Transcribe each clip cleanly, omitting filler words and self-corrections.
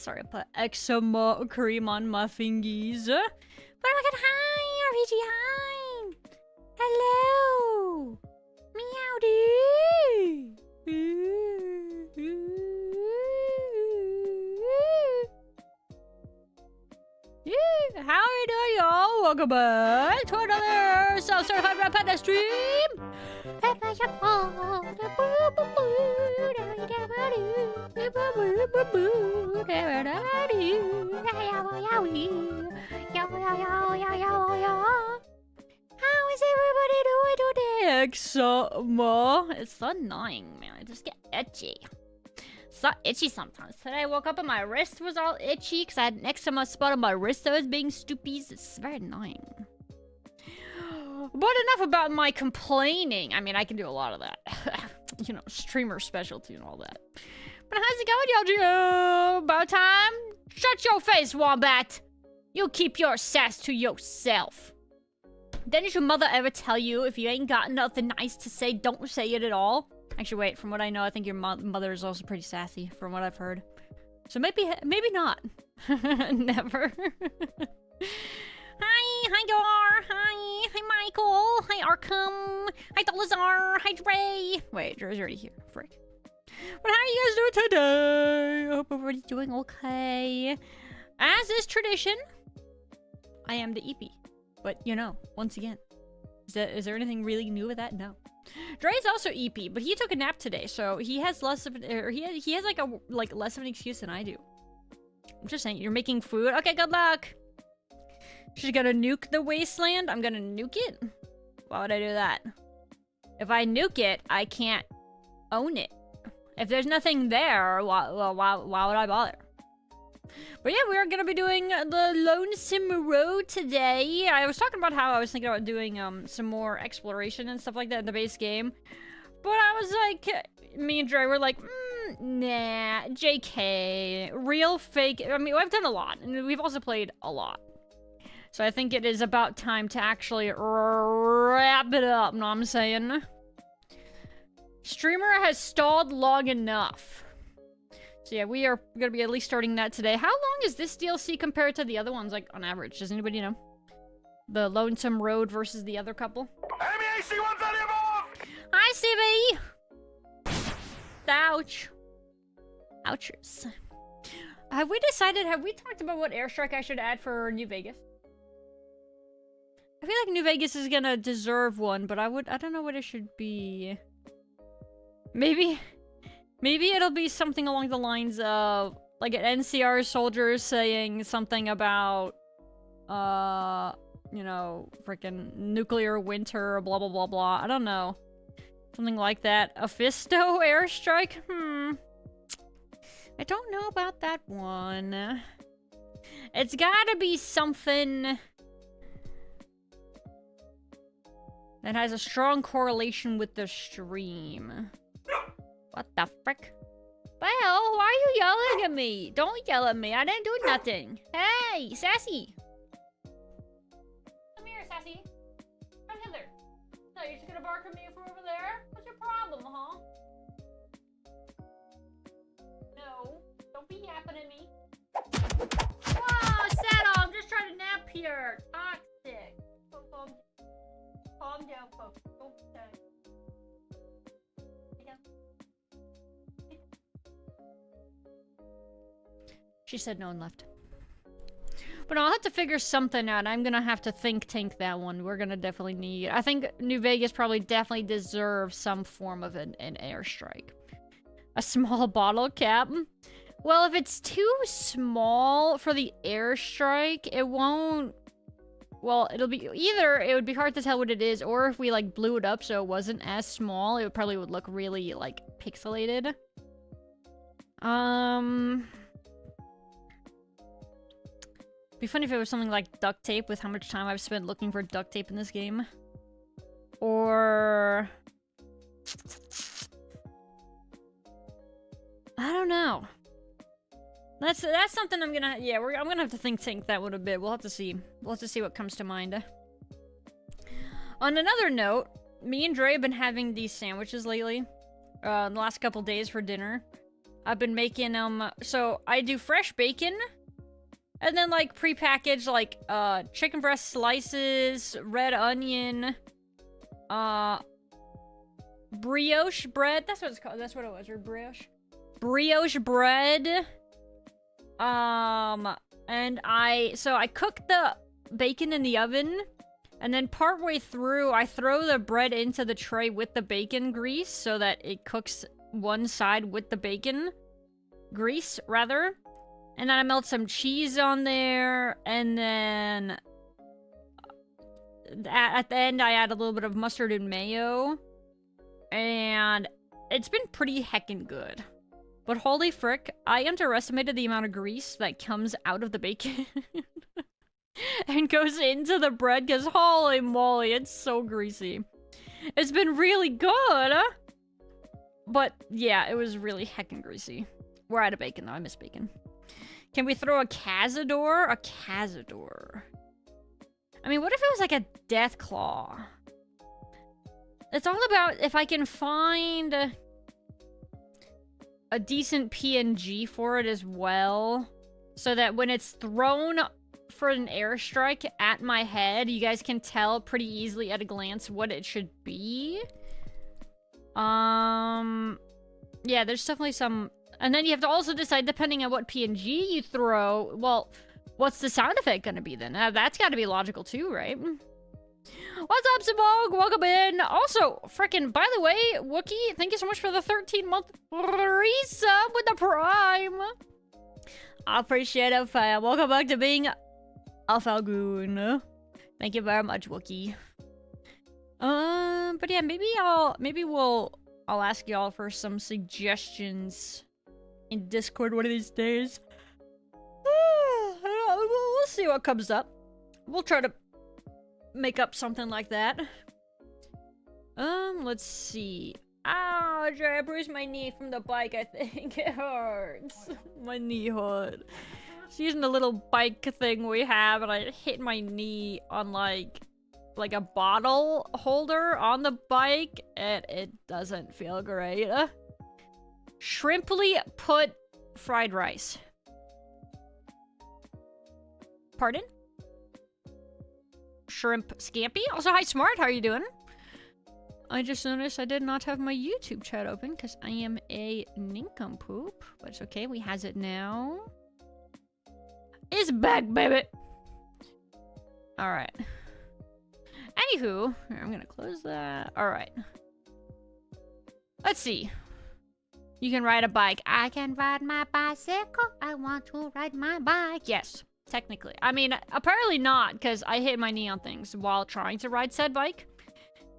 Sorry, I put eczema cream on my fingies. But look at hi, RPG, hi. Hello. Meowdy. Yeah, how are you doing, y'all? Welcome back to another self-certified Red Panda stream. How is everybody doing today? Eczema. It's so annoying, man. I just get itchy. So itchy sometimes. Today I woke up and my wrist was all itchy because I had an eczema spot on my wrist that was being stoopies. It's very annoying. But enough about my complaining. I mean, I can do a lot of that. You know, streamer specialty and all that. But how's it going, y'all? About time? Shut your face, Wombat! You keep your sass to yourself. Didn't your mother ever tell you if you ain't got nothing nice to say, don't say it at all? Actually, wait, from what I know, I think your mother is also pretty sassy, from what I've heard. So maybe not. Never. Hi Gar, hi Michael, hi Arkham, hi Dolazar, hi Dre. Wait, Dre's already here, frick. But how are you guys doing today? I hope everybody's doing okay. As is tradition, I am the EP. But, you know, once again, is there anything really new with that? No. Dre's also EP, but he took a nap today, so he has less of he has like less of an excuse than I do. I'm just saying, you're making food. Okay, good luck. She's gonna nuke the wasteland. I'm gonna nuke it. Why would I do that? If I nuke it, I can't own it. If there's nothing there, why would I bother? But yeah, we're gonna be doing the Lonesome Road today. I was talking about how I was thinking about doing some more exploration and stuff like that in the base game. But I was like, me and Dre were like, nah, JK, real fake. I mean, I've done a lot, and we've also played a lot. So I think it is about time to actually wrap it up, know what I'm saying? Streamer has stalled long enough. So yeah, we are gonna be at least starting that today. How long is this DLC compared to the other ones, like, on average? Does anybody know? The Lonesome Road versus the other couple? Enemy AC-1s on your move! Hi, CB! Ouch. Ouchers. Have we talked about what airstrike I should add for New Vegas? I feel like New Vegas is gonna deserve one, but I don't know what it should be. Maybe it'll be something along the lines of, like, an NCR soldier saying something about, you know, freaking nuclear winter, blah, blah, blah, blah. I don't know. Something like that. A Fisto airstrike? I don't know about that one. It's gotta be something that has a strong correlation with the stream. What the frick? Well, why are you yelling at me? Don't yell at me. I didn't do nothing. Hey, Sassy. Come here, Sassy. Come hither. No, you're just gonna bark at me from over there? What's your problem, huh? No. Don't be yapping at me. Whoa, settle. I'm just trying to nap here. Toxic. Calm down, folks. Don't say. She said no one left. But I'll have to figure something out. I'm gonna have to think tank that one. We're gonna definitely need... I think New Vegas probably definitely deserves some form of an airstrike. A small bottle cap? Well, if it's too small for the airstrike, it won't... Well, it'll be... Either it would be hard to tell what it is, or if we, like, blew it up so it wasn't as small, it probably would look really, like, pixelated. Be funny if it was something like duct tape, with how much time I've spent looking for duct tape in this game. Or... I don't know. That's something I'm gonna... Yeah, I'm gonna have to think tank that one a bit. We'll have to see. We'll have to see what comes to mind. On another note, me and Dre have been having these sandwiches lately. The last couple days for dinner. I've been making them, so I do fresh bacon, and then, like, prepackaged, like, chicken breast slices, red onion, brioche bread, that's what it's called, that's what it was, or brioche? Brioche bread, and I cook the bacon in the oven, and then partway through, I throw the bread into the tray with the bacon grease so that it cooks one side with the bacon grease, rather. And then I melt some cheese on there, and then at the end, I add a little bit of mustard and mayo, and it's been pretty heckin' good. But holy frick, I underestimated the amount of grease that comes out of the bacon and goes into the bread, because holy moly, it's so greasy. It's been really good, but yeah, it was really heckin' greasy. We're out of bacon, though. I miss bacon. Can we throw a cazador? A cazador. I mean, what if it was like a death claw? It's all about if I can find a decent PNG for it as well, so that when it's thrown for an airstrike at my head, you guys can tell pretty easily at a glance what it should be. Yeah, there's definitely some... And then you have to also decide, depending on what PNG you throw, well, what's the sound effect gonna be then? That's gotta be logical too, right? What's up, Simog? Welcome in. Also, frickin', by the way, Wookie, thank you so much for the 13-month resub with the Prime. I appreciate it, fam. Welcome back to being a Falgoon. Thank you very much, Wookie. But yeah, I'll ask y'all for some suggestions in Discord one of these days. We'll see what comes up. We'll try to make up something like that. Let's see. Ow, I bruised my knee from the bike, I think. It hurts. My knee hurt. It's using the little bike thing we have, and I hit my knee on, like a bottle holder on the bike, and it doesn't feel great. Shrimply put fried rice. Pardon? Shrimp scampi? Also, hi Smart, how are you doing? I just noticed I did not have my YouTube chat open because I am a nincompoop, but it's okay, we has it now. It's back, baby! Alright. Anywho, here, I'm gonna close that. Alright. Let's see. You can ride a bike. I can ride my bicycle. I want to ride my bike. Yes, technically. I mean, apparently not, because I hit my knee on things while trying to ride said bike.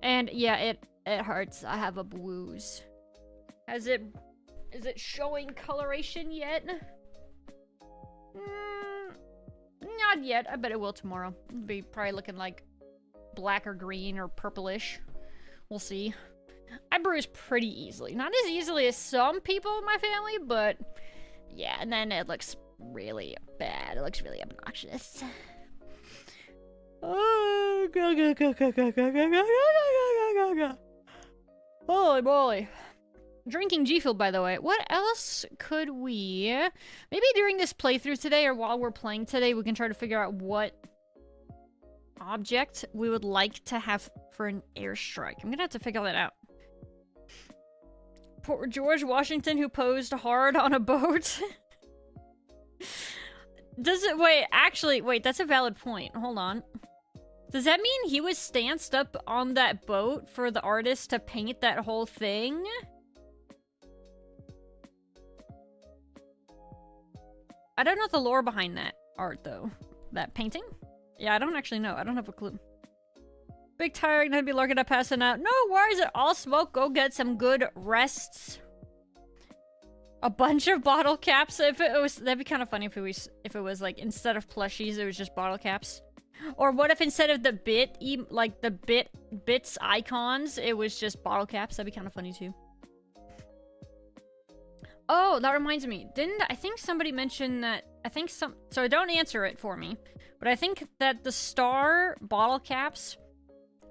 And yeah, it hurts. I have a bruise. Is it showing coloration yet? Not yet. I bet it will tomorrow. It'll be probably looking like black or green or purplish. We'll see. I bruise pretty easily. Not as easily as some people in my family, but yeah, and then it looks really bad. It looks really obnoxious. Holy moly. Drinking G Fuel, by the way. What else could we... Maybe during this playthrough today, or while we're playing today, we can try to figure out what object we would like to have for an airstrike. I'm gonna have to figure that out. Poor George Washington, who posed hard on a boat. Does it... Wait, that's a valid point. Hold on. Does that mean he was stanced up on that boat for the artist to paint that whole thing? I don't know the lore behind that art, though. That painting? Yeah, I don't actually know. I don't have a clue. Big tired, gonna be lurking up, passing out. No worries at all, Smoke. Go get some good rests. A bunch of bottle caps. If it was, that'd be kind of funny if it was like, instead of plushies, it was just bottle caps. Or what if instead of the bits icons, it was just bottle caps? That'd be kind of funny too. Oh, that reminds me. I think somebody mentioned that, so don't answer it for me, but I think that the star bottle caps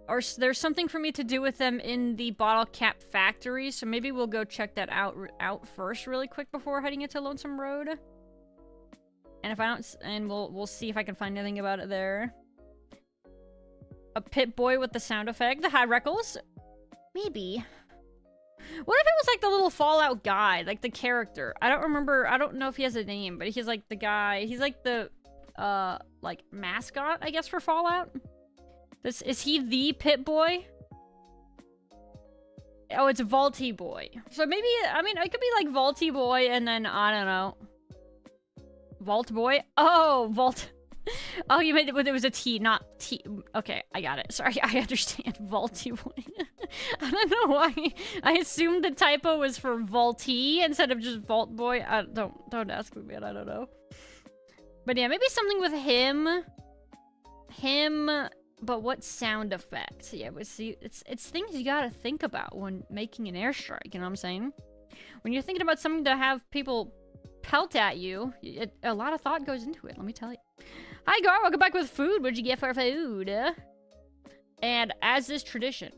or there's something for me to do with them in the bottle cap factory, so maybe we'll go check that out first really quick before heading into Lonesome Road. And if I don't, and we'll see if I can find anything about it there. A pit boy with the sound effect. The High Reckles? Maybe. What if it was like the little Fallout guy, like the character? I don't remember, I don't know if he has a name, but he's like the guy, he's like the, like mascot, I guess, for Fallout? Is he the pit boy? Oh, it's Vaulty Boy. So maybe, I mean, it could be like Vaulty Boy and then, I don't know. Vault Boy? Oh, Vault. Oh, you meant it was a T, not T. Okay, I got it. Sorry, I understand. Vaulty Boy. I don't know why. I assumed the typo was for Vaulty instead of just Vault Boy. Don't ask me, man. I don't know. But yeah, maybe something with him. But what sound effects? Yeah, but see, it's things you gotta think about when making an airstrike. You know what I'm saying? When you're thinking about something to have people pelt at you, a lot of thought goes into it. Let me tell you. Hi, Gar. Welcome back with food. What'd you get for food? And as is tradition,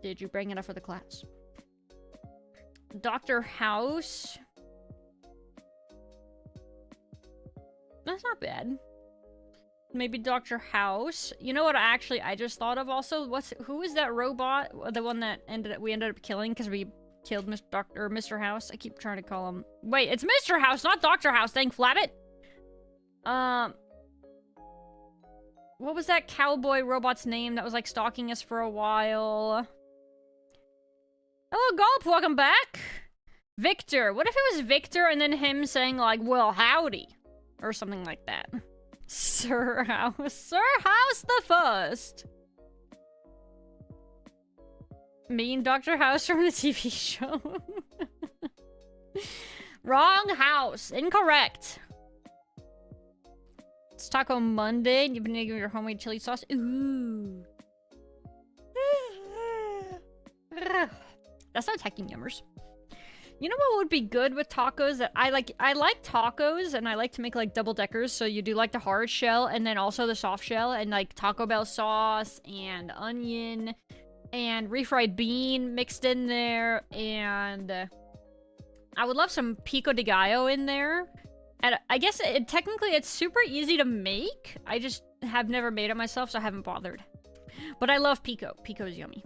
did you bring enough for the class? Dr. House. That's not bad. Maybe Dr. House. You know what? I just thought of also. Who is that robot? The one that we ended up killing because we killed Mr. House. I keep trying to call him. Wait, it's Mr. House, not Dr. House. Dang flabbit. What was that cowboy robot's name that was like stalking us for a while? Hello, Gulp. Welcome back. Victor. What if it was Victor and then him saying like, well, howdy, or something like that? Sir House the First. Mean Dr. House from the TV show. Wrong house. Incorrect. It's Taco Monday, and you've been eating your homemade chili sauce. Ooh. That's not attacking yummers. You know what would be good with tacos? That I like tacos, and I like to make like double deckers. So you do like the hard shell, and then also the soft shell, and like Taco Bell sauce and onion and refried bean mixed in there, and I would love some pico de gallo in there. And I guess technically it's super easy to make. I just have never made it myself, so I haven't bothered. But I love pico. Pico's yummy.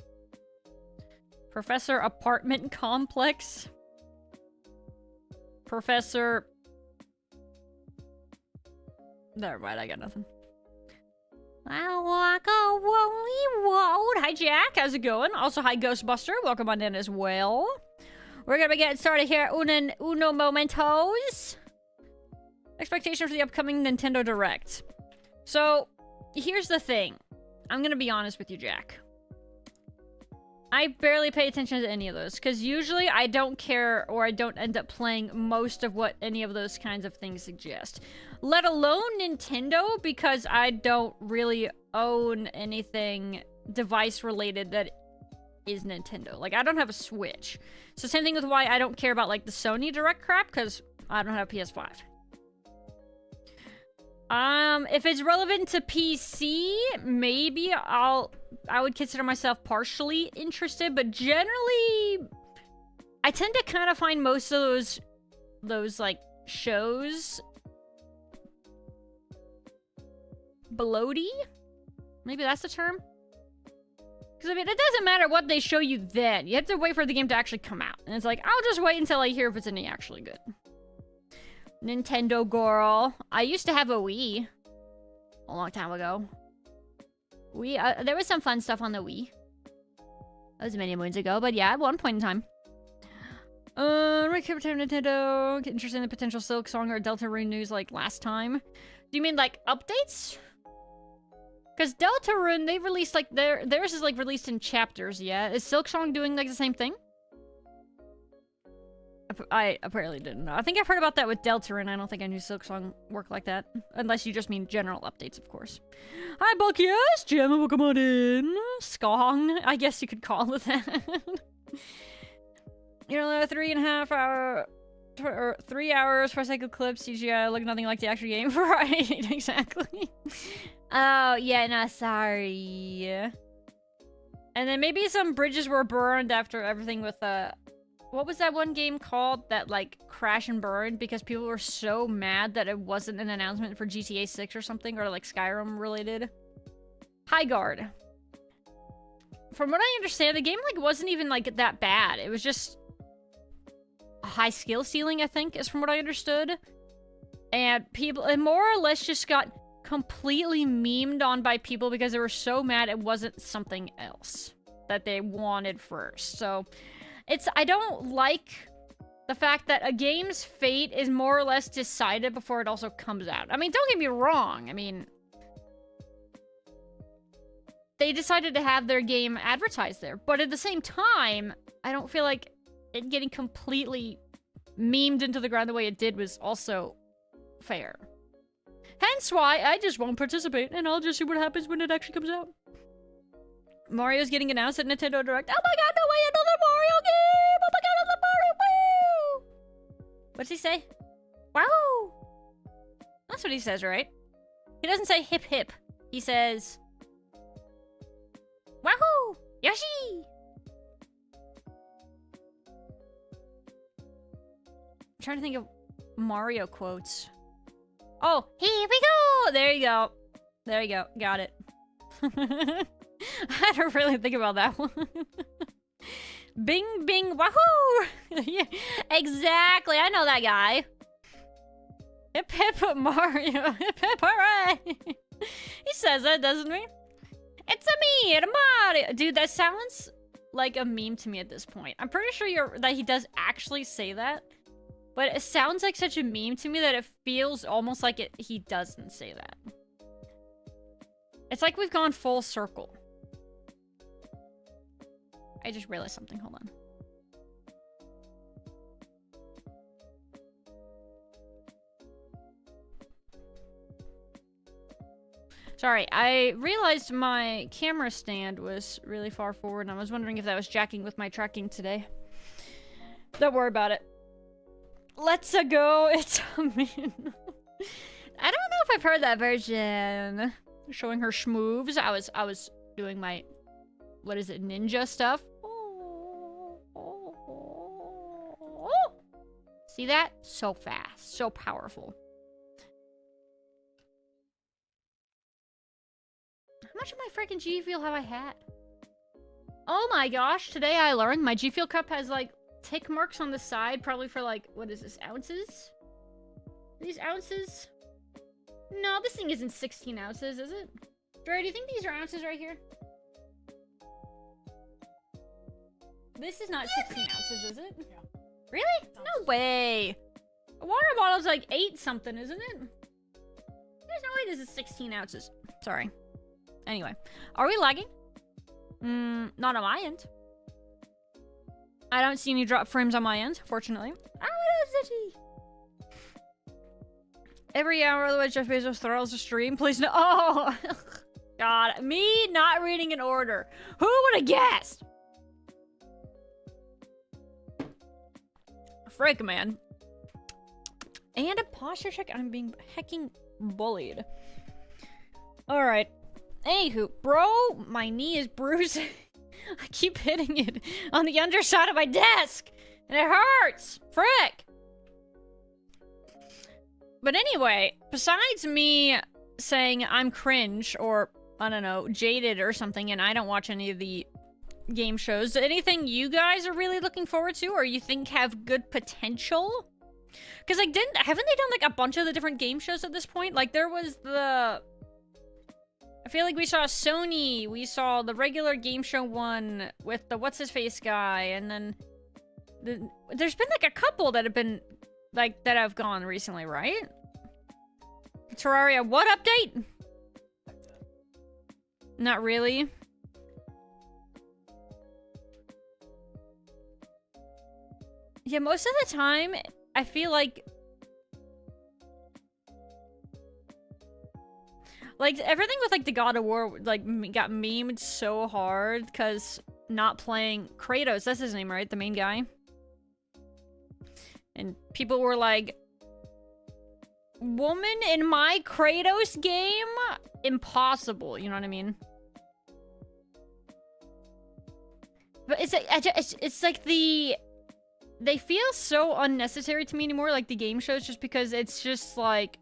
Professor Apartment Complex. Professor... Never mind, I got nothing. I walk a lonely road. Hi, Jack. How's it going? Also, hi, Ghostbuster. Welcome on in as well. We're gonna be getting started here. Uno momentos. Expectation for the upcoming Nintendo Direct. So, here's the thing. I'm gonna be honest with you, Jack. I barely pay attention to any of those, because usually I don't care, or I don't end up playing most of what any of those kinds of things suggest. Let alone Nintendo, because I don't really own anything device-related that is Nintendo. Like, I don't have a Switch. So same thing with why I don't care about, like, the Sony Direct crap, because I don't have a PS5. If it's relevant to PC, maybe I would consider myself partially interested, but generally, I tend to kind of find most of those like, shows bloaty? Maybe that's the term? Because, I mean, it doesn't matter what they show you then. You have to wait for the game to actually come out. And it's like, I'll just wait until I hear if it's any actually good. Nintendo girl. I used to have a Wii. A long time ago. There was some fun stuff on the Wii. That was many moons ago, but yeah, at one point in time. Nintendo. Interested in the potential Silk Song or Deltarune news like last time. Do you mean like updates? Because Deltarune, they released like theirs is like released in chapters, yeah? Is Silk Song doing like the same thing? I apparently didn't know. I think I've heard about that with Deltarune. I don't think I knew Silk Song worked like that. Unless you just mean general updates, of course. Hi, Bulkiest! Gemma, welcome on in. Skong, I guess you could call it that. You know, 3.5 hour... or 3 hours for a cycle clip, CGI, look nothing like the actual game. Right, exactly. Oh, yeah, no, sorry. And then maybe some bridges were burned after everything with, what was that one game called that, like, crash and burned because people were so mad that it wasn't an announcement for GTA 6 or something, or, like, Skyrim related? High Guard. From what I understand, the game, like, wasn't even, like, that bad. It was just a high skill ceiling, I think, is from what I understood. And people, it more or less just got completely memed on by people because they were so mad it wasn't something else that they wanted first. So, I don't like the fact that a game's fate is more or less decided before it also comes out. I mean, don't get me wrong. I mean, they decided to have their game advertised there. But at the same time, I don't feel like it getting completely memed into the ground the way it did was also fair. Hence why I just won't participate, and I'll just see what happens when it actually comes out. Mario's getting announced at Nintendo Direct. Oh my god, no way, another Mario game! Oh my god, another Mario! Woo! What's he say? Wow! That's what he says, right? He doesn't say hip hip. He says... Wahoo! Yoshi! I'm trying to think of Mario quotes. Oh, here we go! There you go. There you go. Got it. I had to really think about that one. Bing, bing, wahoo! Yeah, exactly. I know that guy. Hip, hip, Mario. Hip, hip, hooray! He says that, doesn't he? It's a me, Mario. Dude, that sounds like a meme to me at this point. I'm pretty sure that he does actually say that. But it sounds like such a meme to me that it feels almost like he doesn't say that. It's like we've gone full circle. I just realized something. Hold on. Sorry, I realized my camera stand was really far forward, and I was wondering if that was jacking with my tracking today. Don't worry about it. Let's go. It's a meme. I don't know if I've heard that version. Showing her schmoves. I was doing my, what is it, ninja stuff. See that? So fast. So powerful. How much of my freaking G Fuel have I had? Oh my gosh, today I learned my G Fuel cup has like tick marks on the side, probably for like, what is this, ounces? Are these ounces? No, this thing isn't 16 ounces, is it? Dre, do you think these are ounces right here? This is not 16 ounces, is it? Yeah. Really? No way. A water bottle's like 8 something, isn't it? There's no way this is 16 ounces. Sorry. Anyway, are we lagging? Not on my end. I don't see any drop frames on my end, fortunately. Every hour, otherwise Jeff Bezos throws a stream. Please no. Oh, God, me not reading an order. Who would have guessed? Frick, man. And a posture check. I'm being hecking bullied. All right. Anywho, bro, my knee is bruising. I keep hitting it on the underside of my desk, and it hurts. Frick. But anyway, besides me saying I'm cringe or, I don't know, jaded or something, and I don't watch any of the game shows, anything you guys are really looking forward to or you think have good potential? Because, like, haven't they done, like, a bunch of the different game shows at this point? Like, there was the... I feel like we saw Sony, we saw the regular game show one with the what's-his-face guy, and then... There's been, like, a couple that have been... Like, that have gone recently, right? Terraria, what update? Not really. Yeah, most of the time, I feel like... Like, everything with, like, the God of War, like, got memed so hard, because not playing Kratos, that's his name, right? The main guy? And people were like, woman in my Kratos game? Impossible, you know what I mean? But it's like they feel so unnecessary to me anymore, like the game shows, just because it's just like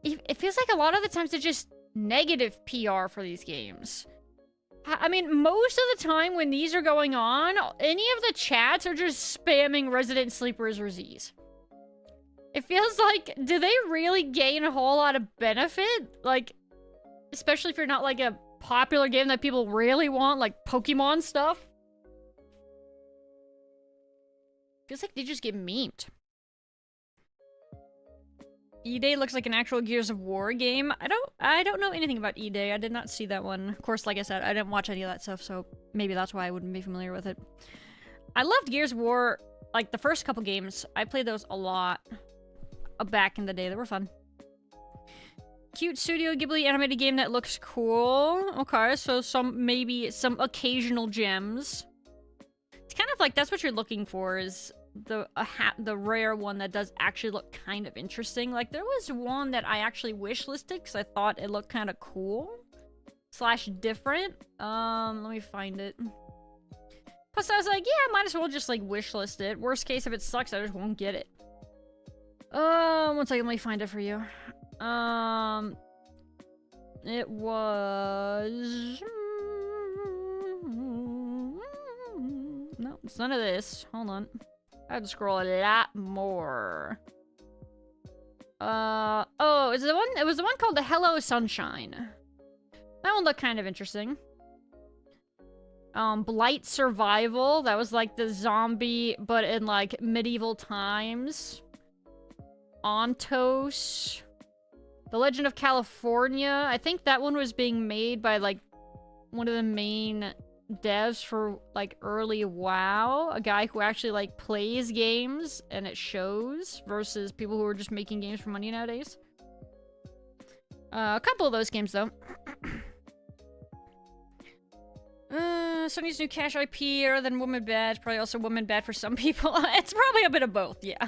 it feels like a lot of the times they're just negative PR for these games. I mean, most of the time when these are going on, any of the chats are just spamming Resident Sleepers or Z's. It feels like, do they really gain a whole lot of benefit? Like, especially if you're not like a popular game that people really want, like Pokemon stuff. Feels like they just get memed. E-Day looks like an actual Gears of War game. I don't know anything about E-Day. I did not see that one. Of course, like I said, I didn't watch any of that stuff, so maybe that's why I wouldn't be familiar with it. I loved Gears of War, like the first couple games. I played those a lot back in the day. They were fun. Cute Studio Ghibli animated game that looks cool. Okay, so maybe some occasional gems. It's kind of like that's what you're looking for, is the rare one that does actually look kind of interesting. Like, there was one that I actually wishlisted because I thought it looked kind of cool / different. Let me find it. Plus, I was like, yeah, might as well just like wishlist it. Worst case, if it sucks, I just won't get it. One second, let me find it for you. It was... No, it's none of this. Hold on. I had to scroll a lot more. Oh, it was the one called the Hello Sunshine. That one looked kind of interesting. Blight Survival. That was like the zombie, but in like medieval times. Ontos. The Legend of California. I think that one was being made by like one of the main devs for like early WoW, a guy who actually like plays games and it shows, versus people who are just making games for money nowadays. A couple of those games though. Sony's new cash IP, other than Woman Bad, probably also Woman Bad for some people. It's probably a bit of both, yeah.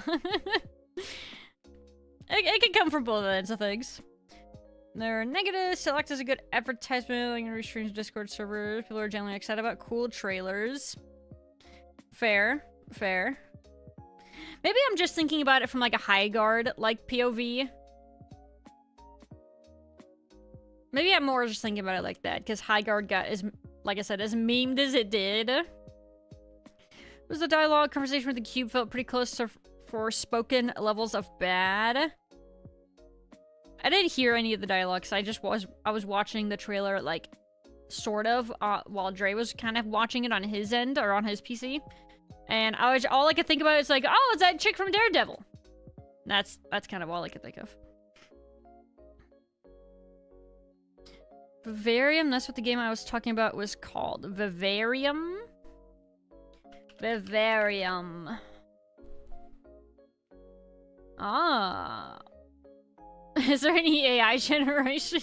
It can come from both ends of things. They're negative. Select as a good advertisement. Like restreams Discord servers. People are generally excited about cool trailers. Fair. Fair. Maybe I'm just thinking about it from like a high guard, like POV. Maybe I'm more just thinking about it like that, because high guard got is, like I said, as memed as it did. It was the dialogue conversation with the cube felt pretty close to spoken levels of bad. I didn't hear any of the dialogue because I was watching the trailer like sort of while Dre was kind of watching it on his end or on his PC, and all I could think about is like, oh, it's that chick from Daredevil. That's kind of all I could think of. Vivarium, that's what the game I was talking about was called. Vivarium. Vivarium. Ah. Is there any AI generation?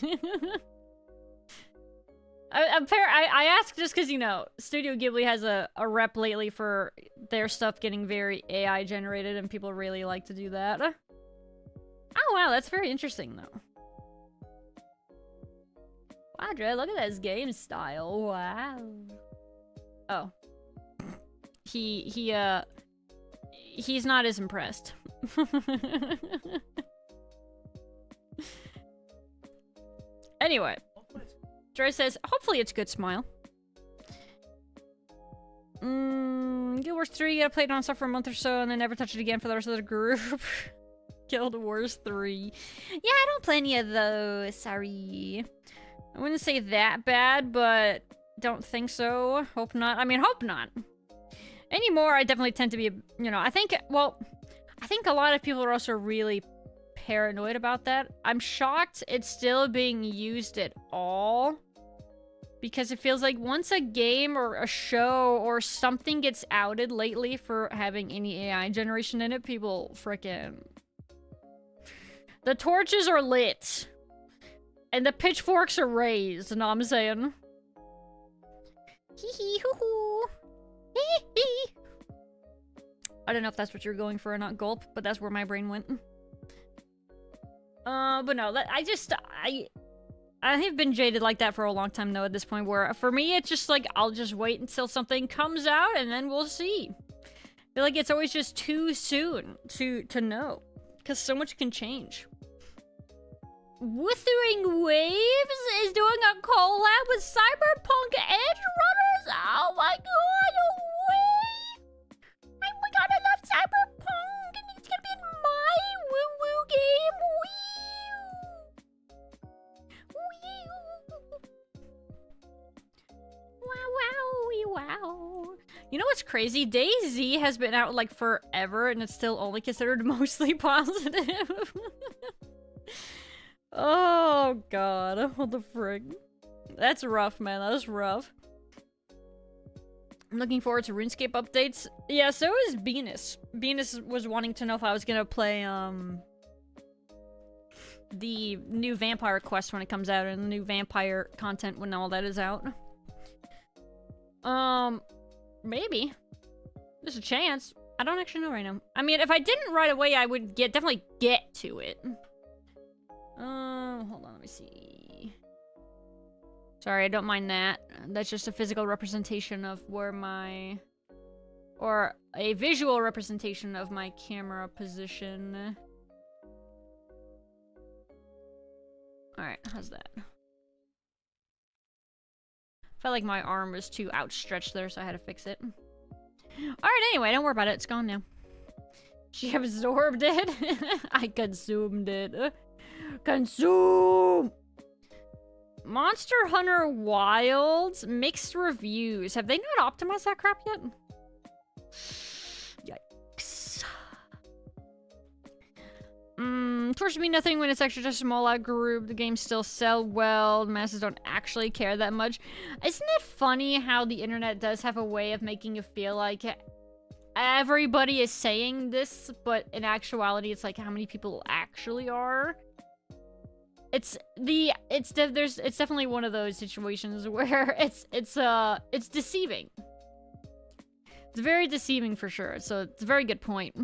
I ask just because, you know, Studio Ghibli has a rep lately for their stuff getting very AI generated, and people really like to do that. Oh, wow, that's very interesting, though. Wow, Dre, look at this game style. Wow. Oh. He's not as impressed. Anyway, Dre says, hopefully it's good smile. Guild Wars 3, you gotta play it on stuff for a month or so and then never touch it again for the rest of the group. Guild Wars 3. Yeah, I don't play any of those, sorry. I wouldn't say that bad, but don't think so. Hope not. I mean, hope not. Anymore, I definitely tend to be, you know, I think a lot of people are also really paranoid about that. I'm shocked it's still being used at all, because it feels like once a game or a show or something gets outed lately for having any AI generation in it, people frickin'... the torches are lit. And the pitchforks are raised, you know what I'm saying? Hee hee hoo hoo. Hee hee. I don't know if that's what you're going for or not, Gulp, but that's where my brain went. But no, I have been jaded like that for a long time though at this point, where for me it's just like I'll just wait until something comes out and then we'll see. I feel like it's always just too soon to know, because so much can change. Wuthering Waves is doing a collab with Cyberpunk Edge Runners. Oh my god, no way! Oh my god, I love Cyberpunk, and it's gonna be in my woo-woo game. Wow, wow. You know what's crazy? DayZ has been out like forever, and it's still only considered mostly positive. Oh god, what the frick? That's rough, man. That was rough. I'm looking forward to RuneScape updates. Yeah, so is Venus. Venus was wanting to know if I was gonna play the new vampire quest when it comes out, and the new vampire content when all that is out. Maybe. There's a chance. I don't actually know right now. I mean, if I didn't right away, I would definitely get to it. Hold on, let me see. Sorry, I don't mind that. That's just a physical representation of where my... or a visual representation of my camera position. Alright, how's that? Felt like my arm was too outstretched there, so I had to fix it. Alright, anyway, don't worry about it. It's gone now. She absorbed it. I consumed it. Consume! Monster Hunter Wilds mixed reviews. Have they not optimized that crap yet? Yikes. Towards me, nothing when it's actually just a small out group. The games still sell well. The masses don't actually care that much. Isn't it funny how the internet does have a way of making you feel like everybody is saying this, but in actuality, it's like how many people actually are? It's definitely one of those situations where it's deceiving. It's very deceiving for sure. So it's a very good point.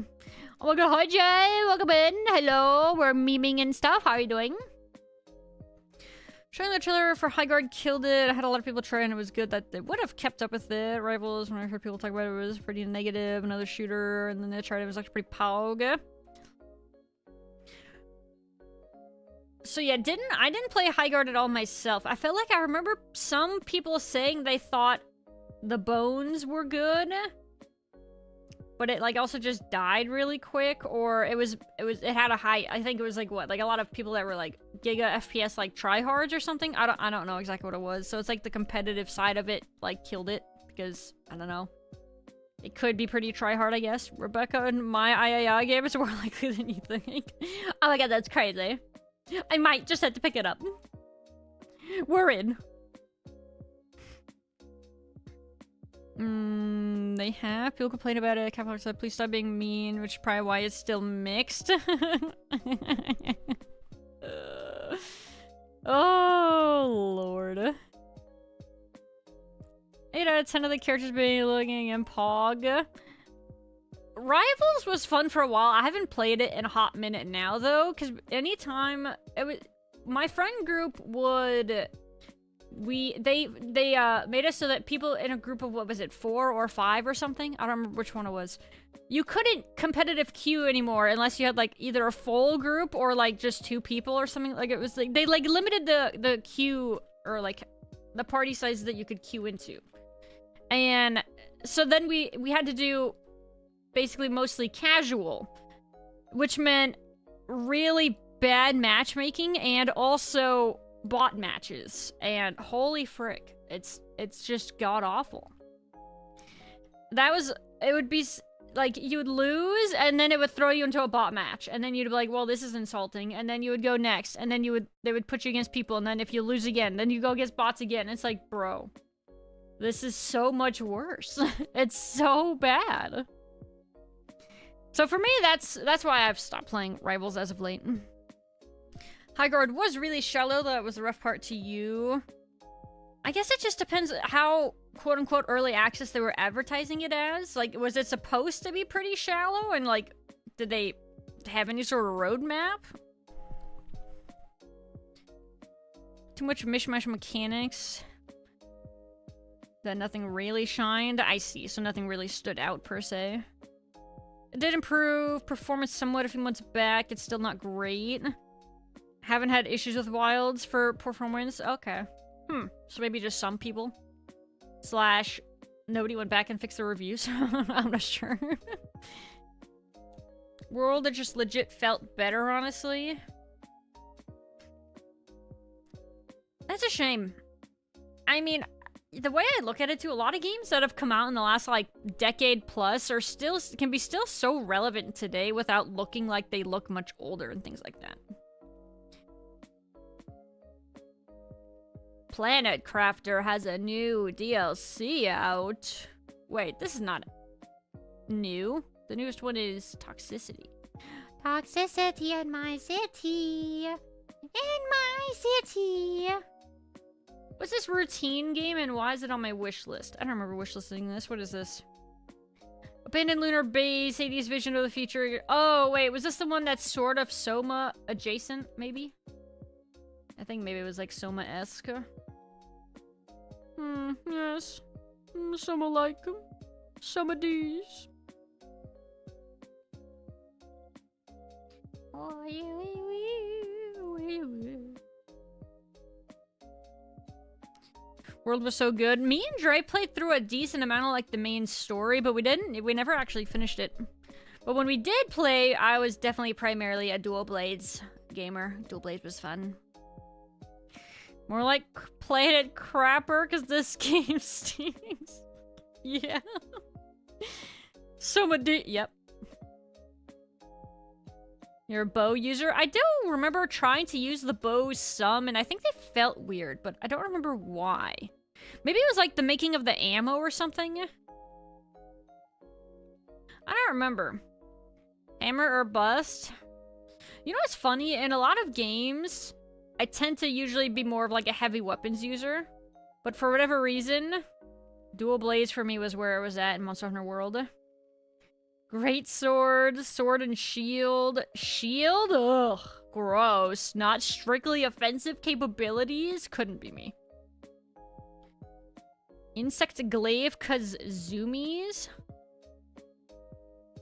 Oh my god, hi Jay, welcome in. Hello, we're memeing and stuff. How are you doing? Showing the trailer for Highguard killed it. I had a lot of people try and it was good that they would have kept up with it. Rivals, when I heard people talk about it, it was pretty negative. Another shooter, and then they tried it was actually pretty pog. So yeah, I didn't play Highguard at all myself. I felt like I remember some people saying they thought the bones were good, but it like also just died really quick, or it had a high, I think it was like what, like a lot of people that were like giga FPS like tryhards or something. I don't know exactly what it was. So it's like the competitive side of it like killed it, because I don't know. It could be pretty tryhard, I guess. Rebecca and my III game is more likely than you think. Oh my god, that's crazy. I might just have to pick it up. We're in. They have. People complain about it. Capcom said, please stop being mean, which is probably why it's still mixed. Oh, Lord. 8 out of 10 of the characters being looking in Pog. Rivals was fun for a while. I haven't played it in a hot minute now, though, because anytime it was, my friend group would, they made us so that people in a group of, what was it, 4 or 5 or something? I don't remember which one it was. You couldn't competitive queue anymore unless you had like either a full group or like just 2 people or something. Like it was like they like limited the queue, or like the party size that you could queue into. And so then we had to do basically mostly casual, which meant really bad matchmaking and also bot matches, and holy frick, it's just god awful. It would be like you would lose and then it would throw you into a bot match, and then you'd be like, well, this is insulting, and then you would go next, and then they would put you against people, and then if you lose again, then you go against bots again. It's like, bro, this is so much worse. It's so bad. So for me, that's why I've stopped playing Rivals as of late. Highguard was really shallow, though. It was the rough part to you. I guess it just depends how quote-unquote early access they were advertising it as. Like, was it supposed to be pretty shallow? And, like, did they have any sort of roadmap? Too much mishmash mechanics. That nothing really shined. I see, so nothing really stood out per se. It did improve performance somewhat a few months back. It's still not great. Haven't had issues with wilds for performance. Okay. So maybe just some people. Slash, nobody went back and fixed the reviews. I'm not sure. World that just legit felt better, honestly. That's a shame. I mean, the way I look at it too, a lot of games that have come out in the last, like, decade plus are still, can be still so relevant today without looking like they look much older and things like that. Planet Crafter has a new DLC out. Wait, this is not new. The newest one is Toxicity. Toxicity in my city. In my city. What's this routine game and why is it on my wish list? I don't remember wishlisting this. What is this? Abandoned Lunar Base, Hades Vision of the Future. Oh, wait, was this the one that's sort of Soma adjacent, maybe? I think maybe it was like Soma-esque. Yes. Soma like them. Soma D's. World was so good. Me and Dre played through a decent amount of like the main story, but we never actually finished it. But when we did play, I was definitely primarily a Dual Blades gamer. Dual Blades was fun. More like Planet Crapper, because this game stinks. Yeah. Yep. You're a bow user? I do remember trying to use the bows some, and I think they felt weird, but I don't remember why. Maybe it was like the making of the ammo or something? I don't remember. Hammer or bust? You know what's funny? In a lot of games, I tend to usually be more of like a heavy weapons user. But for whatever reason, Dual Blades for me was where it was at in Monster Hunter World. Great sword, sword and shield. Shield? Ugh, gross. Not strictly offensive capabilities? Couldn't be me. Insect glaive, cause zoomies?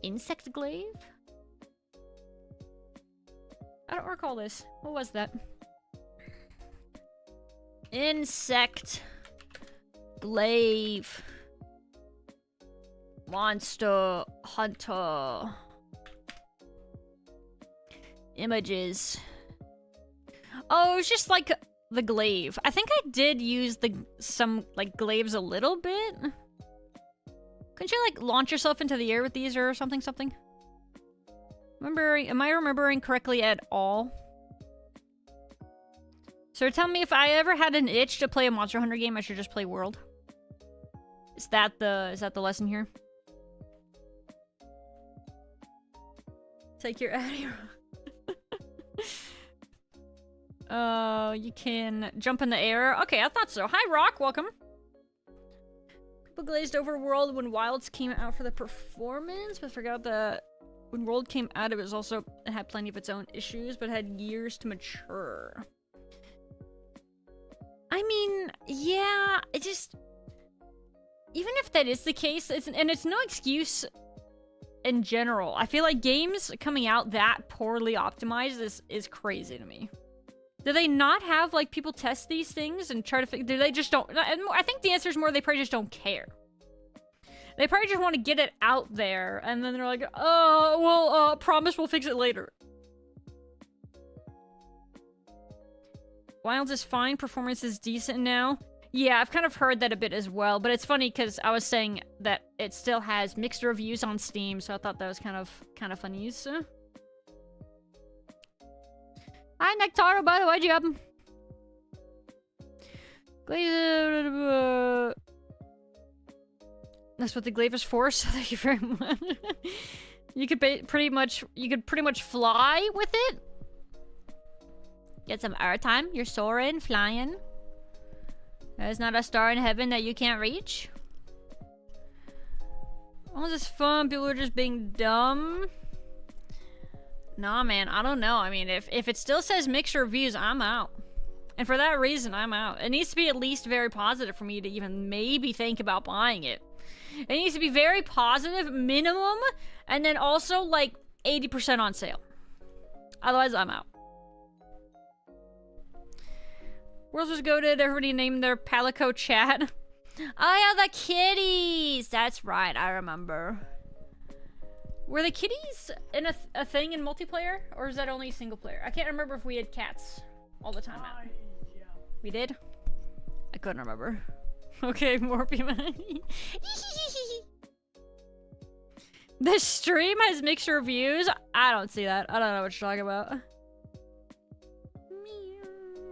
Insect glaive? I don't recall this. What was that? Insect glaive. Monster Hunter. Images. Oh, it was just like the glaive. I think I did use some like glaives a little bit. Couldn't you like launch yourself into the air with these or something? Am I remembering correctly at all? So tell me if I ever had an itch to play a Monster Hunter game, I should just play World. Is that the lesson here? Take your Addy. You can jump in the air. Okay, I thought so. Hi, Rock. Welcome. People glazed over World when Wilds came out for the performance, but forgot that when World came out, it had plenty of its own issues, but had years to mature. I mean, yeah, it just... Even if that is the case, it's no excuse in general. I feel like games coming out that poorly optimized is crazy to me. Do they not have, like, people test these things and try to figure... Do they just don't... I think the answer is more they probably just don't care. They probably just want to get it out there, and then they're like, oh, well, promise we'll fix it later. Wilds is fine, performance is decent now. Yeah, I've kind of heard that a bit as well, but it's funny because I was saying that it still has mixed reviews on Steam, so I thought that was kind of funny. Hi, Nectaro, by the way, job. That's what the glaive is for, so thank you very much. You could pretty much fly with it. Get some airtime. You're soaring, flying. There's not a star in heaven that you can't reach. All this fun, people are just being dumb. Nah, man, I don't know. I mean, if it still says mixed reviews, I'm out. And for that reason, I'm out. It needs to be at least very positive for me to even maybe think about buying it. It needs to be very positive, minimum, and then also like 80% on sale. Otherwise, I'm out. Worlds was goated. Everybody named their Palico chat. Oh yeah, the kitties! That's right, I remember. Were the kitties in a thing in multiplayer? Or is that only single player? I can't remember if we had cats all the time now. Yeah. We did? I couldn't remember. Okay, more people. The stream has mixed reviews? I don't see that. I don't know what you're talking about.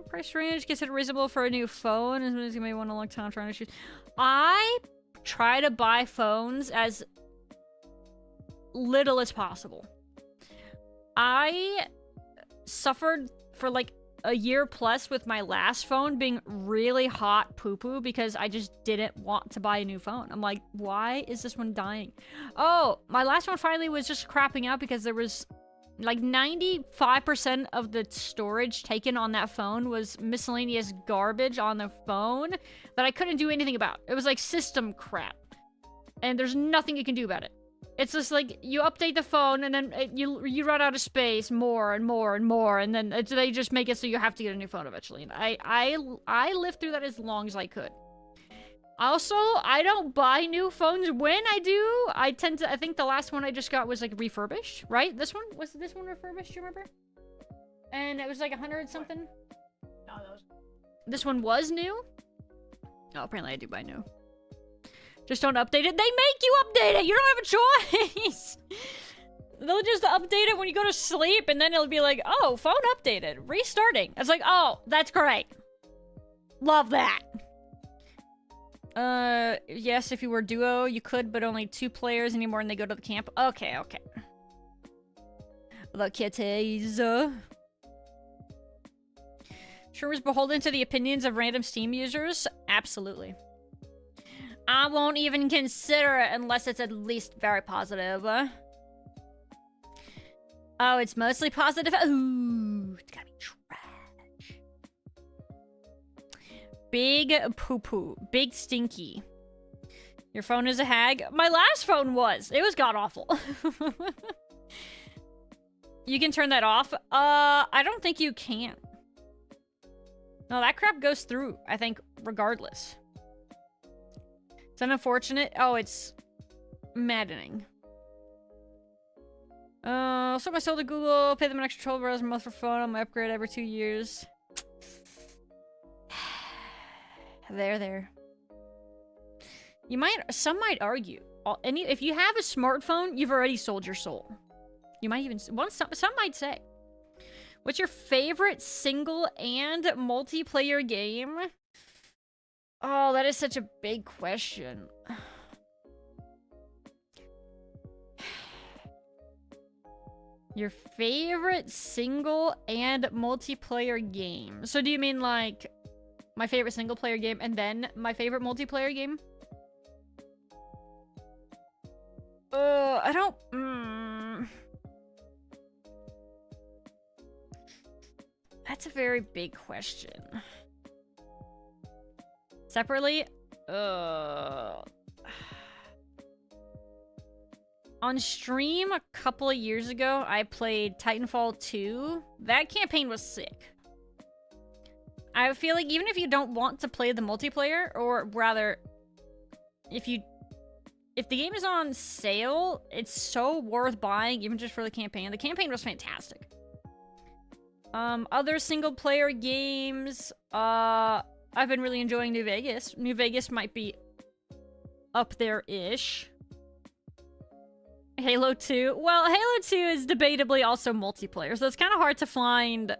Price range, consider reasonable for a new phone. It's gonna be one a long time trying to choose. I try to buy phones as little as possible. I suffered for like a year plus with my last phone being really hot poo-poo because I just didn't want to buy a new phone. I'm like, why is this one dying? Oh, my last one finally was just crapping out because there was like 95% of the storage taken on that phone was miscellaneous garbage on the phone that I couldn't do anything about. It was like system crap. And there's nothing you can do about it. It's just like, you update the phone, and then you run out of space more and more and more, and then they just make it so you have to get a new phone eventually. And I lived through that as long as I could. Also, I don't buy new phones when I do. I think the last one I just got was like refurbished, right? Was this one refurbished, you remember? And it was like 100 something? No, that was... This one was new? Oh, apparently I do buy new. Just don't update it. They make you update it! You don't have a choice! They'll just update it when you go to sleep, and then it'll be like, oh, phone updated. Restarting. It's like, oh, that's great. Love that. Yes, if you were duo, you could, but only 2 players anymore, and they go to the camp. Okay, okay. The kitties. Sure was beholden to the opinions of random Steam users? Absolutely. I won't even consider it unless it's at least very positive. Oh, it's mostly positive? Ooh, it's gotta be trash. Big poo-poo. Big stinky. Your phone is a hag? My last phone was. It was god-awful. You can turn that off? I don't think you can. No, that crap goes through, I think, regardless. It's unfortunate. Oh, it's maddening. So I sold to Google, pay them an extra $12 a month for phone on my upgrade every 2 years. There. Some might argue, if you have a smartphone, you've already sold your soul. You might even, some might say. What's your favorite single and multiplayer game? Oh, that is such a big question. Your favorite single and multiplayer game. So do you mean like my favorite single player game and then my favorite multiplayer game? I don't... That's a very big question. Separately? On stream a couple of years ago, I played Titanfall 2. That campaign was sick. I feel like even if you don't want to play the multiplayer, or rather, if the game is on sale, it's so worth buying, even just for the campaign. The campaign was fantastic. Other single-player games, I've been really enjoying New Vegas. New Vegas might be up there-ish. Halo 2. Well, Halo 2 is debatably also multiplayer, so it's kind of hard to find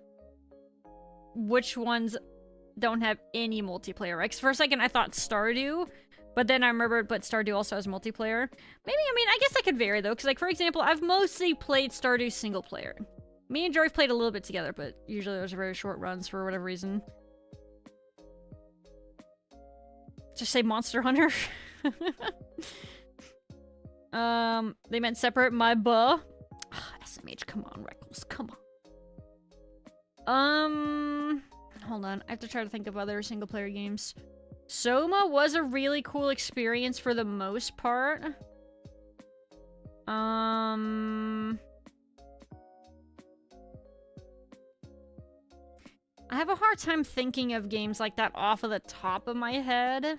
which ones don't have any multiplayer, right? 'Cause for a second, I thought Stardew, but then I remembered, but Stardew also has multiplayer. Maybe, I mean, I guess I could vary, though, because, like, for example, I've mostly played Stardew single-player. Me and Jory played a little bit together, but usually those are very short runs for whatever reason. Just say Monster Hunter. They meant separate my buh. SMH, come on, Reckless, come on. hold on. I have to try to think of other single-player games. Soma was a really cool experience for the most part. I have a hard time thinking of games like that off of the top of my head.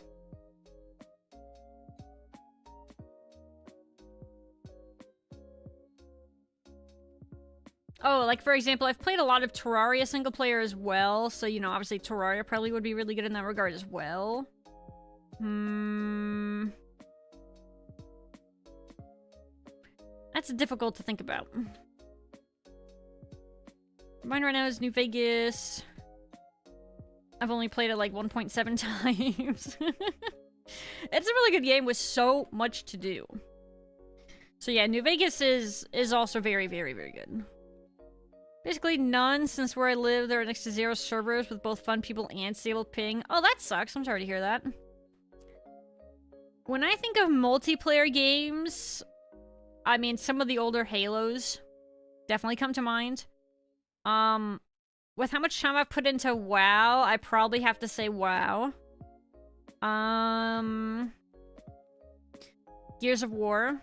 Oh, like, for example, I've played a lot of Terraria single player as well, so, you know, obviously Terraria probably would be really good in that regard as well. That's difficult to think about. Mine right now is New Vegas. I've only played it like 1.7 times. It's a really good game with so much to do. So yeah, New Vegas is also very, very, very good. Basically none, since where I live, there are next to 0 servers with both fun people and stable ping. Oh, that sucks. I'm sorry to hear that. When I think of multiplayer games, I mean, some of the older Halos definitely come to mind. With how much time I've put into WoW, I probably have to say WoW. Gears of War.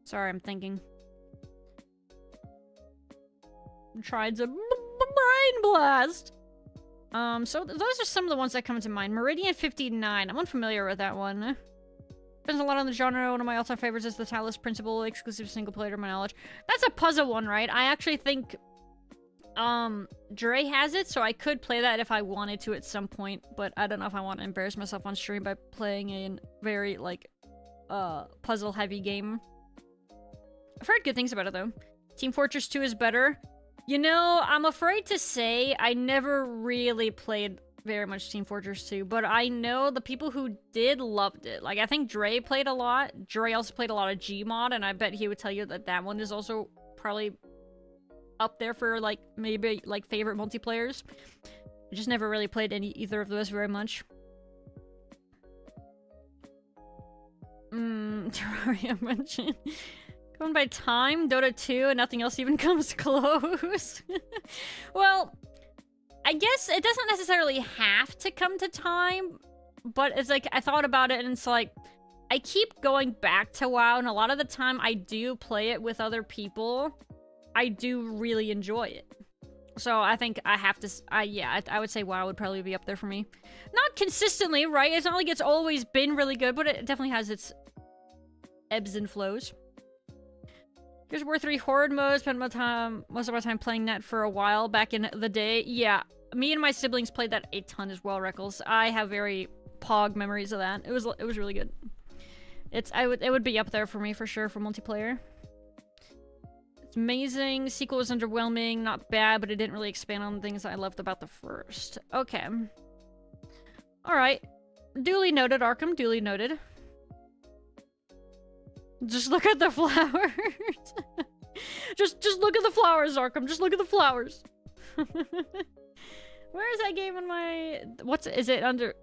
Sorry, I'm thinking. I'm trying to brain blast. So those are some of the ones that come to mind. Meridian 59. I'm unfamiliar with that one. Depends a lot on the genre. One of my all-time favorites is the Talos Principle, exclusive single player to my knowledge. That's a puzzle one, right? I actually think Dre has it, so I could play that if I wanted to at some point, but I don't know if I want to embarrass myself on stream by playing a very, like, puzzle-heavy game. I've heard good things about it, though. Team Fortress 2 is better. You know, I'm afraid to say I never really played very much Team Fortress 2, but I know the people who did loved it. Like, I think Dre played a lot. Dre also played a lot of Gmod, and I bet he would tell you that that one is also probably up there for, like, maybe, like, favorite multiplayers. I just never really played either of those very much. Terraria mentioned. Going by time, Dota 2, and nothing else even comes close. Well, I guess it doesn't necessarily have to come to time, but it's like, I thought about it, and it's like, I keep going back to WoW, and a lot of the time I do play it with other people. I do really enjoy it. So I think I have to, yeah, I would say WoW would probably be up there for me. Not consistently, right? It's not like it's always been really good, but it definitely has its ebbs and flows. Gears of War 3 Horde mode. Spent most of my time playing that for a while back in the day. Yeah, me and my siblings played that a ton as well, Reckles. I have very pog memories of that. It was really good. It would be up there for me for sure for multiplayer. It's amazing. The sequel was underwhelming, not bad, but it didn't really expand on the things I loved about the first. Okay. All right. Duly noted, Arkham. Duly noted. Just look at the flowers. just look at the flowers, Arkham. Just look at the flowers. Where is that game in my... is it under...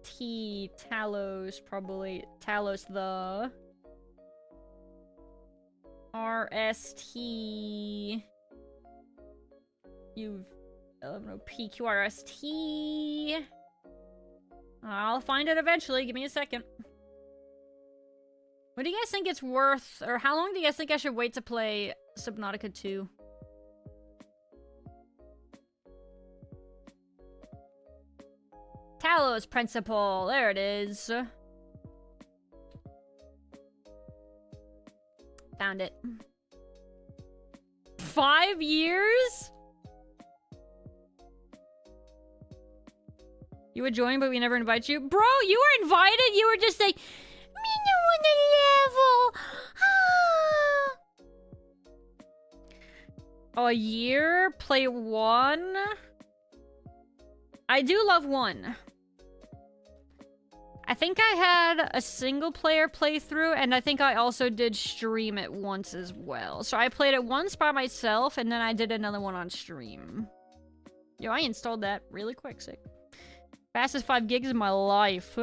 T... Talos, probably. Talos, the... RST... You've... I don't know, PQRST... I'll find it eventually. Give me a second. What do you guys think it's worth, or how long do you guys think I should wait to play Subnautica 2? Talos Principle, there it is. Found it. 5 years? You would join, but we never invite you? Bro, you were invited? You were just like... Me no want a level. A year? Play 1? I do love 1. I think I had a single player playthrough, and I think I also did stream it once as well. So I played it once by myself, and then I did another one on stream. Yo, I installed that really quick, sick. Fastest 5 gigs of my life.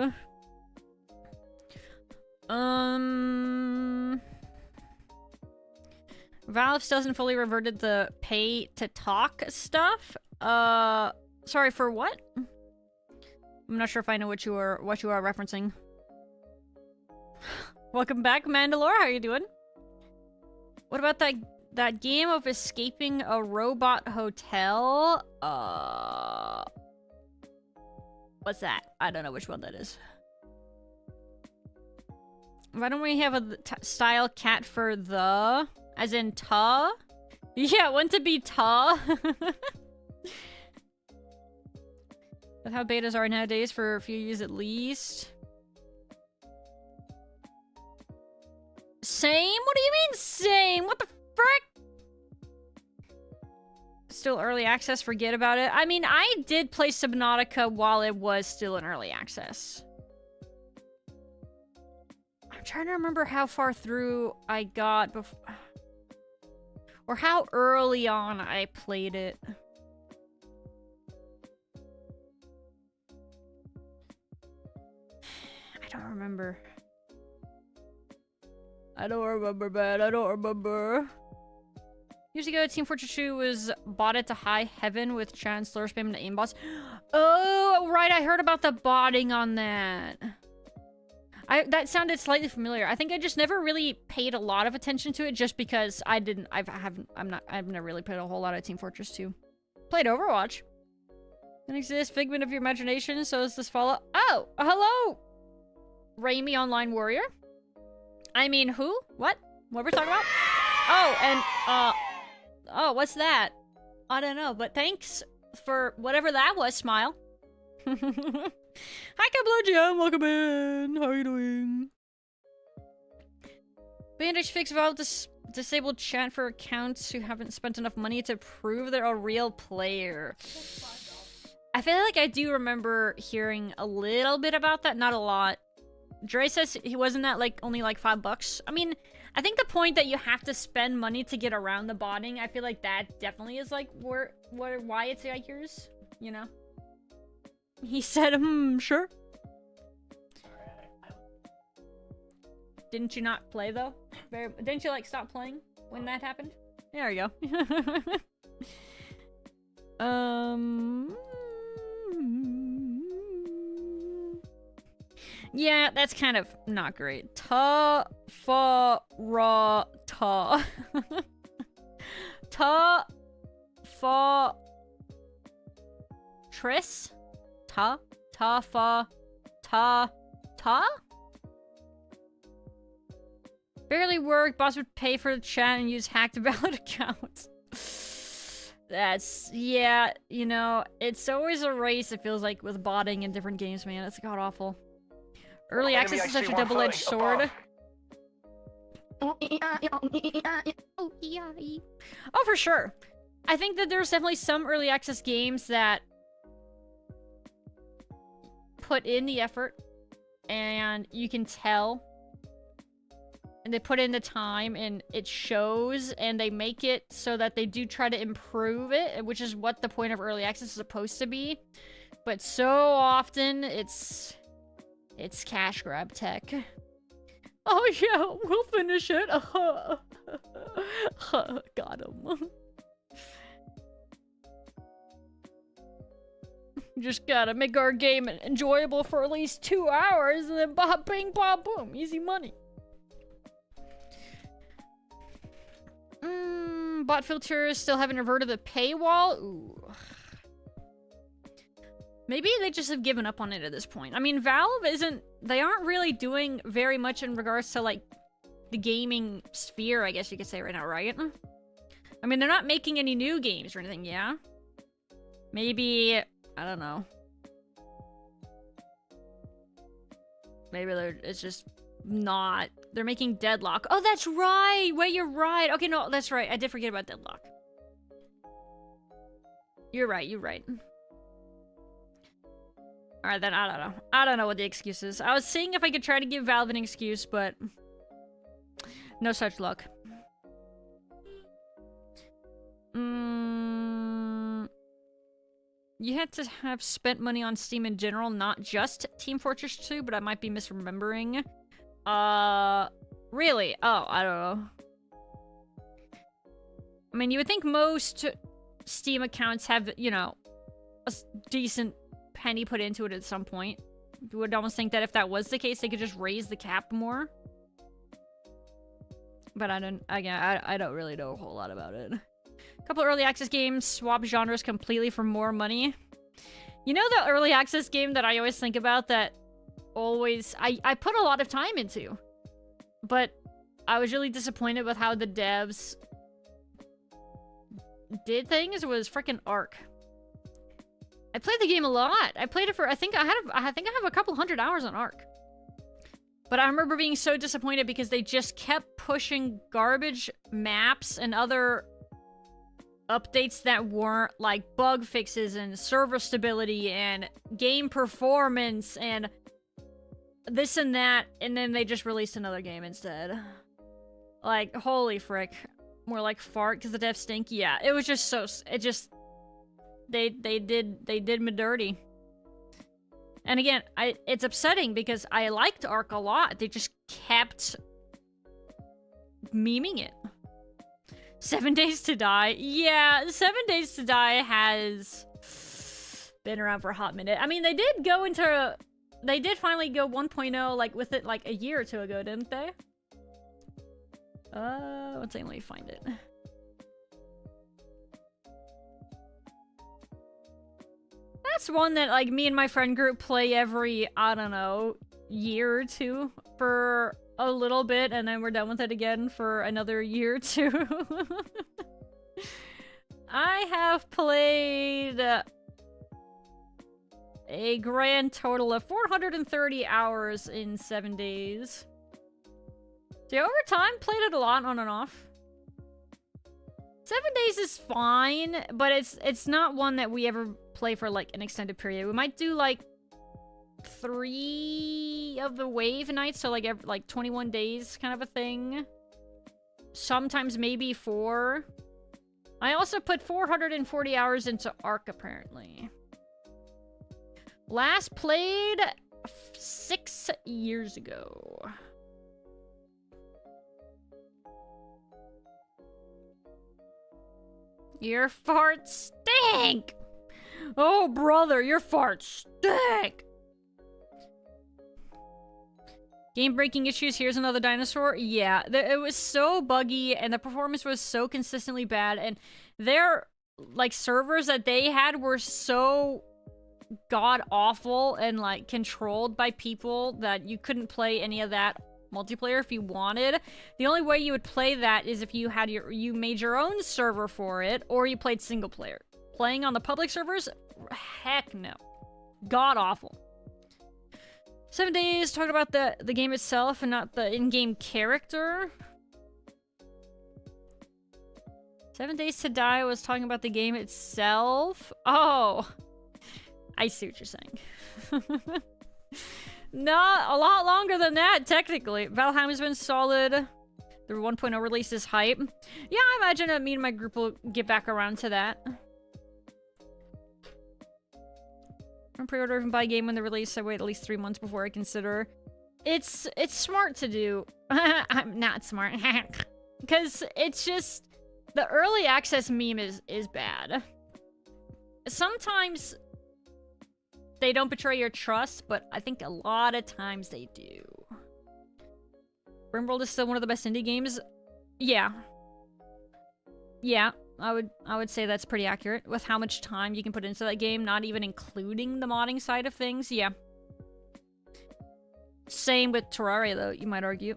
Valve still hasn't fully reverted the pay to talk stuff. Sorry, for what? I'm not sure if I know what you are referencing. Welcome back, Mandalore. How are you doing? What about that game of escaping a robot hotel? What's that? I don't know which one that is. Why don't we have a style cat for the... As in ta? Yeah, want to be ta. With how betas are nowadays for a few years at least. Same? What do you mean same? What the frick? Still early access, forget about it. I mean, I did play Subnautica while it was still in early access. I'm trying to remember how far through I got before... Or how early on I played it. I don't remember. I don't remember, man. I don't remember. Years ago, Team Fortress 2 was botted to high heaven with chat and slur spam to aimbots. Oh, right. I heard about the botting on that. That sounded slightly familiar. I think I just never really paid a lot of attention to it just because I've never really played a whole lot of Team Fortress 2. Played Overwatch. Doesn't exist. Figment of your imagination. So is this Faloo. Oh, hello! Raimi Online Warrior. I mean, who? What? What were we talking about? Oh, and, oh, what's that? I don't know, but thanks for whatever that was, Smile. Hi, Kablo, welcome in. How are you doing? Bandage fix Valve disabled chat for accounts who haven't spent enough money to prove they're a real player. I feel like I do remember hearing a little bit about that, not a lot. Dre says he wasn't that like only like $5. I mean, I think the point that you have to spend money to get around the botting, I feel like that definitely is like why it's like yours, you know? He said, sure. Didn't you not play though? Didn't you like stop playing when that happened? There we go. Yeah, that's kind of not great. Ta fa ra ta. Ta fa tris. Ta fa ta. Barely worked. Boss would pay for the chat and use hacked valid accounts. That's, yeah, you know, it's always a race, it feels like, with botting in different games, man. It's god awful. Early access is such a double-edged sword. Oh, for sure. I think that there's definitely some early access games that put in the effort, and you can tell. And they put in the time, and it shows, and they make it so that they do try to improve it, which is what the point of early access is supposed to be. But so often, it's cash grab tech. Oh yeah, we'll finish it. Got him. Just gotta make our game enjoyable for at least 2 hours, and then bop, bing, bop, boom, easy money. Bot filters still haven't reverted the paywall. Ooh. Maybe they just have given up on it at this point. I mean, Valve they aren't really doing very much in regards to, like, the gaming sphere, I guess you could say right now, right? I mean, they're not making any new games or anything, yeah? Maybe, I don't know. Maybe it's just not. They're making Deadlock. Oh, that's right! Wait, you're right. Okay, no, that's right. I did forget about Deadlock. You're right, you're right. Alright, then, I don't know. I don't know what the excuse is. I was seeing if I could try to give Valve an excuse, but no such luck. You had to have spent money on Steam in general, not just Team Fortress 2, but I might be misremembering. Really? Oh, I don't know. I mean, you would think most Steam accounts have, you know, a decent penny put into it at some point. You would almost think that if that was the case, they could just raise the cap more. But I don't really know a whole lot about it. A couple early access games, swap genres completely for more money. You know the early access game that I always think about that I put a lot of time into. But I was really disappointed with how the devs did things was freaking Ark. I played the game a lot. I played it for I think I have a couple hundred hours on Ark. But I remember being so disappointed because they just kept pushing garbage maps and other updates that weren't like bug fixes and server stability and game performance and this and that, and then they just released another game instead. Like, holy frick. More like fart because the devs stink. Yeah, it was just so... It just... They did me dirty. And again, it's upsetting because I liked Ark a lot. They just kept memeing it. 7 Days to Die. Yeah, 7 Days to Die has been around for a hot minute. I mean, they did go into... They did finally go 1.0, like, with it, like, a year or two ago, didn't they? One second, let me find it. That's one that, like, me and my friend group play every, I don't know, year or two for a little bit, and then we're done with it again for another year or two. I have played a grand total of 430 hours in 7 days. So over time, played it a lot on and off. 7 days is fine, but it's not one that we ever play for like an extended period. We might do like 3 of the wave nights, so like 21 days kind of a thing. Sometimes maybe 4. I also put 440 hours into Ark apparently. Last played 6 years ago. Your farts stink! Oh, brother, your farts stink! Game-breaking issues, here's another dinosaur. Yeah, it was so buggy, and the performance was so consistently bad, and their, like, servers that they had were so god-awful and, like, controlled by people that you couldn't play any of that multiplayer if you wanted. The only way you would play that is if you had you made your own server for it, or you played single player. Playing on the public servers? Heck no. God awful. 7 days, talking about the game itself and not the in-game character. 7 Days to Die was talking about the game itself. Oh, I see what you're saying. Not a lot longer than that, technically. Valheim has been solid. The 1.0 release is hype. Yeah, I imagine that me and my group will get back around to that. I'm pre-order and buy a game when they release. I wait at least 3 months before I consider. It's smart to do. I'm not smart. Because it's just... The early access meme is bad. Sometimes they don't betray your trust, but I think a lot of times they do. RimWorld is still one of the best indie games. Yeah. Yeah, I would say that's pretty accurate with how much time you can put into that game, not even including the modding side of things. Yeah. Same with Terraria, though, you might argue.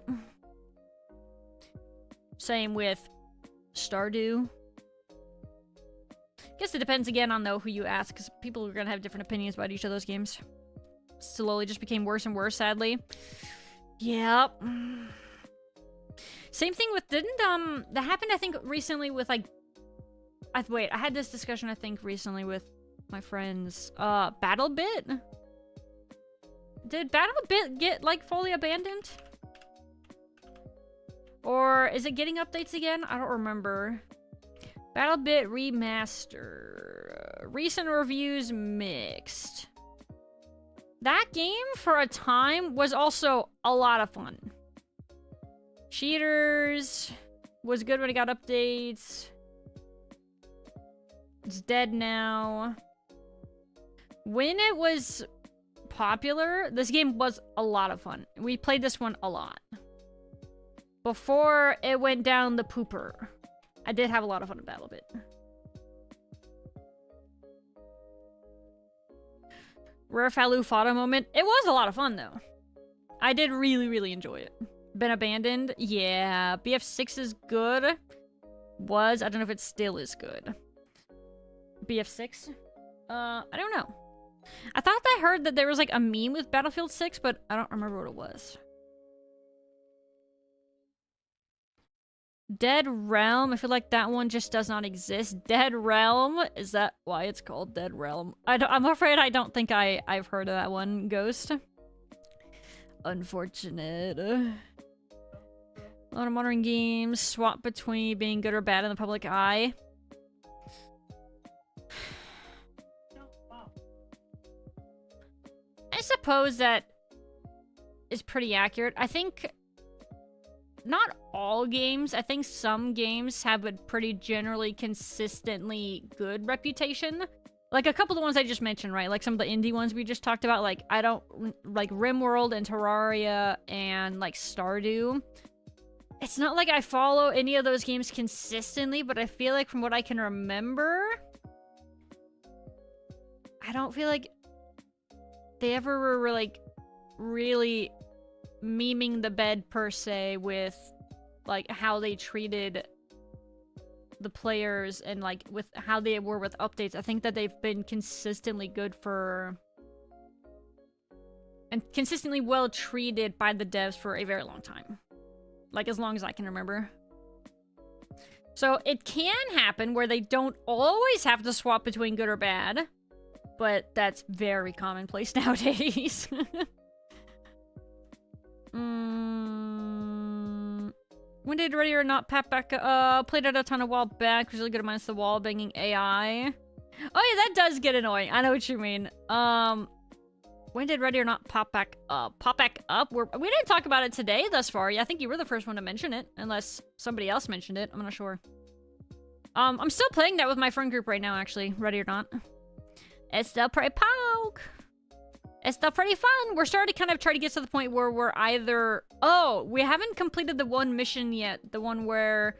Same with Stardew. Guess it depends again on though who you ask, because people are gonna have different opinions about each of those games. Slowly just became worse and worse, sadly. Yep. Same thing with that happened I think recently with like wait, I had this discussion I think recently with my friends. BattleBit? Did BattleBit get like fully abandoned? Or is it getting updates again? I don't remember. BattleBit Remaster. Recent reviews mixed. That game, for a time, was also a lot of fun. Cheaters was good when it got updates. It's dead now. When it was popular, this game was a lot of fun. We played this one a lot. Before it went down the pooper. I did have a lot of fun with Battle Bit. Rare Faloo photo moment. It was a lot of fun, though. I did really, really enjoy it. Been abandoned? Yeah. BF6 is good. Was. I don't know if it still is good. BF6? I don't know. I thought I heard that there was like a meme with Battlefield 6, but I don't remember what it was. Dead Realm. I feel like that one just does not exist. Dead Realm? Is that why it's called Dead Realm? I'm afraid I don't think I've heard of that one, Ghost. Unfortunate. A lot of modern games swap between being good or bad in the public eye. I suppose that is pretty accurate. I think not all games. I think some games have a pretty generally consistently good reputation. Like a couple of the ones I just mentioned, right? Like some of the indie ones we just talked about. Like I don't like RimWorld and Terraria and like Stardew. It's not like I follow any of those games consistently, but I feel like from what I can remember, I don't feel like they ever were like really memeing the bed per se with like how they treated the players and like with how they were with updates. I think that they've been consistently good for and consistently well treated by the devs for a very long time. Like as long as I can remember. So it can happen where they don't always have to swap between good or bad, but that's very commonplace nowadays. When did Ready or Not pop back? Played it a ton a while back. Was really good minus the wall banging AI. Oh yeah, that does get annoying. I know what you mean. When did Ready or Not pop back up? We didn't talk about it today thus far. Yeah, I think you were the first one to mention it, unless somebody else mentioned it. I'm not sure. I'm still playing that with my friend group right now, actually. Ready or Not. It's still pretty poke. It's still pretty fun. We're starting to kind of try to get to the point where we're either... Oh, we haven't completed the one mission yet. The one where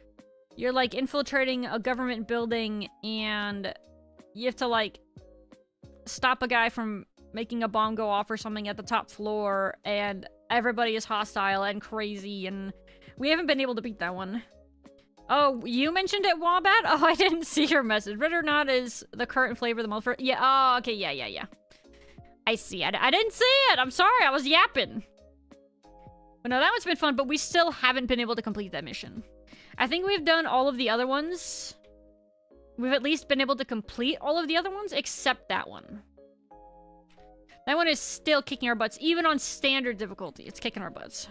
you're, like, infiltrating a government building and you have to, like, stop a guy from making a bomb go off or something at the top floor and everybody is hostile and crazy and we haven't been able to beat that one. Oh, you mentioned it, Wombat? Oh, I didn't see your message. Red or Not is the current flavor of the month for... Yeah, oh, okay, yeah. I see. I didn't see it. I'm sorry. I was yapping. But no, that one's been fun, but we still haven't been able to complete that mission. I think we've done all of the other ones. We've at least been able to complete all of the other ones, except that one. That one is still kicking our butts. Even on standard difficulty, it's kicking our butts.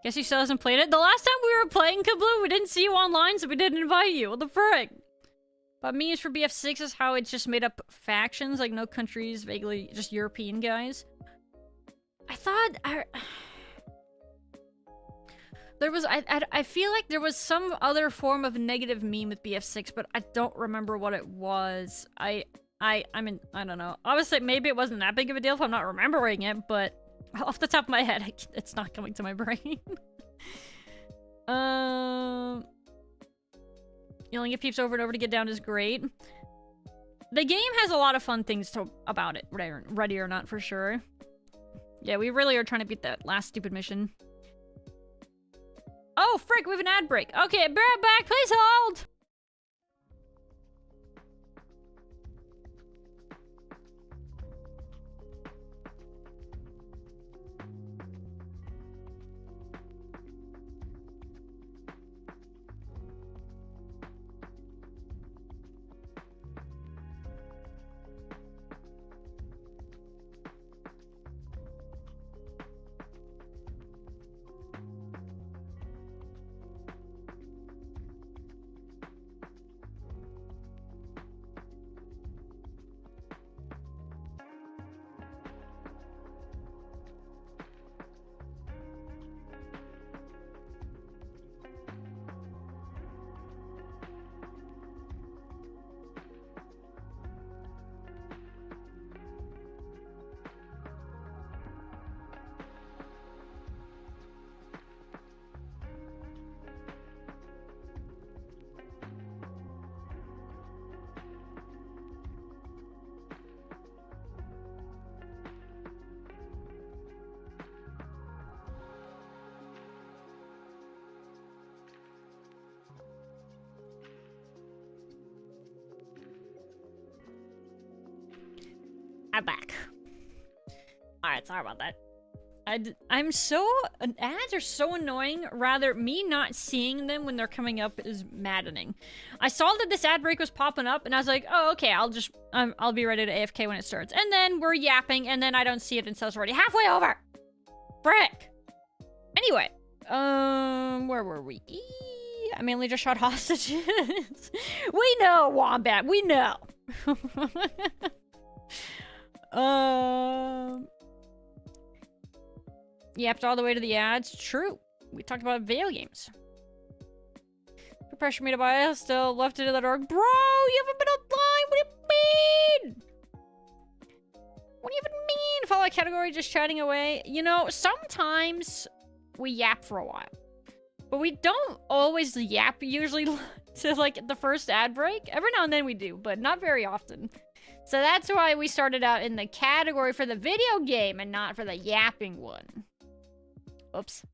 Guess he still hasn't played it. The last time we were playing Kabloo, we didn't see you online, so we didn't invite you. What the frick? But memes for BF6 is how it's just made up factions, like no countries, vaguely just European guys. I thought... I feel like there was some other form of negative meme with BF6, but I don't remember what it was. I mean, I don't know. Obviously, maybe it wasn't that big of a deal if I'm not remembering it, but... Off the top of my head, it's not coming to my brain. Yelling at peeps over and over to get down is great. The game has a lot of fun things about it, Ready or Not, for sure. Yeah, we really are trying to beat that last stupid mission. Oh, frick, we have an ad break. Okay, be right back. Please hold! I'm back. Alright, sorry about that. I'm so... Ads are so annoying. Rather, me not seeing them when they're coming up is maddening. I saw that this ad break was popping up, and I was like, oh, okay, I'll be ready to AFK when it starts. And then we're yapping, and then I don't see it until it's already halfway over. Frick. Anyway. Where were we? I mainly just shot hostages. We know, Wombat. We know. Yapped all the way to the ads. True. We talked about video games. Pressure me to buy it. Still left it in the dark. Bro, you haven't been online. What do you mean? What do you even mean? Follow a category, just chatting away. You know, sometimes we yap for a while. But we don't always yap usually to, like, the first ad break. Every now and then we do, but not very often. So that's why we started out in the category for the video game and not for the yapping one. Oops.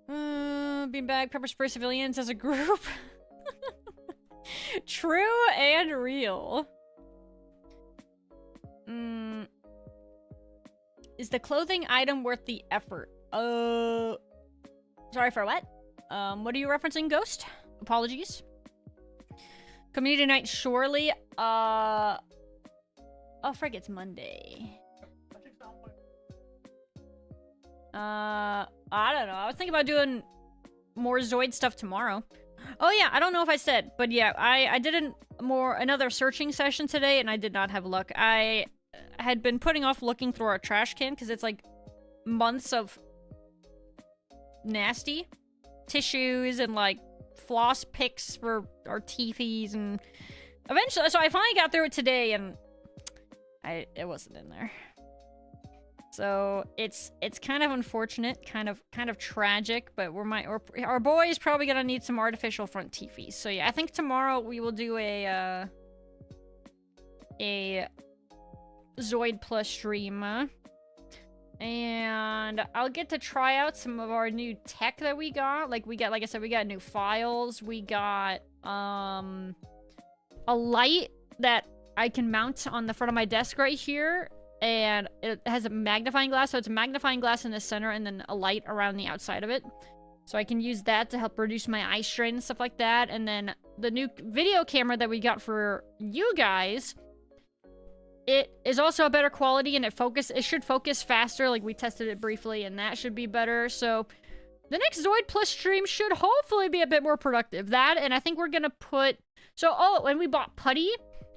Beanbag, pepper spray civilians as a group. True and real. Is the clothing item worth the effort? Sorry for what? What are you referencing, Ghost? Apologies. Community night, surely. Oh, frick, it's Monday. I don't know. I was thinking about doing more Zoid stuff tomorrow. Oh yeah, I don't know if I said, but yeah, I did another searching session today, and I did not have luck. I had been putting off looking through our trash can because it's like months of nasty tissues and like floss picks for our teethies, and eventually, so I finally got through it today, and it wasn't in there. So it's kind of unfortunate, kind of tragic, but our boy is probably gonna need some artificial front teethies. So yeah, I think tomorrow we will do a Zoid Plus stream. And I'll get to try out some of our new tech that we got. Like I said, we got new files. We got a light that I can mount on the front of my desk right here. And it has a magnifying glass, so it's a magnifying glass in the center and then a light around the outside of it. So I can use that to help reduce my eye strain and stuff like that. And then the new video camera that we got for you guys, it is also a better quality, and it should focus faster. Like, we tested it briefly, and that should be better. So the next Zoid Plus stream should hopefully be a bit more productive. That, and I think we're gonna put... So, oh, and we bought putty.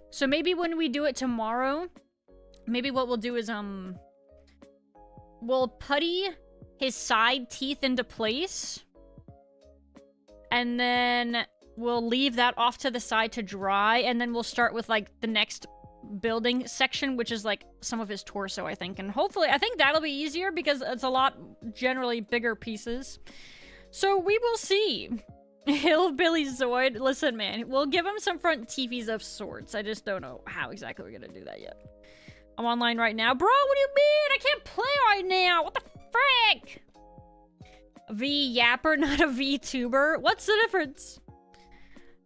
So maybe when we do it tomorrow... Maybe what we'll do is, we'll putty his side teeth into place. And then we'll leave that off to the side to dry. And then we'll start with, like, the next building section, which is, like, some of his torso, I think. And hopefully, I think that'll be easier because it's a lot, generally, bigger pieces. So we will see. Hillbilly Zoid. Listen, man, we'll give him some front teethies of sorts. I just don't know how exactly we're gonna do that yet. I'm online right now. Bro, what do you mean? I can't play right now. What the frick? V-yapper, not a Vtuber. What's the difference?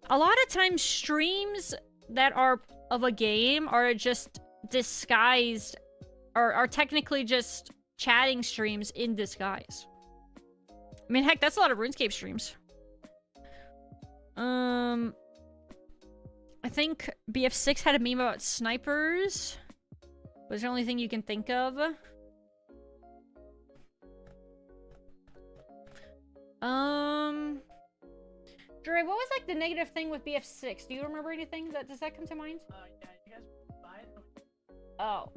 A lot of times, streams that are of a game are just disguised, or are technically just chatting streams in disguise. I mean, heck, that's a lot of RuneScape streams. I think BF6 had a meme about snipers. Was the only thing you can think of? Dre, what was like the negative thing with BF6? Do you remember anything? Does that come to mind? Yeah, you guys buy it? Oh.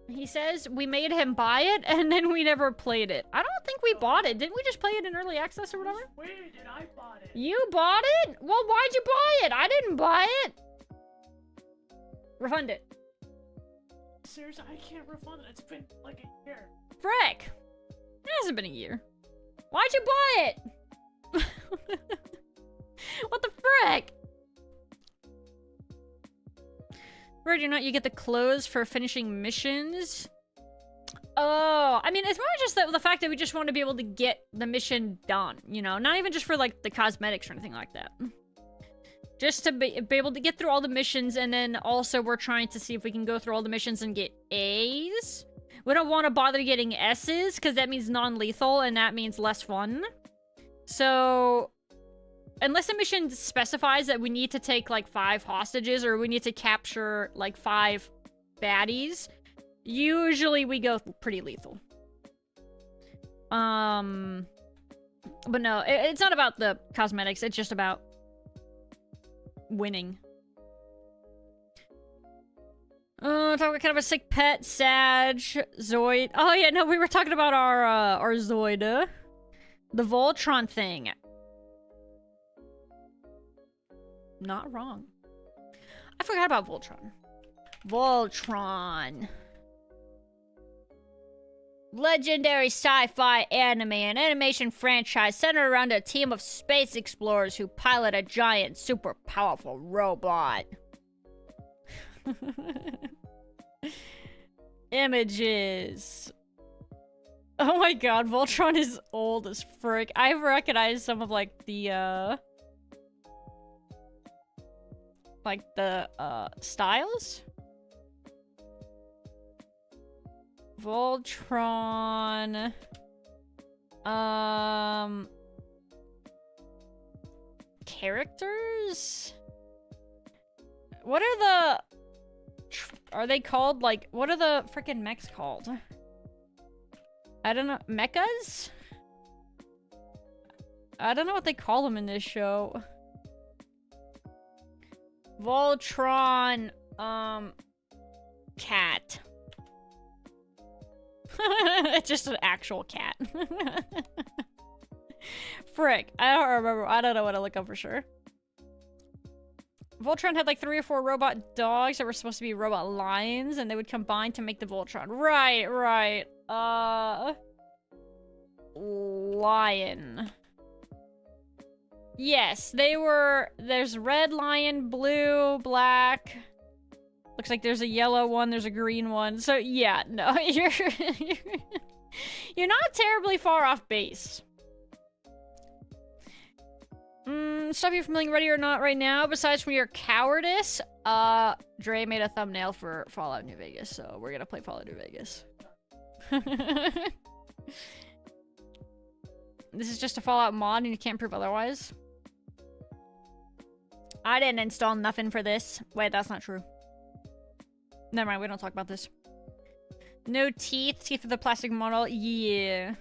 He says we made him buy it, and then we never played it. I don't think we bought it. Didn't we just play it in early access or whatever? Wait, did I bought it? You bought it? Well, why'd you buy it? I didn't buy it. Refund it. Seriously, I can't refund it. It's been like a year. Frick. It hasn't been a year. Why'd you buy it? What the frick? Whether or not you get the clothes for finishing missions. Oh, I mean, it's more just the fact that we just want to be able to get the mission done, you know? Not even just for, like, the cosmetics or anything like that. Just to be able to get through all the missions, and then also we're trying to see if we can go through all the missions and get A's. We don't want to bother getting S's, because that means non-lethal, and that means less fun. So, unless a mission specifies that we need to take, like, 5 hostages, or we need to capture, like, 5 baddies, usually we go pretty lethal. But no, it's not about the cosmetics, it's just about winning. Talking about kind of a sick pet, Sag, Zoid. Oh yeah, no, we were talking about our Zoid. The Voltron thing. Not wrong. I forgot about Voltron. Voltron. Legendary sci-fi anime and animation franchise centered around a team of space explorers who pilot a giant, super powerful robot. Images. Oh my god, Voltron is old as frick. I've recognized some of, like, the, styles? Voltron... characters? What are the... Are they called, like... What are the frickin' mechs called? I don't know. Mechas? I don't know what they call them in this show. Voltron... cat. It's just an actual cat. Frick. I don't remember. I don't know what to look up for sure. Voltron had like 3 or 4 robot dogs that were supposed to be robot lions, and they would combine to make the Voltron. Right, right. Lion. Yes, they were... There's red lion, blue, black... Looks like there's a yellow one, there's a green one. So, yeah, no, you're not terribly far off base. Stop you from being ready or not right now, besides from your cowardice. Dre made a thumbnail for Fallout New Vegas, so we're gonna play Fallout New Vegas. This is just a Fallout mod and you can't prove otherwise. I didn't install nothing for this. Wait, that's not true. Never mind, we don't talk about this. No teeth. Teeth of the plastic model. Yeah.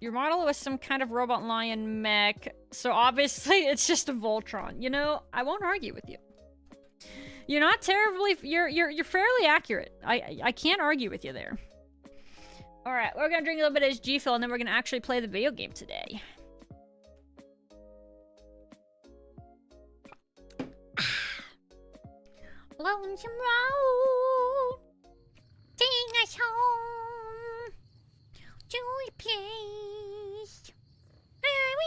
Your model was some kind of robot lion mech. So obviously it's just a Voltron. You know, I won't argue with you. You're not terribly... You're fairly accurate. I can't argue with you there. Alright, we're gonna drink a little bit of G-Fuel and then we're gonna actually play the video game today. Lonesome road, sing us home to a place where we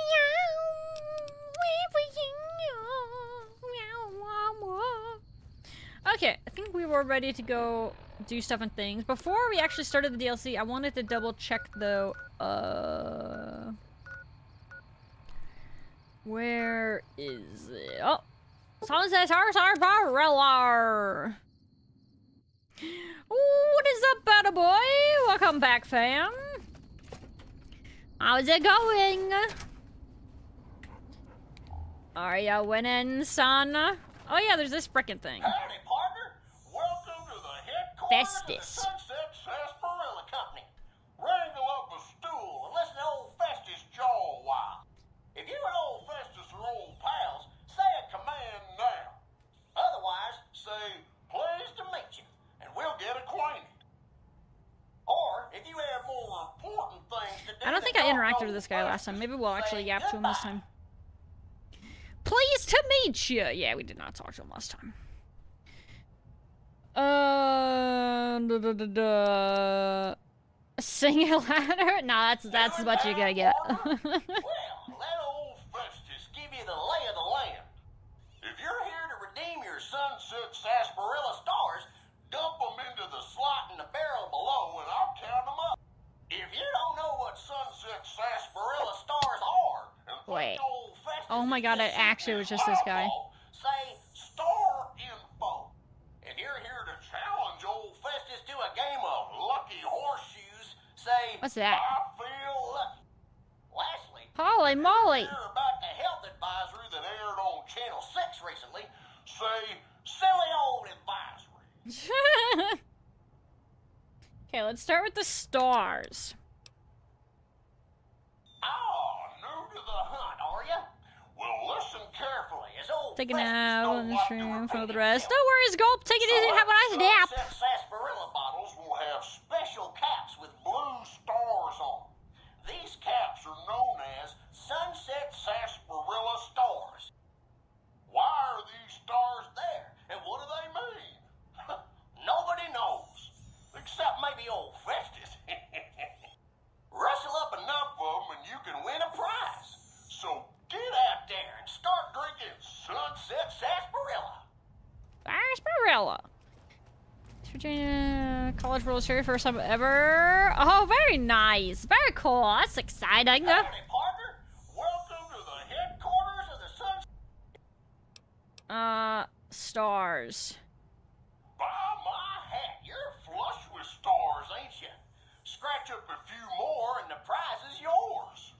are. Okay, I think we were ready to go do stuff and things. Before we actually started the DLC, I wanted to double check though. Where is it? Oh. Sunset Sarsaparilla. What is up, bada boy? Welcome back, fam. How's it going? Are ya winning, son? Oh yeah, there's this frickin' thing. Howdy, partner. Welcome to the headquarters of the Festus. Sunset Sarsaparilla Company. Wrangle up a stool and listen to old Festus jaw a while. If you and old Festus are old pals, say a command now. Otherwise, say, pleased to meet you, and we'll get acquainted. Or, if you have more important things to do... I don't think I interacted with this guy last time. Maybe we'll actually yap to him this time. Pleased to meet you! Yeah, we did not talk to him last time. Sing it louder? Nah, that's what you're gonna get. Well, let old Festus give you the lay of the land. If you're here to redeem your Sunset Sarsaparilla stars, dump them into the slot in the barrel below and I'll count them up. If you don't know what Sunset Sarsaparilla stars Oh my god, it actually was just this guy. Say star info. If you're here to challenge old Festus to a game of lucky horseshoes, say, What's that? I feel lucky. Lastly, Holy moly! hear about the health advisory that aired on Channel 6 recently, say, silly old advisory. Okay, let's start with the stars. Oh, new to the hunt, are ya? Well, listen carefully. As old Taking Festus out don't on the like to stream for repeat the rest. himself. No worries, Gulp. Take it easy and have a nice nap. Sunset sarsaparilla bottles will have special caps with blue stars on them. These caps are known as sunset sarsaparilla stars. Why are these stars there? And what do they mean? Nobody knows. Except maybe old Festus. Rustle up enough of them and you can win a prize. So get out there and start drinking sunset sarsaparilla. Sarsaparilla. Virginia College World Series first time ever. Oh, very nice. Very cool. That's exciting. Howdy, partner. Welcome to the headquarters of the sun. Stars. By my hat, you're flush with stars, ain't you? Scratch up a few more and the prize is yours.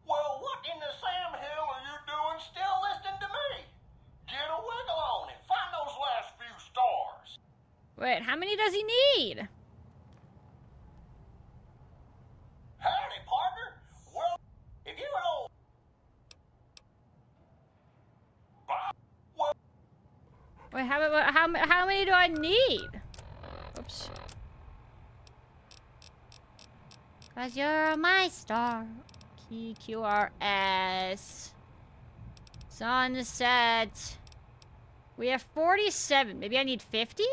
Well, what in the Sam Hill are you doing still listening to me? Get a wiggle on and find those last few stars. Wait, how many does he need? Howdy, partner. Well, if you an old... Well, Wait, how many do I need? Oops. Cause you're my star. QRS. Sunset. We have 47. Maybe I need 50?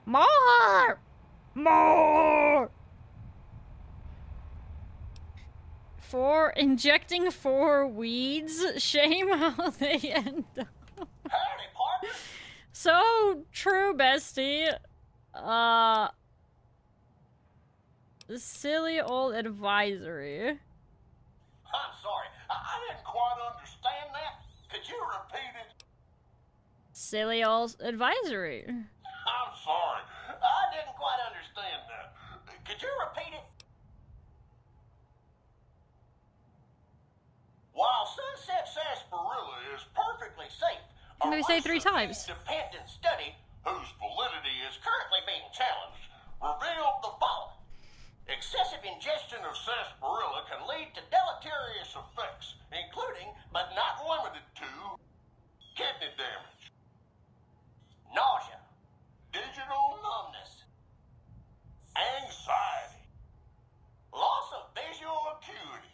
More! More! Injecting 4 weeds. Shame how they end up. howdy, partner. So true, bestie. Silly old advisory. I'm sorry. I didn't quite understand that. Could you repeat it? Silly old advisory. I'm sorry. I didn't quite understand that. Could you repeat it? While sunset sarsaparilla is perfectly safe, Maybe say 3 times. independent study, whose validity is currently being challenged, revealed the following. Excessive ingestion of sarsaparilla can lead to deleterious effects, including, but not limited to, kidney damage, nausea, digital numbness, anxiety, loss of visual acuity,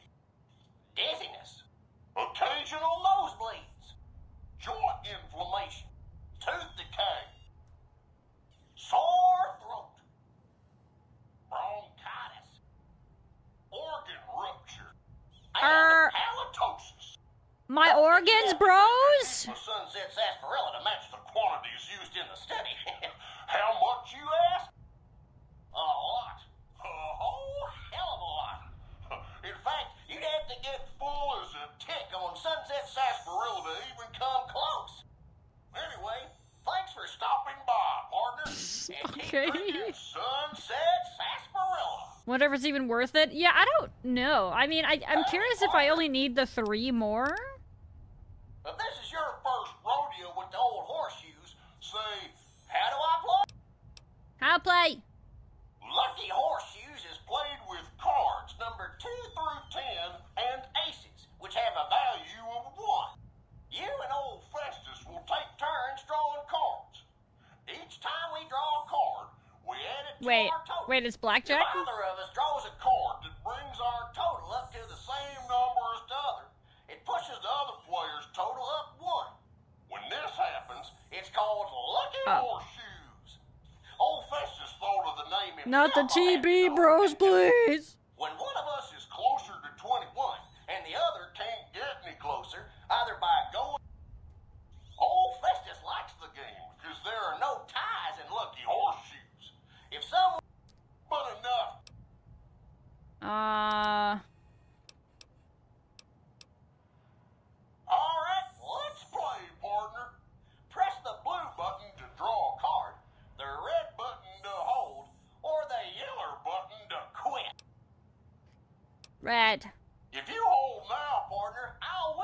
dizziness, occasional nosebleeds, joint inflammation, tooth decay, sore throat, bronchitis, organ rupture, and halitosis. My organs, bros? The sunset sarsaparilla to match the quantities used in the study. How much, you ask? A lot. A whole hell of a lot. In fact, you'd have to get full as a tick on sunset sarsaparilla to even come close. Anyway, thanks for stopping by, partner. And Okay. keep drinking sunset sarsaparilla. Wonder if it's even worth it. Yeah, I don't know. I mean, I'm curious if I only need the 3 more. If this is your first rodeo with the old horseshoes, say, how do I play? How to play? Lucky Horseshoes is played with cards numbered 2 through 10 and aces, which have a value of 1. You and old Festus will take turns drawing cards. Each time we draw a card, we add it to our total. Wait, it's If blackjack? either of us draws a card that brings our total up to the same number as the other, it pushes the other player's total up 1. When this happens, it's called Lucky Horseshoes. Old Festus thought of the name himself. Not the TB bros, please. When one of us is closer to 21 and the other can't get any closer, either by going... Old Festus likes the game because there are no ties in Lucky Horseshoes. If someone... But enough.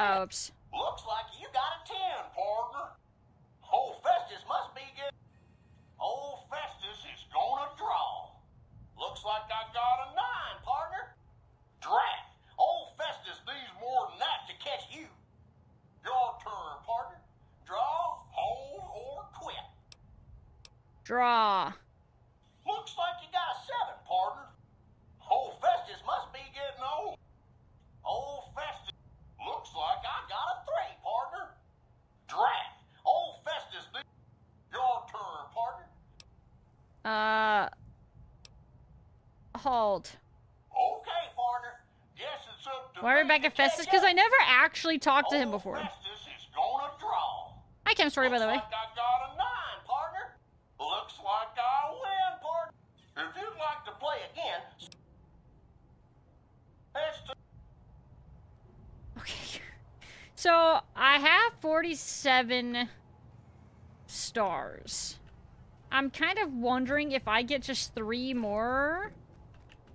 win. Oops. Looks like you got a 10, partner. Old Festus must be good. Old Festus is gonna draw. Looks like I got a 9, partner. Drat. Old Festus needs more than that to catch you. Your turn, partner. Draw, hold, or quit. Draw. Looks like you got a 7, partner. Old Festus must be getting old. Old Festus. Looks like I got a 3, partner. Drat. Old Festus needs... Your turn, partner. Hold. Okay, partner. Guess it's up to Why are we me back to at Festus? catch Because up. I never actually talked to him Old before. Festus is gonna draw. Hi, Cam Story, by the way. Looks like I got a 9, partner. Looks like I win, partner. If you'd like to play again, it's to... Okay. So, I have 47 stars. I'm kind of wondering if I get just 3 more,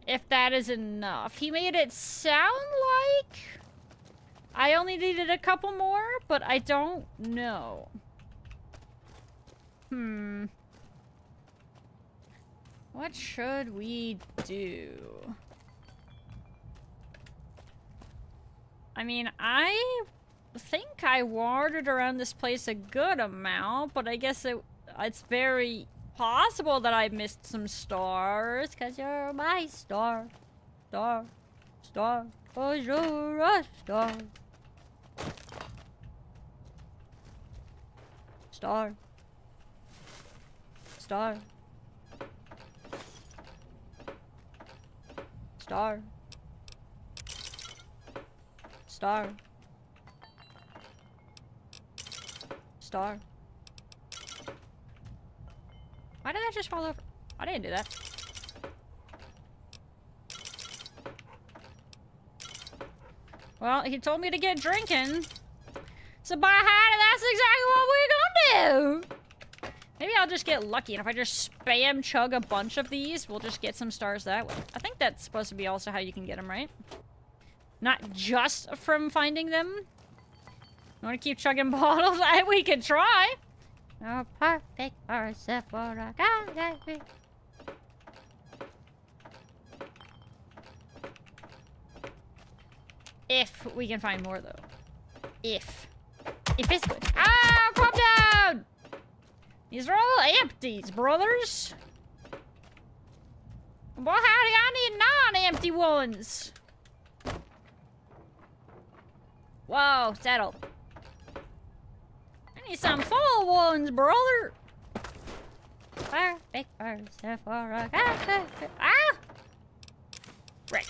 if that is enough. He made it sound like I only needed a couple more, but I don't know. What should we do? I mean, I think I wandered around this place a good amount, but I guess it's very possible that I missed some stars, because you're my star. Star. Star. Oh, you're a star. Star. Star. Star. Star. Star. Why did I just fall over? I didn't do that. Well, he told me to get drinking. So by hand, that's exactly what we're gonna do. Maybe I'll just get lucky, and if I just spam chug a bunch of these, we'll just get some stars that way. I think that's supposed to be also how you can get them, right? Not just from finding them. You want to keep chugging bottles? We could try. No perfect person for a guy like me. If we can find more, though. If it's good. Ah, calm down! These are all empties, brothers. Well, howdy, I need non-empty ones. Whoa, settle. I need some full ones, brother. Perfect person for a guy. Ah! Right.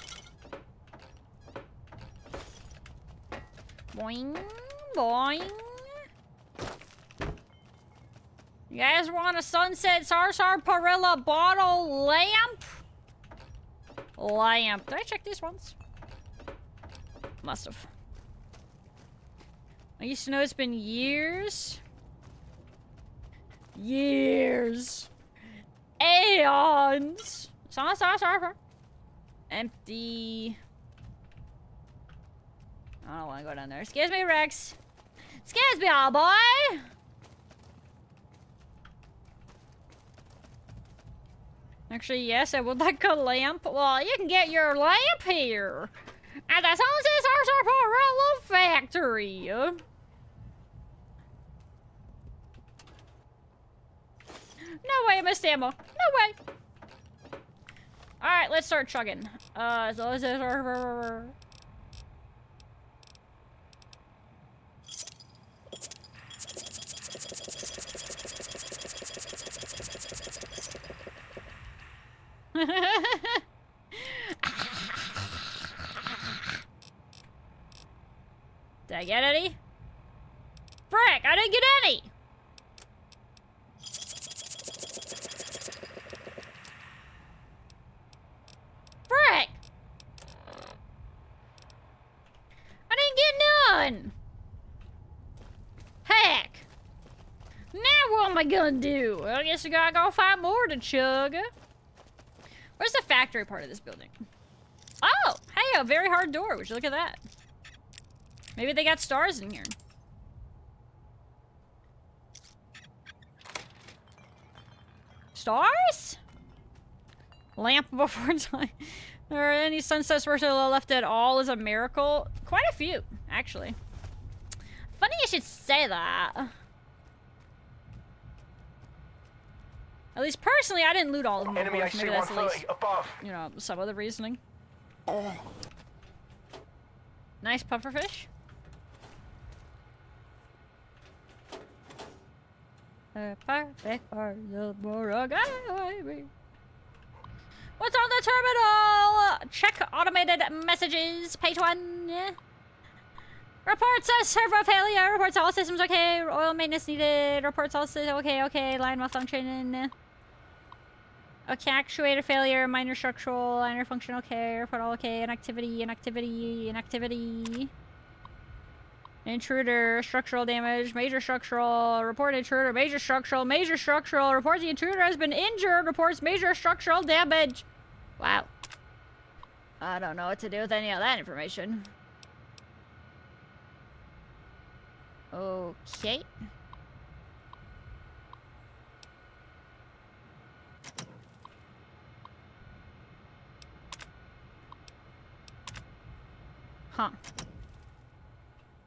Boing, boing. You guys want a Sunset Sarsaparilla bottle lamp? Lamp. Did I check these ones? Must have. I used to know it's been years. Years. Aeons. Sarsaparilla. Empty. I don't want to go down there. Excuse me, Rex. Excuse me, old boy. Actually, yes, I would like a lamp. Well, you can get your lamp here at the Sunset Sarsaparilla factory. No way, I missed ammo. No way. Alright, let's start chugging. Did I get any? Frick, I didn't get any! Frick! I didn't get none! Heck! Now what am I gonna do? Well, I guess I gotta go find more to chug. Where's the factory part of this building? Oh! Hey, a very hard door. Would you look at that? Maybe they got stars in here. Stars? Lamp before time. There are any sunsets worth left at all is a miracle. Quite a few, actually. Funny you should say that. At least personally, I didn't loot all of them. Enemy Maybe IC that's at 130 least, above. you know, some other reasoning. Nice pufferfish. Perfect part of the What's on the terminal? Check automated messages. Page 1. Reports a servo failure. Reports all systems okay. Oil maintenance needed. Reports all systems okay. Line malfunction. Okay, actuator failure. Minor structural. Liner function okay. Report all okay. Inactivity. Intruder. Structural damage. Major structural. Report intruder. Major structural. Reports the intruder has been injured. Reports major structural damage. Wow. I don't know what to do with any of that information. Okay. Huh.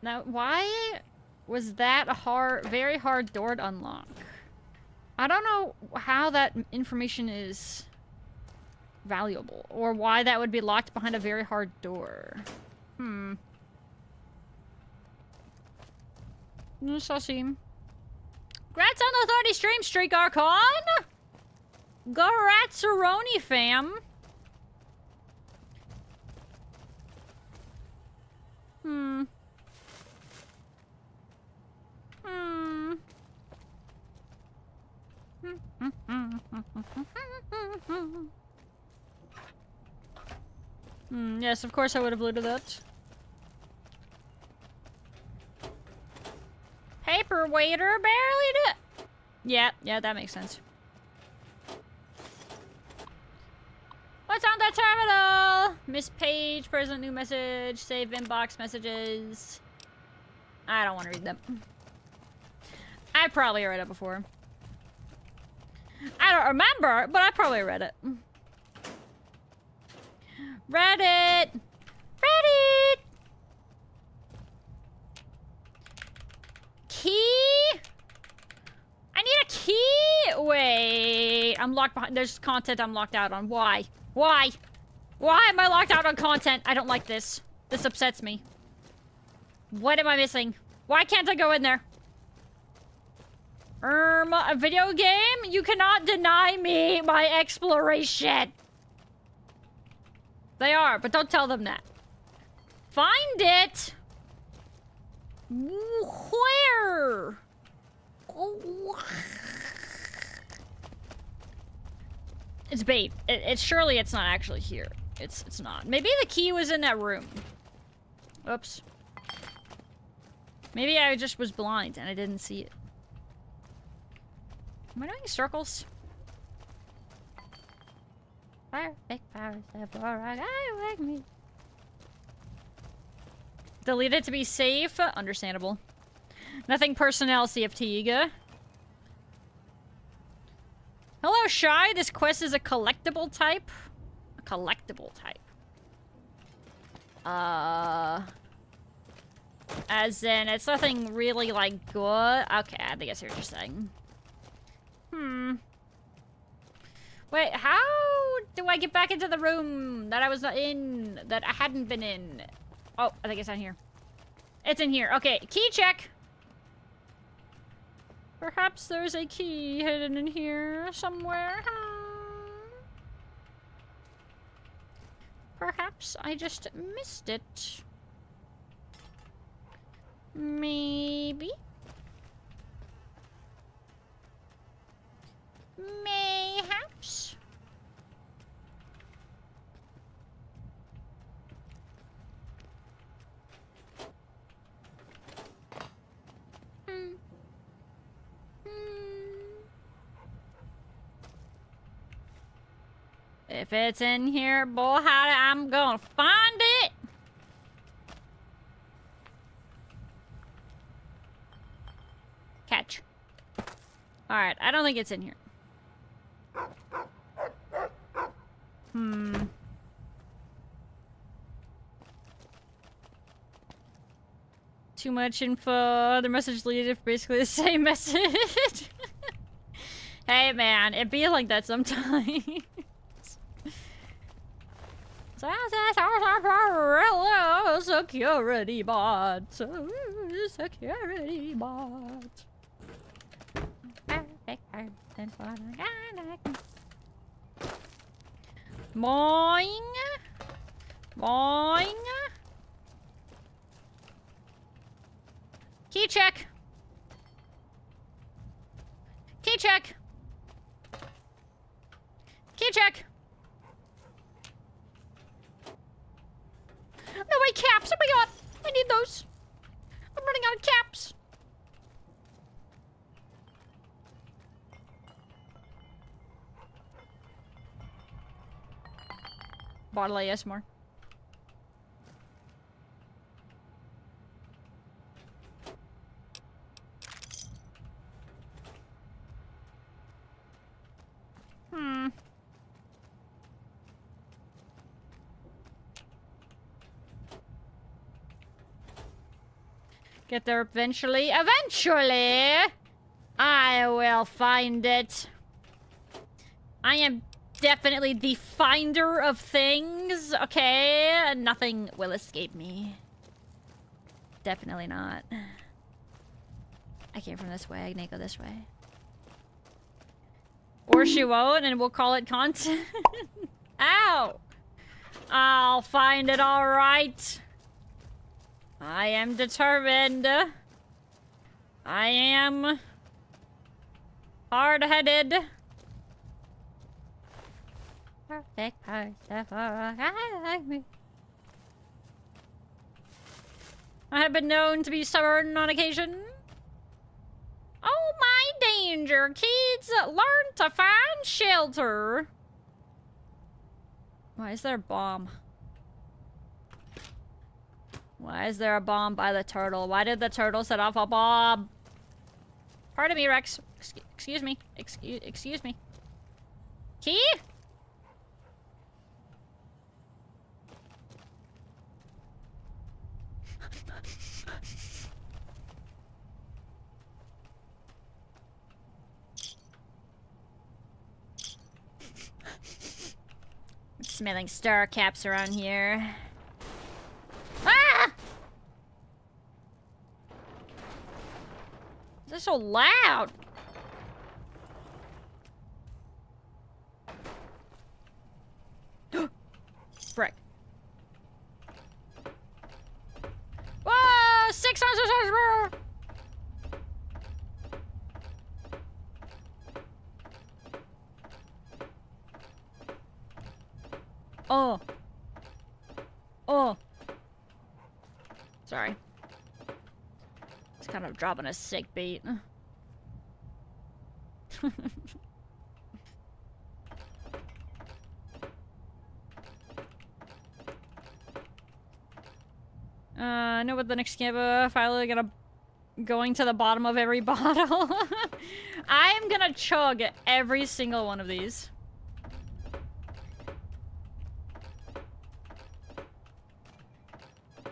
Now, why was that a very hard door to unlock? I don't know how that information is valuable, or why that would be locked behind a very hard door. Sussy. Grats on the 30 stream streak, Archon! Garatzaroni, fam! Yes, of course I would have looted that. Paper waiter barely did. Yeah, that makes sense. What's on the terminal? Miss Page, present new message, save inbox messages. I don't want to read them. I probably read it before. I don't remember, but I probably read it. Reddit! Reddit! Key? I need a key! Wait, I'm locked behind. There's content I'm locked out on. Why? Why? Why am I locked out on content? I don't like this. This upsets me. What am I missing? Why can't I go in there? A video game? You cannot deny me my exploration. They are, but don't tell them that. Find it! Where? It's bait. Surely it's not actually here. It's not. Maybe the key was in that room. Oops. Maybe I just was blind and I didn't see it. Am I doing circles? Perfect powers before I wake me. Delete it to be safe. Understandable. Nothing personnel, CFT. Hello, Shy. This quest is a collectible type. A collectible type. As in, it's nothing really, like, good. Okay, I think I see what you're saying. Wait, how do I get back into the room that I was not in, that I hadn't been in? Oh, I think it's down here. It's in here. Okay, key check. Perhaps there's a key hidden in here somewhere. Perhaps I just missed it. Maybe. Mayhaps. If it's in here, boy, howdy, I'm gonna find it. Alright, I don't think it's in here. Too much info. The message deleted for basically the same message. Hey man, it be like that sometimes. Security bot. Security bot. Boing. Boing. Key check. Key check. Key check. No, wait, caps. Oh my god. I need those. I'm running out of caps. Bottle ASMR. Get there eventually. Eventually! I will find it. I am definitely the finder of things, okay? Nothing will escape me. Definitely not. I came from this way. I need to go this way. Or she won't, and we'll call it content. Ow! I'll find it alright. I am determined. I am hard-headed. Perfect person for a guy like me. I have been known to be stubborn on occasion. Oh my danger, kids! Learn to find shelter. Why is there a bomb? Why is there a bomb by the turtle? Why did the turtle set off a bomb? Pardon me, Rex. Excuse me. Excuse me. Key? I'm smelling star caps around here. Ah! They're so loud. Frick. Whoa! 600. Oh. Oh. Sorry. It's kind of dropping a sick beat. I know what the next finally going to the bottom of every bottle. I am gonna chug every single one of these.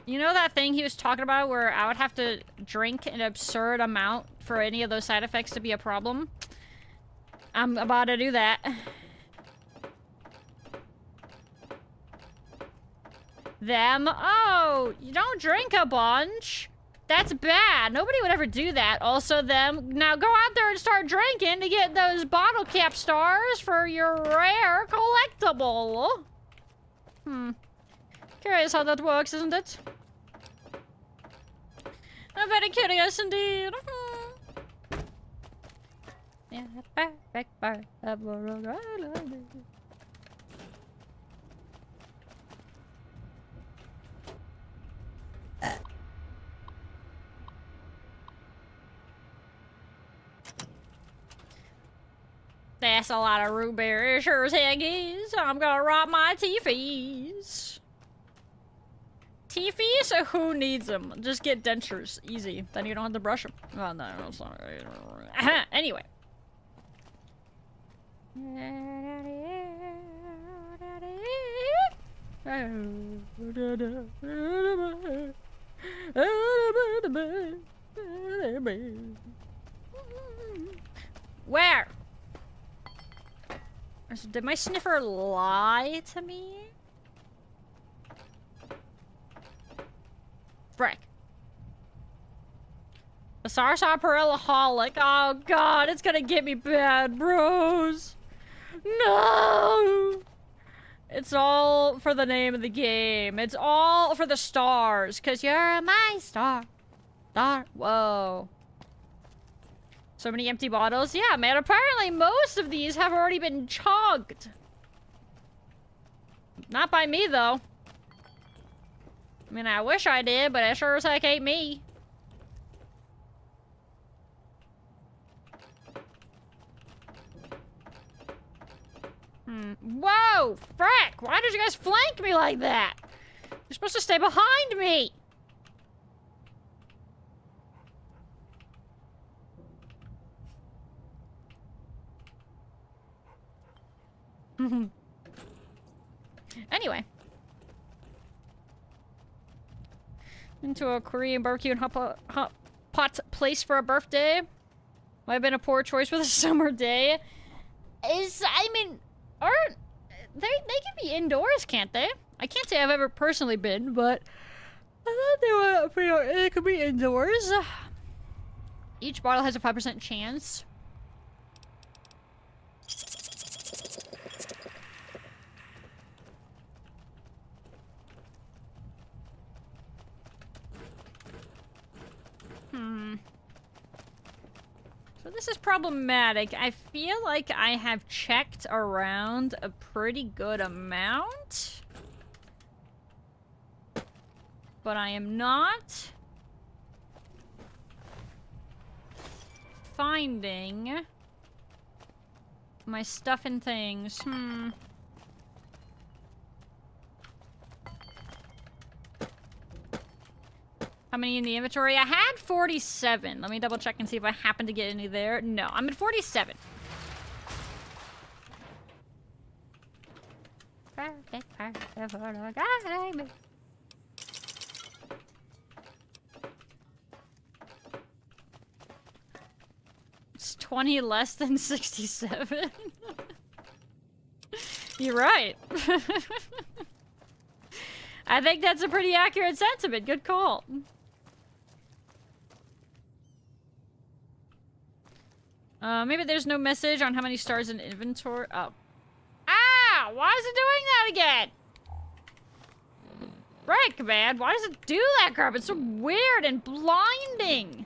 You know that thing he was talking about where I would have to drink an absurd amount for any of those side effects to be a problem? I'm about to do that. Them? Oh, you don't drink a bunch. That's bad. Nobody would ever do that. Also them. Now go out there and start drinking to get those bottle cap stars for your rare collectible. Curious how that works, isn't it? I'm very curious indeed. Yeah, perfect part of a road. That's a lot of root beer, sure as heck is. I'm gonna rot my teethies. Teethies? Who needs them? Just get dentures. Easy. Then you don't have to brush them. Well, no, it's not right. Anyway. Where? Did my sniffer lie to me? Frick. A sarsaparilaholic. Oh god, it's gonna get me bad, bros. No! It's all for the name of the game. It's all for the stars, cause you're my star. Whoa. So many empty bottles? Yeah, man, apparently most of these have already been chugged. Not by me, though. I mean, I wish I did, but it sure as heck ain't me. Whoa! Frick! Why did you guys flank me like that? You're supposed to stay behind me! Anyway. Into a Korean barbecue and hot pot place for a birthday. Might have been a poor choice for the summer day. I mean, aren't... They can be indoors, can't they? I can't say I've ever personally been, but... I thought they could be indoors. Each bottle has a 5% chance. So this is problematic. I feel like I have checked around a pretty good amount. But I am not finding my stuff and things. How many in the inventory? I had 47. Let me double check and see if I happen to get any there. No, I'm at 47. It's 20 less than 67. You're right. I think that's a pretty accurate sentiment. Good call. Maybe there's no message on how many stars in inventory. Oh. Ah! Why is it doing that again? Frick, man. Why does it do that crap? It's so weird and blinding.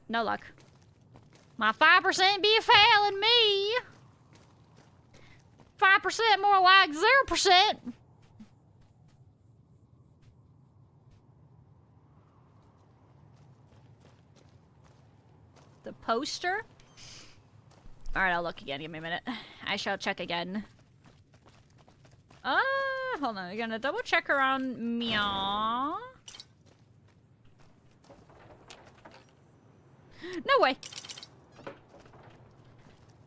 No luck. My 5% be failing me. 5% more like 0%. The poster? Alright, I'll look again. Give me a minute. I shall check again. Hold on. We're gonna double check around Meow. No way.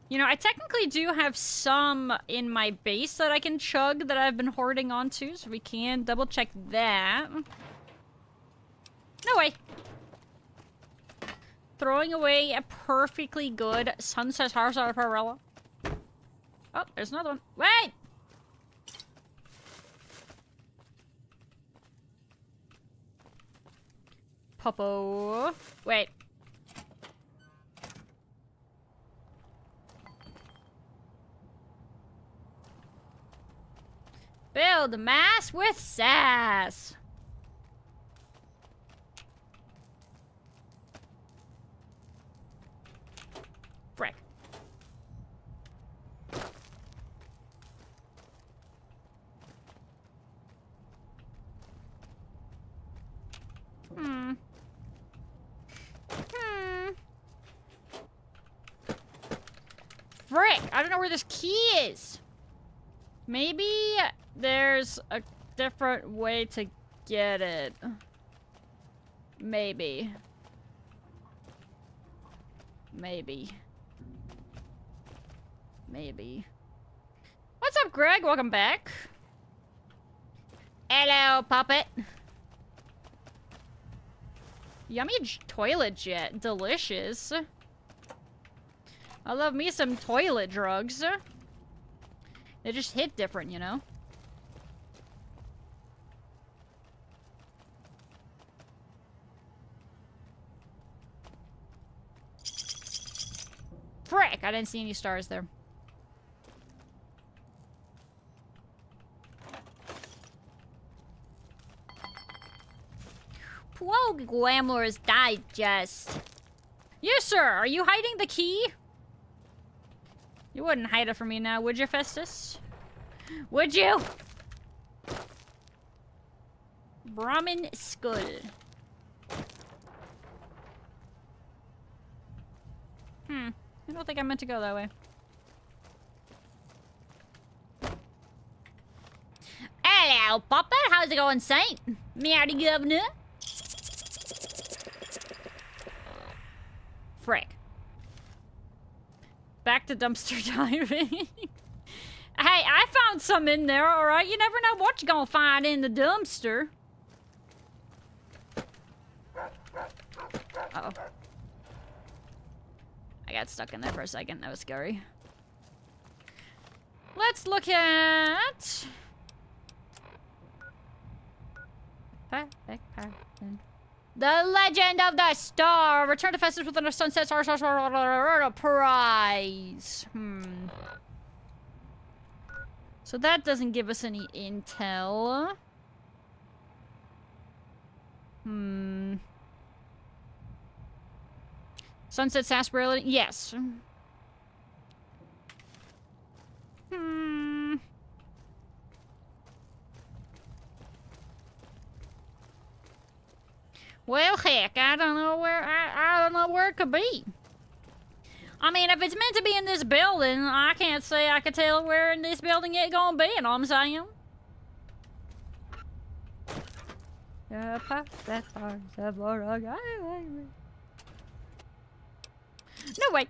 You know, I technically do have some in my base that I can chug that I've been hoarding onto, so we can double check that. No way. Throwing away a perfectly good Sunset Sarsaparilla. Oh, there's another one. Wait! Popo. Wait. Build a mass with sass. Frick. Frick! I don't know where this key is. Maybe there's a different way to get it. Maybe. Maybe. Maybe. What's up, Greg? Welcome back. Hello, puppet. Yummy toilet jet. Delicious. I love me some toilet drugs. They just hit different, you know? Frick! I didn't see any stars there. Programmer's Digest. Yes, sir. Are you hiding the key? You wouldn't hide it from me now, would you, Festus? Would you? Brahmin skull. I don't think I meant to go that way. Hello, puppet. How's it going, Saint? Meowdy governor. Frick. Back to dumpster diving. Hey, I found some in there, alright? You never know what you're gonna find in the dumpster. Uh-oh. I got stuck in there for a second. That was scary. Let's look at... The Legend of the Star. Return to Festus with a sunset star prize. So that doesn't give us any intel. Sunset sarsaparilla? Yes. Well, heck, I don't know where I don't know where it could be. I mean, if it's meant to be in this building, I can't say I could tell where in this building it's gonna be, you know what I'm saying? No, wait.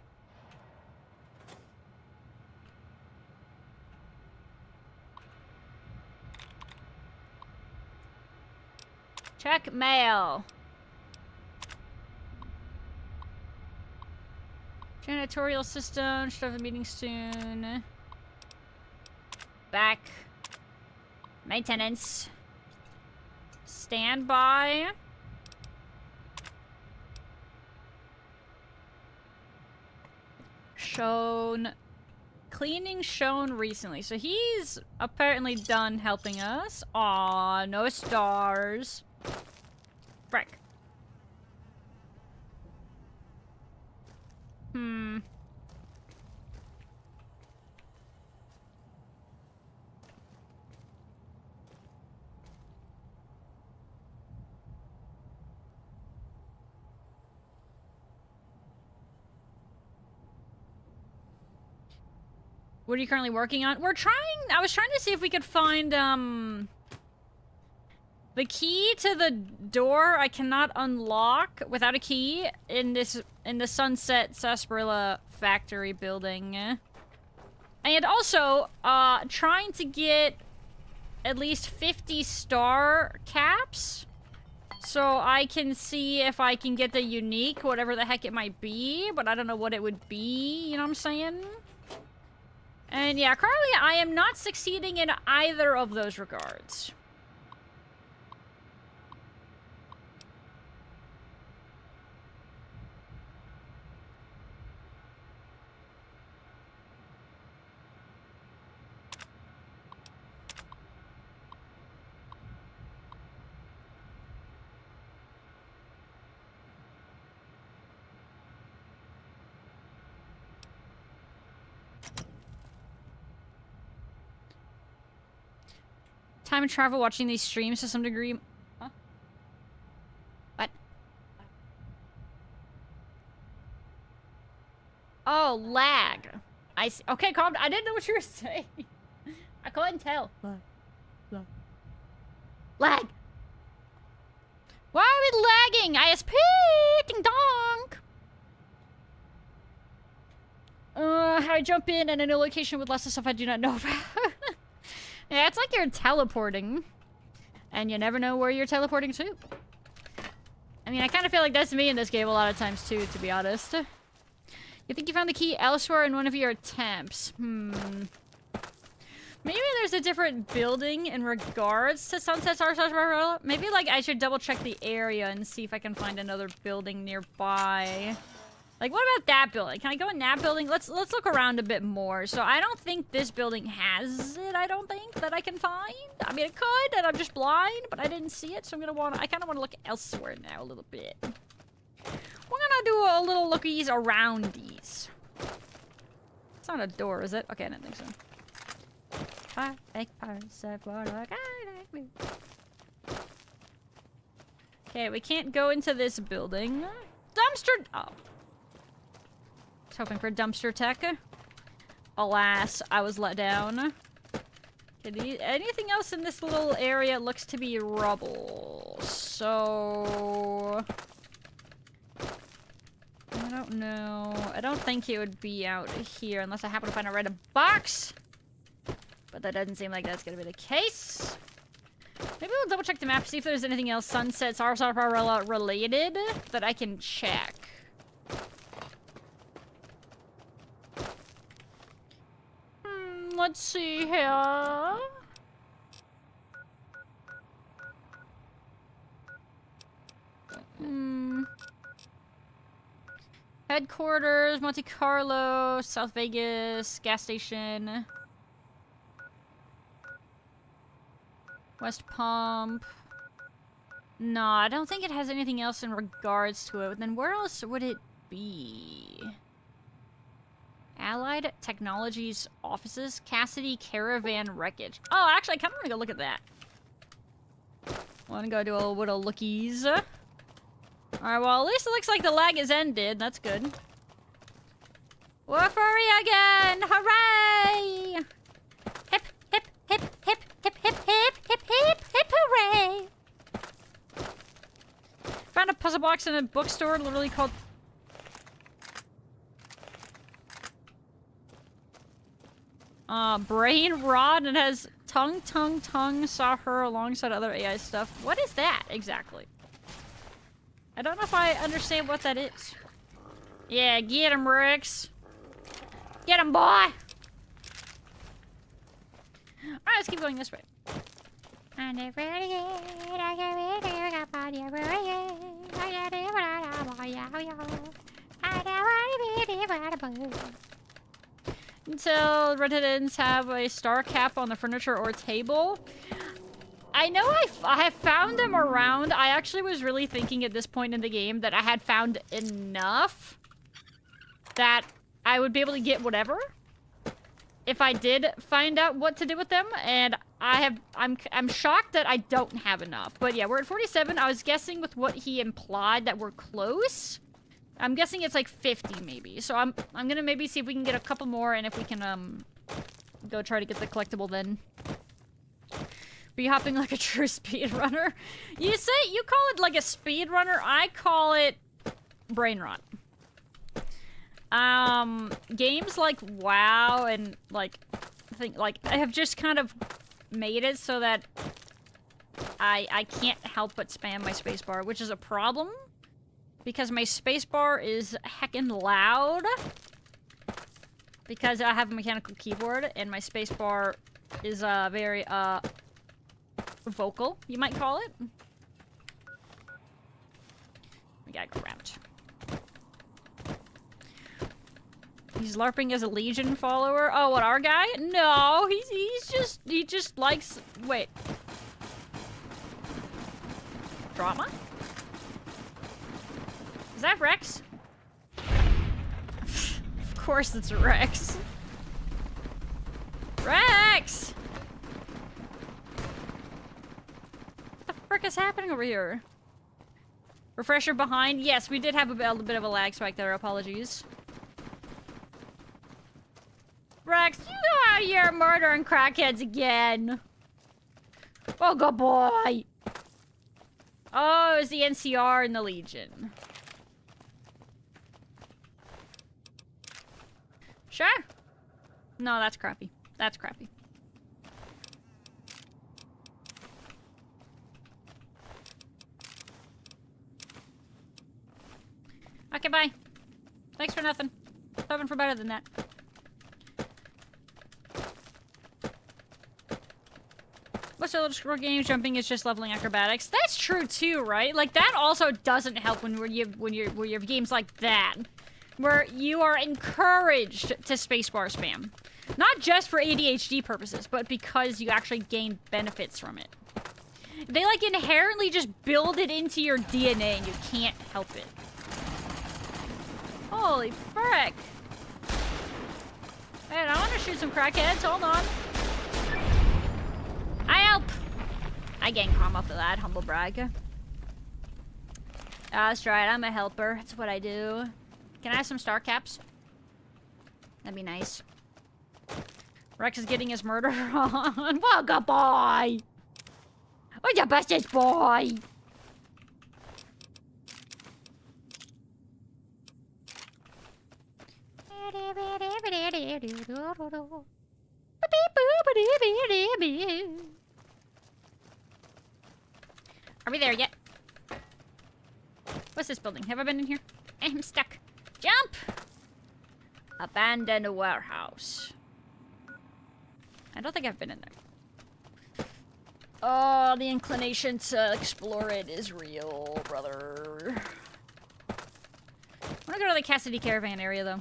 Check mail. Janitorial system. Should have a meeting soon. Back. Maintenance. Standby. Shown. Cleaning shown recently. So he's apparently done helping us. Aw, no stars. Frick. What are you currently working on? I was trying to see if we could find, the key to the door I cannot unlock without a key in the Sunset Sarsaparilla factory building. And also, trying to get at least 50 star caps so I can see if I can get the unique, whatever the heck it might be, but I don't know what it would be, you know what I'm saying? And yeah, currently I am not succeeding in either of those regards. Time travel watching these streams to some degree. Huh? What? Oh, lag. I see. Okay, calm down. I didn't know what you were saying. I couldn't tell. Lag. Lag. Why are we lagging? ISP! Ding dong! I jump in at a new location with lots of stuff I do not know about. Yeah, it's like you're teleporting. And you never know where you're teleporting to. I mean, I kind of feel like that's me in this game a lot of times too, to be honest. You think you found the key elsewhere in one of your attempts? Maybe there's a different building in regards to Sunset Star. Maybe, like, I should double-check the area and see if I can find another building nearby. Like, what about that building? Can I go in that building? Let's look around a bit more. So, I don't think this building has it, I don't think, that I can find. I mean, it could, and I'm just blind, but I didn't see it, so I kind of want to look elsewhere now a little bit. We're gonna do a little lookies around these. It's not a door, is it? Okay, I didn't think so. Okay, we can't go into this building. Dumpster. Oh. I was hoping for dumpster tech. Alas, I was let down. Okay, anything else in this little area looks to be rubble. So... I don't know. I don't think it would be out here unless I happen to find a red box. But that doesn't seem like that's gonna be the case. Maybe we'll double check the map, see if there's anything else Sunset Sarsaparilla related that I can check. Let's see here. Headquarters, Monte Carlo, South Vegas, gas station. West Pump. No, I don't think it has anything else in regards to it. Then where else would it be? Allied Technologies offices? Cassidy Caravan Wreckage. Oh, actually, I kind of want to go look at that. Want to go do a little lookies. Alright, well, at least it looks like the lag has ended. That's good. We're free again! Hooray! Hip, hip, hip, hip, hip, hip, hip, hip, hip, hip, hooray! Found a puzzle box in a bookstore literally called... Brain Rod, and it has tongue, saw her alongside other AI stuff. What is that, exactly? I don't know if I understand what that is. Yeah, get him, Rex. Get him, boy! Alright, let's keep going this way. Until residents have a star cap on the furniture or table. I know I have found them around. I actually was really thinking at this point in the game that I had found enough that I would be able to get whatever if I did find out what to do with them, and I'm shocked that I don't have enough. But yeah, we're at 47. I was guessing with what he implied that we're close. I'm guessing it's like 50 maybe. So I'm gonna maybe see if we can get a couple more, and if we can go try to get the collectible then. Be hopping like a true speedrunner. You call it like a speedrunner, I call it brain rot. Games like WoW and I have just kind of made it so that I can't help but spam my spacebar, which is a problem because my spacebar is heckin' loud because I have a mechanical keyboard and my spacebar is very vocal, you might call it. We got grabbed. He's LARPing as a Legion follower. Oh, what, our guy? No, he just likes... Wait. Drama? Is that Rex? Of course it's Rex. Rex! What the frick is happening over here? Refresher behind? Yes, we did have a bit of a lag spike there. Apologies. Rex, you go out here murdering crackheads again. Oh, good boy. Oh, it was the NCR and the Legion. Sure. No, that's crappy. That's crappy. Okay, bye. Thanks for nothing. Hoping for better than that. Most of the scroll game jumping is just leveling acrobatics. That's true too, right? Like that also doesn't help when you have games like that, where you are encouraged to spacebar spam, not just for ADHD purposes, but because you actually gain benefits from it. They like inherently just build it into your DNA, and you can't help it. Holy frick! Man, I want to shoot some crackheads. Hold on. I help! I gain karma for that, humble brag. That's right, I'm a helper. That's what I do. Can I have some star caps? That'd be nice. Rex is getting his murder on. Welcome, boy! What's your bestest, boy? Are we there yet? What's this building? Have I been in here? I'm stuck. Jump! Abandoned warehouse. I don't think I've been in there. Oh, the inclination to explore it is real, brother. I wanna go to the Cassidy Caravan area, though.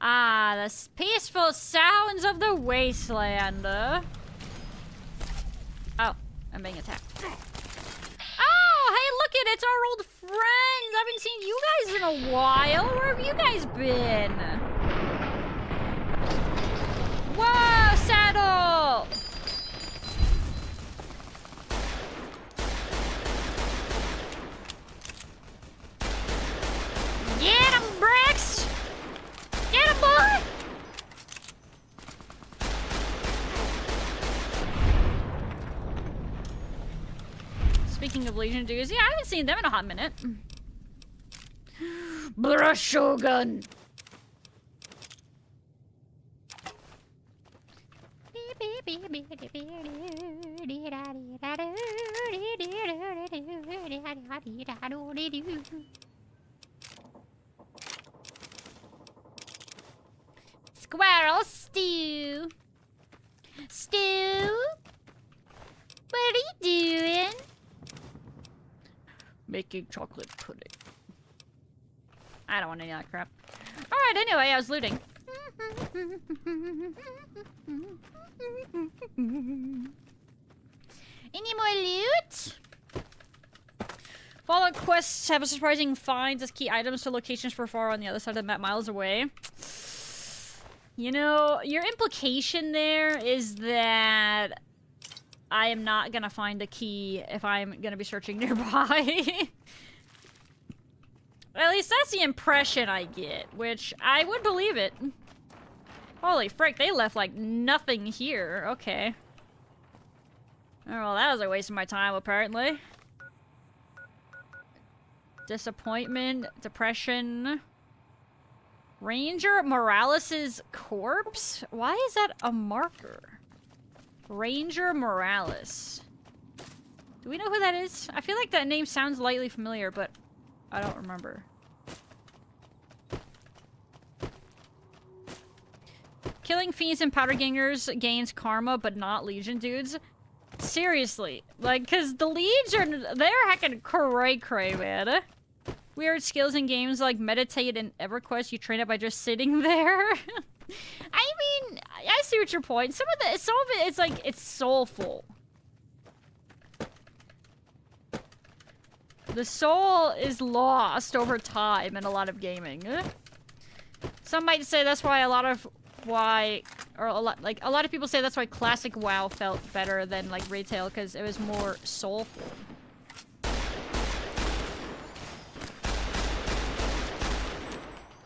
Ah, the peaceful sounds of the wasteland. Oh, I'm being attacked. Oh, hey, look it, it's our old friends. I haven't seen you guys in a while. Where have you guys been? Whoa, saddle! Get him, Bricks! Get him, boy! Speaking of Legion dudes, yeah, I haven't seen them in a hot minute. Brush Shogun! Squirrel stew. Stew? What are you doing? Making chocolate pudding. I don't want any of that crap. Alright, anyway, I was looting. Any more loot? Fallout quests have a surprising finds as key items to locations far on the other side of the map, miles away. You know, your implication there is that I am not gonna find the key if I'm gonna be searching nearby. At least that's the impression I get, which I would believe it. Holy frick, they left like nothing here. Okay. Oh, well, that was a waste of my time, apparently. Disappointment, depression. Ranger Morales' corpse? Why is that a marker? Ranger Morales. Do we know who that is? I feel like that name sounds lightly familiar, but I don't remember. Killing fiends and powder gangers gains karma, but not Legion dudes. Seriously, like, cause the Legion, they're heckin' cray-cray, man. Weird skills in games like Meditate and EverQuest, you train it by just sitting there. I mean, I see what your point. Some of it, it's like, it's soulful. The soul is lost over time in a lot of gaming. Some might say that's why a lot of people say that's why classic WoW felt better than like retail, because it was more soulful.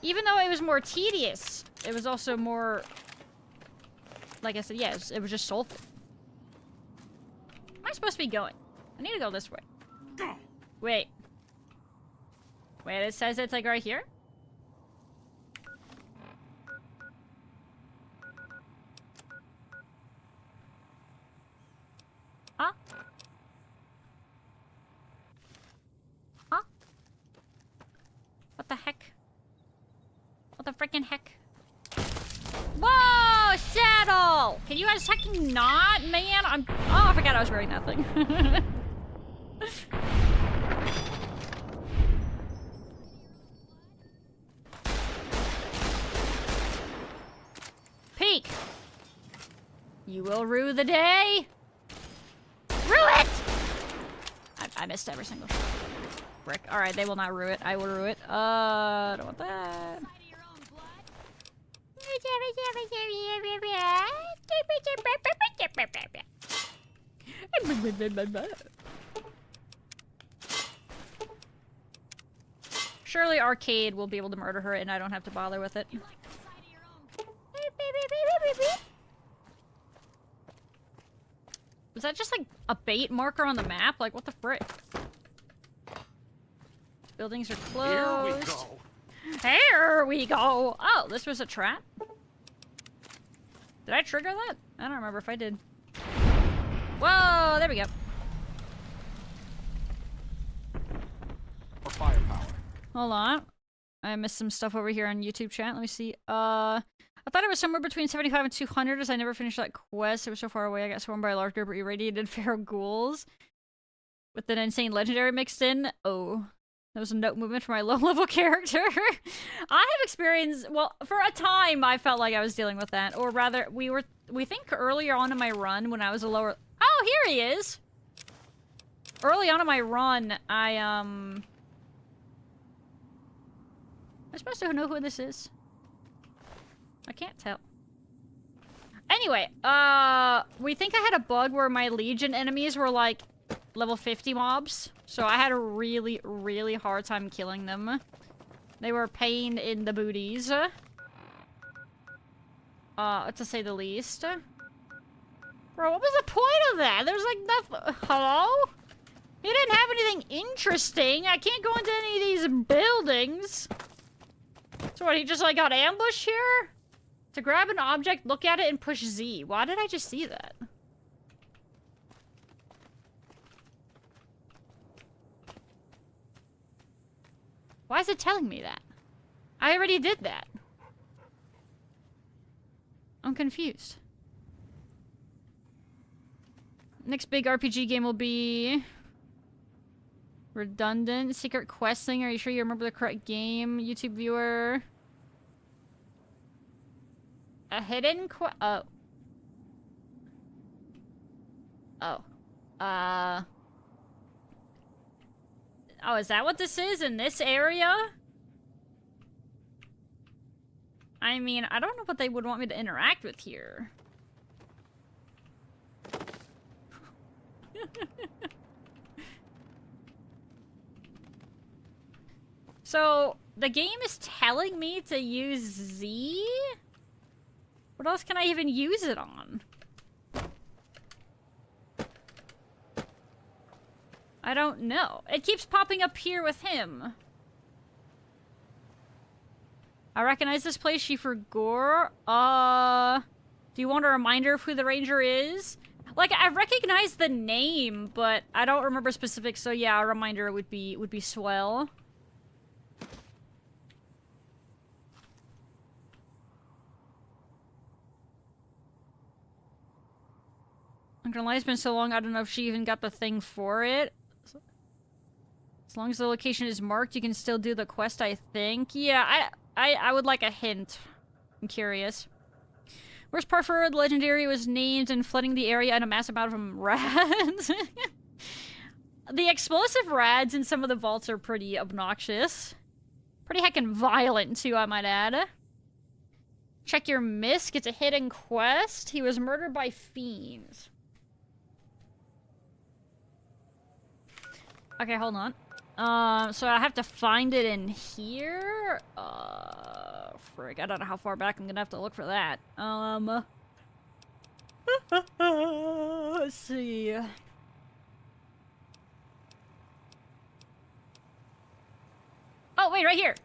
Even though it was more tedious, it was also more, like I said, yeah, it was just soulful. Where am I supposed to be going? I need to go this way. Wait. Wait, it says it's like right here? Huh? Huh? What the heck? What the freaking heck? Whoa! Saddle! Can you guys fucking not, man? Oh, I forgot I was wearing that thing. Peek! You will rue the day! Rue it! I missed every single shot. Frick. Alright, they will not rue it. I will rue it. I don't want that. Surely Arcade will be able to murder her and I don't have to bother with it. Was that just like a bait marker on the map? Like, what the frick? Buildings are closed. Here we go. Here we go! Oh, this was a trap? Did I trigger that? I don't remember if I did. Whoa, there we go. For firepower. Hold on. I missed some stuff over here on YouTube chat. Let me see. I thought it was somewhere between 75 and 200 as I never finished that quest. It was so far away I got swarmed by a large group of irradiated feral ghouls. With an insane legendary mixed in. Oh. That was a note movement for my low-level character. I have experienced, well, for a time I felt like I was dealing with that. Or rather, we think earlier on in my run when I was a lower... Oh, here he is! Early on in my run, I'm supposed to know who this is? I can't tell. Anyway, we think I had a bug where my Legion enemies were like level 50 mobs. So I had a really, really hard time killing them. They were a pain in the booties. To say the least. Bro, what was the point of that? There's like nothing. Hello? He didn't have anything interesting. I can't go into any of these buildings. So what, he just like got ambushed here? To grab an object, look at it, and push Z. Why did I just see that? Why is it telling me that? I already did that. I'm confused. Next big RPG game will be... redundant. Secret questing. Are you sure you remember the correct game? YouTube viewer. A hidden oh. Oh. Oh, is that what this is in this area? I mean, I don't know what they would want me to interact with here. So, the game is telling me to use Z? What else can I even use it on? I don't know. It keeps popping up here with him. I recognize this place, Schiefer Gore. Do you want a reminder of who the ranger is? Like, I recognize the name, but I don't remember specifics, so yeah, a reminder would be swell. I'm gonna lie, it's been so long, I don't know if she even got the thing for it. As long as the location is marked, you can still do the quest, I think. Yeah, I would like a hint. I'm curious. Worst part for the legendary was named and flooding the area and a massive amount of rads. The explosive rads in some of the vaults are pretty obnoxious. Pretty heckin' violent, too, I might add. Check your misc. It's a hidden quest. He was murdered by fiends. Okay, hold on. So I have to find it in here? Frick, I don't know how far back I'm gonna have to look for that. Let's see. Oh, wait, right here.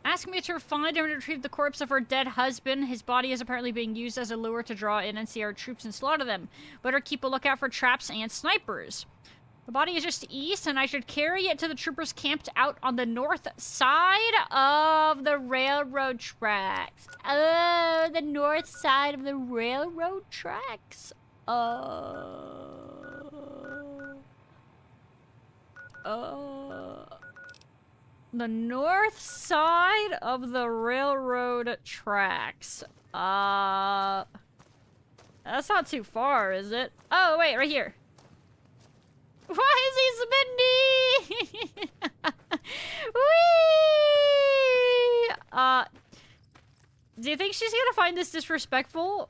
Ask me to find and retrieve the corpse of her dead husband. His body is apparently being used as a lure to draw in NCR troops and slaughter them. Better keep a lookout for traps and snipers. The body is just east, and I should carry it to the troopers camped out on the north side of the railroad tracks. Oh, the north side of the railroad tracks. The north side of the railroad tracks. That's not too far, is it? Oh, wait, right here. Why is he spinning? Whee! Do you think she's gonna find this disrespectful?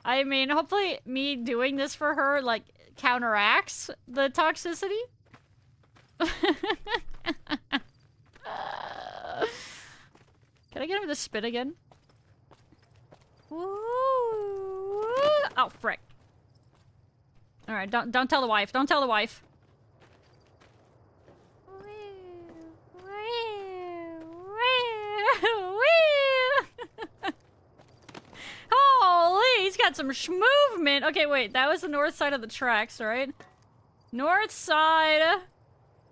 I mean, hopefully me doing this for her, like, counteracts the toxicity. Can I get him to spin again? Woo! Oh, frick. Alright, don't tell the wife. Don't tell the wife. Holy, he's got some movement. Okay, wait, that was the north side of the tracks, right? North side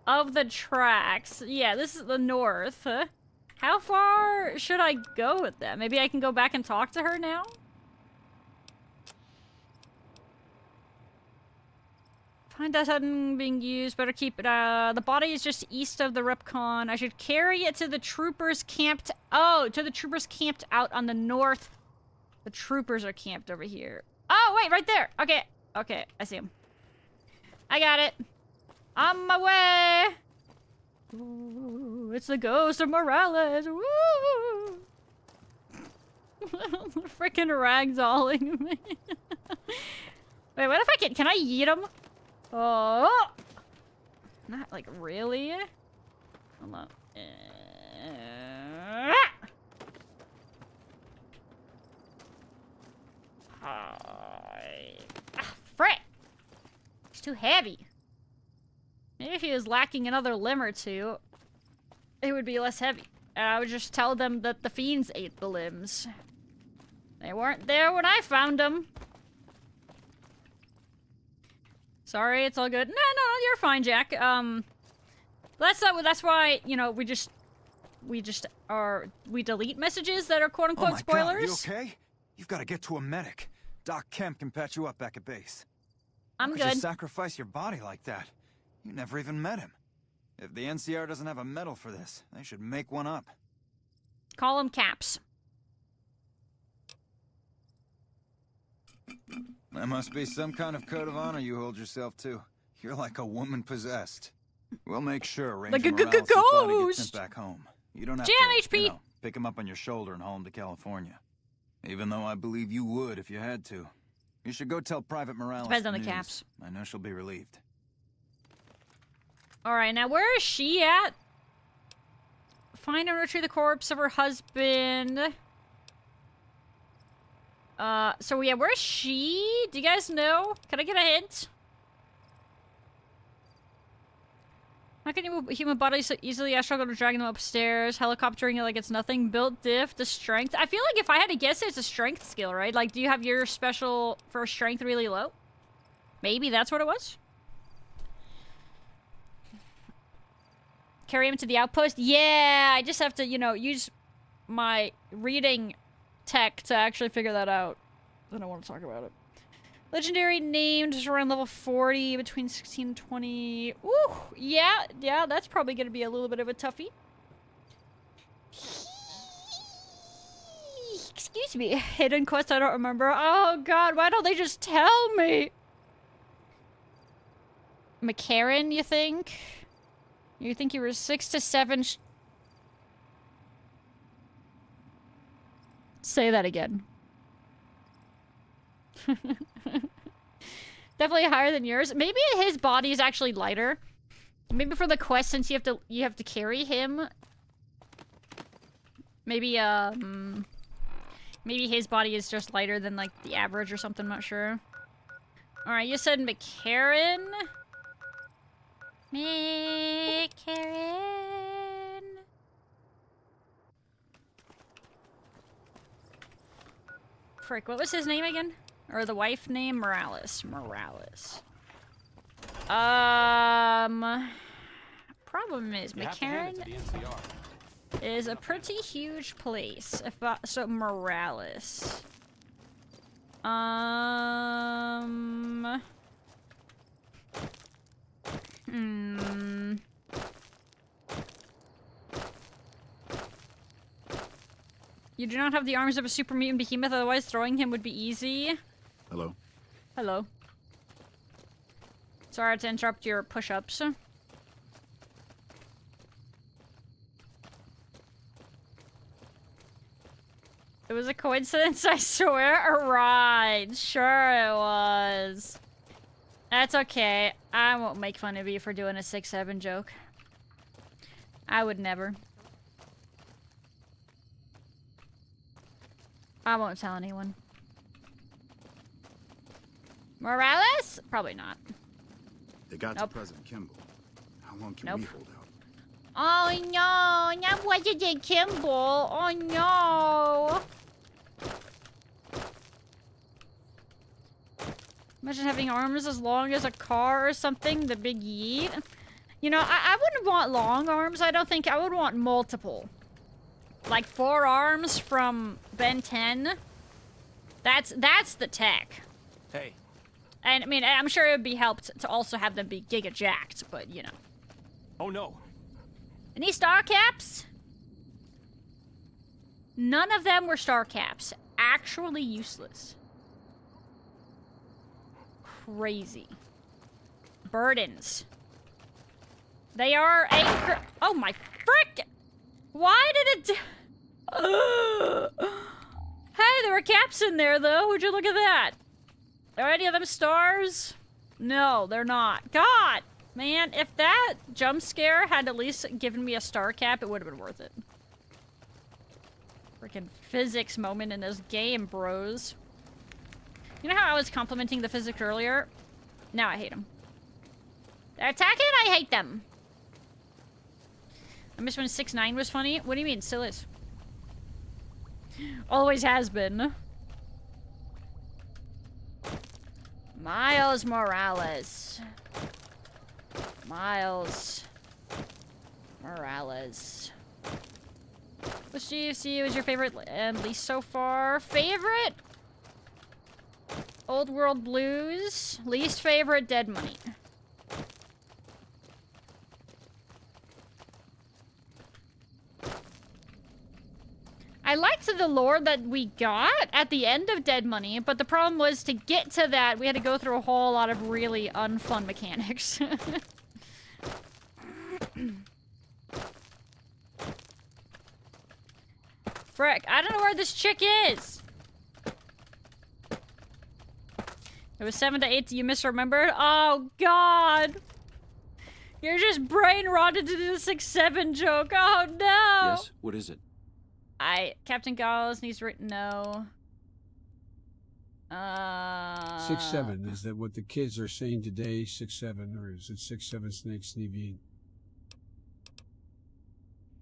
of the tracks. Yeah, this is the north. How far should I go with that? Maybe I can go back and talk to her now? Find that hadn't being used. Better keep it. The body is just east of the Repcon. I should carry it to the troopers camped. Oh, to the troopers camped out on the north. The troopers are camped over here. Oh, wait, right there. Okay, okay, I see him. I got it. On my way. Ooh, it's the ghost of Morales. Woo! Freaking ragdolling me. Wait, what if I can I yeet him? Oh! Not like really. Hold on. Frick! It's too heavy. Maybe if he was lacking another limb or two, it would be less heavy. And I would just tell them that the fiends ate the limbs. They weren't there when I found them. Sorry, it's all good. No, you're fine, Jack. That's why, you know, we delete messages that are quote-unquote spoilers. God, are you okay? You've got to get to a medic. Doc Kemp can patch you up back at base. I'm How good. could you sacrifice your body like that? You never even met him. If the NCR doesn't have a medal for this, they should make one up. Call him Caps. That must be some kind of code of honor you hold yourself to. You're like a woman possessed. We'll make sure Ranger Morales' body gets sent back home. You don't have to, you know, pick him up on your shoulder and haul him to California. Even though I believe you would if you had to. You should go tell Private Morales. Depends on the Caps. I know she'll be relieved. Alright, now where is she at? Find and retrieve the corpse of her husband. So yeah, where is she? Do you guys know? Can I get a hint? How can you move human bodies so easily? I struggle to dragging them upstairs. Helicoptering it like it's nothing. Built diff to strength. I feel like if I had to guess, it's a strength skill, right? Like, do you have your special for strength really low? Maybe that's what it was? Carry him to the outpost? Yeah, I just have to, you know, use my reading tech to actually figure that out. I don't want to talk about it. Legendary named, just around level 40, between 16 and 20. Ooh, yeah, that's probably going to be a little bit of a toughie. Excuse me, hidden quest I don't remember. Oh god, why don't they just tell me? McCarran, you think? You think you were 6 to 7 Say that again. Definitely higher than yours. Maybe his body is actually lighter. Maybe for the quest, since you have to carry him. Maybe maybe his body is just lighter than like the average or something. I'm not sure. All right, you said McCarran. Me, Karen. Frick, what was his name again? Or the wife name? Morales. Morales. Problem is, McCarran is a pretty huge place. So Morales. You do not have the arms of a super mutant behemoth, otherwise throwing him would be easy. Hello? Hello. Sorry to interrupt your push-ups. It was a coincidence, I swear. Right, sure it was. That's okay. I won't make fun of you for doing a 6'7" joke. I would never. I won't tell anyone. Morales? Probably not. They got to President Kimball. How long can we hold out? Oh no, not President Kimball. Oh no. Imagine having arms as long as a car or something, the big yeet. You know, I wouldn't want long arms. I don't think I would want multiple. Like 4 arms from Ben 10. That's the tech. Hey. And I mean, I'm sure it would be helped to also have them be giga jacked, but you know. Oh no. Any star caps? None of them were star caps. Actually useless. Crazy. Burdens. They are anchor. Oh my frick! Why did it? Hey, there were caps in there though. Would you look at that? Are any of them stars? No, they're not. God, man, if that jump scare had at least given me a star cap, it would have been worth it. Freaking physics moment in this game, bros. You know how I was complimenting the physics earlier? Now I hate them. They're attacking, I hate them. I miss when 6'9" was funny. What do you mean? Still is. Always has been. Miles Morales. Miles Morales. Which do you see was your favorite and least so far? Favorite? Old World Blues. Least favorite, Dead Money. I liked the lore that we got at the end of Dead Money, but the problem was to get to that, we had to go through a whole lot of really unfun mechanics. Frick, I don't know where this chick is. It was 7 to 8, you misremembered? Oh, God. You're just brain rotted to do the 6'7" joke. Oh, no. Yes, what is it? Captain Gauls needs written no. 6'7", is that what the kids are saying today? 6'7", or is it 6'7" Snake Sneeveen?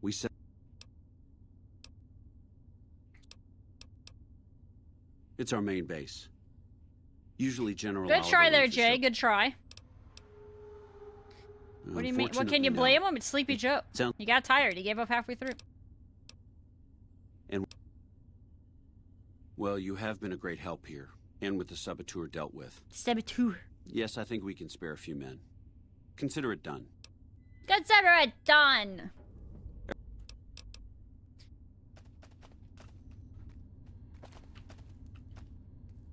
We said. It's our main base. Usually General. Good try there, Jay. Good try. What do you mean? What can you blame him? It's Sleepy Joe. He got tired. He gave up halfway through. And well, you have been a great help here, and with the saboteur dealt with. Saboteur. Yes, I think we can spare a few men. Consider it done. Consider it done.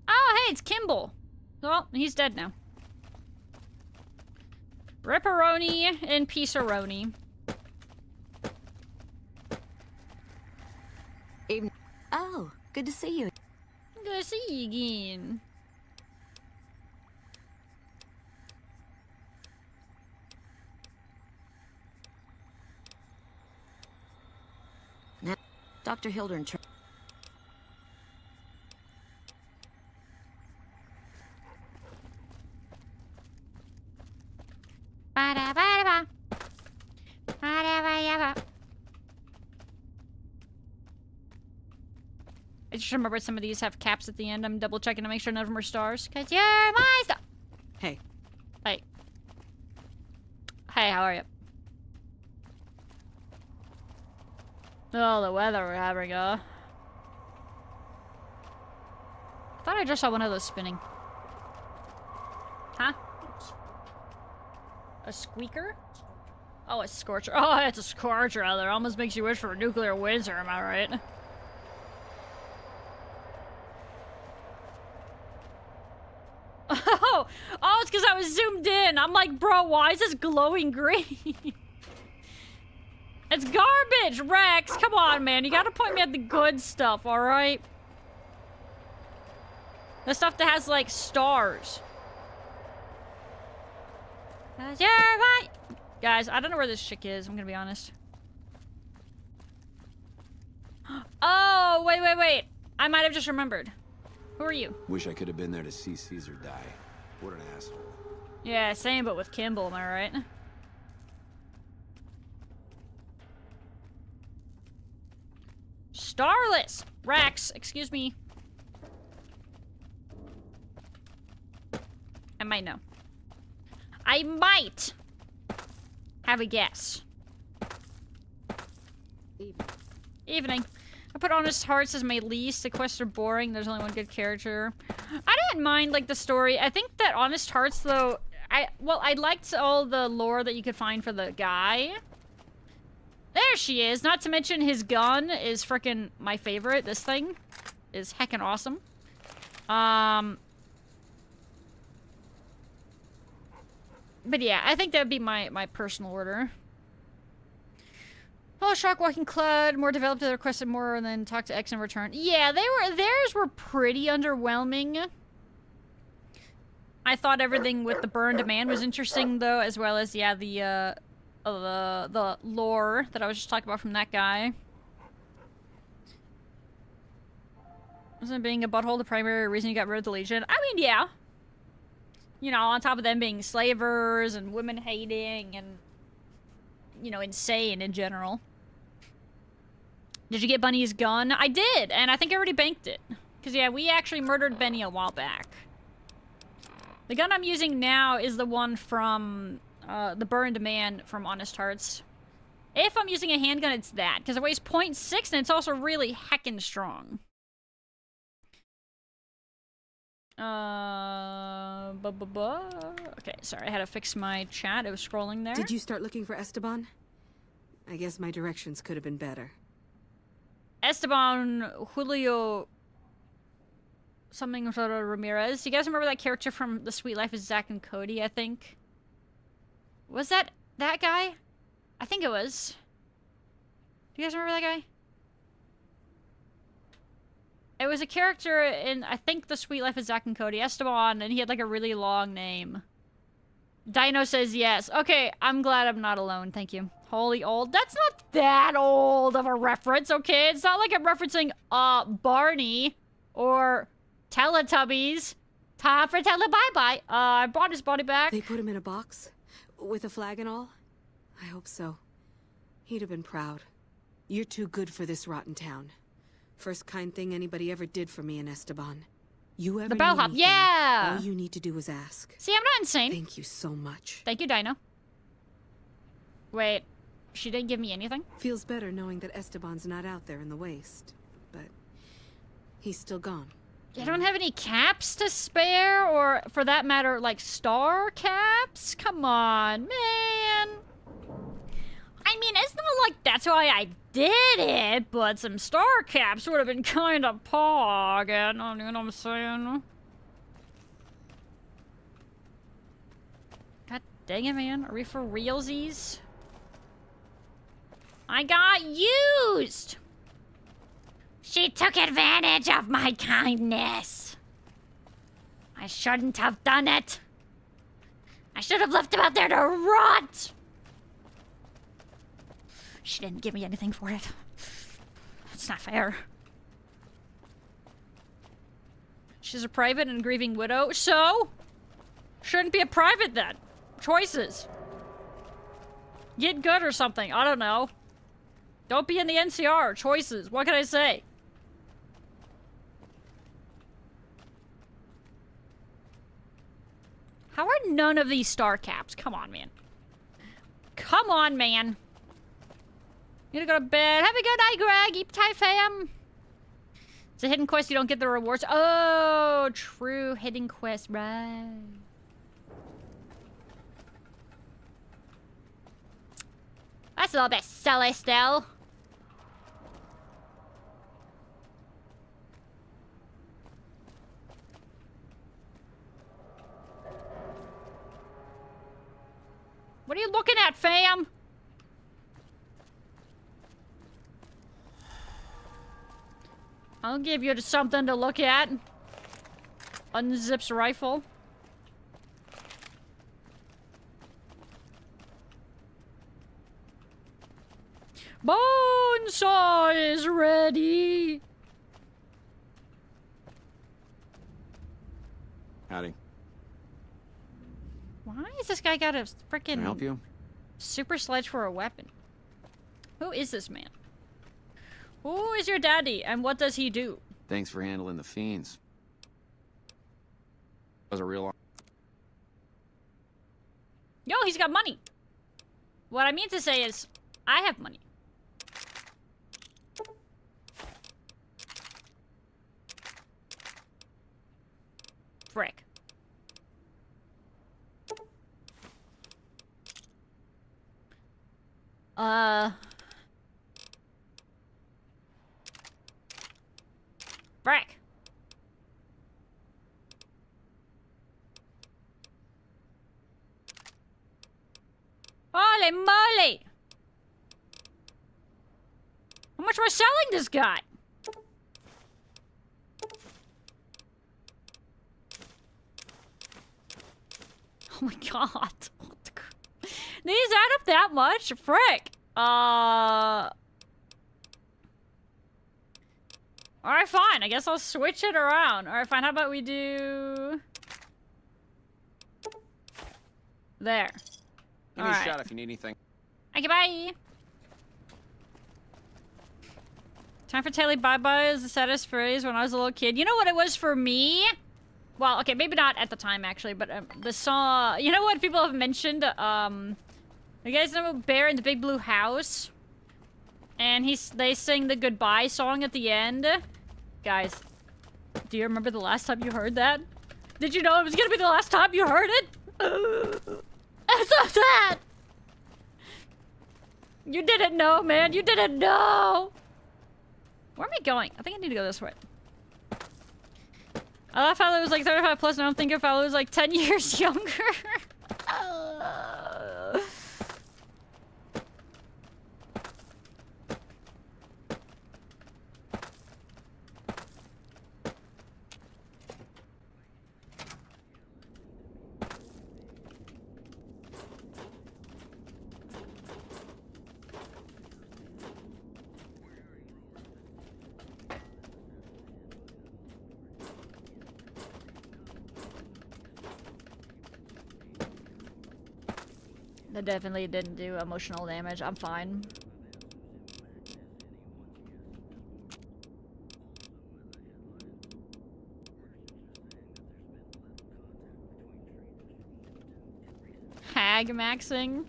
Oh, hey, it's Kimball. Well, he's dead now. Ripperoni and Piece-a-roni. Oh, good to see you. Good to see you again. Now, Dr. Hildern. Ba-da-ba-da-ba. Ba-da-ba-da-ba. I just remembered some of these have caps at the end. I'm double checking to make sure none of them are stars. Cause you're my star. Hey. Hey. Hey, how are you? Oh, the weather we're having, I thought I just saw one of those spinning. Huh? A squeaker? Oh, a scorcher. Oh, it's a scorcher out there. Almost makes you wish for a nuclear winter, am I right? Oh, it's because I was zoomed in. I'm like, bro, why is this glowing green? It's garbage, Rex. Come on, man. You gotta point me at the good stuff, alright? The stuff that has, like, stars. Yeah, right. Guys, I don't know where this chick is, I'm gonna be honest. Oh, wait. I might have just remembered. Who are you? Wish I could have been there to see Caesar die. What an asshole. Yeah, same, but with Kimball, am I right? Starless! Rex, excuse me. I might know. I might have a guess. Evening. I put Honest Hearts as my least. The quests are boring. There's only one good character. I didn't mind, like, the story. I think that Honest Hearts, though... I liked all the lore that you could find for the guy. There she is. Not to mention his gun is frickin' my favorite. This thing is heckin' awesome. But yeah, I think that would be my personal order. Oh, Shockwalking Clud, more developed, they requested more, and then talk to X in return. Yeah, theirs were pretty underwhelming. I thought everything with the Burn Demand was interesting, though, as well as, yeah, the lore that I was just talking about from that guy. Wasn't being a butthole the primary reason you got rid of the Legion? I mean, yeah. You know, on top of them being slavers and women hating and, you know, insane in general. Did you get Bunny's gun? I did, and I think I already banked it. Because, yeah, we actually murdered Benny a while back. The gun I'm using now is the one from the Burn Demand from Honest Hearts. If I'm using a handgun, it's that. Because it weighs 0.6 and it's also really heckin' strong. Okay, sorry, I had to fix my chat. It was scrolling there. Did you start looking for Esteban? I guess my directions could have been better. Esteban Julio something Ramirez. You guys remember that character from The Sweet Life of Zack and Cody, I think? Was that guy? I think it was. Do you guys remember that guy? It was a character in, I think, The Sweet Life of Zack and Cody. Esteban, and he had like a really long name. Dino says yes. Okay, I'm glad I'm not alone, thank you. Holy old. That's not that old of a reference, okay? It's not like I'm referencing, Barney or Teletubbies. Time for Tele-bye-bye. I brought his body back. They put him in a box? With a flag and all? I hope so. He'd have been proud. You're too good for this rotten town. First kind thing anybody ever did for me in Esteban. You ever the bellhop, yeah! All you need to do is ask. See, I'm not insane. Thank you so much. Thank you, Dino. Wait, she didn't give me anything? Feels better knowing that Esteban's not out there in the waste. But he's still gone. You don't have any caps to spare? Or, for that matter, like, star caps? Come on, man. I mean, it's not like that's why I did it, but some star caps would have been kind of pog, you know what I'm saying? God dang it, man. Are we for realsies? I got used! She took advantage of my kindness. I shouldn't have done it. I should have left him out there to rot. She didn't give me anything for it. That's not fair. She's a private and grieving widow, so? Shouldn't be a private then. Choices. Get good or something. I don't know. Don't be in the NCR. Choices. What can I say? How are none of these star caps? Come on, man. Come on, man. You gonna go to bed. Have a good night, Greg. Eat tight, fam. It's a hidden quest. You don't get the rewards. Oh, true. Hidden quest. Right. That's a little bit silly still. What are you looking at, fam? I'll give you something to look at. Unzips rifle. Bonesaw is ready. Howdy. Why has this guy got a freaking Can I help you? super sledge for a weapon? Who is this man? Who is your daddy and what does he do? Thanks for handling the fiends. That was a real... Yo, he's got money. What I mean to say is, I have money. Frick. Frick. Holy moly! How much we're selling this guy? Oh my god. These add up that much? Frick. Alright, fine. I guess I'll switch it around. Alright, fine. How about we do... There. Give me a shot if you need anything. Okay, bye. Time for Taily bye-bye is the saddest phrase when I was a little kid. You know what it was for me? Well, okay, maybe not at the time, actually, but the song... You know what people have mentioned? You guys know Bear in the Big Blue House? And they sing the goodbye song at the end. Guys, do you remember the last time you heard that? Did you know it was gonna be the last time you heard it? That's so sad! You didn't know, man. You didn't know! Where am I going? I think I need to go this way. I thought Faloo was like 35 plus, and I don't think Faloo was like 10 years younger. That definitely didn't do emotional damage. I'm fine. Hag maxing.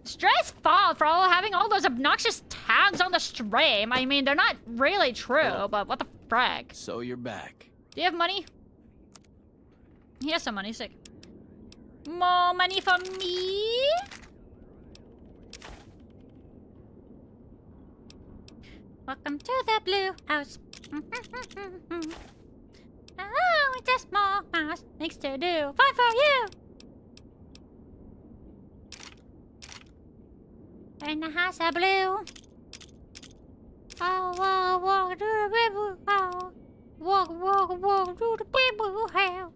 Stress fall for having all those obnoxious tags on the stream. I mean, they're not really true, but what the frack? So you're back. Do you have money? He has some money, sick. More money for me? Welcome to the blue house. Oh, it's a small house. Things to do. Fun for you. In the house of blue. Oh, walk, walk to the blue house. Walk, walk, walk to the blue house.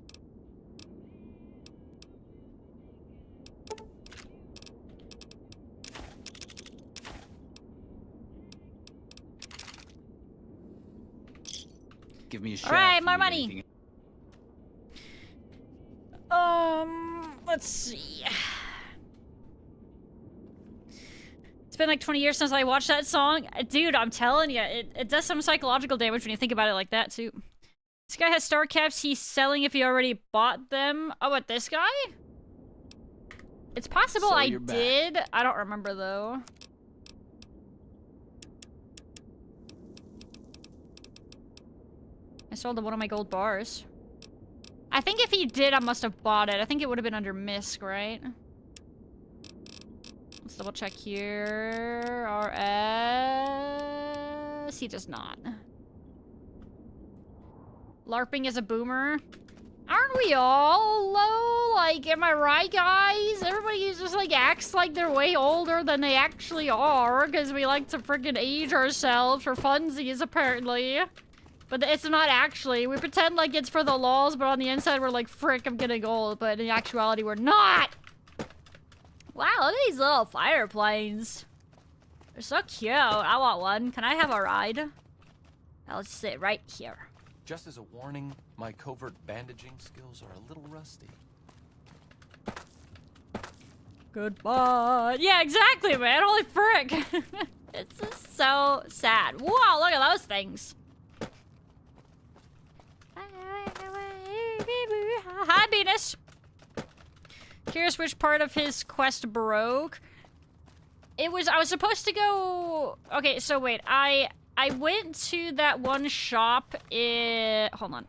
Give me a shot. Alright, more money. Let's see. been like 20 years since I watched that song. Dude, I'm telling you, it does some psychological damage when you think about it like that, too. This guy has star caps he's selling if you already bought them. Oh, what, this guy? It's possible I did. I don't remember, though. I sold one of my gold bars. I think if he did, I must have bought it. I think it would have been under MISC, right? Let's double check here. RS. He does not. LARPing is a boomer. Aren't we all, though? Like, am I right, guys? Everybody just, like, acts like they're way older than they actually are, because we like to freaking age ourselves for funsies, apparently. But it's not actually. We pretend like it's for the lulz, but on the inside we're like, frick, I'm getting old. But in actuality, we're not! Wow, look at these little fire planes. They're so cute. I want one. Can I have a ride? I'll sit right here. Just as a warning, my covert bandaging skills are a little rusty. Goodbye. Yeah, exactly, man. Holy frick. It's just so sad. Wow, look at those things. Hi, Venus. Curious which part of his quest broke. I was supposed to go... Okay, so wait. I went to that one shop in... Hold on.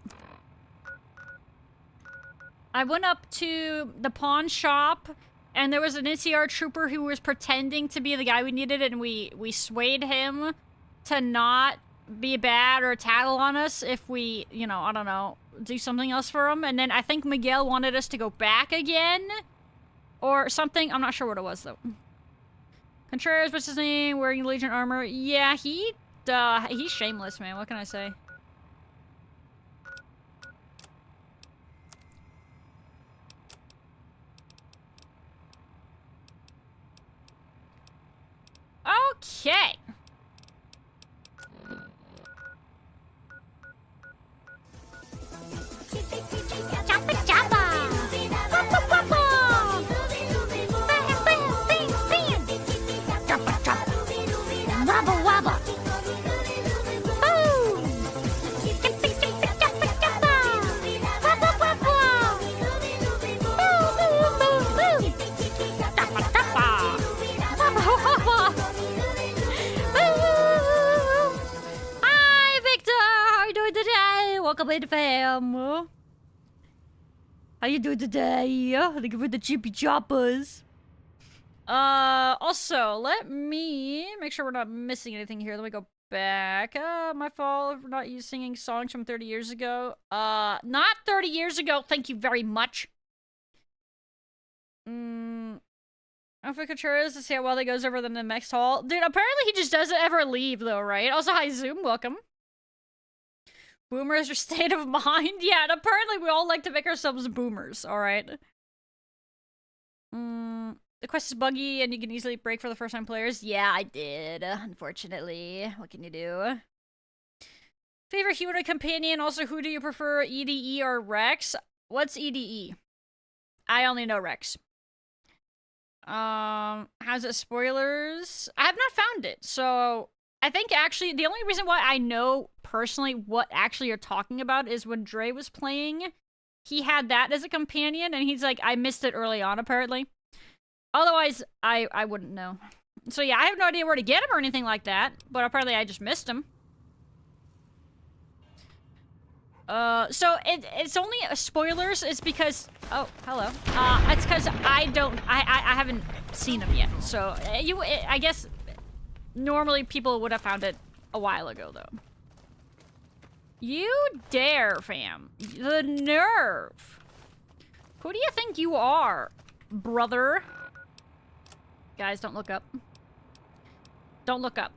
I went up to the pawn shop, and there was an NCR trooper who was pretending to be the guy we needed, and we swayed him to not be bad or tattle on us if we, you know, I don't know, do something else for him. And then I think Miguel wanted us to go back again or something. I'm not sure what it was, though. Contreras, what's his name? Wearing Legion armor. Yeah, he's shameless, man. What can I say? Okay. Choppa choppa! Wappa wappa! Bam bam bam bam! Choppa choppa! Wabba wabba! Boom! Choppa choppa choppa choppa! Wabba wabba! Boom boom boom boom! Choppa choppa! Wabba wabba! Boom! Hi Victor! How are you doing today? Welcome in, fam. How you doing today? Thank you for the chippy choppers. Also, let me make sure we're not missing anything here. Let me go back. My fault for not singing songs from 30 years ago. Not 30 years ago. Thank you very much. Alpha Contreras to see how well that goes over the next hall. Dude, apparently he just doesn't ever leave, though, right? Also, hi, Zoom. Welcome. Boomers are state of mind? Yeah, and apparently we all like to make ourselves boomers, alright? The quest is buggy and you can easily break for the first time players. Yeah, I did, unfortunately. What can you do? Favorite humanoid companion? Also, who do you prefer, EDE or Rex? What's EDE? I only know Rex. Has it spoilers? I have not found it, so... I think actually the only reason why I know personally what actually you're talking about is when Dre was playing, he had that as a companion and he's like, I missed it early on apparently. Otherwise, I wouldn't know. So yeah, I have no idea where to get him or anything like that, but apparently I just missed him. So it's only spoilers. It's because hello. It's because I haven't seen him yet. So I guess. Normally, people would have found it a while ago, though. You dare, fam. The nerve. Who do you think you are, brother? Guys, don't look up. Don't look up.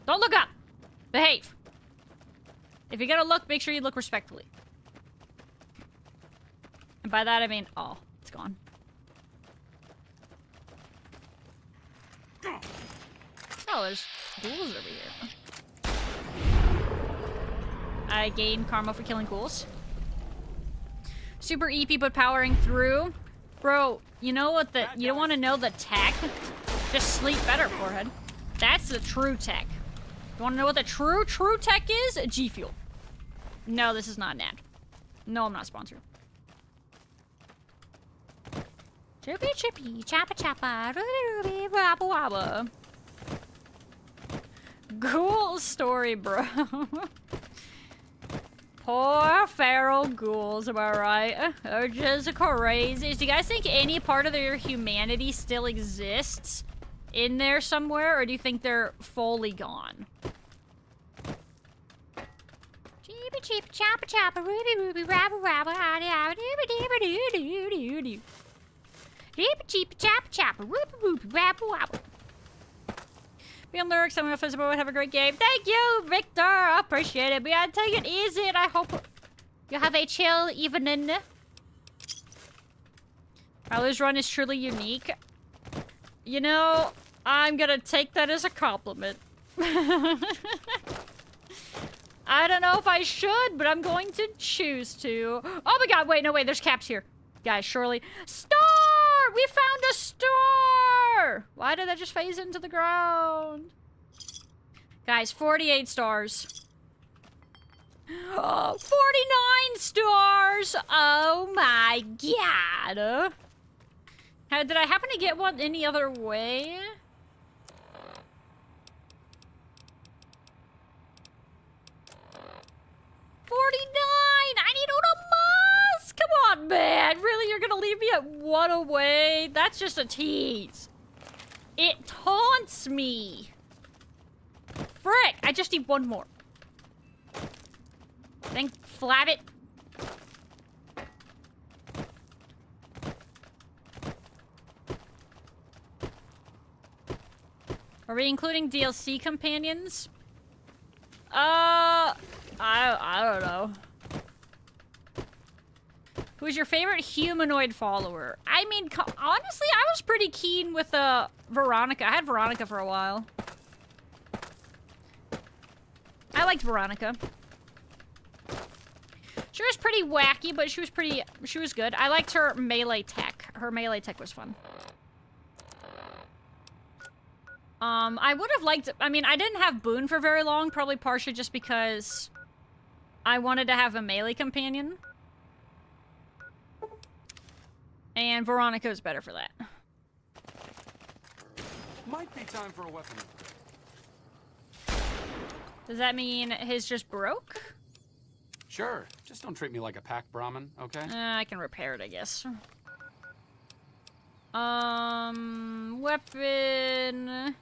Don't look up! Behave. If you're gonna look, make sure you look respectfully. And by that, I mean, oh, it's gone. Oh, there's ghouls over here. I gain karma for killing ghouls. Super EP but powering through. Bro, you know what the- you don't want to know the tech? Just sleep better, forehead. That's the true tech. You want to know what the true tech is? G Fuel. No, this is not an ad. No, I'm not sponsored. Chippy chippy, chappa chappa, ruby ruby, wabba wabba. Ghoul story, bro. Poor feral ghouls, am I right? They're just crazy. Do you guys think any part of their humanity still exists in there somewhere, or do you think they're fully gone? Cheepy cheep, choppa choppa, ruby ruby, rabba rabba, howdy howdy, dooba dooba doo doo doo doo. Cheepy cheep, choppa choppa, ruby ruby, rabba wabba. Be on lyrics, I'm physical, have a great game. Thank you, Victor, I appreciate it. But yeah, take it easy, and I hope you have a chill evening. Faloo's run is truly unique. You know, I'm gonna take that as a compliment. I don't know if I should, but I'm going to choose to. Oh my god, wait, no, wait, there's caps here. Guys, surely. Star! We found a star! Why did that just phase into the ground? Guys, 48 stars. 49 stars! Oh my god. Did I happen to get one any other way? I need Oda. Come on, man. Really, you're gonna leave me at 1 away? That's just a tease. It taunts me. Frick, I just need one more. Then flab it. Are we including DLC companions? I don't know. Who's your favorite humanoid follower? I mean, honestly, I was pretty keen with Veronica. I had Veronica for a while. I liked Veronica. She was pretty wacky, but she was good. I liked her melee tech. Her melee tech was fun. I would have liked, I mean, I didn't have Boone for very long, probably partially just because I wanted to have a melee companion. And Veronica is better for that. Might be time for a weapon. Does that mean his just broke? Sure. Just don't treat me like a pack Brahmin, okay? I can repair it, I guess. Weapon.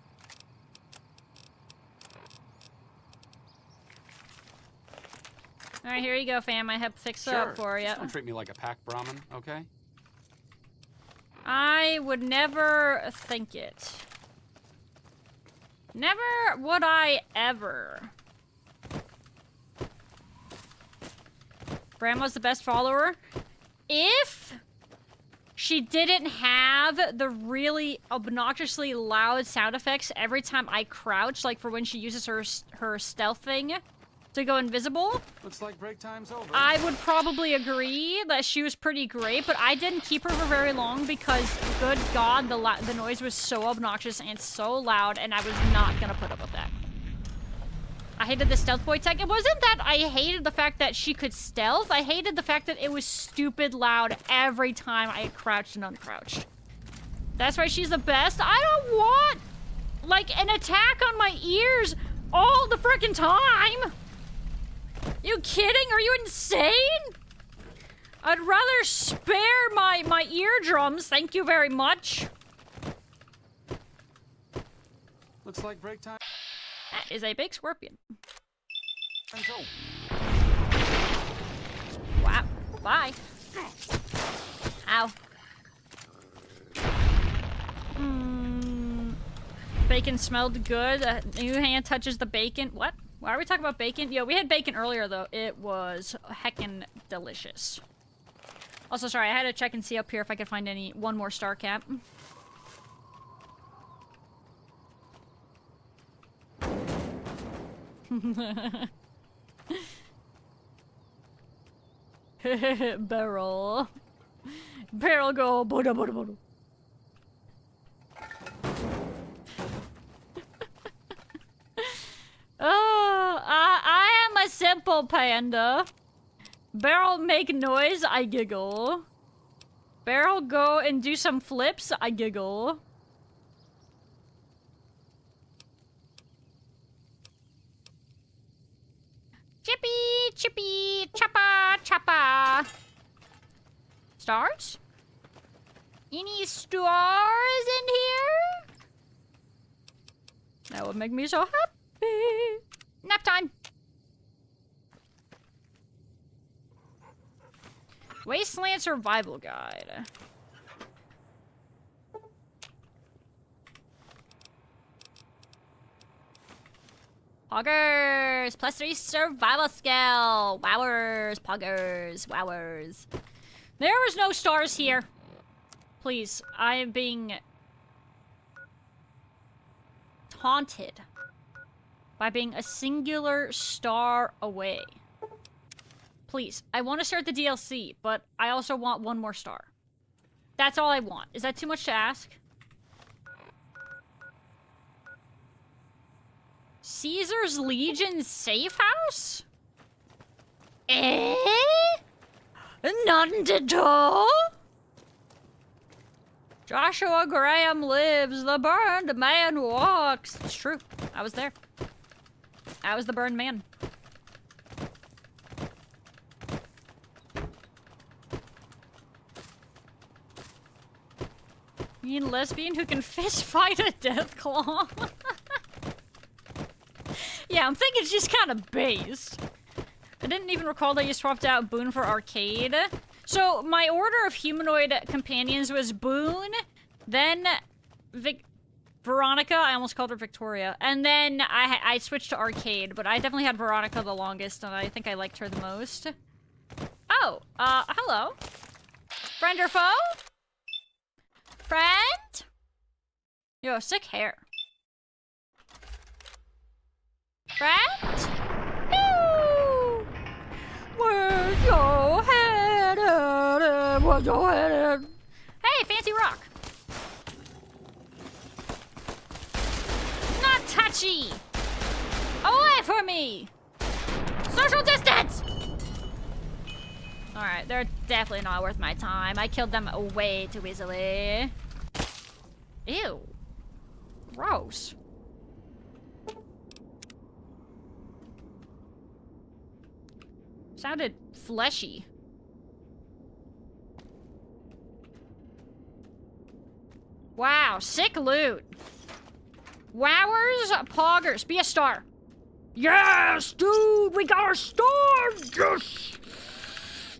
Alright, here you go, fam. I have fixed it up for you. Just don't treat me like a pack Brahmin, okay? I would never think it. Never would I ever. Grandma's the best follower. If she didn't have the really obnoxiously loud sound effects every time I crouch, like for when she uses her stealth thing to go invisible. Looks like break time's over. I would probably agree that she was pretty great, but I didn't keep her for very long because, good God, the noise was so obnoxious and so loud, and I was not gonna put up with that. I hated the stealth boy tech. It wasn't that I hated the fact that she could stealth. I hated the fact that it was stupid loud every time I crouched and uncrouched. That's why she's the best. I don't want, like, an attack on my ears all the frickin' time. You kidding? Are you insane? I'd rather spare my eardrums. Thank you very much. Looks like break time. That is a big scorpion. Wow. Bye. Ow. Bacon smelled good. New hand touches the bacon. What? Why are we talking about bacon? Yo, we had bacon earlier, though. It was heckin' delicious. Also, sorry, I had to check and see up here if I could find one more star cap. Barrel. Barrel go. Boda, boda, boda. Oh, I am a simple panda. Barrel make noise, I giggle. Barrel go and do some flips, I giggle. Chippy, chippy, choppa, choppa. Stars? Any stars in here? That would make me so happy. Nap time. Wasteland Survival Guide. Poggers! +3 survival skill! Wowers! Poggers! Wowers. There was no stars here. Please, I am being taunted by being a singular star away. Please, I want to start the DLC, but I also want one more star. That's all I want. Is that too much to ask? Caesar's Legion safe house? Eh? None at all? Joshua Graham lives, the burned man walks. It's true. I was there. I was the burned man. You mean lesbian who can fist fight a death claw? Yeah, I'm thinking she's kind of based. I didn't even recall that you swapped out Boone for Arcade. So, my order of humanoid companions was Boone, then Veronica, I almost called her Victoria, and then I switched to Arcade, but I definitely had Veronica the longest, and I think I liked her the most. Oh, hello. Friend or foe? Friend? Yo, sick hair. Friend? Ew! Where's your head at? Where's your head at? Hey, fancy rock. Not touchy. Away from me. Social distance. All right, they're definitely not worth my time. I killed them way too easily. Ew. Gross. Sounded fleshy. Wow, sick loot. Wowers, poggers, be a star. Yes, dude, we got our star. Yes.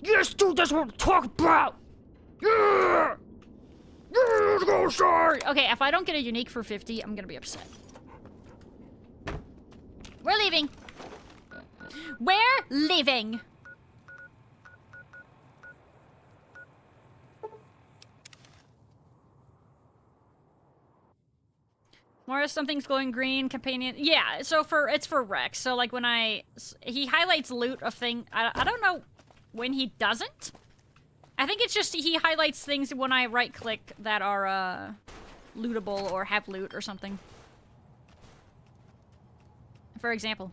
Yes, dude, that's what I'm talking about. Yeah. Yeah, let's go, star. Okay, if I don't get a unique for 50, I'm gonna be upset. We're leaving. We're leaving. More something's glowing green, companion. Yeah, so it's for Rex. So like when he highlights loot of thing. I don't know when he doesn't. I think it's just he highlights things when I right click that are lootable or have loot or something. For example.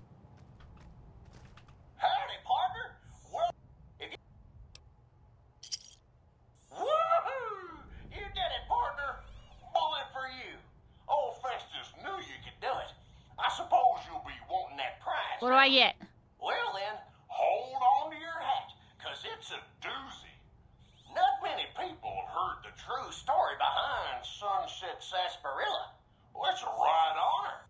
Howdy, partner. Well, if you... Woohoo! You did it, partner. Bullet for you. Old Festus knew you could do it. I suppose you'll be wanting that prize. What do I get? Well then, hold on to your hat, 'cause it's a doozy. Not many people have heard the true story behind Sunset Sarsaparilla. Well, it's a right honor.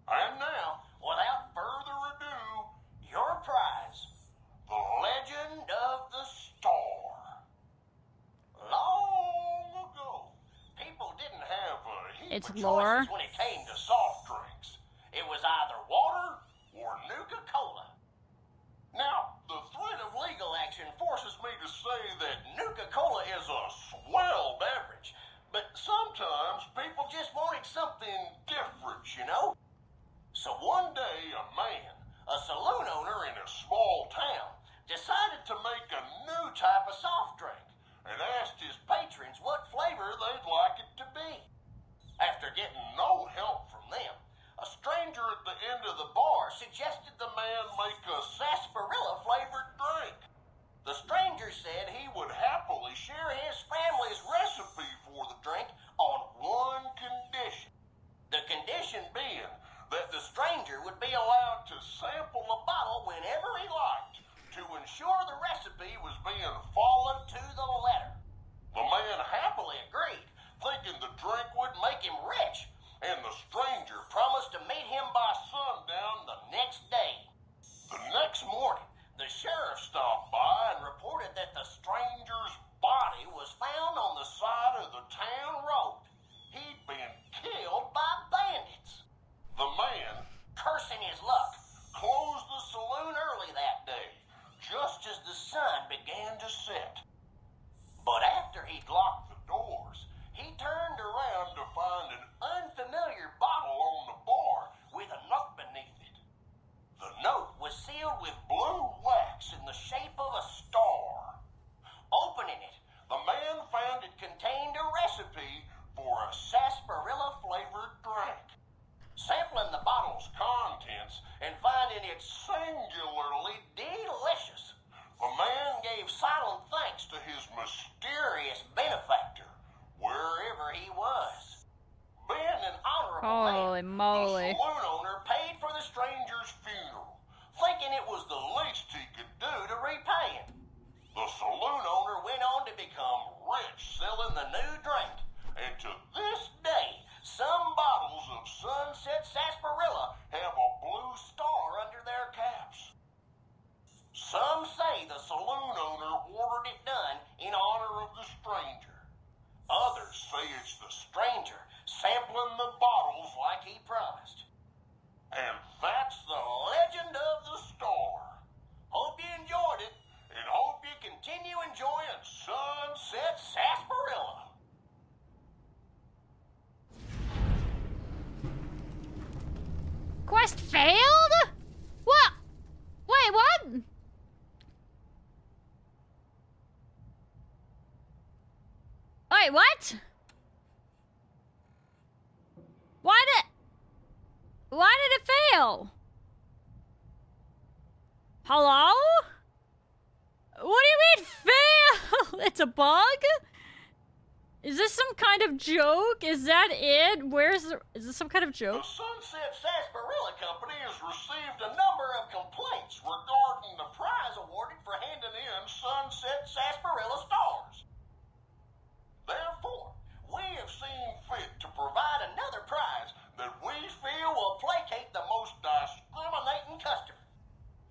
And now, without further ado, your prize, the Legend of the Star. Long ago, people didn't have a heap It's of lore. choices when it came to soft drinks. It was either water or Nuka-Cola. Now, the threat of legal action forces me to say that Nuka-Cola is a swell beverage, but sometimes people just wanted something different, you know? So one day, a man, a saloon owner in a small town, decided to make a new type of soft drink, singularly delicious. The man gave silent thanks to his mysterious benefactor, wherever he was. Being an honorable man, moly. the saloon owner paid for the stranger's funeral, thinking it was the least he could do to repay him. The saloon owner went on to become rich selling the new drink, and to this day, some bottles of Sunset Sarsaparilla have a blue star under their caps. Some say the saloon owner ordered it done in honor of the stranger. Others say it's the stranger sampling the bottles like he promised. And that's the legend of the store. Hope you enjoyed it, and hope you continue enjoying Sunset Sarsaparilla. Quest failed? What? Wait, what? Wait, what? Why did it fail? Hello? What do you mean fail? It's a bug? Is this some kind of joke? Is that it? Is this some kind of joke? The Sunset Sarsaparilla Company has received a number of complaints regarding the prize awarded for handing in Sunset Sarsaparilla stars. Therefore, we have seen fit to provide another prize that we feel will placate the most discriminating customer.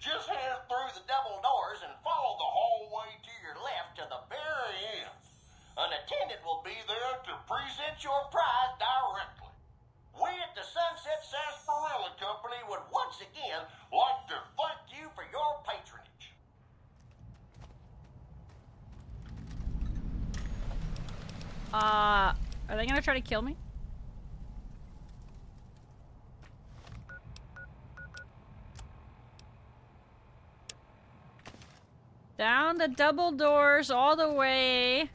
Just head through the double doors and follow the hallway to your left to the very end. An attendant will be there to present your prize directly. We at the Sunset Sarsaparilla Company would once again like to thank you for your patronage. Are they gonna try to kill me? Down the double doors all the way.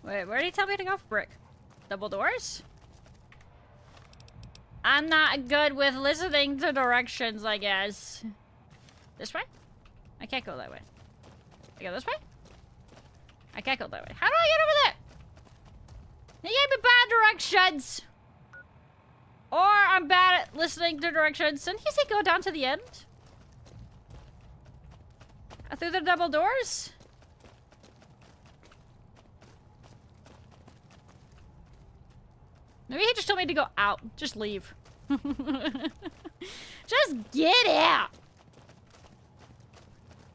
Wait, where did he tell me to go? Brick. Double doors? I'm not good with listening to directions, I guess. This way? I can't go that way. I go this way? I can't go that way. How do I get over there? He gave me bad directions! Or I'm bad at listening to directions. Didn't he say go down to the end? Through the double doors? Maybe he just told me to go out. Just leave. Just get out!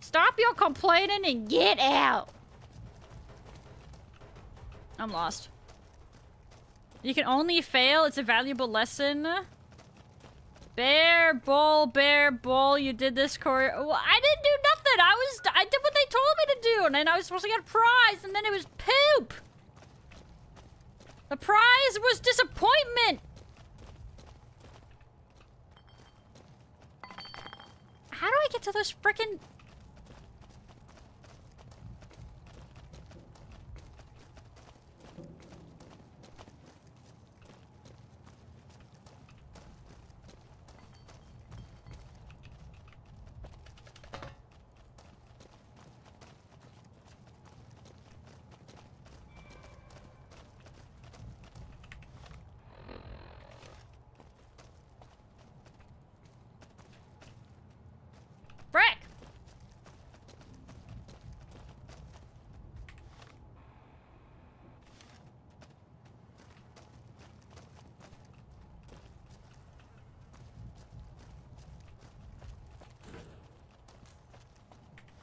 Stop your complaining and get out! I'm lost. You can only fail. It's a valuable lesson. Bear, bull, you did this choreo. Well, I didn't do nothing. I did what they told me to do, and then I was supposed to get a prize, and then it was poop. The prize was disappointment. How do I get to those frickin'... Frick!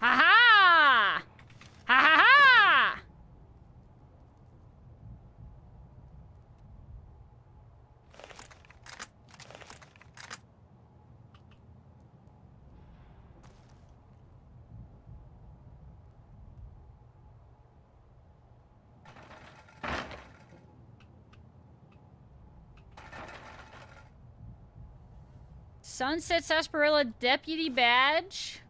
Ha ha! Ha ha ha! Sunset Sarsaparilla Deputy Badge.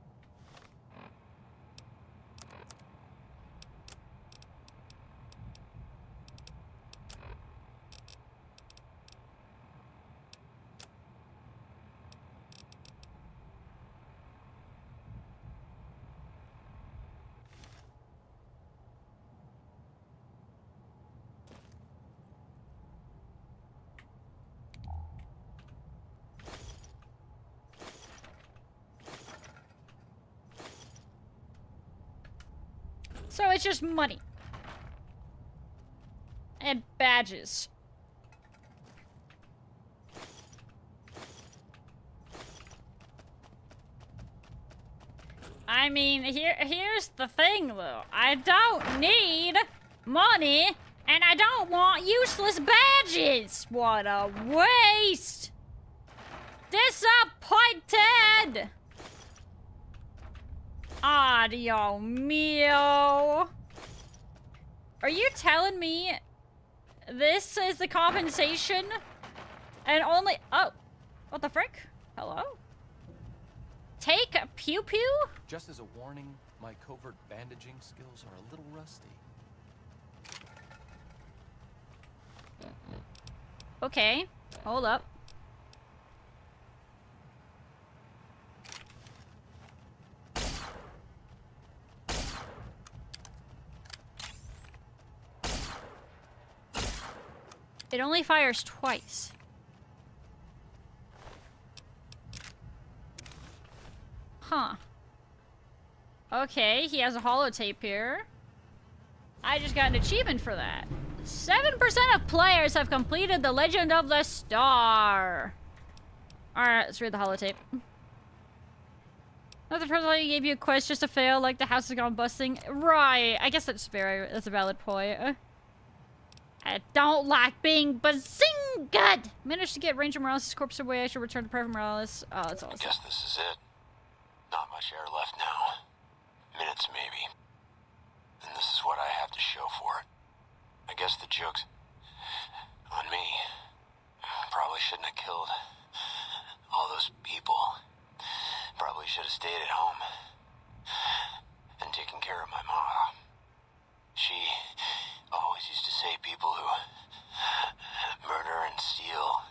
So it's just money. And badges. I mean, here's the thing, though. I don't need money, and I don't want useless badges. What a waste! Disappointed! Audio mio. Are you telling me this is the compensation? And only... Oh. What the frick? Hello? Take a pew-pew? Just as a warning, my covert bandaging skills are a little rusty. Okay. Hold up. It only fires twice. Huh. Okay, he has a holotape here. I just got an achievement for that. 7% of players have completed the Legend of the Star. Alright, let's read the holotape. Not the first time he gave you a quest just to fail, like the house has gone busting. Right, I guess that's a valid point. I don't like being bazingaed! Managed to get Ranger Morales' corpse away. I should return to Private Morales. Oh, that's awesome. I guess this is it. Not much air left now. Minutes, maybe. And this is what I have to show for it. I guess the joke's on me. Probably shouldn't have killed all those people. Probably should have stayed at home and taken care of my mom. She always used to say people who murder and steal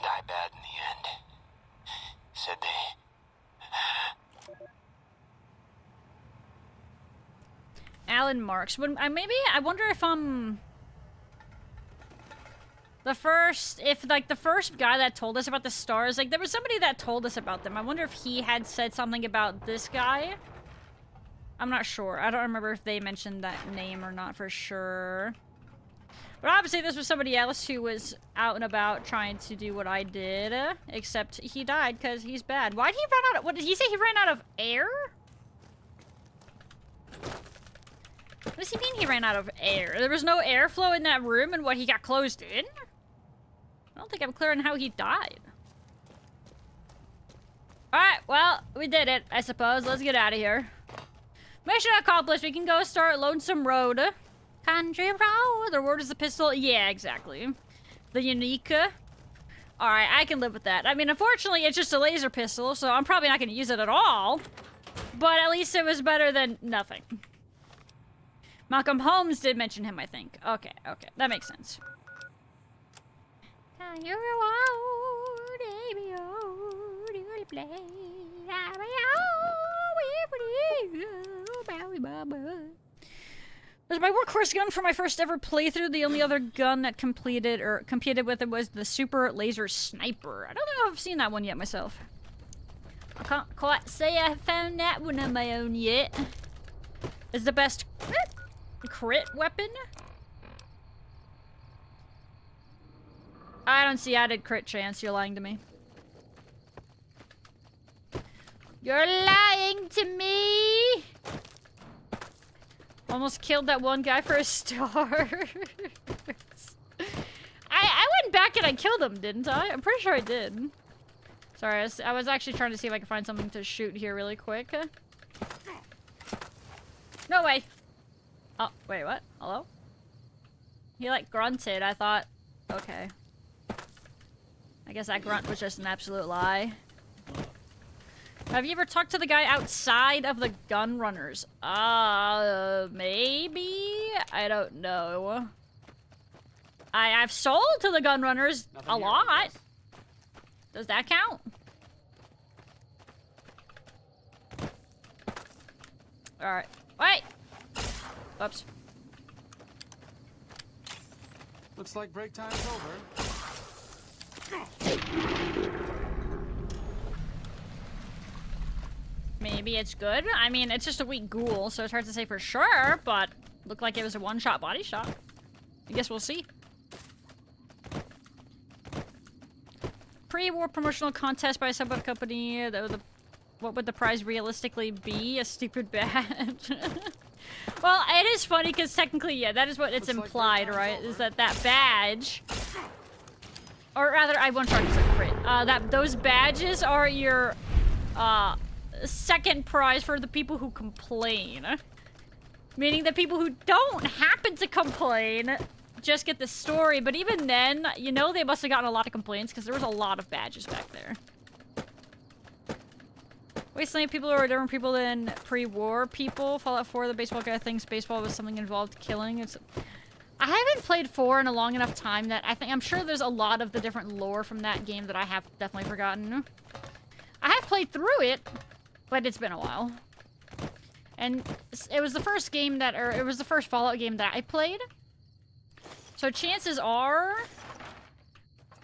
die bad in the end. Said they... Alan Marks. When maybe I wonder if the first guy that told us about the stars, like there was somebody that told us about them. I wonder if he had said something about this guy. I'm not sure. I don't remember if they mentioned that name or not for sure. But obviously this was somebody else who was out and about trying to do what I did. Except he died because he's bad. Why did he run out of... What did he say? He ran out of air? What does he mean he ran out of air? There was no airflow in that room and what, he got closed in? I don't think I'm clear on how he died. Alright, well, we did it, I suppose. Let's get out of here. Mission accomplished. We can go start Lonesome Road. Country Road. The reward is the pistol. Yeah, exactly. The unique. Alright, I can live with that. I mean, unfortunately, it's just a laser pistol, so I'm probably not going to use it at all. But at least it was better than nothing. Malcolm Holmes did mention him, I think. Okay, okay. That makes sense. This is my workhorse gun for my first ever playthrough. The only other gun that competed with it was the Super Laser Sniper. I don't think I've seen that one yet myself. I can't quite say I found that one on my own yet. It's the best crit weapon? I don't see added crit chance. You're lying to me. You're lying to me! Almost killed that one guy for a star. I went back and I killed him, didn't I? I'm pretty sure I did. Sorry, I was actually trying to see if I could find something to shoot here really quick. No way! Oh, wait, what? Hello? He, like, grunted, I thought. Okay. I guess that grunt was just an absolute lie. Have you ever talked to the guy outside of the gun runners? Maybe? I don't know. I've sold to the gun runners a lot. Does that count? Alright. Wait! Oops. Looks like break time's over. maybe it's good. I mean, it's just a weak ghoul, so it's hard to say for sure, but looked like it was a one-shot body shot. I guess we'll see. Pre-war promotional contest by a sub company. What would the prize realistically be? A stupid badge. Well, it is funny because technically, yeah, that is what it's implied, right? Is that badge, or rather, I won't try to say crit. That those badges are your second prize for the people who complain. Meaning the people who don't happen to complain just get the story, but even then, you know they must have gotten a lot of complaints because there was a lot of badges back there. Wasteland people are different people than pre-war people. Fallout 4, the baseball guy thinks baseball was something involved killing. I haven't played 4 in a long enough time that I'm sure there's a lot of the different lore from that game that I have definitely forgotten. I have played through it, but it's been a while. And it was the first game that, or it was the first Fallout game that I played. So chances are,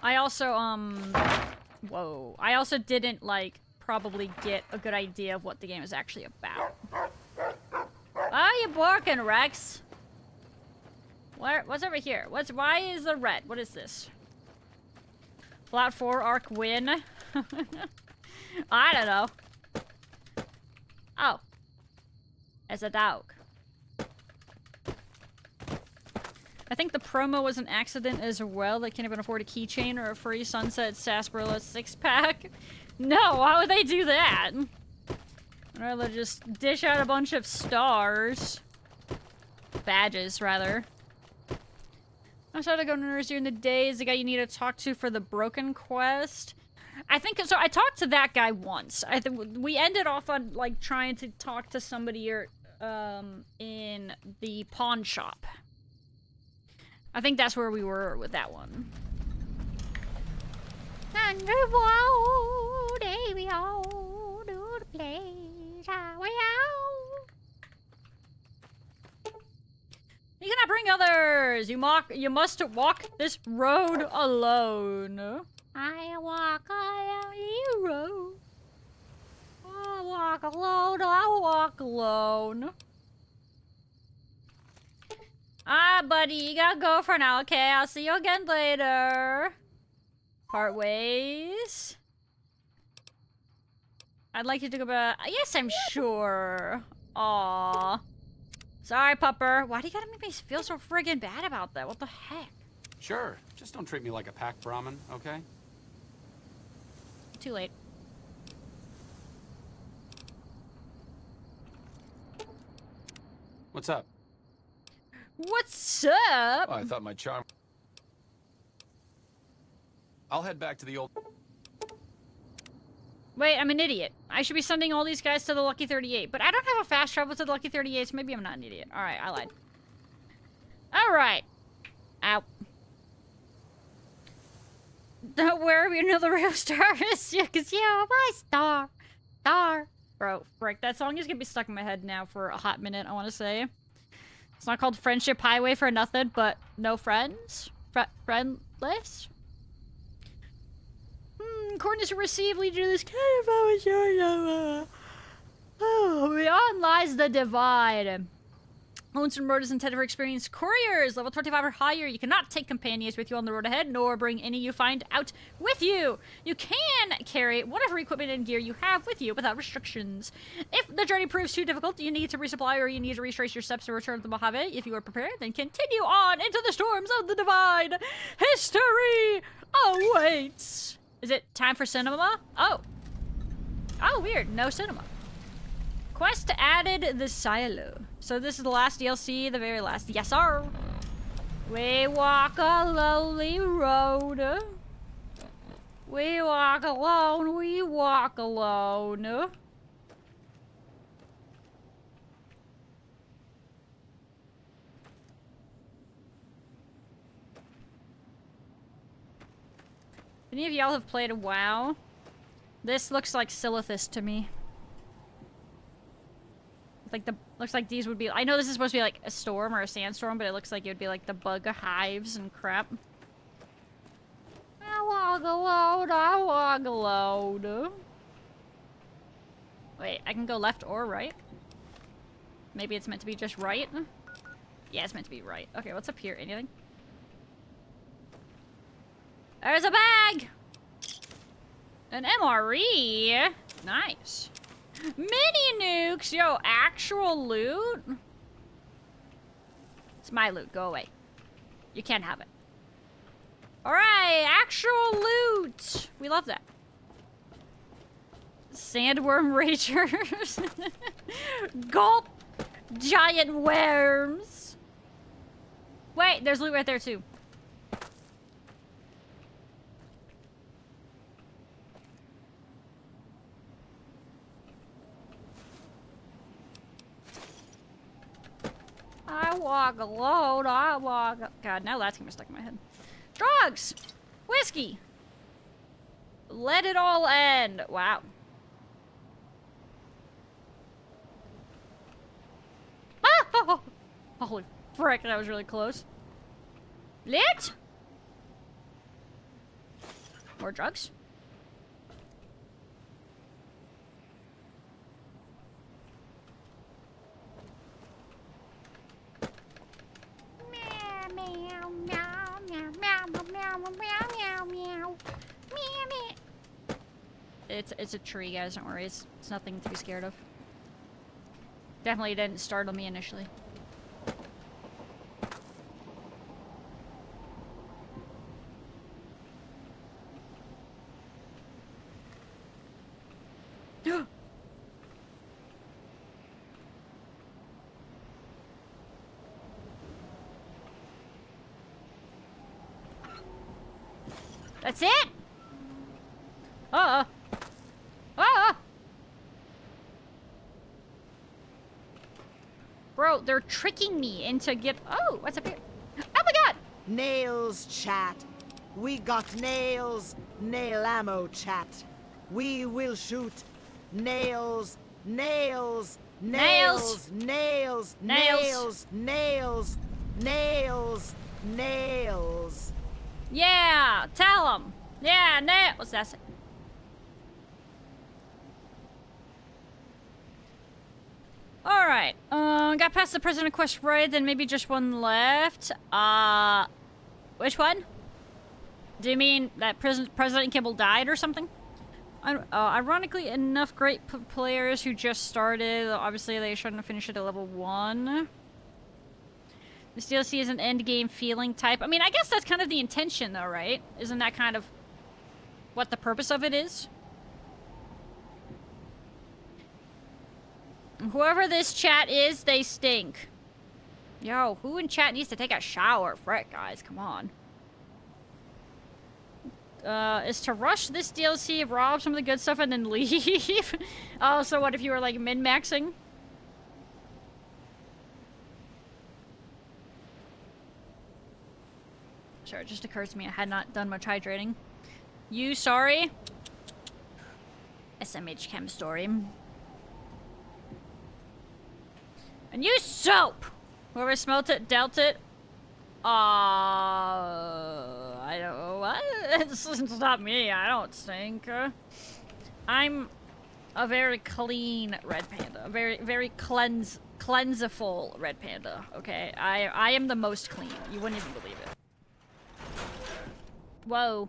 I also, whoa. I also didn't, like, probably get a good idea of what the game is actually about. Why are you barking, Rex? What's over here? Why is the red? What is this? Fallout 4 Arc win? I don't know. Oh. It's a dog. I think the promo was an accident as well. They can't even afford a keychain or a free Sunset Sarsaparilla 6-pack. No, why would they do that? I'd rather just dish out a bunch of stars. Badges, rather. I tried to go to nurse during the day. Is the guy you need to talk to for the broken quest? I think so. I talked to that guy once. I think we ended off on like trying to talk to somebody in the pawn shop. I think that's where we were with that one. You cannot bring others. You must walk this road alone. I walk along the road. I walk alone. I walk alone. Ah, buddy, you gotta go for now. Okay, I'll see you again later. Part ways. I'd like you to go back. Yes, I'm sure. Aww. Sorry, pupper. Why do you gotta make me feel so friggin' bad about that? What the heck? Sure. Just don't treat me like a pack Brahmin, okay? Too late. What's up? What's up? Oh, I thought my charm... I'll head back to the old... Wait, I'm an idiot. I should be sending all these guys to the Lucky 38, but I don't have a fast travel to the Lucky 38, so maybe I'm not an idiot. Alright, I lied. Alright. Ow. Don't worry, we know the real star is you, because you're my star. Star. Bro, frick, that song is gonna be stuck in my head now for a hot minute, I want to say. It's not called Friendship Highway for nothing, but no friends? Friendless? Coordinates to receive lead you to this kind of beyond lies the divide. Lonesome Road is intended for experienced couriers, level 25 or higher. You cannot take companions with you on the road ahead, nor bring any you find out with you. You can carry whatever equipment and gear you have with you without restrictions. If the journey proves too difficult, you need to resupply or you need to retrace your steps to return to the Mojave. If you are prepared, then continue on into the storms of the divide. History awaits. Is it time for cinema? Oh. Oh, weird. No cinema. Quest added the silo. So this is the last DLC, the very last. Yes, sir. We walk a lonely road. We walk alone. We walk alone. Any of y'all have played WoW? This looks like Silithus to me. Like looks like these would be. I know this is supposed to be like a storm or a sandstorm, but it looks like it would be like the bug hives and crap. I walk alone. I walk alone. Wait, I can go left or right? Maybe it's meant to be just right? Yeah, it's meant to be right. Okay, what's up here? Anything? There's a bag! An MRE? Nice. Mini nukes! Yo, actual loot? It's my loot. Go away. You can't have it. Alright, actual loot! We love that. Sandworm ragers. Gulp! Giant worms! Wait, there's loot right there too. I walk alone, I walk... God, now that's gonna be stuck in my head. Drugs! Whiskey! Let it all end. Wow. Ah! Oh, oh. Holy frick, that was really close. Lit? More drugs? It's a tree, guys. Don't worry. It's nothing to be scared of. Definitely didn't startle me initially. That's it? Bro, they're tricking me into Oh, what's up here? Oh my god! Nails, chat. We got nails. Nail ammo, chat. We will shoot. Nails. Nails. Nails. Nails. Nails. Nails. Nails. Nails. Yeah, tell them. Yeah, nails. That's it. Alright, got past the prisoner quest right, then maybe just one left. Which one? Do you mean that President Kimball died or something? Ironically enough, great players who just started, obviously they shouldn't have finished it at level 1. This DLC is an endgame feeling type. I mean, I guess that's kind of the intention though, right? Isn't that kind of what the purpose of it is? Whoever this chat is, they stink. Yo, who in chat needs to take a shower? Frick, guys, come on. Is to rush this DLC, rob some of the good stuff, and then leave? Oh, so what if you were, like, min-maxing? Sure, it just occurs to me I had not done much hydrating. You sorry? SMH chem story. And use soap! Whoever smelt it, dealt it. I don't know what? It's not me, I don't stink. I'm a very clean red panda. A very cleanseful red panda, okay? I am the most clean. You wouldn't even believe it. Whoa.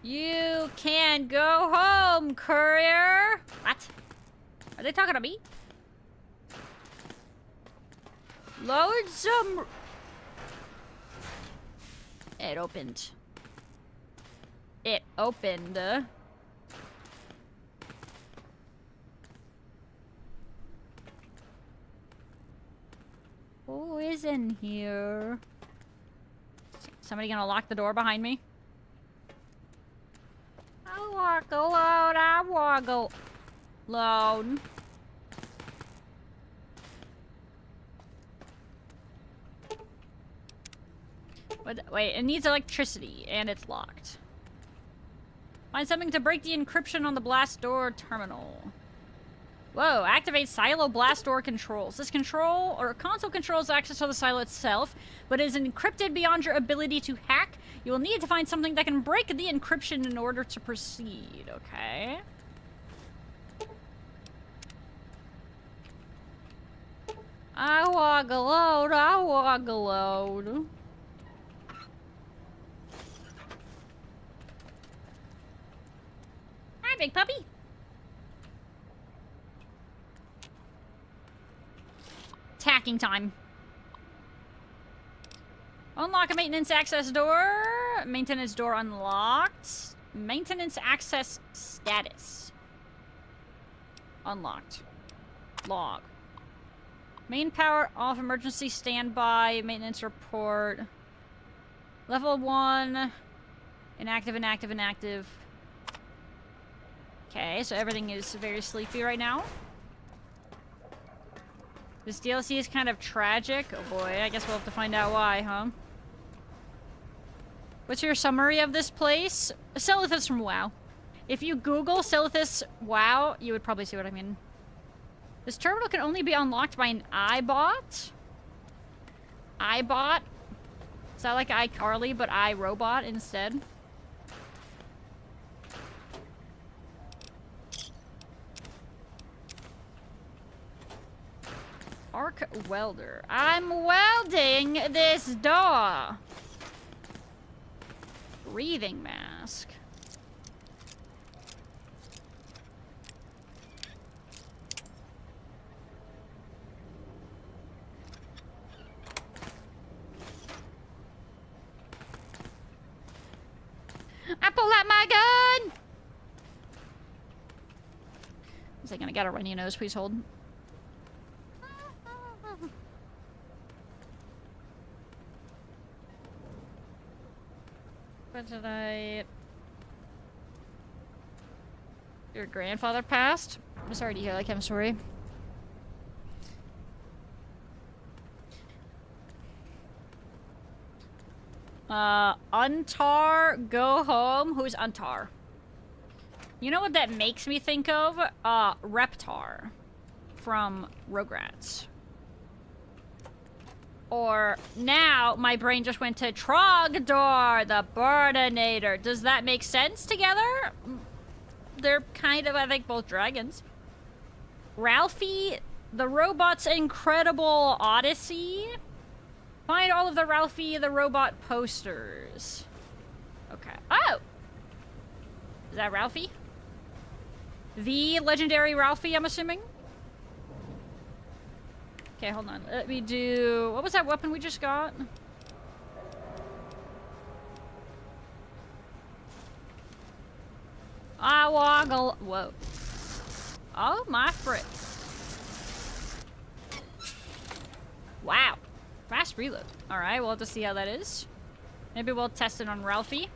You can go home, courier! What? Are they talking to me? Lonesome. It opened. It opened. Who is in here? Somebody gonna lock the door behind me? I wanna go alone. I wanna go alone. Wait, it needs electricity, and it's locked. Find something to break the encryption on the blast door terminal. Whoa, activate silo blast door controls. This control, or console controls access to the silo itself, but is encrypted beyond your ability to hack. You will need to find something that can break the encryption in order to proceed, okay? I walk alone, I walk alone. Hi, big puppy. Tacking time. Unlock a maintenance access door. Maintenance door unlocked. Maintenance access status. Unlocked. Log. Main power off, emergency standby, maintenance report. Level 1. Inactive, inactive, inactive. Okay, so everything is very sleepy right now. This DLC is kind of tragic. Oh boy, I guess we'll have to find out why, huh? What's your summary of this place? Silithus from WoW. If you Google Silithus WoW, you would probably see what I mean. This terminal can only be unlocked by an iBot? iBot? Is that like iCarly, but iRobot instead? Arc welder. I'm welding this door. Breathing mask. I pull out my gun! I was like, I gotta run your nose, please hold. What did I... Your grandfather passed? I'm sorry to hear that, I'm sorry. Untar, go home. Who's Untar? You know what that makes me think of? Reptar from Rugrats. Or now my brain just went to Trogdor, the Burninator. Does that make sense together? They're kind of, I think, both dragons. Ralphie, the robot's incredible odyssey. Find all of the Ralphie the robot posters. Okay. Oh! Is that Ralphie? The legendary Ralphie, I'm assuming? Okay, hold on. Let me do... What was that weapon we just got? I woggle... Whoa. Oh, my frick. Wow. Fast reload. Alright, we'll have to see how that is. Maybe we'll test it on Ralphie.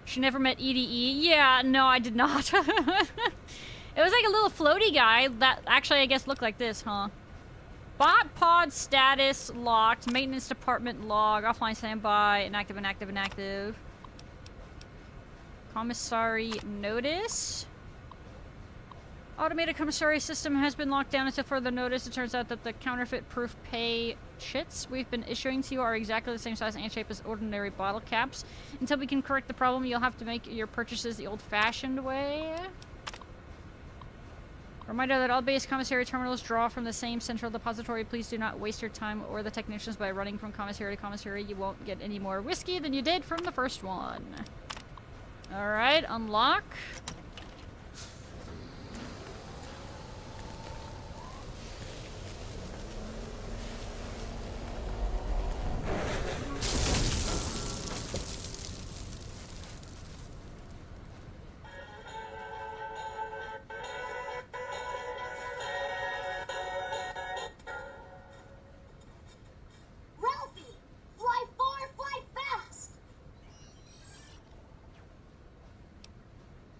She never met EDE? Yeah, no, I did not. It was like a little floaty guy that actually, I guess, looked like this, huh? Bot pod status locked. Maintenance department log. Offline standby. Inactive, inactive, inactive. Commissary notice. Automated commissary system has been locked down until further notice. It turns out that the counterfeit-proof pay chits we've been issuing to you are exactly the same size and shape as ordinary bottle caps. Until we can correct the problem, you'll have to make your purchases the old-fashioned way. Reminder that all base commissary terminals draw from the same central depository. Please do not waste your time or the technicians by running from commissary to commissary. You won't get any more whiskey than you did from the first one. Alright, unlock.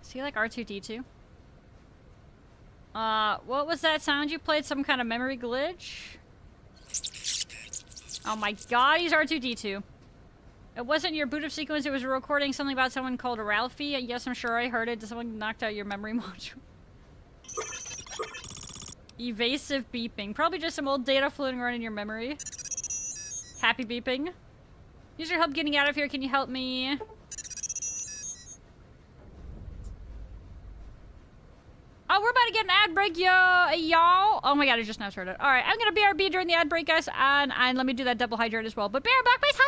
Is he like R2-D2? What was that sound you played? Some kind of memory glitch? Oh my god, he's R2-D2. It wasn't your boot up sequence, it was recording something about someone called Ralphie. Yes, I'm sure I heard it. Someone knocked out your memory module. Evasive beeping. Probably just some old data floating around in your memory. Happy beeping. Use your help getting out of here. Can you help me? break, y'all. Oh my god, I just now started. All right, I'm gonna BRB during the ad break, guys, and let me do that double hydrate as well. But bear back, please.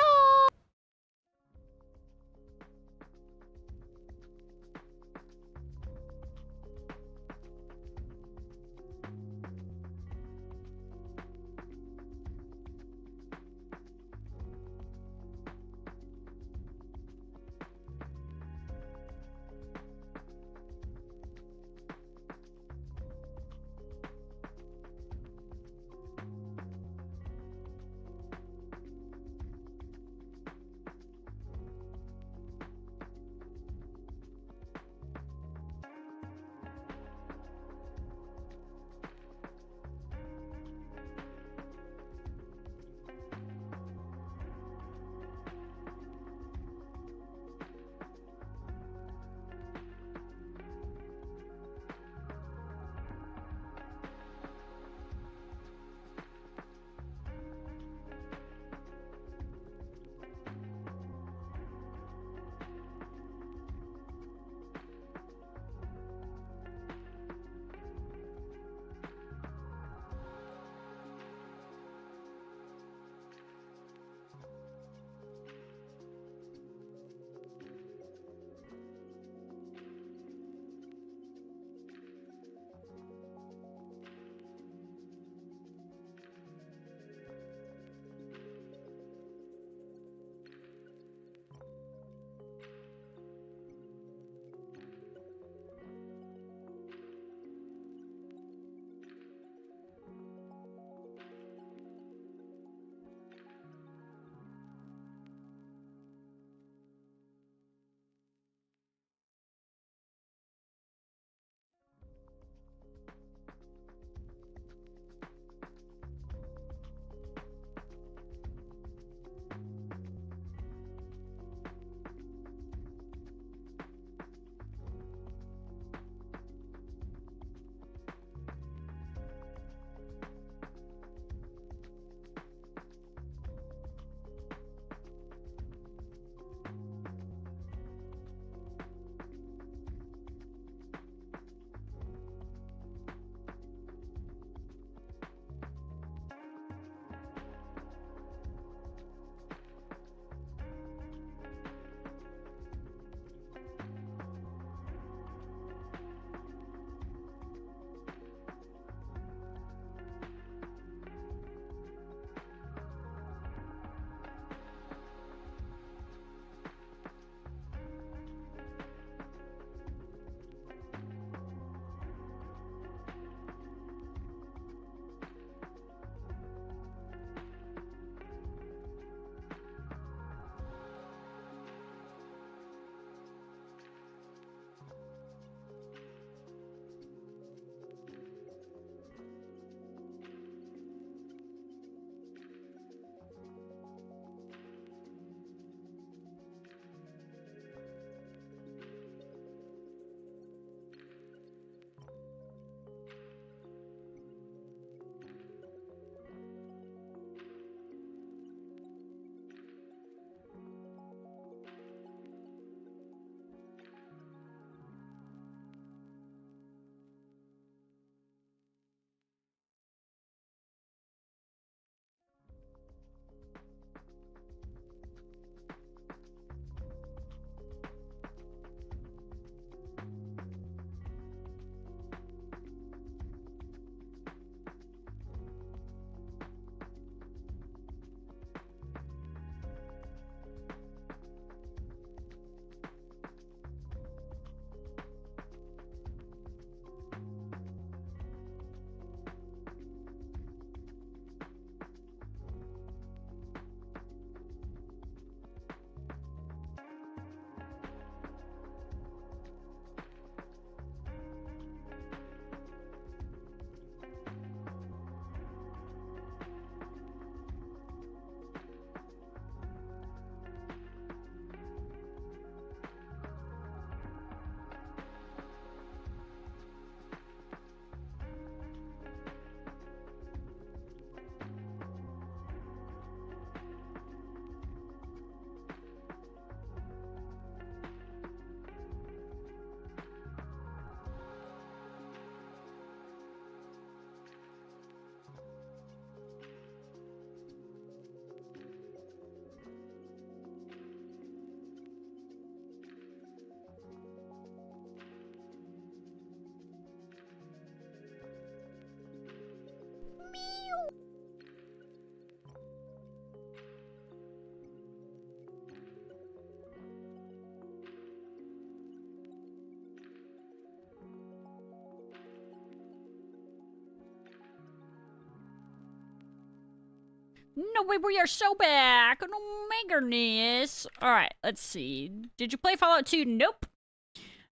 No way, we are so back. Oh my goodness. Alright, let's see. Did you play Fallout 2? Nope.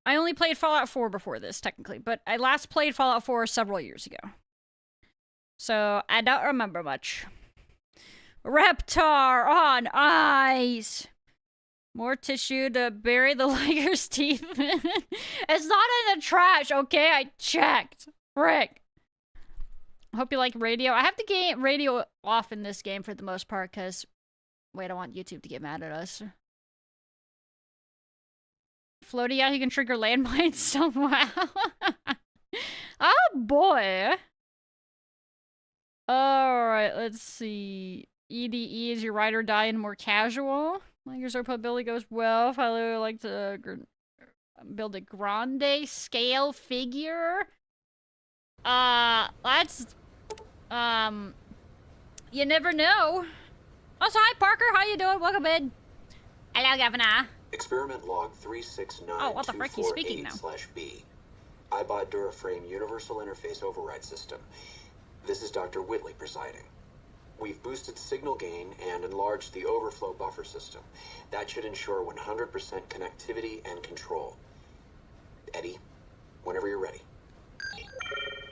I only played Fallout 4 before this, technically, but I last played Fallout 4 several years ago. So, I don't remember much. Reptar on ice! More tissue to bury the liger's teeth. It's not in the trash, okay? I checked. Frick. I hope you like radio. I have the game radio off in this game for the most part, because... Wait, I want YouTube to get mad at us. Floaty out, he can trigger landmines somehow. Oh boy. Alright, let's see. EDE is your ride or die and more casual. Like your Zopa ability goes well. Faloo like to build a grande scale figure. That's you never know. Also, hi Parker, how you doing? Welcome in. Hello, Governor. Experiment log 3692488/B. iBot Duraframe Universal Interface Override System. This is Dr. Whitley presiding. We've boosted signal gain and enlarged the overflow buffer system. That should ensure 100% connectivity and control. Eddie, whenever you're ready.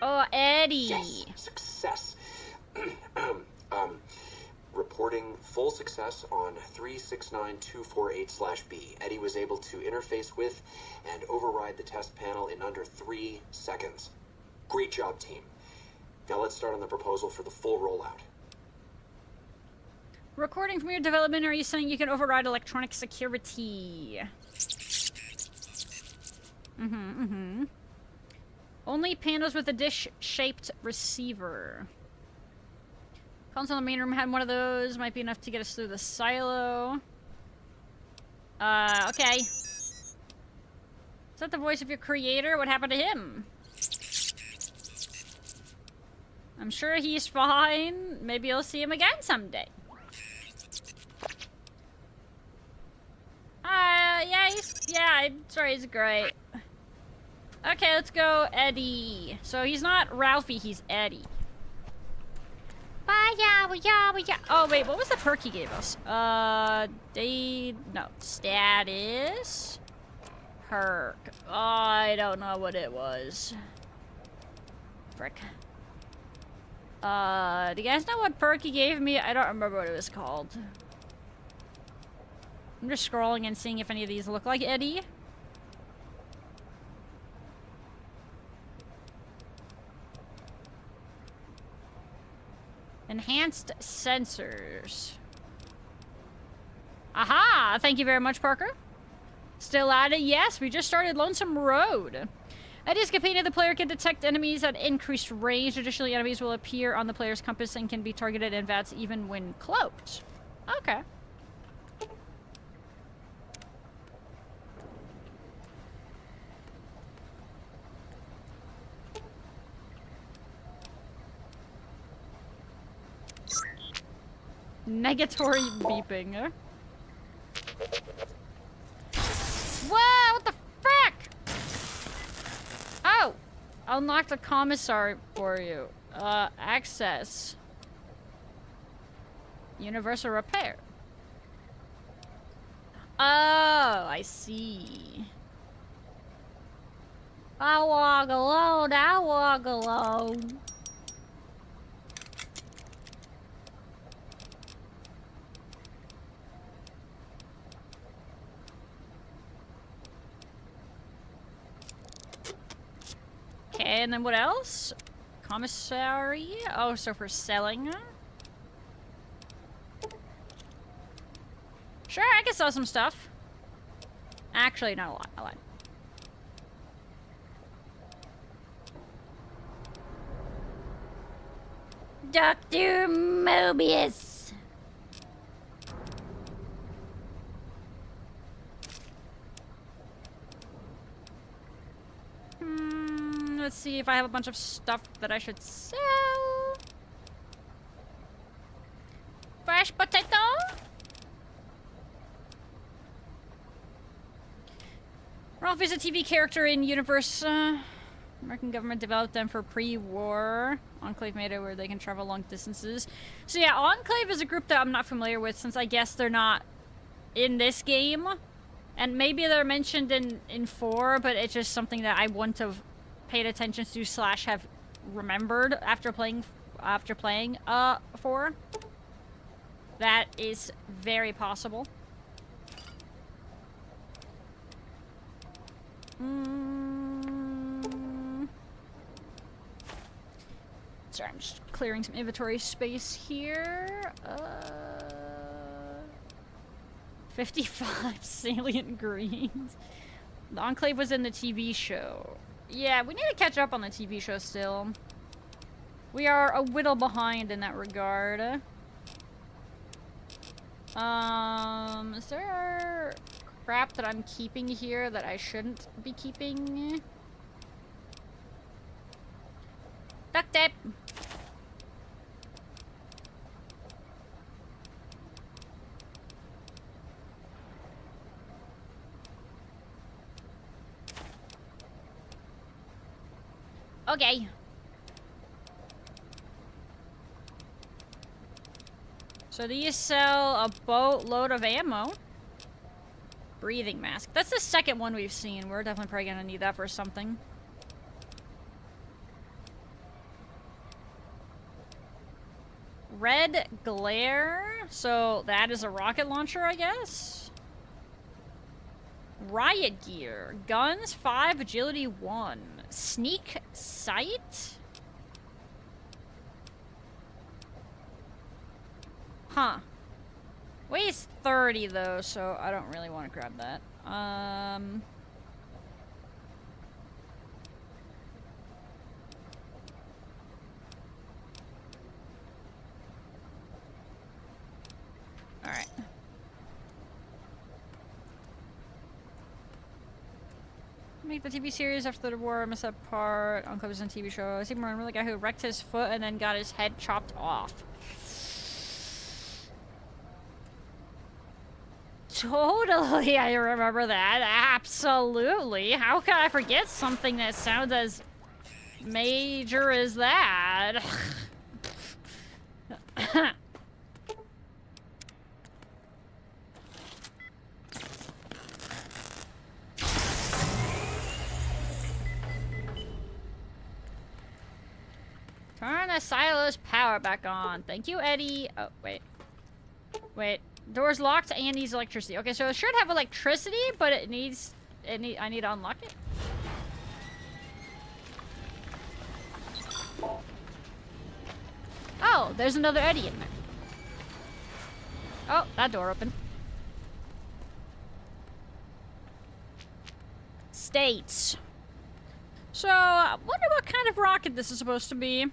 Oh, Eddie. Yes, success. Reporting full success on 369248/B. Eddie was able to interface with and override the test panel in under 3 seconds. Great job, team. Now let's start on the proposal for the full rollout. Recording from your development, are you saying you can override electronic security? Only panels with a dish-shaped receiver. Console in the main room had one of those. Might be enough to get us through the silo. Okay. Is that the voice of your creator? What happened to him? I'm sure he's fine. Maybe you'll see him again someday. I'm sorry, he's great. Okay, let's go Eddie. So he's not Ralphie, he's Eddie. Oh wait, what was the perk he gave us? Status. Perk. Oh, I don't know what it was. Frick. Do you guys know what perk he gave me? I don't remember what it was called. I'm just scrolling and seeing if any of these look like Eddie. Enhanced sensors. Aha! Thank you very much, Parker. Still at it? Yes, we just started Lonesome Road. Eddie's campaign, the player can detect enemies at increased range. Additionally, enemies will appear on the player's compass and can be targeted in VATS even when cloaked. Okay. Negatory beeping. Whoa, what the frick? Oh! Unlock the commissary for you. Access. Universal repair. Oh, I see. I walk alone, I walk alone. Okay, and then what else? Commissary? Oh, so for selling? Sure, I can sell some stuff. Actually, not a lot. I lied. Dr. Mobius. Let's see if I have a bunch of stuff that I should sell. Fresh potato. Ralph is a TV character in universe. American government developed them for pre-war. Enclave made it where they can travel long distances. So yeah, Enclave is a group that I'm not familiar with since I guess they're not in this game. And maybe they're mentioned in 4, but it's just something that I wouldn't have paid attention to / have remembered after playing 4. That is very possible. Sorry, I'm just clearing some inventory space here. 55 salient greens. The Enclave was in the TV show. Yeah, we need to catch up on the TV show still. We are a whittle behind in that regard. Is there crap that I'm keeping here that I shouldn't be keeping? Duct tape. Okay. So these sell a boatload of ammo. Breathing mask. That's the second one we've seen. We're definitely probably gonna need that for something. Red glare. So that is a rocket launcher, I guess. Riot gear. Guns 5, agility 1. Sneak sight? Huh. Weighs 30 though, so I don't really want to grab that. Alright. Make the TV series after the war, missed that part. Uncovers on TV show. I see more remember the guy who wrecked his foot and then got his head chopped off. Totally, I remember that. Absolutely. How could I forget something that sounds as major as that? Turn the silo's power back on. Thank you, Eddie. Oh, wait. Wait. Door's locked and needs electricity. Okay, so it should have electricity, but I need to unlock it. Oh, there's another Eddie in there. Oh, that door opened. States. So, I wonder what kind of rocket this is supposed to be.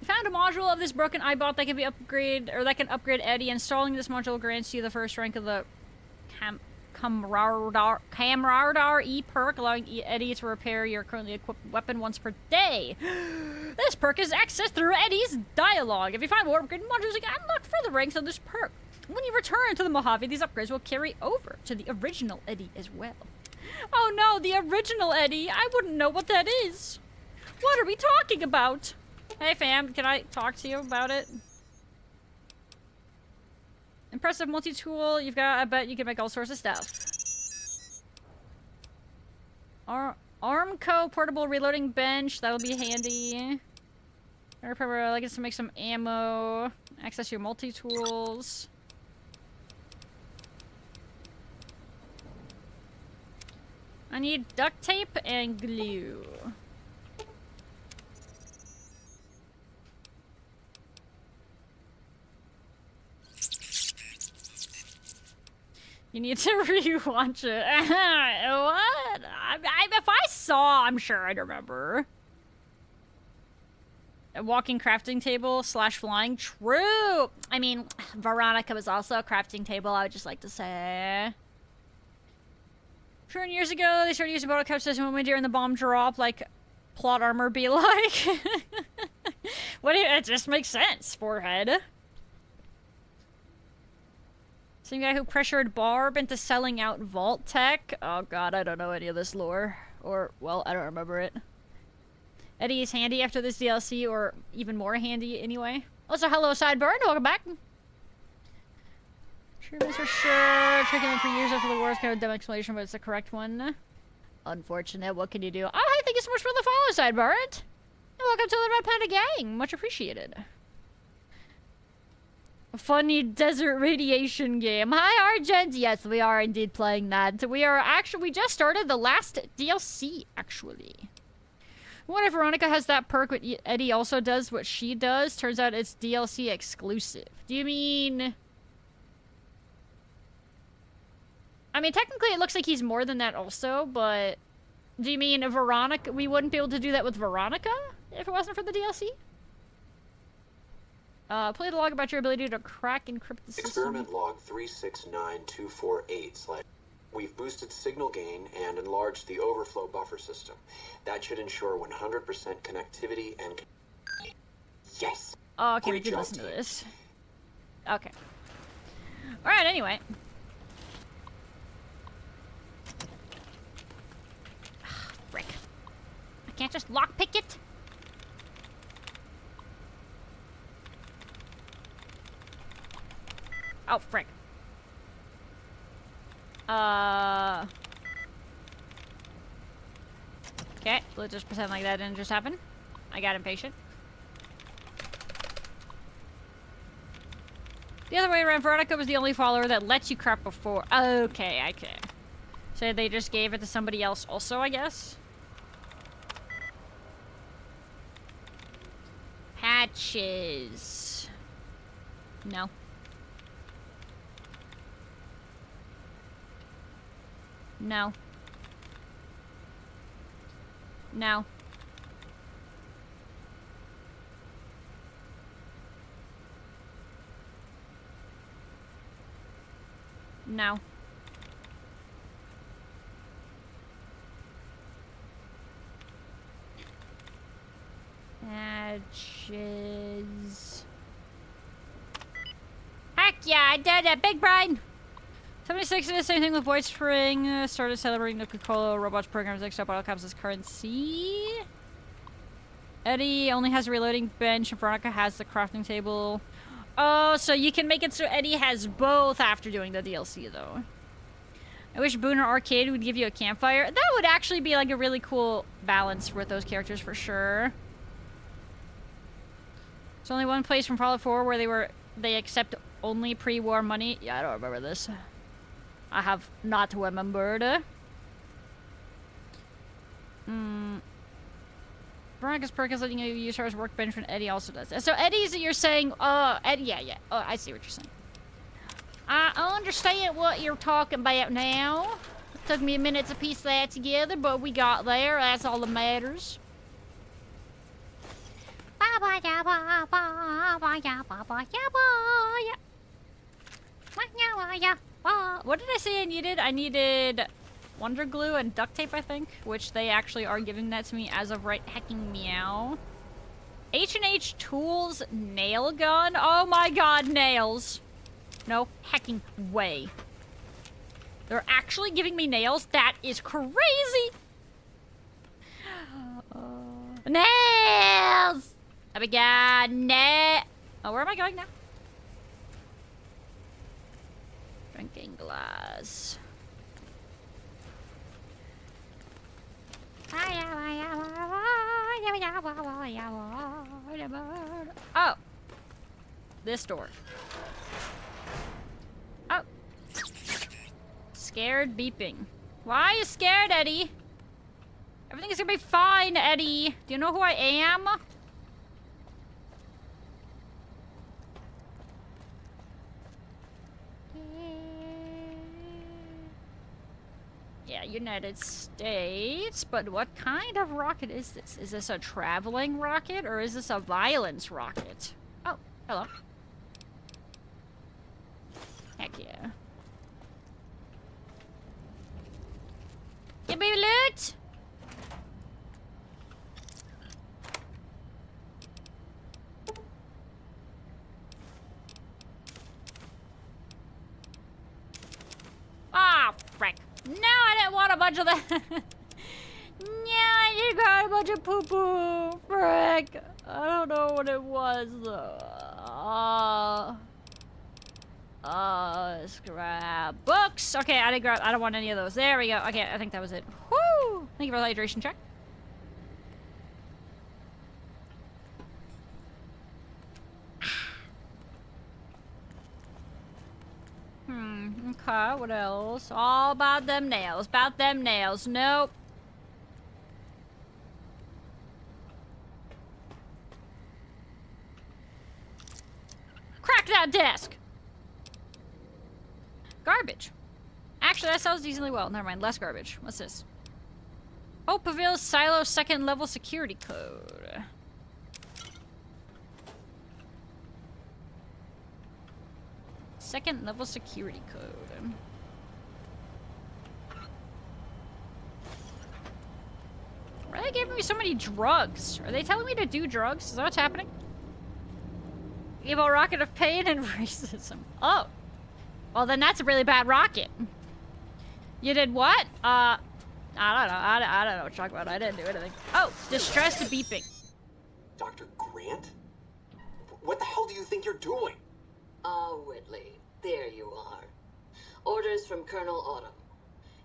Found a module of this broken iBot that can be upgraded, or that can upgrade Eddie. Installing this module grants you the first rank of the Camarader E perk, allowing Eddie to repair your currently equipped weapon once per day. This perk is accessed through Eddie's dialogue. If you find more upgraded modules, you can unlock further ranks of this perk. When you return to the Mojave, these upgrades will carry over to the original Eddie as well. Oh no, the original Eddie! I wouldn't know what that is. What are we talking about? Hey fam, can I talk to you about it? Impressive multi-tool. You've got, I bet you can make all sorts of stuff. Armco portable reloading bench. That'll be handy. I guess to make some ammo. Access your multi-tools. I need duct tape and glue. You need to rewatch it. What? If I saw, I'm sure I'd remember. A walking crafting table / flying. True. I mean, Veronica was also a crafting table, I would just like to say. Sure, years ago, they started using bottle cap system when during the bomb drop, like plot armor be like. What do you, it just makes sense, forehead. Same guy who pressured Barb into selling out Vault Tech. Oh god, I don't know any of this lore. Or, well, I don't remember it. Eddie is handy after this DLC, or even more handy anyway. Also, hello, Sideburn. Welcome back. Sure, Mr. Sure. Checking in for years after the worst kind of dumb explanation, but it's the correct one. Unfortunate. What can you do? Oh, hey, thank you so much for the follow, Sideburn. And welcome to the Red Panda Gang. Much appreciated. A funny desert radiation game. Hi, Argent. Yes, we are indeed playing that. We just started the last DLC, actually. What if Veronica has that perk, but Eddie also does what she does? Turns out it's DLC exclusive. Do you mean... I mean, technically it looks like he's more than that also, but... Do you mean Veronica? We wouldn't be able to do that with Veronica if it wasn't for the DLC? Play the log about your ability to crack encrypt the system. Experiment log 369248/. We've boosted signal gain and enlarged the overflow buffer system. That should ensure 100% connectivity and... Yes! Oh, okay, we did listen to this. Okay. Alright, anyway. Frick. I can't just lockpick it? Oh, frick. Okay, let's just pretend like that didn't just happen. I got impatient. The other way around, Veronica was the only follower that lets you crap before. Okay, okay. So they just gave it to somebody else also, I guess? Patches. No. No. No. No. Patches. Heck yeah, I did it, big brain! 76 did the same thing with Voice Spring. Started celebrating the Coca-Cola Robots programs next up bottle caps as currency. Eddie only has a reloading bench and Veronica has the crafting table. Oh, so you can make it so Eddie has both after doing the DLC, though. I wish Booner Arcade would give you a campfire. That would actually be like a really cool balance with those characters for sure. There's only one place from Fallout 4 where they accept only pre-war money. Yeah, I don't remember this. I have not remembered. Veronica's perk is letting you use her as workbench when Eddie also does that. So Eddie's, you're saying, Eddie, yeah. Oh, I see what you're saying. I understand what you're talking about now. It took me a minute to piece that together, but we got there. That's all that matters. What did I say I needed? I needed Wonder Glue and duct tape, I think, which they actually are giving that to me as of right hecking meow. H&H Tools nail gun? Oh my god, nails. No hecking way. They're actually giving me nails? That is crazy! Nails! Oh my god, oh, where am I going now? Drinking glass. Oh. This door. Oh. Scared beeping. Why are you scared, Eddie? Everything is gonna be fine, Eddie. Do you know who I am? Yeah, United States, but what kind of rocket is this? Is this a traveling rocket or is this a violence rocket? Oh, hello. Heck yeah. Give me loot! No, I didn't want a bunch of that. No, I didn't got a bunch of poo-poo. Frick. I don't know what it was. Scrap books. Okay, I didn't grab. I don't want any of those. There we go. Okay, I think that was it. Woo! Thank you for the hydration check. Okay, what else? All about them nails. About them nails. Nope. Crack that desk! Garbage. Actually, that sounds decently well. Never mind, less garbage. What's this? Opaville Silo 2nd level security code. Second level security code. Why are they giving me so many drugs? Are they telling me to do drugs? Is that what's happening? Evil rocket of pain and racism. Oh. Well, then that's a really bad rocket. You did what? I don't know. I don't know what you're talking about. I didn't do anything. Oh, distressed beeping. Dr. Grant? What the hell do you think you're doing? Whitley. There you are. Orders from Colonel Autumn.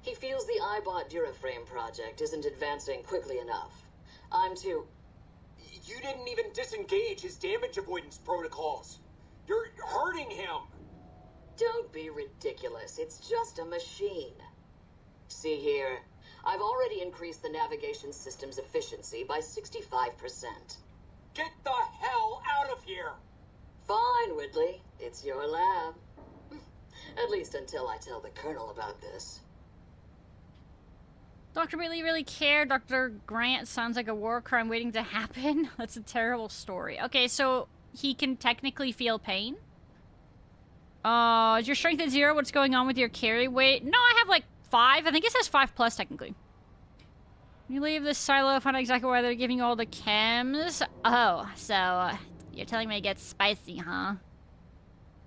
He feels the iBot Duraframe project isn't advancing quickly enough. I'm to... You didn't even disengage his damage avoidance protocols. You're hurting him. Don't be ridiculous. It's just a machine. See here. I've already increased the navigation system's efficiency by 65%. Get the hell out of here! Fine, Whitley. It's your lab. At least until I tell the Colonel about this. Dr. Whitley really cared. Dr. Grant sounds like a war crime waiting to happen. That's a terrible story. Okay, so he can technically feel pain? Is your strength at 0? What's going on with your carry weight? No, I have like 5. I think it says 5+ technically. You leave this silo, find out exactly why they're giving you all the chems. Oh, so you're telling me it gets spicy, huh?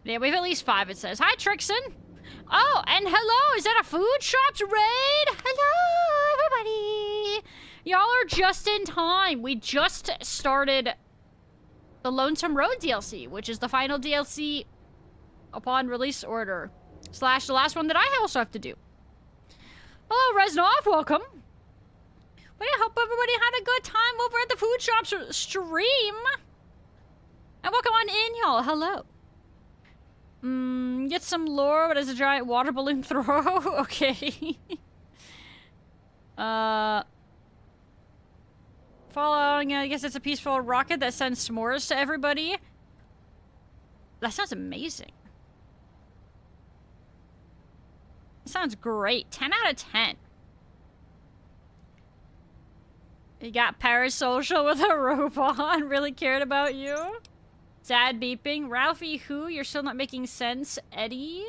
Yeah, we have at least 5, it says. Hi, Trixon! Oh, and hello! Is that a food shops raid? Hello, everybody! Y'all are just in time. We just started the Lonesome Road DLC, which is the final DLC upon release order. / the last one that I also have to do. Hello, Reznov, welcome. But I hope everybody had a good time over at the food shops stream. And welcome on in, y'all. Hello. Get some lore, but as a giant water balloon throw. Okay. Following, I guess it's a peaceful rocket that sends s'mores to everybody. That sounds amazing. Sounds great. 10 out of 10. You got parasocial with a robot. Really cared about you. Sad beeping. Ralphie, who? You're still not making sense. Eddie?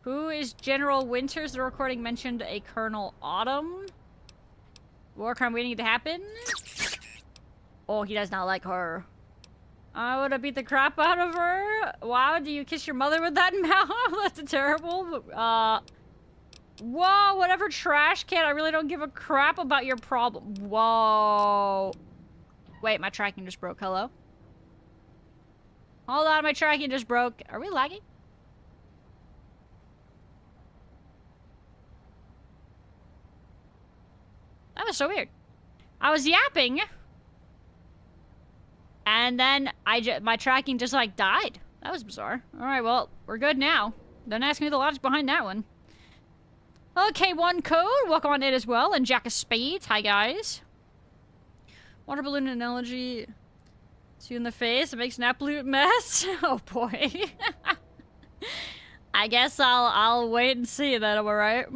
Who is General Winters? The recording mentioned a Colonel Autumn. War crime waiting to happen. Oh, he does not like her. I would have beat the crap out of her. Wow, do you kiss your mother with that mouth? That's terrible. Whoa, whatever, trash can. I really don't give a crap about your problem. Whoa. Wait, my tracking just broke. Hello? Hold on, my tracking just broke. Are we lagging? That was so weird. I was yapping. And then my tracking just like died. That was bizarre. Alright, well, we're good now. Don't ask me the logic behind that one. Okay, one code. Welcome on in as well. And Jack of Spades. Hi, guys. Water balloon analogy. See you in the face. It makes an absolute mess. Oh, boy. I guess I'll wait and see then, am I right?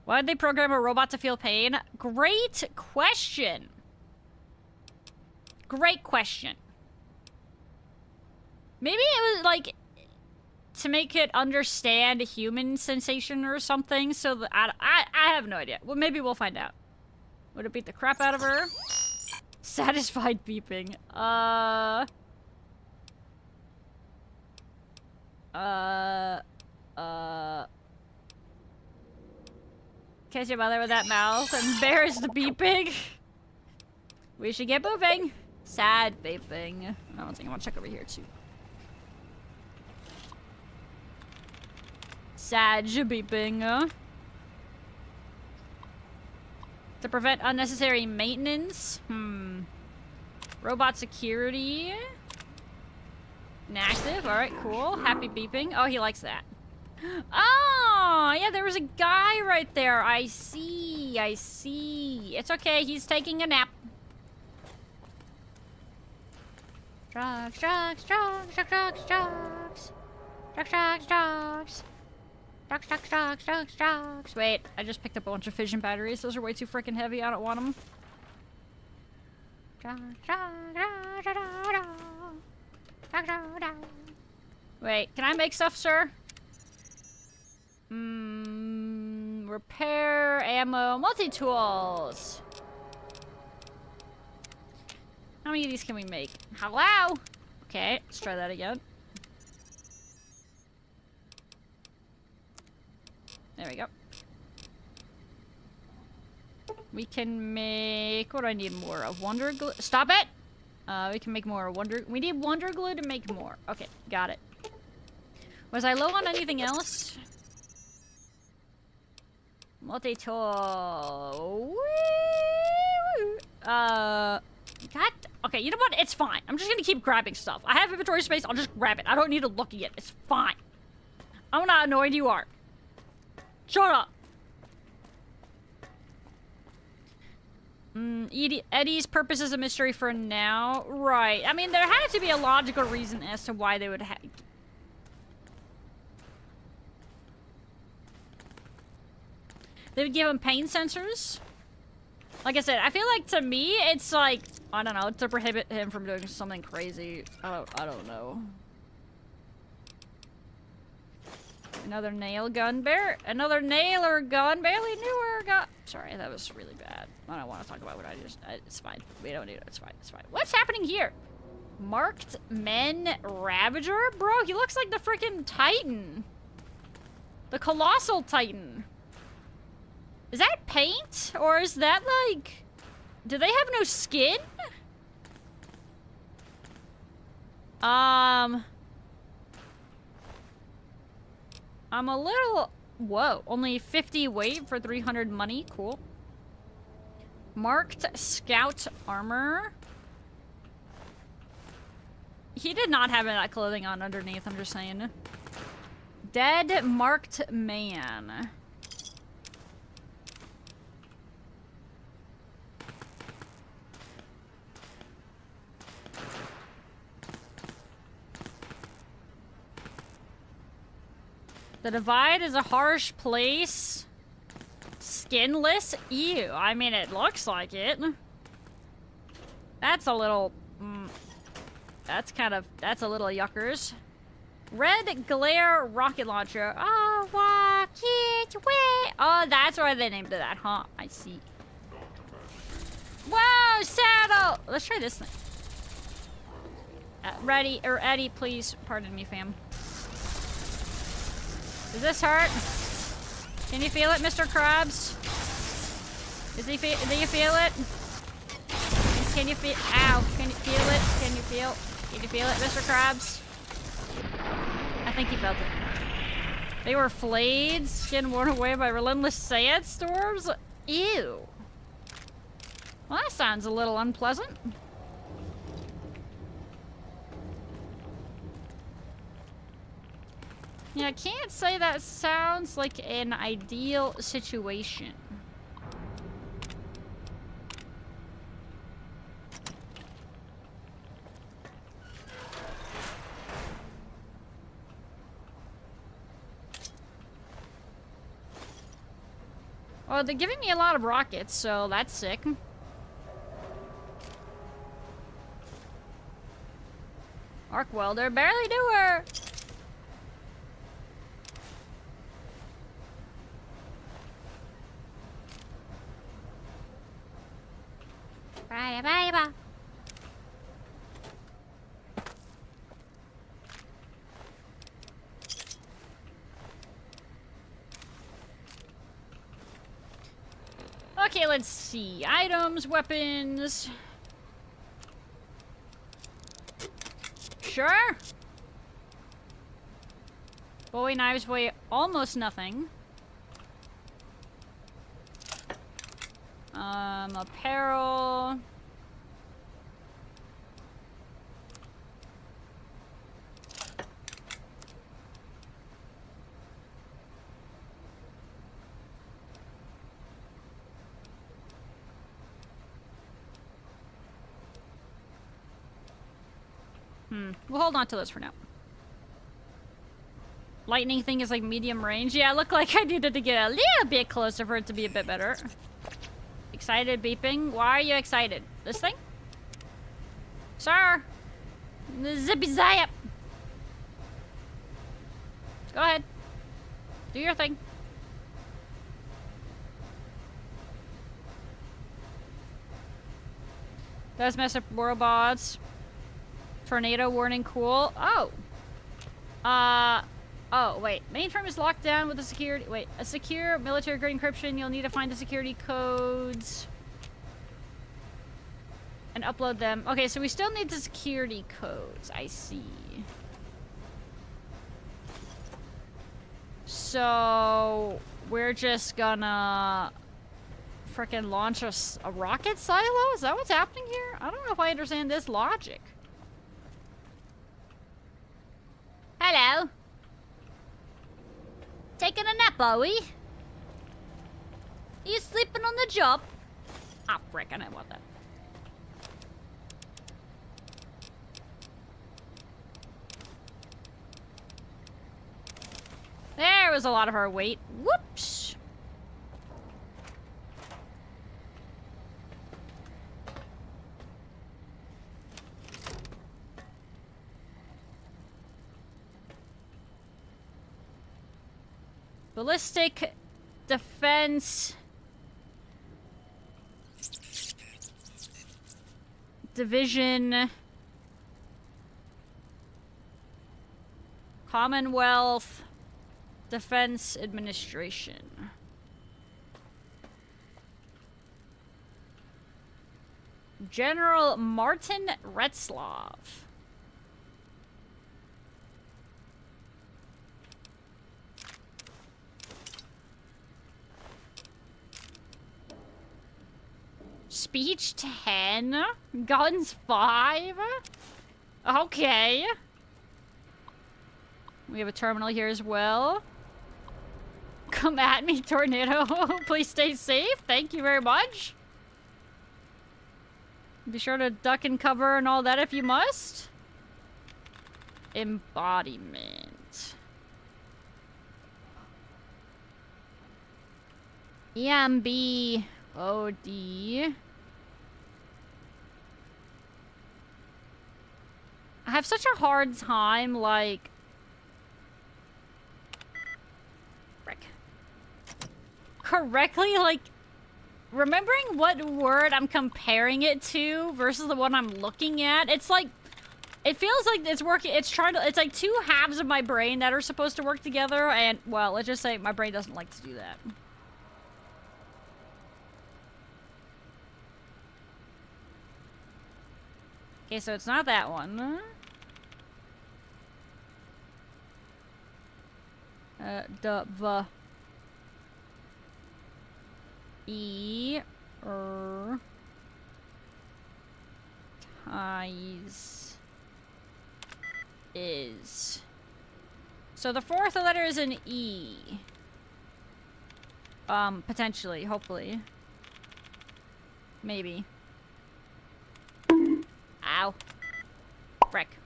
Why did they program a robot to feel pain? Great question. Great question. Maybe it was, like, to make it understand a human sensation or something, so that I have no idea. Well, maybe we'll find out. Would it beat the crap out of her? Satisfied beeping. catch your mother with that mouth. Embarrassed beeping. We should get moving. Sad beeping. I don't think I want to check over here too. Sad beeping. To prevent unnecessary maintenance. Robot security. Inactive. Alright, cool. Happy beeping. Oh, he likes that. Oh, yeah, there was a guy right there. I see. I see. It's okay. He's taking a nap. Drugs, drugs, drugs, drugs, drugs, drugs. Drugs, drugs, drugs. Drugs, drugs, drugs, drugs, drugs. Wait, I just picked up a bunch of fission batteries. Those are way too freaking heavy. I don't want them. Wait, can I make stuff, sir? Repair, ammo, multi-tools. How many of these can we make? Hello? Okay, let's try that again. There we go. We can make... What do I need more of? Wonder glue? Stop it! We can make more wonder... We need wonder glue to make more. Okay, got it. Was I low on anything else? Multi-tool... God... Okay, you know what? It's fine. I'm just gonna keep grabbing stuff. I have inventory space. I'll just grab it. I don't need to look at it. It's fine. I'm not annoyed you are. Shut up! Eddie's purpose is a mystery for now. Right. I mean, there had to be a logical reason as to why they would have... They would give him pain sensors? Like I said, I feel like to me, it's like, I don't know, to prohibit him from doing something crazy. I don't know. Another nail gun bear. Another nailer gun. Barely newer gun. Sorry, that was really bad. I don't want to talk about what I just... It's fine. We don't need it. It's fine. It's fine. What's happening here? Marked Men Ravager? Bro, he looks like the freaking Titan. The Colossal Titan. Is that paint? Or is that like... Do they have no skin? I'm a little... Whoa, only 50 weight for 300 money. Cool. Marked Scout Armor. He did not have that clothing on underneath, I'm just saying. Dead Marked Man. The Divide is a harsh place. Skinless? Ew. I mean, it looks like it. That's a little... that's a little yuckers. Red Glare Rocket Launcher. Oh, walk it away. Oh, that's why they named it that, huh? I see. Whoa, saddle! Let's try this thing. Eddie, please, pardon me, fam. Does this hurt? Can you feel it, Mr. Krabs? Do you feel it? Can you feel? Ow! Can you feel it? Can you feel it, Mr. Krabs? I think he felt it. They were flayed, skin worn away by relentless sandstorms. Ew. Well, that sounds a little unpleasant. Yeah, I can't say that sounds like an ideal situation. Well, they're giving me a lot of rockets, so that's sick. Arc welder, barely newer. Bye bye bye. Okay, let's see. Items, weapons. Sure. Bowie knives weigh almost nothing. Apparel. We'll hold on to this for now. Lightning thing is like medium range. Yeah, it looked like I needed to get a little bit closer for it to be a bit better. Excited beeping. Why are you excited? This thing? Sir! Zippy zap! Go ahead. Do your thing. Does mess up robots. Tornado warning, cool. Oh. Oh, wait. Mainframe is locked down with a security... Wait. A secure military-grade encryption. You'll need to find the security codes. And upload them. Okay, so we still need the security codes. I see. So... We're just gonna... frickin' launch a rocket silo? Is that what's happening here? I don't know if I understand this logic. Hello. Taking a nap, Bowie? You sleeping on the job? Ah, frick, I didn't want that. There was a lot of our weight. Whoops. Ballistic defense division, Commonwealth Defense Administration. General Martin Retzlaff. Speech 10, guns 5. Okay. We have a terminal here as well. Come at me, tornado. Please stay safe. Thank you very much. Be sure to duck and cover and all that if you must. Embodiment. EMB. OD. I have such a hard time, like... Frick. Correctly, like... Remembering what word I'm comparing it to versus the one I'm looking at. It's like... It feels like it's working... It's trying to... It's like two halves of my brain that are supposed to work together, and, well, let's just say my brain doesn't like to do that. Okay, so it's not that one. Ties is. So the fourth letter is an E. Potentially, hopefully. Maybe. Ow. Frick.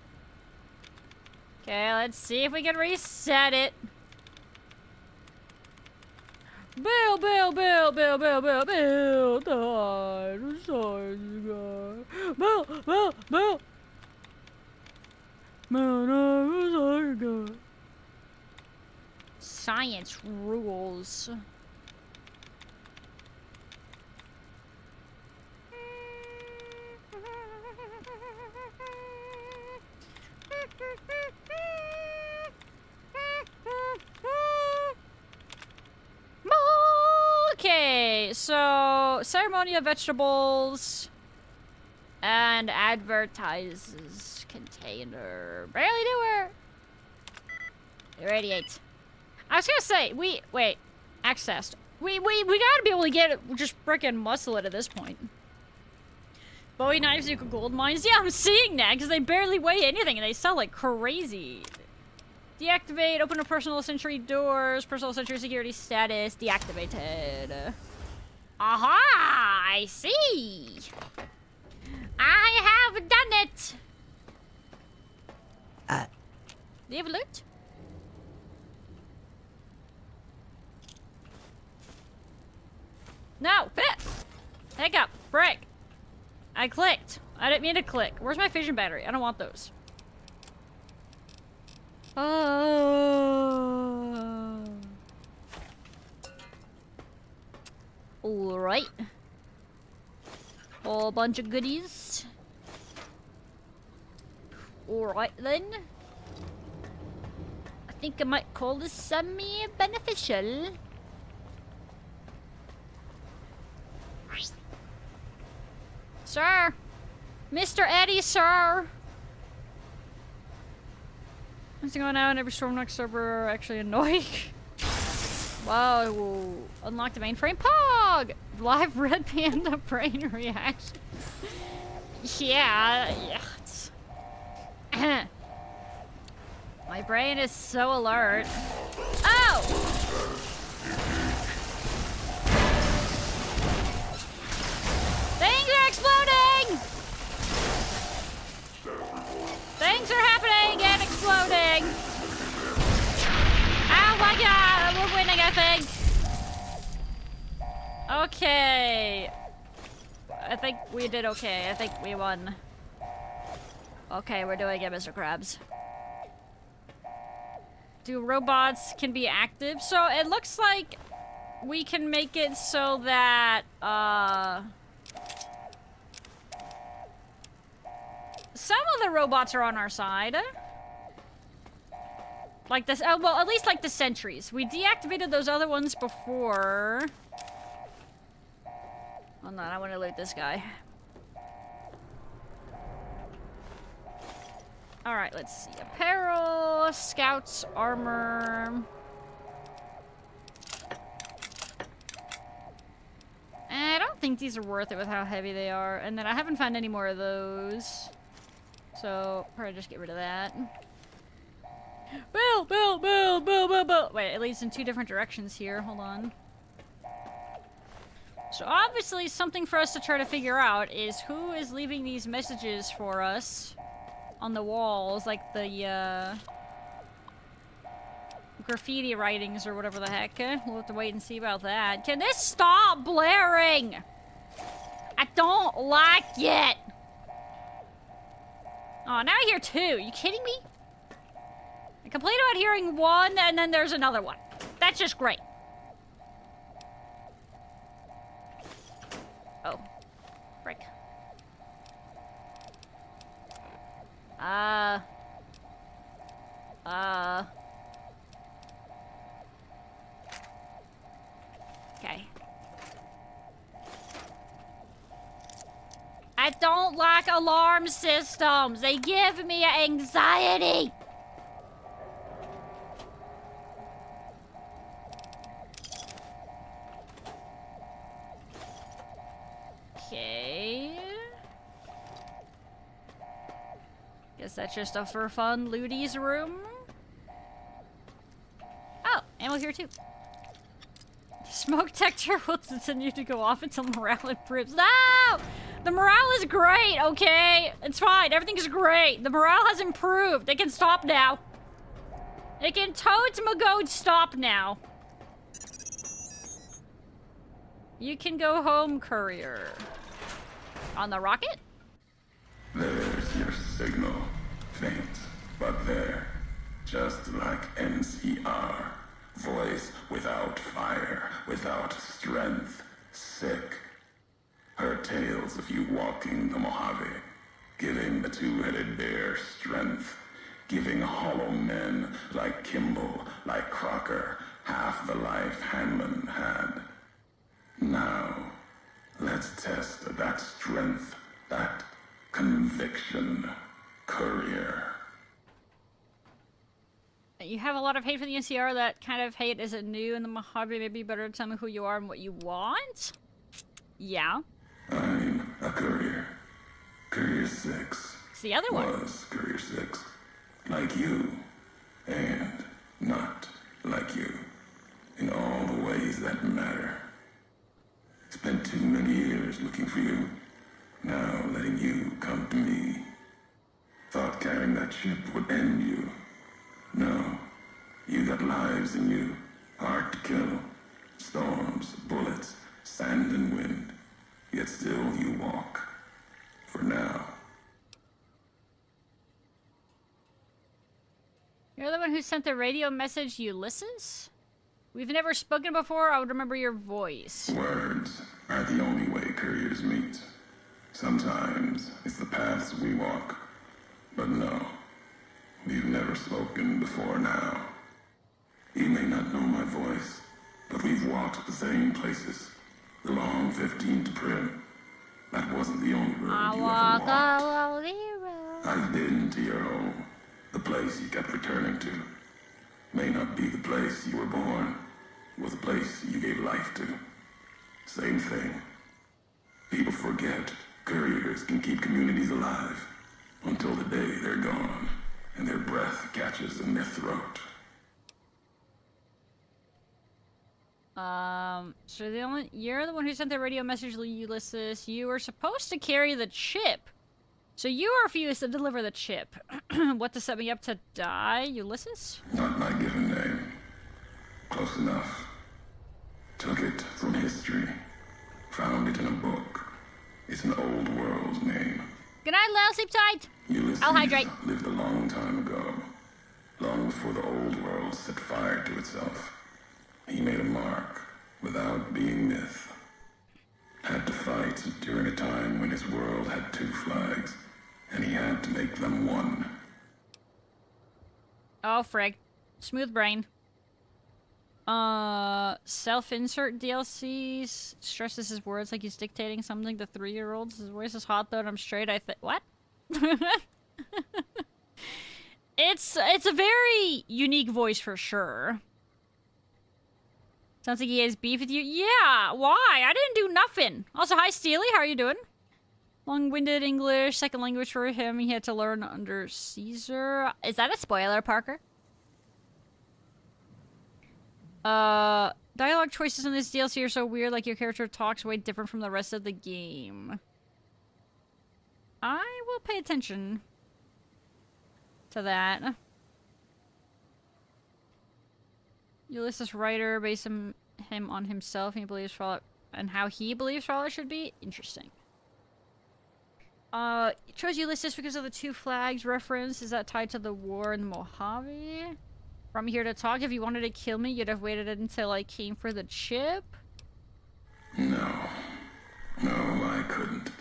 Okay, let's see if we can reset it. Bill, Bill, Bill, Bill, Bill, Bill, Bill, died. Bill, Bill, Bill. Man, science rules. Okay, Okay, so ceremonial vegetables and advertises container. Barely do her. Irradiate. I was gonna say, wait, accessed. We gotta be able to get it, just frickin' muscle it at this point. Bowie knives equal gold mines. Yeah, I'm seeing that because they barely weigh anything and they sell like crazy. Deactivate, open a personal sentry doors, personal sentry security status, deactivated. Aha! I see! I have done it! Do you have loot? No! Pick up! Brick! I clicked. I didn't mean to click. Where's my fission battery? I don't want those. Alright. Whole bunch of goodies. Alright then. I think I might call this semi-beneficial. Sir! Mr. Eddie, sir! What's going on? Every Stormlock server actually annoying. Wow. Unlock the mainframe. Pog! Live Red Panda brain reaction. Yeah. My brain is so alert. Oh! Things are exploding! Things are happening and exploding! Oh my god, we're winning, I think! Okay. I think we did okay. I think we won. Okay, we're doing it, Mr. Krabs. Do robots can be active? So it looks like we can make it so that, some of the robots are on our side. Like this, oh, well, at least like the sentries. We deactivated those other ones before. Hold on, I want to loot this guy. Alright, let's see. Apparel, scouts, armor. I don't think these are worth it with how heavy they are. And then I haven't found any more of those. So, probably just get rid of that. Bill! Wait, it leads in two different directions here. Hold on. So obviously something for us to try to figure out is who is leaving these messages for us on the walls, like the graffiti writings or whatever the heck. We'll have to wait and see about that. Can this stop blaring? I don't like it. Oh, now I hear two. You kidding me? I complain about hearing one and then there's another one. That's just great. Oh. Frick. Okay. I don't like alarm systems. They give me anxiety. Okay. Guess that's just a for fun looties room. Oh, ammo here too. Smoke detector will continue to go off until morale improves. No! The morale is great, okay? It's fine. Everything's great. The morale has improved. They can stop now. They can totes magode stop now. You can go home, courier. On the rocket? There's your signal. Faint, but there. Just like NCR. Voice without fire, without strength. Sick. Her tales of you walking the Mojave. Giving the two-headed bear strength. Giving hollow men like Kimball, like Crocker, half the life Hanman had. Now Destruction. Courier. You have a lot of hate for the NCR. That kind of hate isn't new in the Mojave. Maybe better to tell me who you are and what you want? Yeah. I'm a courier. Courier 6. It's the other one. Was Courier 6. Like you. And not like you. In all the ways that matter. Spent too many years looking for you. Now letting you come to me. Thought carrying that ship would end you. No. You got lives in you. Hard to kill. Storms, bullets, sand and wind. Yet still you walk. For now. You're the one who sent the radio message, Ulysses? We've never spoken before. I would remember your voice. Words are the only way couriers meet. Sometimes it's the paths we walk. But no. We've never spoken before now. You may not know my voice, but we've walked the same places. The long 15 to Prim. That wasn't the only road you ever walked. I've been to your home. The place you kept returning to. May not be the place you were born. Was the place you gave life to. Same thing. People forget couriers can keep communities alive. Until the day they're gone. And their breath catches in their throat. So you're the one who sent the radio message, Ulysses. You were supposed to carry the chip. So you refused to deliver the chip. What, to set me up to die, Ulysses? Not my given name. Close enough. Took it from history. Found it in a book. It's an old world name. Good night, Lil. Sleep tight. Ulysses I'll hydrate. Lived a long time ago. Long before the old world set fire to itself. He made a mark without being myth. Had to fight during a time when his world had 2 flags. And he had to make them one. Oh, frig. Smooth brain. Self-insert DLCs stresses his words like he's dictating something to 3-year-olds. His voice is hot though and I'm straight. What? It's a very unique voice for sure. Sounds like he has beef with you. Yeah, why? I didn't do nothing. Also, hi Steely, how are you doing? Long-winded English, second language for him. He had to learn under Caesar. Is that a spoiler, Parker? Dialogue choices in this DLC are so weird, like your character talks way different from the rest of the game. I will pay attention to that. Ulysses writer based him on himself and he believes Charlotte and how he believes Charlotte should be. Interesting. Chose Ulysses because of the 2 flags reference. Is that tied to the war in the Mojave? From here to talk. If you wanted to kill me, you'd have waited until I came for the chip? No. No, I couldn't.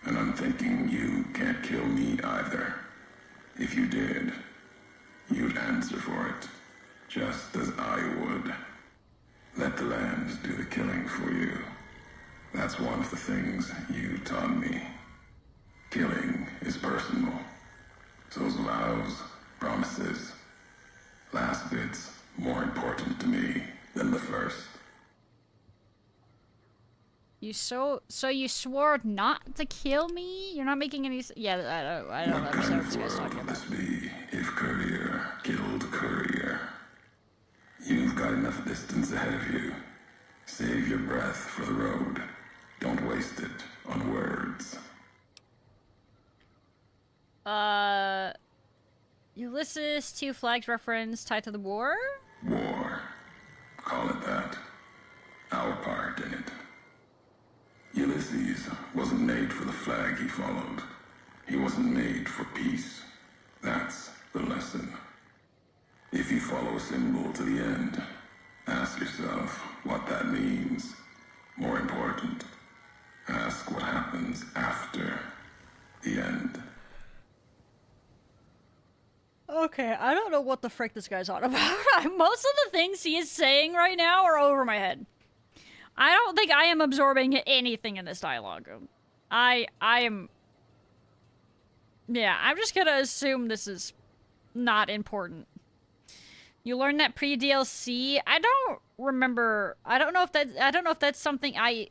And I'm thinking you can't kill me either. If you did, you'd answer for it. Just as I would. Let the land do the killing for you. That's one of the things you taught me. Killing is personal. So's vows, promises. Last bit's more important to me than the first. So you swore not to kill me? You're not making any yeah, I don't know what this guy's talking about. What kind of world would this be if Courier killed Courier? You've got enough distance ahead of you. Save your breath for the road. Don't waste it on words. Ulysses, 2 flags reference tied to the war? War. Call it that. Our part in it. Ulysses wasn't made for the flag he followed. He wasn't made for peace. That's the lesson. If you follow a symbol to the end, ask yourself what that means. More important, ask what happens after the end. Okay, I don't know what the frick this guy's on about. Most of the things he is saying right now are over my head. I don't think I am absorbing anything in this dialogue. I am Yeah, I'm just gonna assume this is not important. You learned that pre-DLC? I don't remember. I don't know if that's something I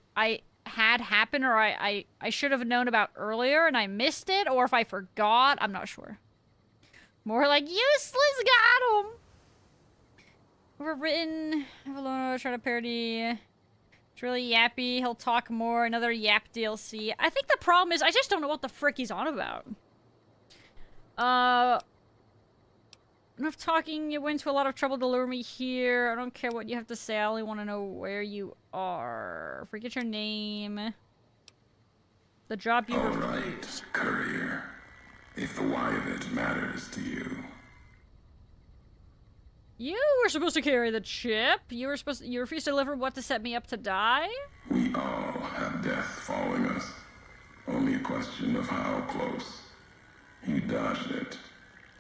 had happen or I should have known about earlier and I missed it, or if I forgot. I'm not sure. More like useless got him. Overwritten. Faloo trying to parody. It's really yappy. He'll talk more. Another yap DLC. I think the problem is I just don't know what the frick he's on about. Enough talking. You went to a lot of trouble to lure me here. I don't care what you have to say. I only want to know where you are. Forget your name. The job you refused. All right, courier. If the why of it matters to you. You were supposed to carry the chip. You refused to deliver what to set me up to die? We all have death following us. Only a question of how close. You dodged it.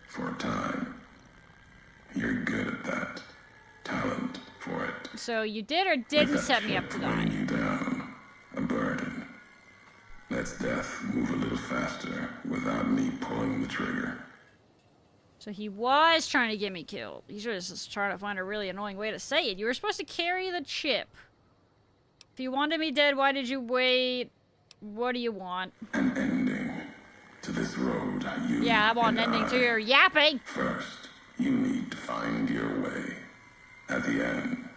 For a time. You're good at that. Talent for it. So you did or didn't set me up to die? You down. A burden. Let's death move a little faster without me pulling the trigger. So he was trying to get me killed. He's just trying to find a really annoying way to say it. You were supposed to carry the chip. If you wanted me dead, why did you wait? What do you want? An ending to this road. Yeah, I want an ending to your yapping. First, you need to find your way. At the end,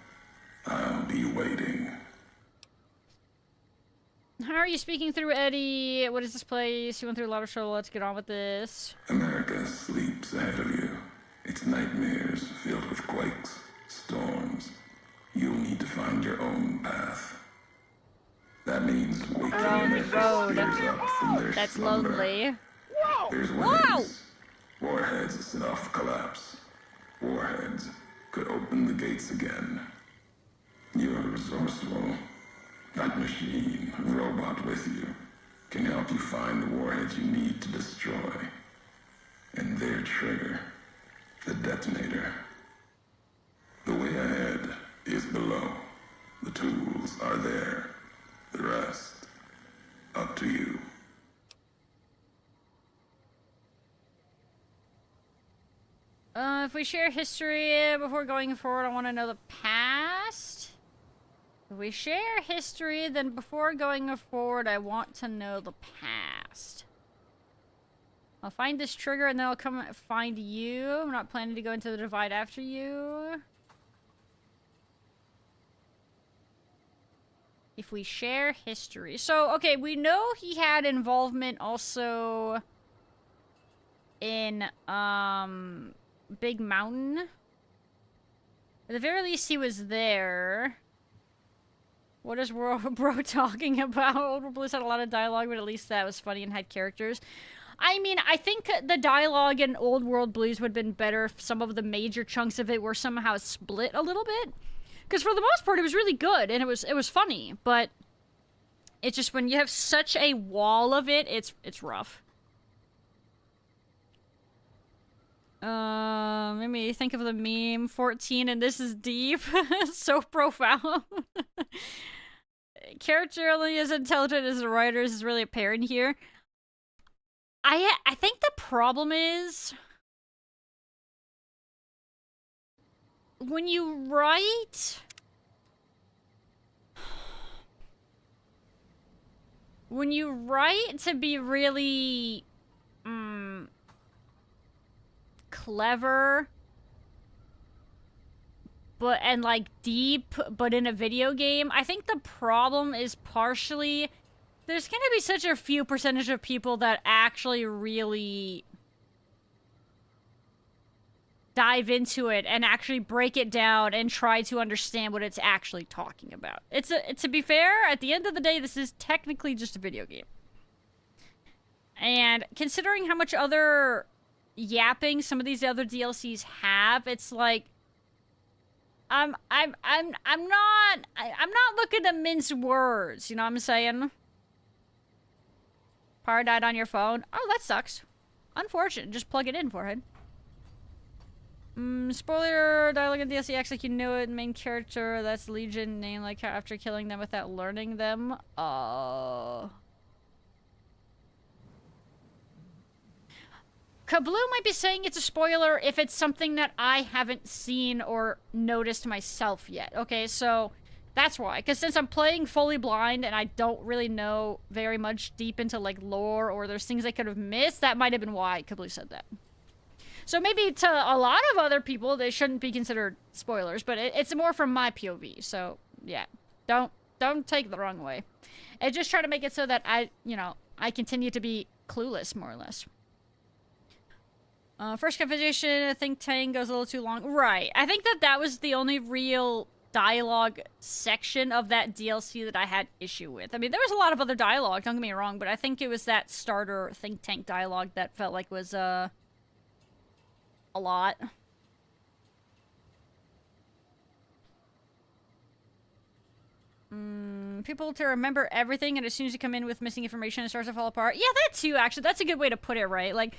I'll be waiting. How are you speaking through Eddie? What is this place? You went through a lot of trouble. Let's get on with this. America sleeps ahead of you. Its nightmares filled with quakes, storms. You'll need to find your own path. That means waking road. Up from their That's slumber. lonely. There's waves. Warheads set off collapse. Warheads could open the gates again. You're resourceful. That machine, robot with you, can help you find the warheads you need to destroy. And their trigger, the detonator. The way ahead is below. The tools are there. The rest, up to you. If we share history before going forward, I want to know the past. If we share history, then before going forward, I want to know the past. I'll find this trigger and then I'll come find you. I'm not planning to go into the divide after you. If we share history. So, okay, we know he had involvement also in, Big Mountain. At the very least, he was there. What is bro talking about? Old Blues had a lot of dialogue, but at least that was funny and had characters. I mean, I think the dialogue in Old World Blues would have been better if some of the major chunks of it were somehow split a little bit. Because for the most part, it was really good, and it was funny. But it's just when you have such a wall of it, it's rough. Made me think of the meme 14 and this is deep. So profound. Character only as intelligent as the writers is really apparent here. I think the problem is when you write to be really clever and like deep but in a video game, I think the problem is partially there's gonna be such a few percentage of people that actually really dive into it and actually break it down and try to understand what it's actually talking about. To be fair, at the end of the day, this is technically just a video game. And considering how much other yapping some of these other DLCs have, it's like I'm not looking to mince words, you know what I'm saying? Power died on your phone. Oh, that sucks. Unfortunate. Just plug it in, forehead. Spoiler, dialogue in DLC acts like you know it. Main character, that's Legion, name like after killing them without learning them. Kablu might be saying it's a spoiler if it's something that I haven't seen or noticed myself yet. Okay, so that's why. Because since I'm playing fully blind and I don't really know very much deep into, like, lore or there's things I could have missed, that might have been why Kablu said that. So maybe to a lot of other people, they shouldn't be considered spoilers, but it's more from my POV. So, yeah. Don't take it the wrong way. And just try to make it so that I continue to be clueless, more or less. First conversation, I think Tang goes a little too long. Right. I think that was the only real dialogue section of that DLC that I had issue with. I mean, there was a lot of other dialogue, don't get me wrong, but I think it was that starter think tank dialogue that felt like was, a lot. People to remember everything, and as soon as you come in with missing information, it starts to fall apart. Yeah, that too, actually. That's a good way to put it, right? Like,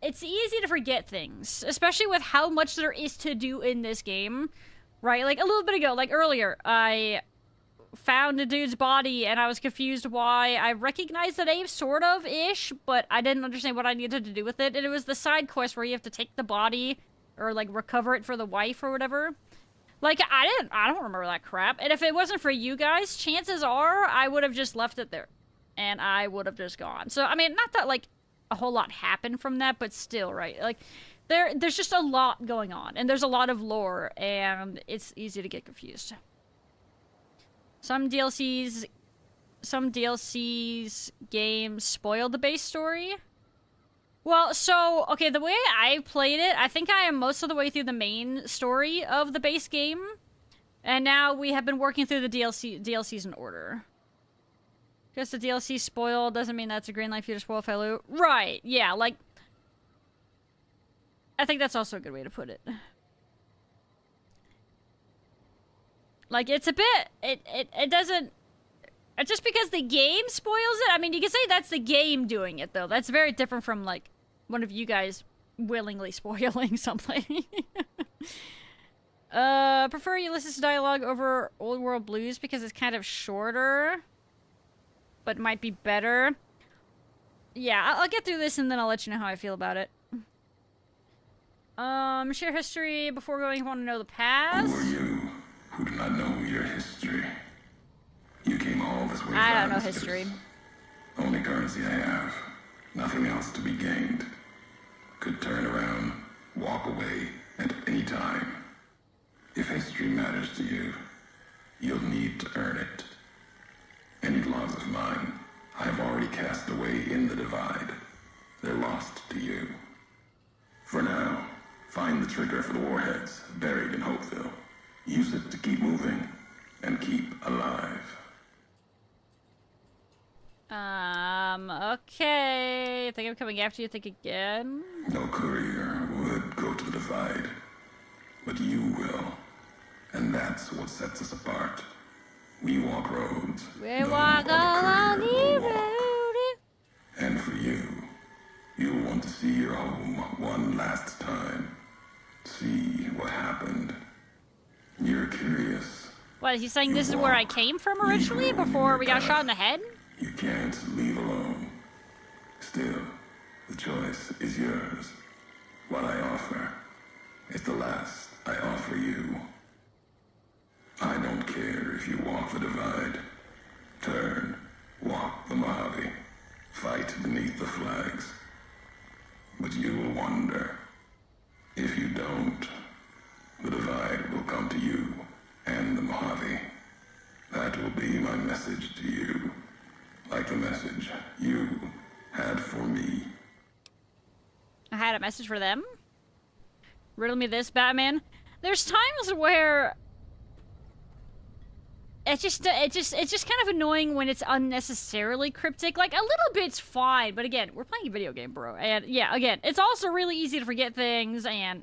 it's easy to forget things, especially with how much there is to do in this game, right? Like, a little bit ago, like earlier, I found a dude's body, and I was confused why I recognized the name, sort of-ish, but I didn't understand what I needed to do with it, and it was the side quest where you have to take the body, or, like, recover it for the wife or whatever. Like, I don't remember that crap, and if it wasn't for you guys, chances are I would have just left it there, and I would have just gone. So, I mean, not that, like, a whole lot happened from that, but still, right? Like, there's just a lot going on, and there's a lot of lore, and it's easy to get confused. Some DLCs games spoiled the base story. Well, so, okay, the way I played it, I think I am most of the way through the main story of the base game, and now we have been working through the DLCs in order. Because the DLC spoiled doesn't mean that's a green light for you to spoil Faloo. Right, yeah, like, I think that's also a good way to put it. Like, it's a bit, it doesn't, just because the game spoils it, I mean, you can say that's the game doing it, though. That's very different from, like, one of you guys willingly spoiling something. Prefer Ulysses dialogue over Old World Blues because it's kind of shorter, but might be better. Yeah, I'll get through this and then I'll let you know how I feel about it. Share history before going. You want to know the past? Who are you who do not know your history? You came all this way. I don't know history. Only currency I have. Nothing else to be gained. Could turn around, walk away at any time. If history matters to you, you'll need to earn it. Any logs of mine, I have already cast away in the divide. They're lost to you. For now, find the trigger for the warheads buried in Hopeville. Use it to keep moving and keep alive. Okay. I think I'm coming after you. Think again. No courier would go to the divide, but you will. And that's what sets us apart. We walk roads. We walk along the road. And for you, you'll want to see your home one last time. See what happened. You're curious. What, is he saying this is where I came from originally, before we got shot in the head? You can't leave alone. Still, the choice is yours. What I offer is the last I offer you. I don't care if you walk the divide. Turn, walk the Mojave. Fight beneath the flags. But you will wonder. If you don't, the divide will come to you and the Mojave. That will be my message to you. Like the message you had for me. I had a message for them? Riddle me this, Batman. There's times where it's just kind of annoying when it's unnecessarily cryptic. Like, a little bit's fine, but again, we're playing a video game, bro. And yeah, again, it's also really easy to forget things, and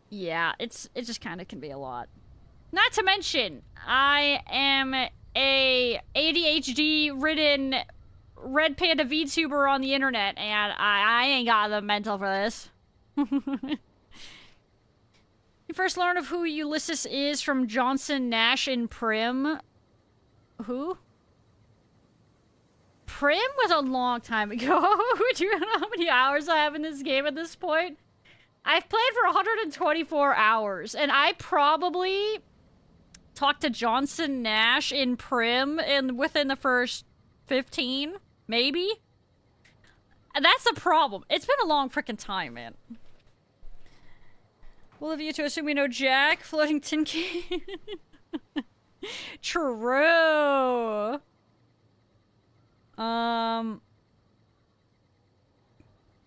yeah, it just kind of can be a lot. Not to mention, I am a ADHD-ridden Red Panda Vtuber on the internet, and I ain't got the mental for this. You first learn of who Ulysses is from Johnson, Nash, and Prim. Who? Prim was a long time ago. Do you know how many hours I have in this game at this point? I've played for 124 hours, and I probably talked to Johnson Nash in Prim within the first 15, maybe? And that's a problem. It's been a long freaking time, man. We'll leave you to assume we know Jack, floating tin can. True.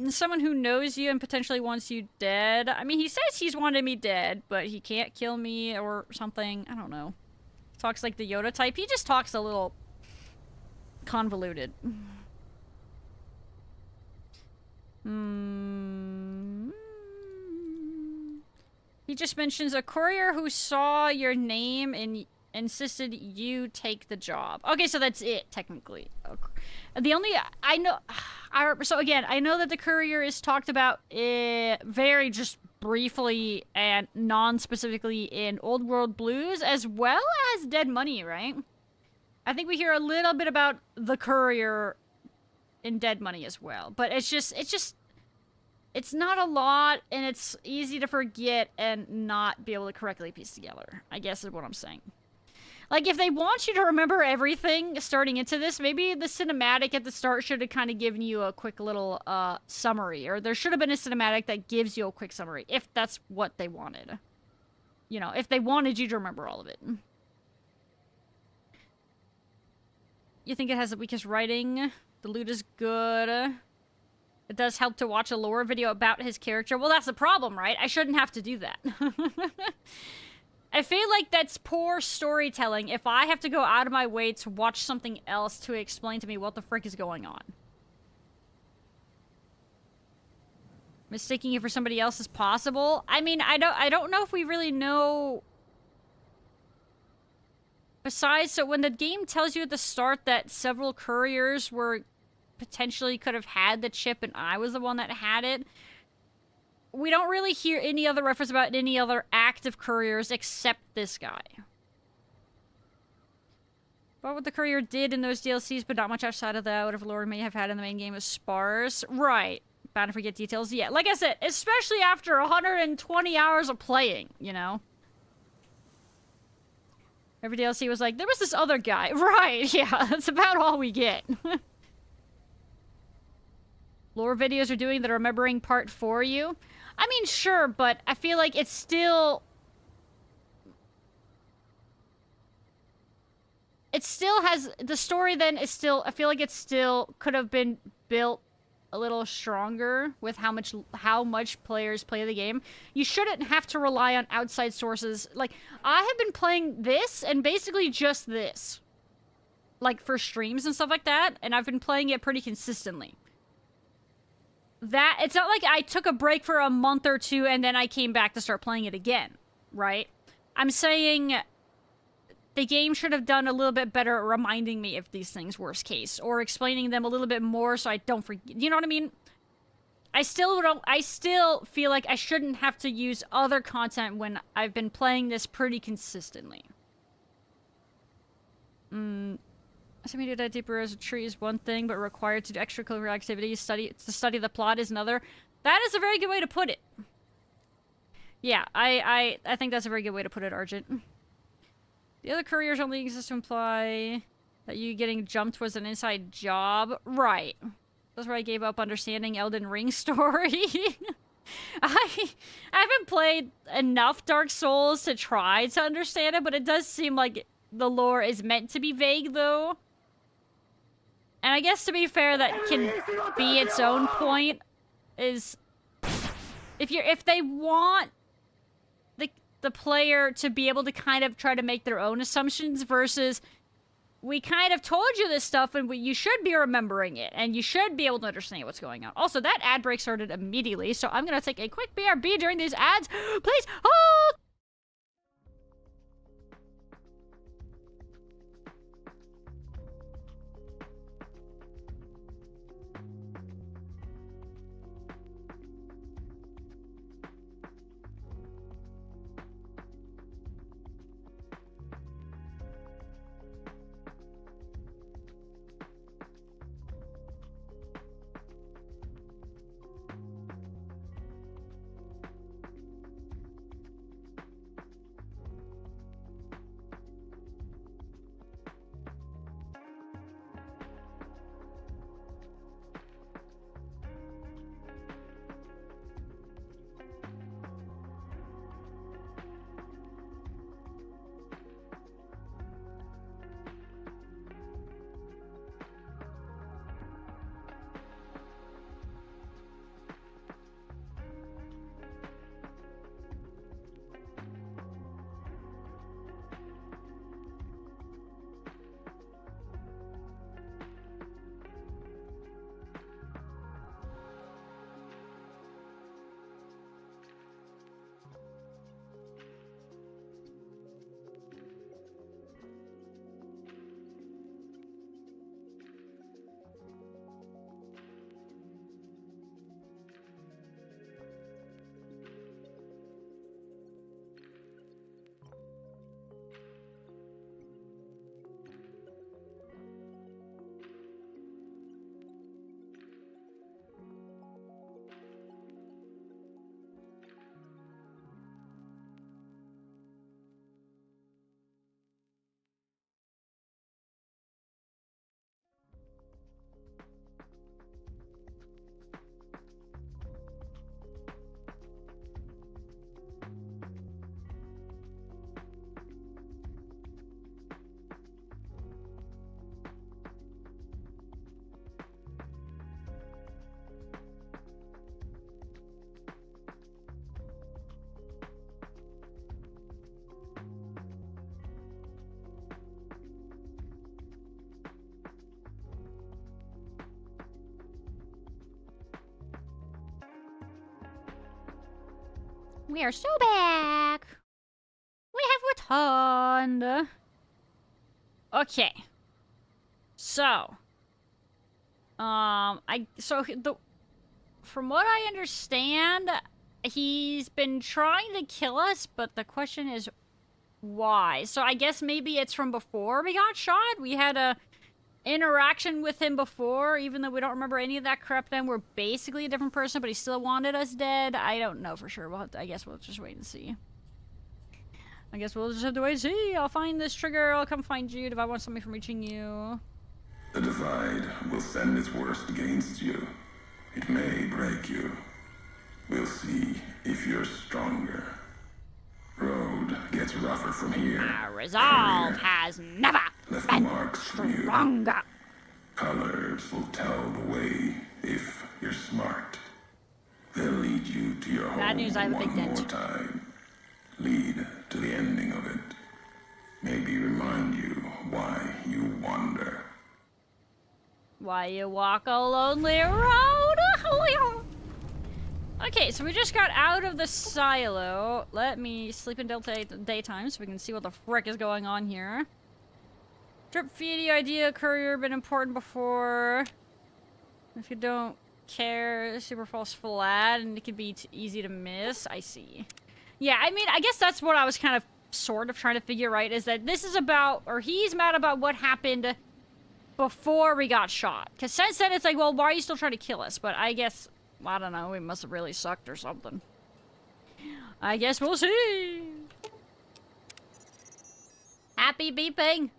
Someone who knows you and potentially wants you dead. I mean, he says he's wanted me dead, but he can't kill me or something. I don't know. Talks like the Yoda type. He just talks a little convoluted. He just mentions a courier who saw your name and insisted you take the job. Okay, so that's it, technically. The only... I know... So again, I know that the courier is talked about very just briefly and non-specifically in Old World Blues, as well as Dead Money, right? I think we hear a little bit about the courier in Dead Money as well. But it's not a lot, and it's easy to forget and not be able to correctly piece together, I guess is what I'm saying. Like, if they want you to remember everything starting into this, maybe the cinematic at the start should have kind of given you a quick little summary. Or there should have been a cinematic that gives you a quick summary, if that's what they wanted. You know, if they wanted you to remember all of it. You think it has the weakest writing? The loot is good. It does help to watch a lore video about his character. Well, that's the problem, right? I shouldn't have to do that. I feel like that's poor storytelling if I have to go out of my way to watch something else to explain to me what the frick is going on. Mistaking it for somebody else is possible. I mean, I don't know if we really know. Besides, so when the game tells you at the start that several couriers were potentially could have had the chip and I was the one that had it, we don't really hear any other reference about any other active couriers except this guy. But what the courier did in those DLCs, but not much outside of that, whatever lore may have had in the main game is sparse. Right. Bound to forget details. Yeah, like I said, especially after 120 hours of playing, you know? Every DLC was like, there was this other guy. Right, yeah, that's about all we get. Lore videos are doing the remembering part for you. I mean, sure, but I feel like it's still... It still has... The story then is still... I feel like it still could have been built a little stronger with how much players play the game. You shouldn't have to rely on outside sources. Like, I have been playing this and basically just this. Like, for streams and stuff like that, and I've been playing it pretty consistently. It's not like I took a break for a month or two and then I came back to start playing it again, right? I'm saying the game should have done a little bit better at reminding me of these things, worst case, or explaining them a little bit more so I don't forget. You know what I mean? I still feel like I shouldn't have to use other content when I've been playing this pretty consistently. Assuming to dive deeper as a tree is one thing, but required to do extracurricular activities to study the plot is another. That is a very good way to put it. Yeah, I think that's a very good way to put it, Argent. The other couriers only exist to imply that you getting jumped was an inside job. Right. That's where I gave up understanding Elden Ring story. I haven't played enough Dark Souls to try to understand it, but it does seem like the lore is meant to be vague, though. And I guess, to be fair, that can be its own point, is if they want the player to be able to kind of try to make their own assumptions versus we kind of told you this stuff and you should be remembering it and you should be able to understand what's going on. Also, that ad break started immediately, so I'm going to take a quick BRB during these ads. Please hold! We are so back. We have returned. Okay. So, from what I understand, he's been trying to kill us, but the question is why? So I guess maybe it's from before we got shot. We had a interaction with him before, even though we don't remember any of that crap then. We're basically a different person, but he still wanted us dead. I don't know for sure. I guess we'll just wait and see. I guess we'll just have to wait and see. I'll find this trigger. I'll come find you if I want something from reaching you. The Divide will send its worst against you. It may break you. We'll see if you're stronger. Road gets rougher from here. Our resolve has never been stronger. Colors will tell the way if you're smart. They'll lead you to your home. Bad news, I have a big dent. One more time. Lead to the ending of it. Maybe remind you why you wander. Why you walk a lonely road? Okay, so we just got out of the silo. Let me sleep until daytime so we can see what the frick is going on here. Drip feedy idea, courier, been important before. If you don't care, super false flat, and it can be easy to miss. I see. Yeah, I mean, I guess that's what I was kind of sort of trying to figure out, is that this is about, or he's mad about what happened before we got shot. Because since then, it's like, well, why are you still trying to kill us? But I guess, I don't know, we must have really sucked or something. I guess we'll see. Happy beeping.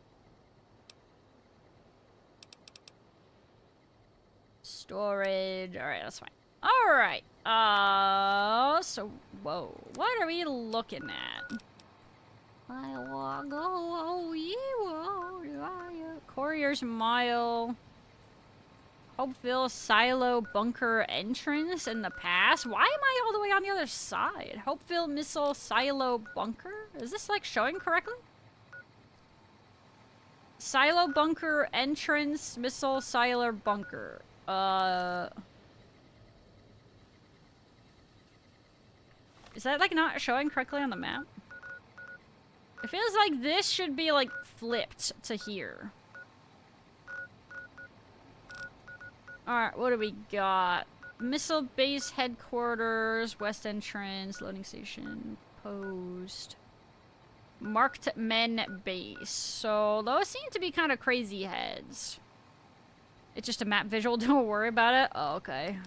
Storage. Alright, that's fine. Alright. So, whoa. What are we looking at? I wanna go, oh, yeah, Courier's Mile. Hopeville Silo Bunker Entrance in the past. Why am I all the way on the other side? Hopeville Missile Silo Bunker? Is this, like, showing correctly? Silo Bunker Entrance, Missile Silo Bunker. Is that, like, not showing correctly on the map? It feels like this should be, like, flipped to here. Alright, what do we got? Missile Base Headquarters, West Entrance, Loading Station, Post. Marked Men Base. So, those seem to be kind of crazy heads. It's just a map visual, don't worry about it. Oh, okay.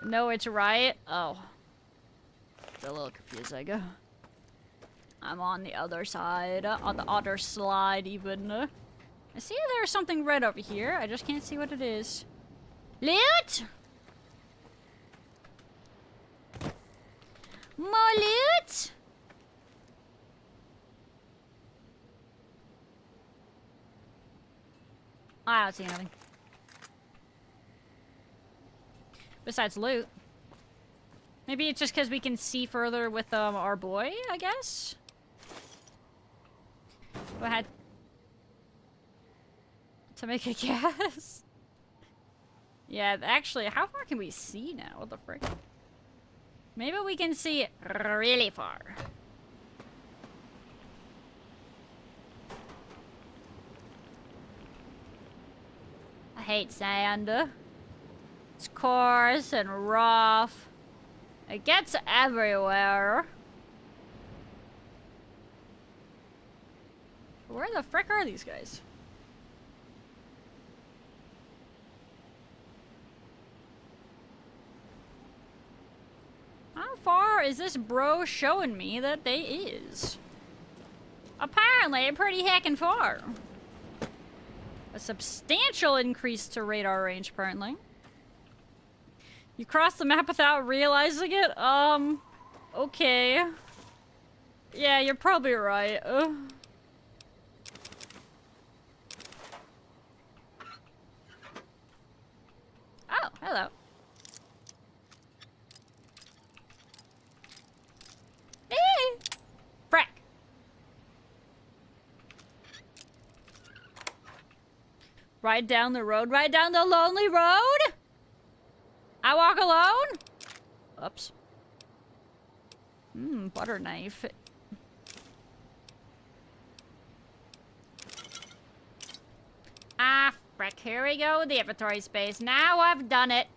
No, it's right. Oh. It's a little confusing. I'm on the other side. On the other slide, even. I see there's something red over here. I just can't see what it is. Loot! More loot! I don't see anything. Besides loot. Maybe it's just because we can see further with our boy, I guess? Go ahead. To make a guess? Yeah, actually, how far can we see now? What the frick? Maybe we can see really far. I hate sand. It's coarse and rough. It gets everywhere. Where the frick are these guys? How far is this bro showing me that they is? Apparently pretty heckin' far. A substantial increase to radar range, apparently. You crossed the map without realizing it? Okay. Yeah, you're probably right. Oh, hello. Hey! Frack. Ride down the road, ride down the lonely road? I walk alone? Oops. Butter knife. Ah, frick. Here we go with the inventory space. Now I've done it.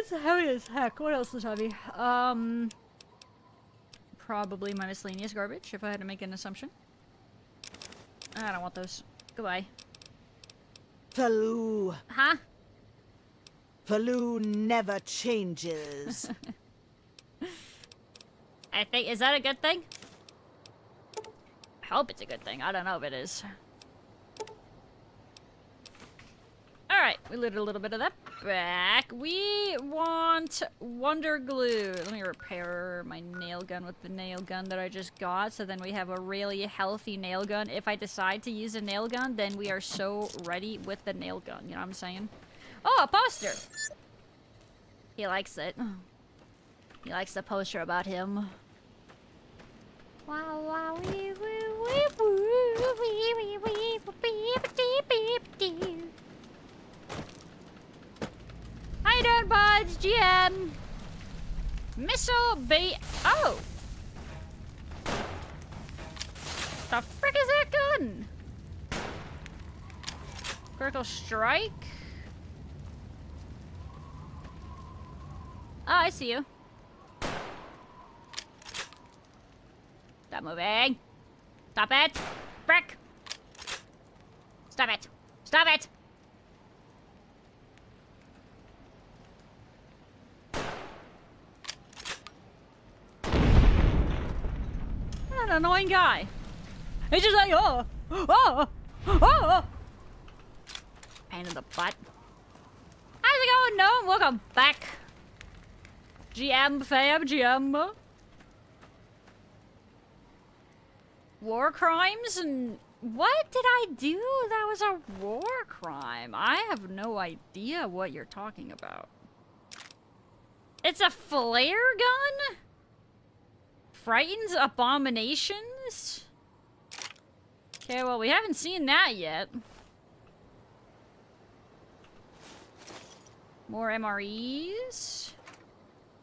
It's heavy as heck. What else is heavy? Probably my miscellaneous garbage, if I had to make an assumption. I don't want those. Goodbye. Faloo. Huh? Faloo never changes. I think, is that a good thing? I hope it's a good thing. I don't know if it is. Alright, we looted a little bit of that back. We want Wonder Glue. Let me repair my nail gun with the nail gun that I just got, so then we have a really healthy nail gun. If I decide to use a nail gun, then we are so ready with the nail gun. You know what I'm saying? Oh, a poster! He likes it. He likes the poster about him. Wow, wow, wee, wee, wee, wee, wee, wee, wee, wee. How you doing, buds? GM. Missile B. Oh. The frick is that gun? Critical strike. Oh, I see you. Stop moving. Stop it. Frick. Stop it. Stop it. What an annoying guy. He's just like, oh, oh, oh. Pain in the butt. How's it going? No, welcome back. GM fam, GM. War crimes and what did I do? That was a war crime. I have no idea what you're talking about. It's a flare gun? Frightens abominations? Okay, well, we haven't seen that yet. More MREs.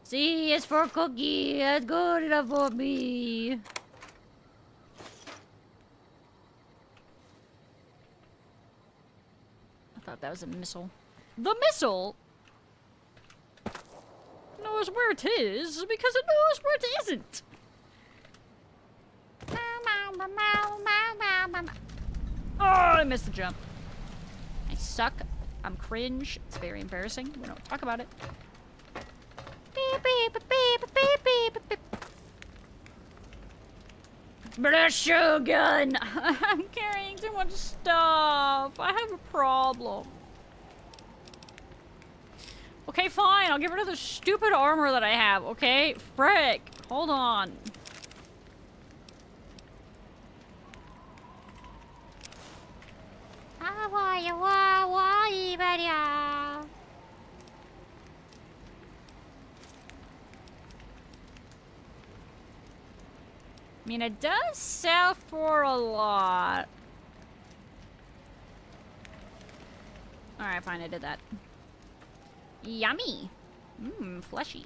C is for cookie. That's good enough for me. I thought that was a missile. The missile knows where it is because it knows where it isn't. Oh, I missed the jump. I suck. I'm cringe. It's very embarrassing. We don't talk about it. Beep, beep, beep, beep, beep, beep. Bless you, gun. I'm carrying too much stuff. I have a problem. Okay, fine. I'll get rid of the stupid armor that I have, okay? Frick. Hold on. I mean, it does sell for a lot. Alright, fine, I did that. Yummy! Mmm, fleshy.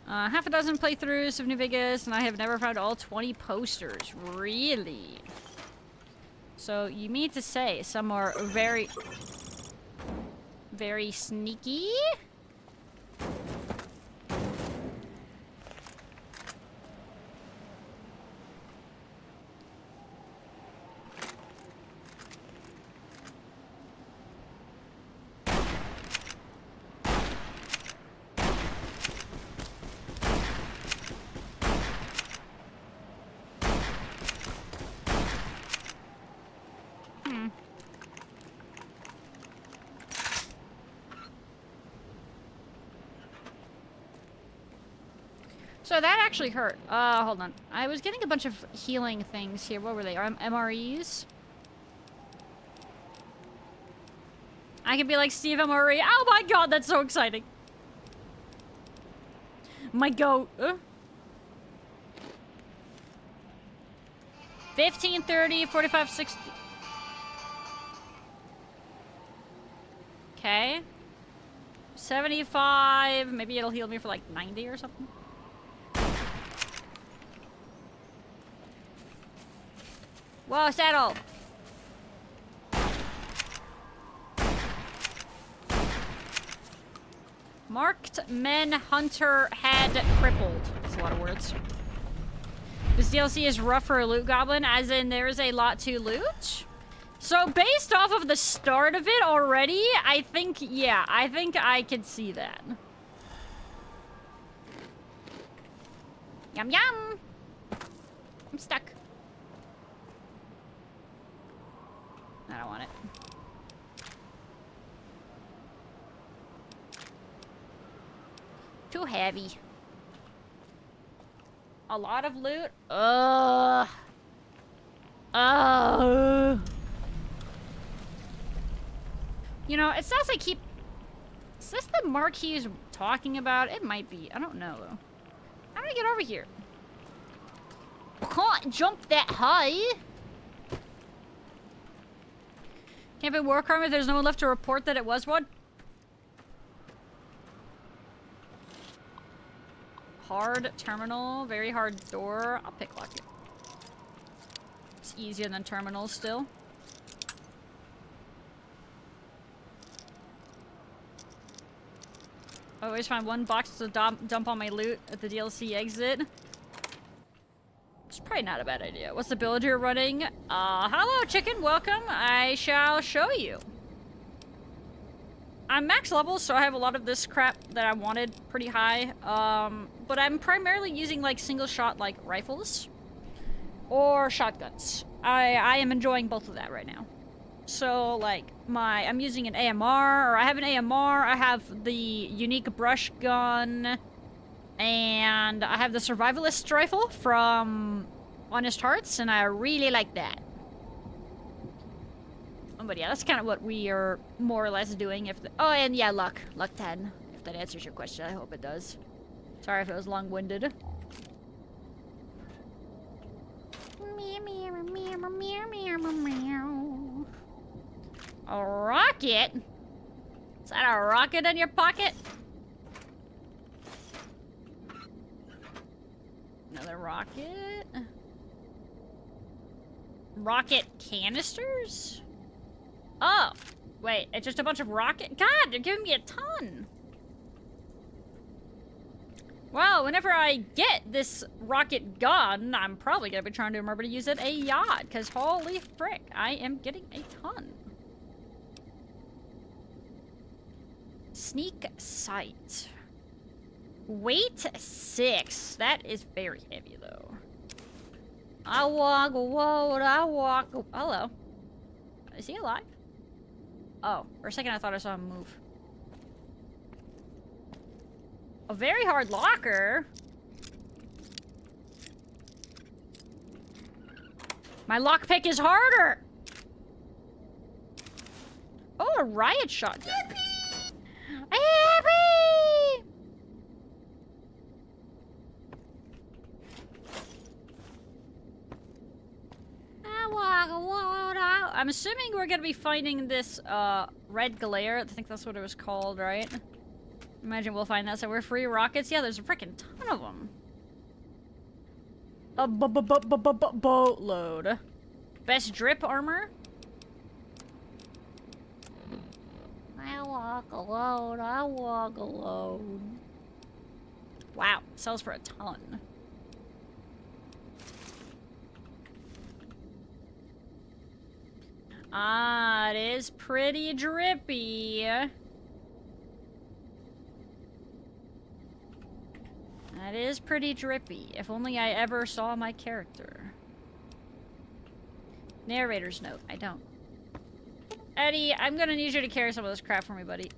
Half a dozen playthroughs of New Vegas, and I have never found all 20 posters. Really? So, you mean to say some are very... very sneaky? So that actually hurt. Hold on. I was getting a bunch of healing things here. What were they? MREs? I can be like Steve Murray. Oh my god, that's so exciting. My goat. 15, 30, 45, 60. Okay. 75. Maybe it'll heal me for like 90 or something. Whoa, saddle. Marked men hunter head crippled. That's a lot of words. This DLC is rough for a loot goblin, as in there's a lot to loot. So based off of the start of it already, I think, yeah, I think I could see that. Yum yum! I'm stuck. I don't want it. Too heavy. A lot of loot? You know, it says I keep... Is this the mark he's talking about? It might be. I don't know, though. How do I get over here? Can't jump that high. Can't be war crime if there's no one left to report that it was one. Hard terminal, very hard door. I'll picklock it. It's easier than terminals still. I always find one box to dump on my loot at the DLC exit. It's probably not a bad idea. What's the build you're running? Hello chicken, welcome. I shall show you. I'm max level, so I have a lot of this crap that I wanted pretty high. But I'm primarily using like single shot like rifles or shotguns. I am enjoying both of that right now. So like I'm using an AMR, or I have an AMR, I have the unique brush gun, and I have the survivalist rifle from Honest Hearts, and I really like that. But yeah, that's kind of what we are more or less doing. Oh, and yeah, luck 10. If that answers your question, I hope it does. Sorry if it was long-winded. A rocket? Is that a rocket in your pocket? Another rocket? Rocket canisters? Oh, wait, it's just a bunch of rocket? God, they're giving me a ton. Well, whenever I get this rocket gun, I'm probably gonna be trying to remember to use it a yacht, because holy frick, I am getting a ton. Sneak sight. Weight 6. That is very heavy, though. I walk a road, I walk a... Hello. Is he alive? Oh, for a second I thought I saw him move. A very hard locker. My lockpick is harder. Oh, a riot shotgun. Yippee! I'm assuming we're gonna be finding this red glare. I think that's what it was called, right? Imagine we'll find that. So we're free rockets. Yeah, there's a freaking ton of them. A boatload. Best drip armor. I walk alone. I walk alone. Wow, sells for a ton. Ah, it is pretty drippy. That is pretty drippy. If only I ever saw my character. Narrator's note. I don't. Eddie, I'm gonna need you to carry some of this crap for me, buddy.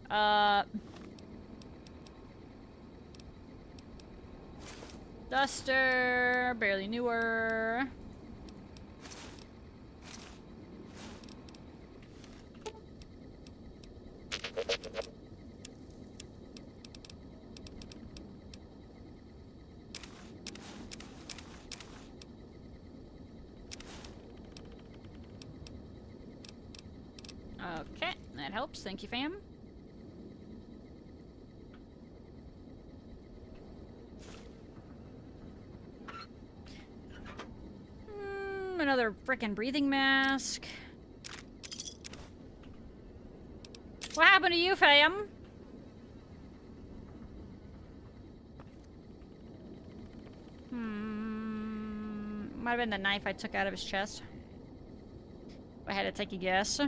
Duster. Barely knew her. That helps. Thank you, fam. Another frickin' breathing mask. What happened to you, fam? Might have been the knife I took out of his chest. I had to take a guess.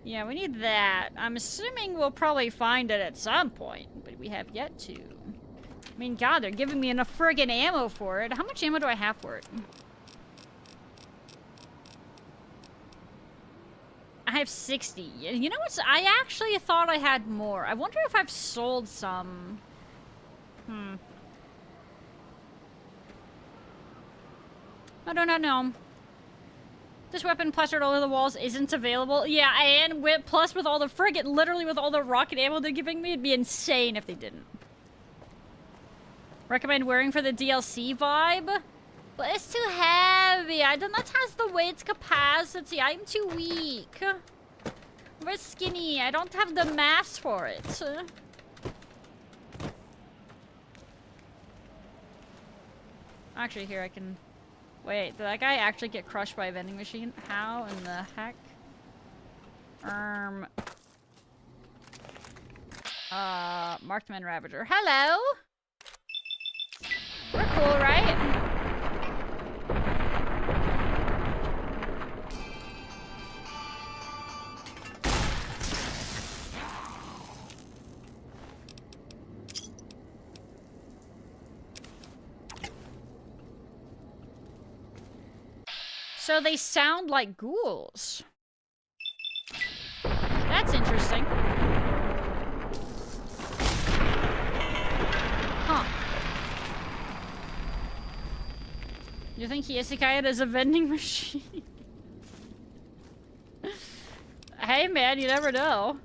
Yeah, we need that. I'm assuming we'll probably find it at some point, but we have yet to. I mean, God, they're giving me enough friggin' ammo for it. How much ammo do I have for it? I have 60. You know what's... I actually thought I had more. I wonder if I've sold some. I don't know. This weapon plastered all over the walls isn't available. Yeah, and plus with all the friggin', literally with all the rocket ammo they're giving me, it'd be insane if they didn't. Recommend wearing for the DLC vibe? But it's too heavy. I do not have the weight capacity. I'm too weak. I'm very skinny. I don't have the mass for it. Actually, here I can... Wait, did that guy actually get crushed by a vending machine? How in the heck? Marksman Ravager. Hello! We're cool, right? So they sound like ghouls. That's interesting. Huh. You think he isekai'd as a vending machine? Hey man, you never know.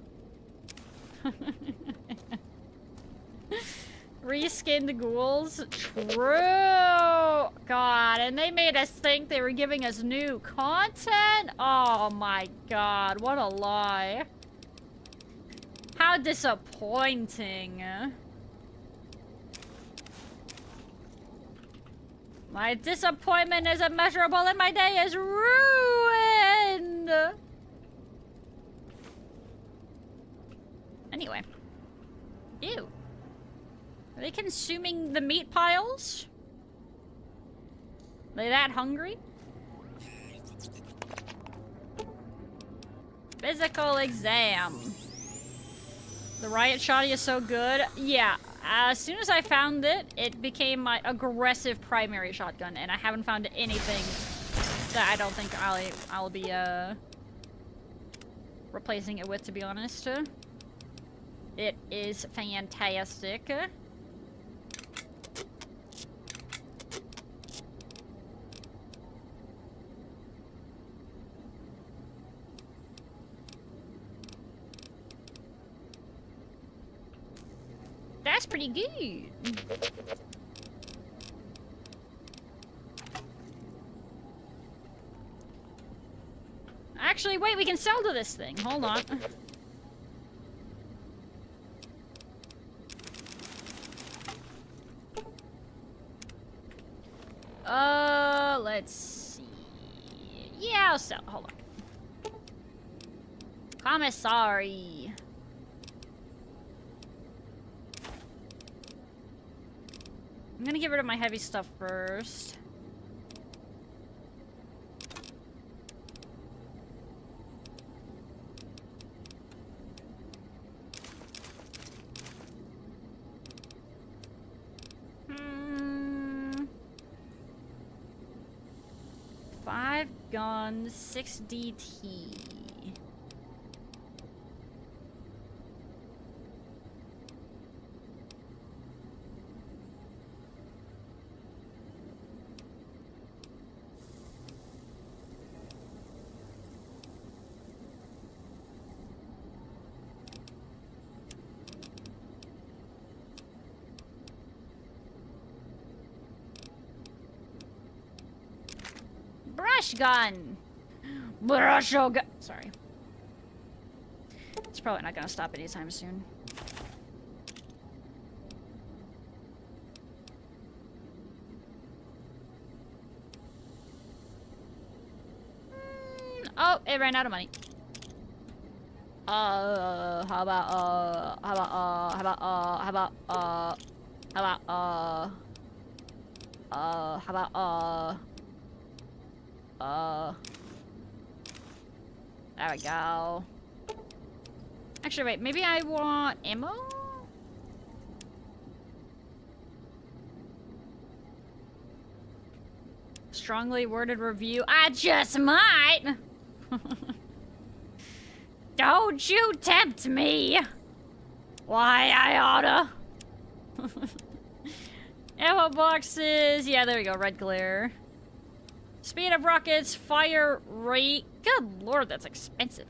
Reskin the ghouls. True. God, and they made us think they were giving us new content? Oh my god, what a lie. How disappointing. My disappointment is immeasurable and my day is ruined. Anyway. Ew. Are they consuming the meat piles? Are they that hungry? Physical exam. The riot shotty is so good. Yeah, as soon as I found it, it became my aggressive primary shotgun, and I haven't found anything that I don't think I'll be replacing it with, to be honest. It is fantastic. That's pretty good. Actually, wait, we can sell to this thing. Hold on. Let's see. Yeah, I'll sell. Hold on. Commissary. I'm gonna get rid of my heavy stuff first. Five guns, 6 DT. Brush gun. Brush gun. Sorry. It's probably not gonna stop anytime soon. Oh, it ran out of money. How about there we go. Actually, wait, maybe I want ammo? Strongly worded review. I just might! Don't you tempt me! Why, I oughta. Ammo boxes. Yeah, there we go. Red glare. Speed of rockets. Fire rate. Good lord, that's expensive.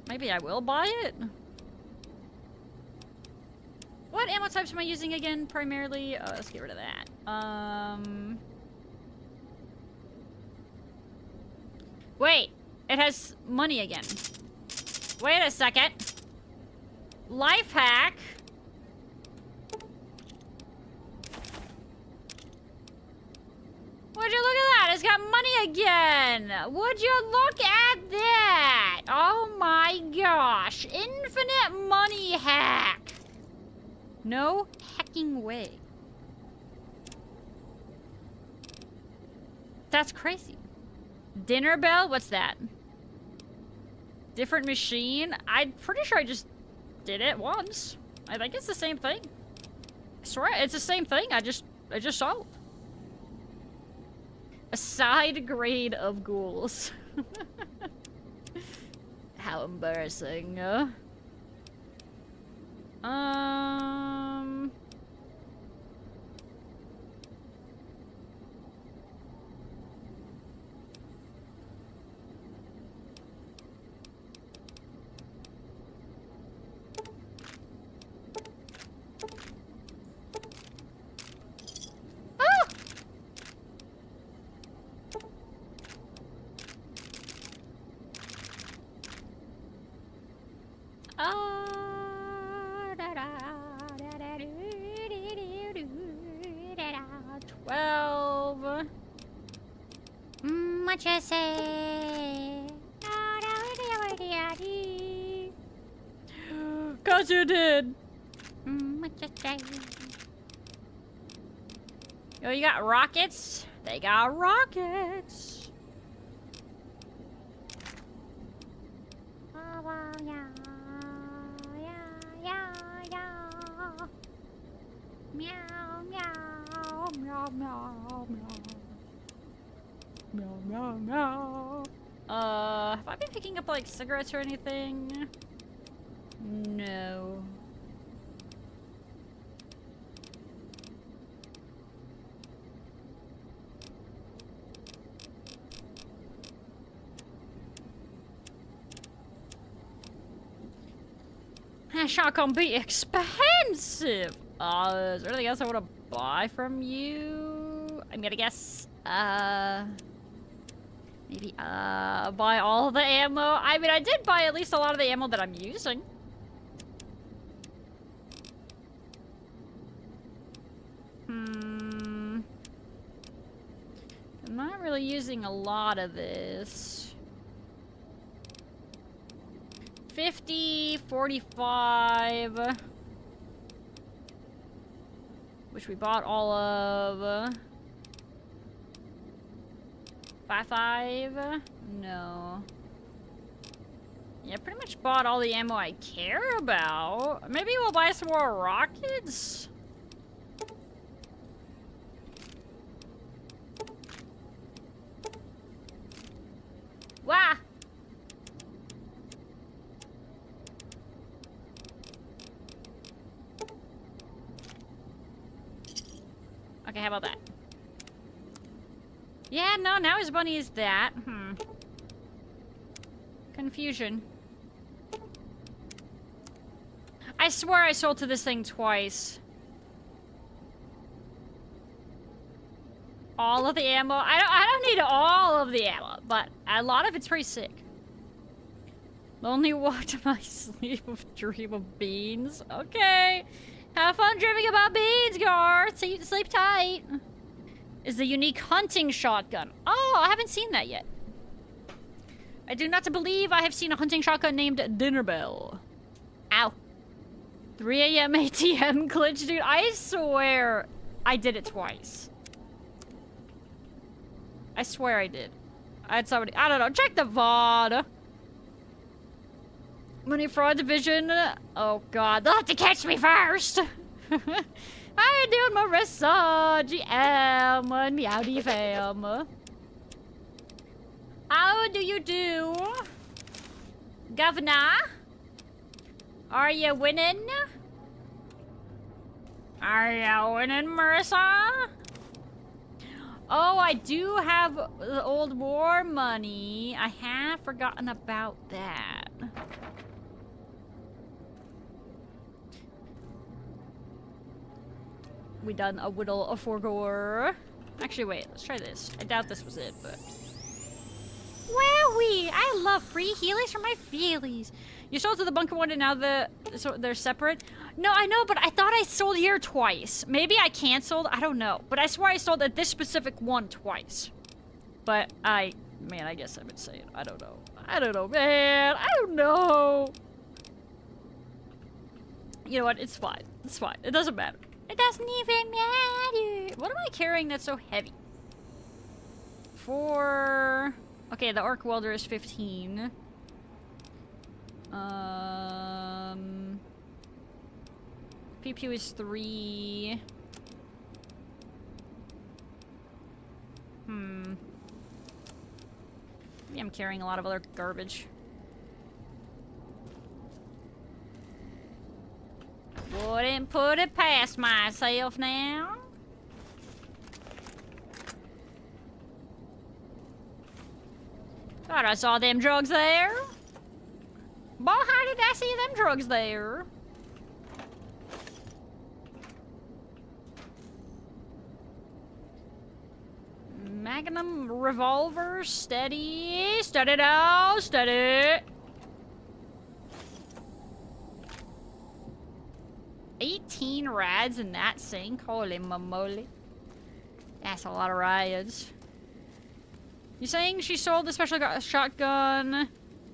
Maybe I will buy it? What ammo types am I using again, primarily? Let's get rid of that. Wait. It has money again. Wait a second. Life hack. Would you look at that? It's got money again. Would you look at that? Oh my gosh. Infinite money hack. No hacking way. That's crazy. Dinner bell? What's that? Different machine? I'm pretty sure I just did it once. I think it's the same thing. I swear, it's the same thing. I just solved. A side grade of ghouls. How embarrassing. What you say? 'Cause you did. What you say? Yo, you got rockets? They got rockets. Meow, meow, meow, meow, meow. Meow, meow, meow. Have I been picking up, like, cigarettes or anything? No. That shotgun be expensive! Is there anything else I want to buy from you? I'm gonna guess, maybe, buy all the ammo. I mean, I did buy at least a lot of the ammo that I'm using. I'm not really using a lot of this. 50, 45. Which we bought all of. 5. No. Yeah, pretty much bought all the ammo I care about. Maybe we'll buy some more rockets? Wah! Okay, how about that? Yeah, no, now his bunny is that. Confusion. I swear I sold to this thing twice. All of the ammo. I don't need all of the ammo, but a lot of it's pretty sick. Only walked in my sleep with dream of beans. Okay. Have fun dreaming about beans, Garth. Sleep tight. Is the unique hunting shotgun. Oh, I haven't seen that yet. I do not believe I have seen a hunting shotgun named Dinner Bell. Ow. 3 a.m. ATM glitch, dude. I swear I did it twice. I swear I did. I had somebody, I don't know, check the VOD. Money fraud division. Oh god, they'll have to catch me first. How you doing, Marissa? GM and Meowdy fam. How do you do? Governor? Are you winning? Are you winning, Marissa? Oh, I do have the old war money. I have forgotten about that. We done a whittle of foregoer. Actually, wait, let's try this. I doubt this was it, but... Wowie! I love free healies for my feelies. You sold to the bunker one and now so they're separate? No, I know, but I thought I sold here twice. Maybe I canceled, I don't know. But I swear I sold at this specific one twice. But man, I guess I've been saying, I don't know. I don't know, man. I don't know. You know what? It's fine. It's fine. It doesn't matter. It doesn't even matter. What am I carrying that's so heavy? Okay, the arc welder is 15. PP is 3. Maybe I'm carrying a lot of other garbage. Wouldn't put it past myself now. Thought I saw them drugs there. Boy, how did I see them drugs there? Magnum revolver, steady. Steady now, steady. 18 rads in that sink. Holy moly. That's a lot of rads. You saying she sold the special shotgun? I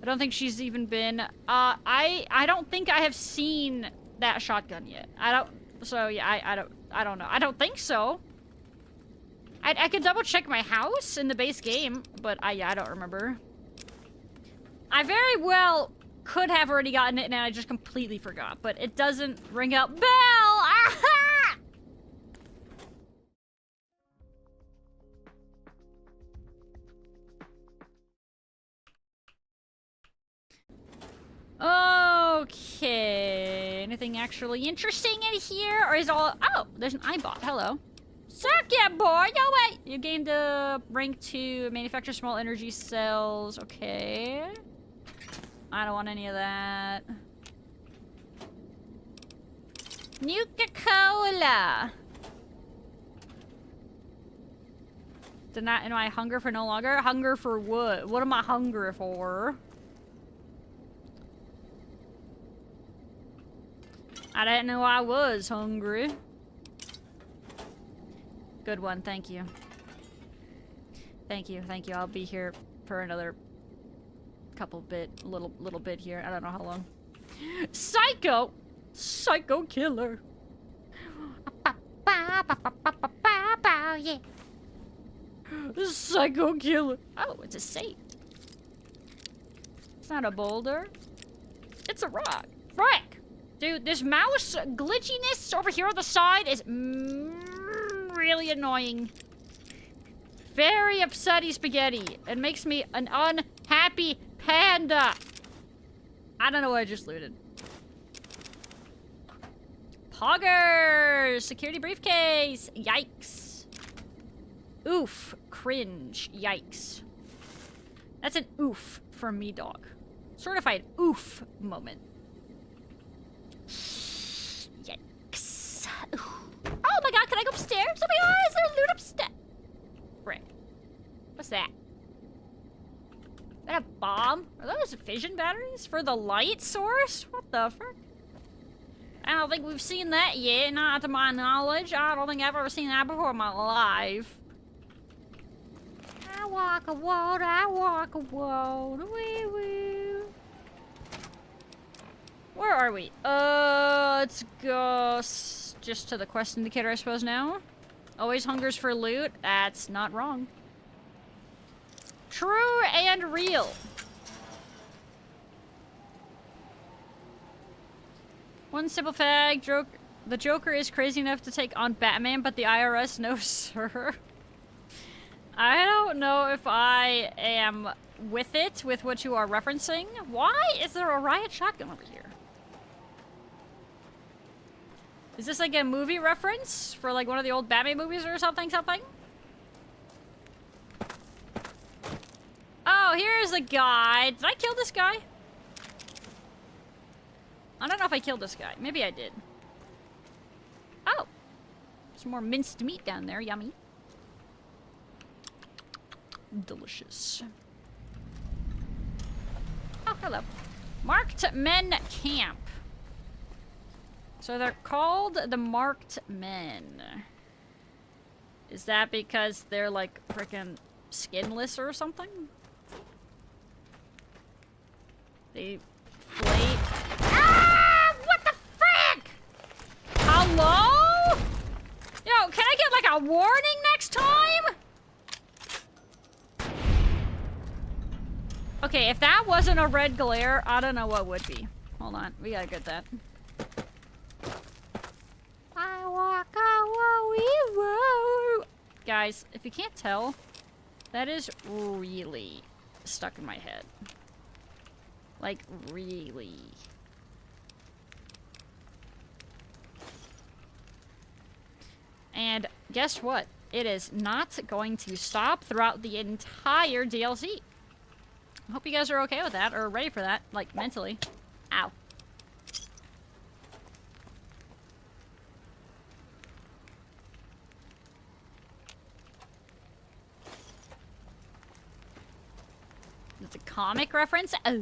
don't think she's even been. I don't think I have seen that shotgun yet. So yeah, I don't know. I don't think so. I could double check my house in the base game, but I don't remember. I very well could have already gotten it and I just completely forgot, but it doesn't ring out bell. Aha! Okay. Anything actually interesting in here? Or is all... Oh, there's an iBot. Hello. Suck yeah, boy! No way! You gained the rank to manufacture small energy cells. Okay. I don't want any of that. Nuka-Cola! Am I hunger for no longer? Hunger for what? What am I hungry for? I didn't know I was hungry. Good one, thank you. Thank you, thank you. I'll be here for another little bit here. I don't know how long. Psycho! Psycho killer. Yeah. Psycho killer. Oh, it's a safe. It's not a boulder. It's a rock. Frick! Dude, this mouse glitchiness over here on the side is really annoying. Very upsetty spaghetti. It makes me an unhappy panda. I don't know what I just looted. Poggers! Security briefcase! Yikes. Oof. Cringe. Yikes. That's an oof from me, dog. Certified oof moment. Yikes. Oh my god, can I go upstairs? Oh my god, is there loot upstairs? Frick. What's that? Is that a bomb? Are those fish Persuasion batteries? For the light source? What the frick? I don't think we've seen that yet, not to my knowledge. I don't think I've ever seen that before in my life. I walk a world, wee woo. Where are we? Let's go just to the quest indicator, I suppose, now. Always hungers for loot. That's not wrong. True and real. One simple fact, the Joker is crazy enough to take on Batman, but the IRS, no sir. I don't know if I am with it, with what you are referencing. Why is there a riot shotgun over here? Is this like a movie reference for like one of the old Batman movies or something? Oh, here's a guy. Did I kill this guy? I don't know if I killed this guy. Maybe I did. Oh. Some more minced meat down there. Yummy. Delicious. Oh, hello. Marked Men Camp. So they're called the Marked Men. Is that because they're like frickin' skinless or something? They flake. Ah! What the frick? Hello? Yo, can I get like a warning next time? Okay, if that wasn't a red glare, I don't know what would be. Hold on, we gotta get that. I walk a guys, if you can't tell, that is really stuck in my head. Like, really. And guess what? It is not going to stop throughout the entire DLC. I hope you guys are okay with that, or ready for that, like, mentally. Ow. It's a comic reference? Oh.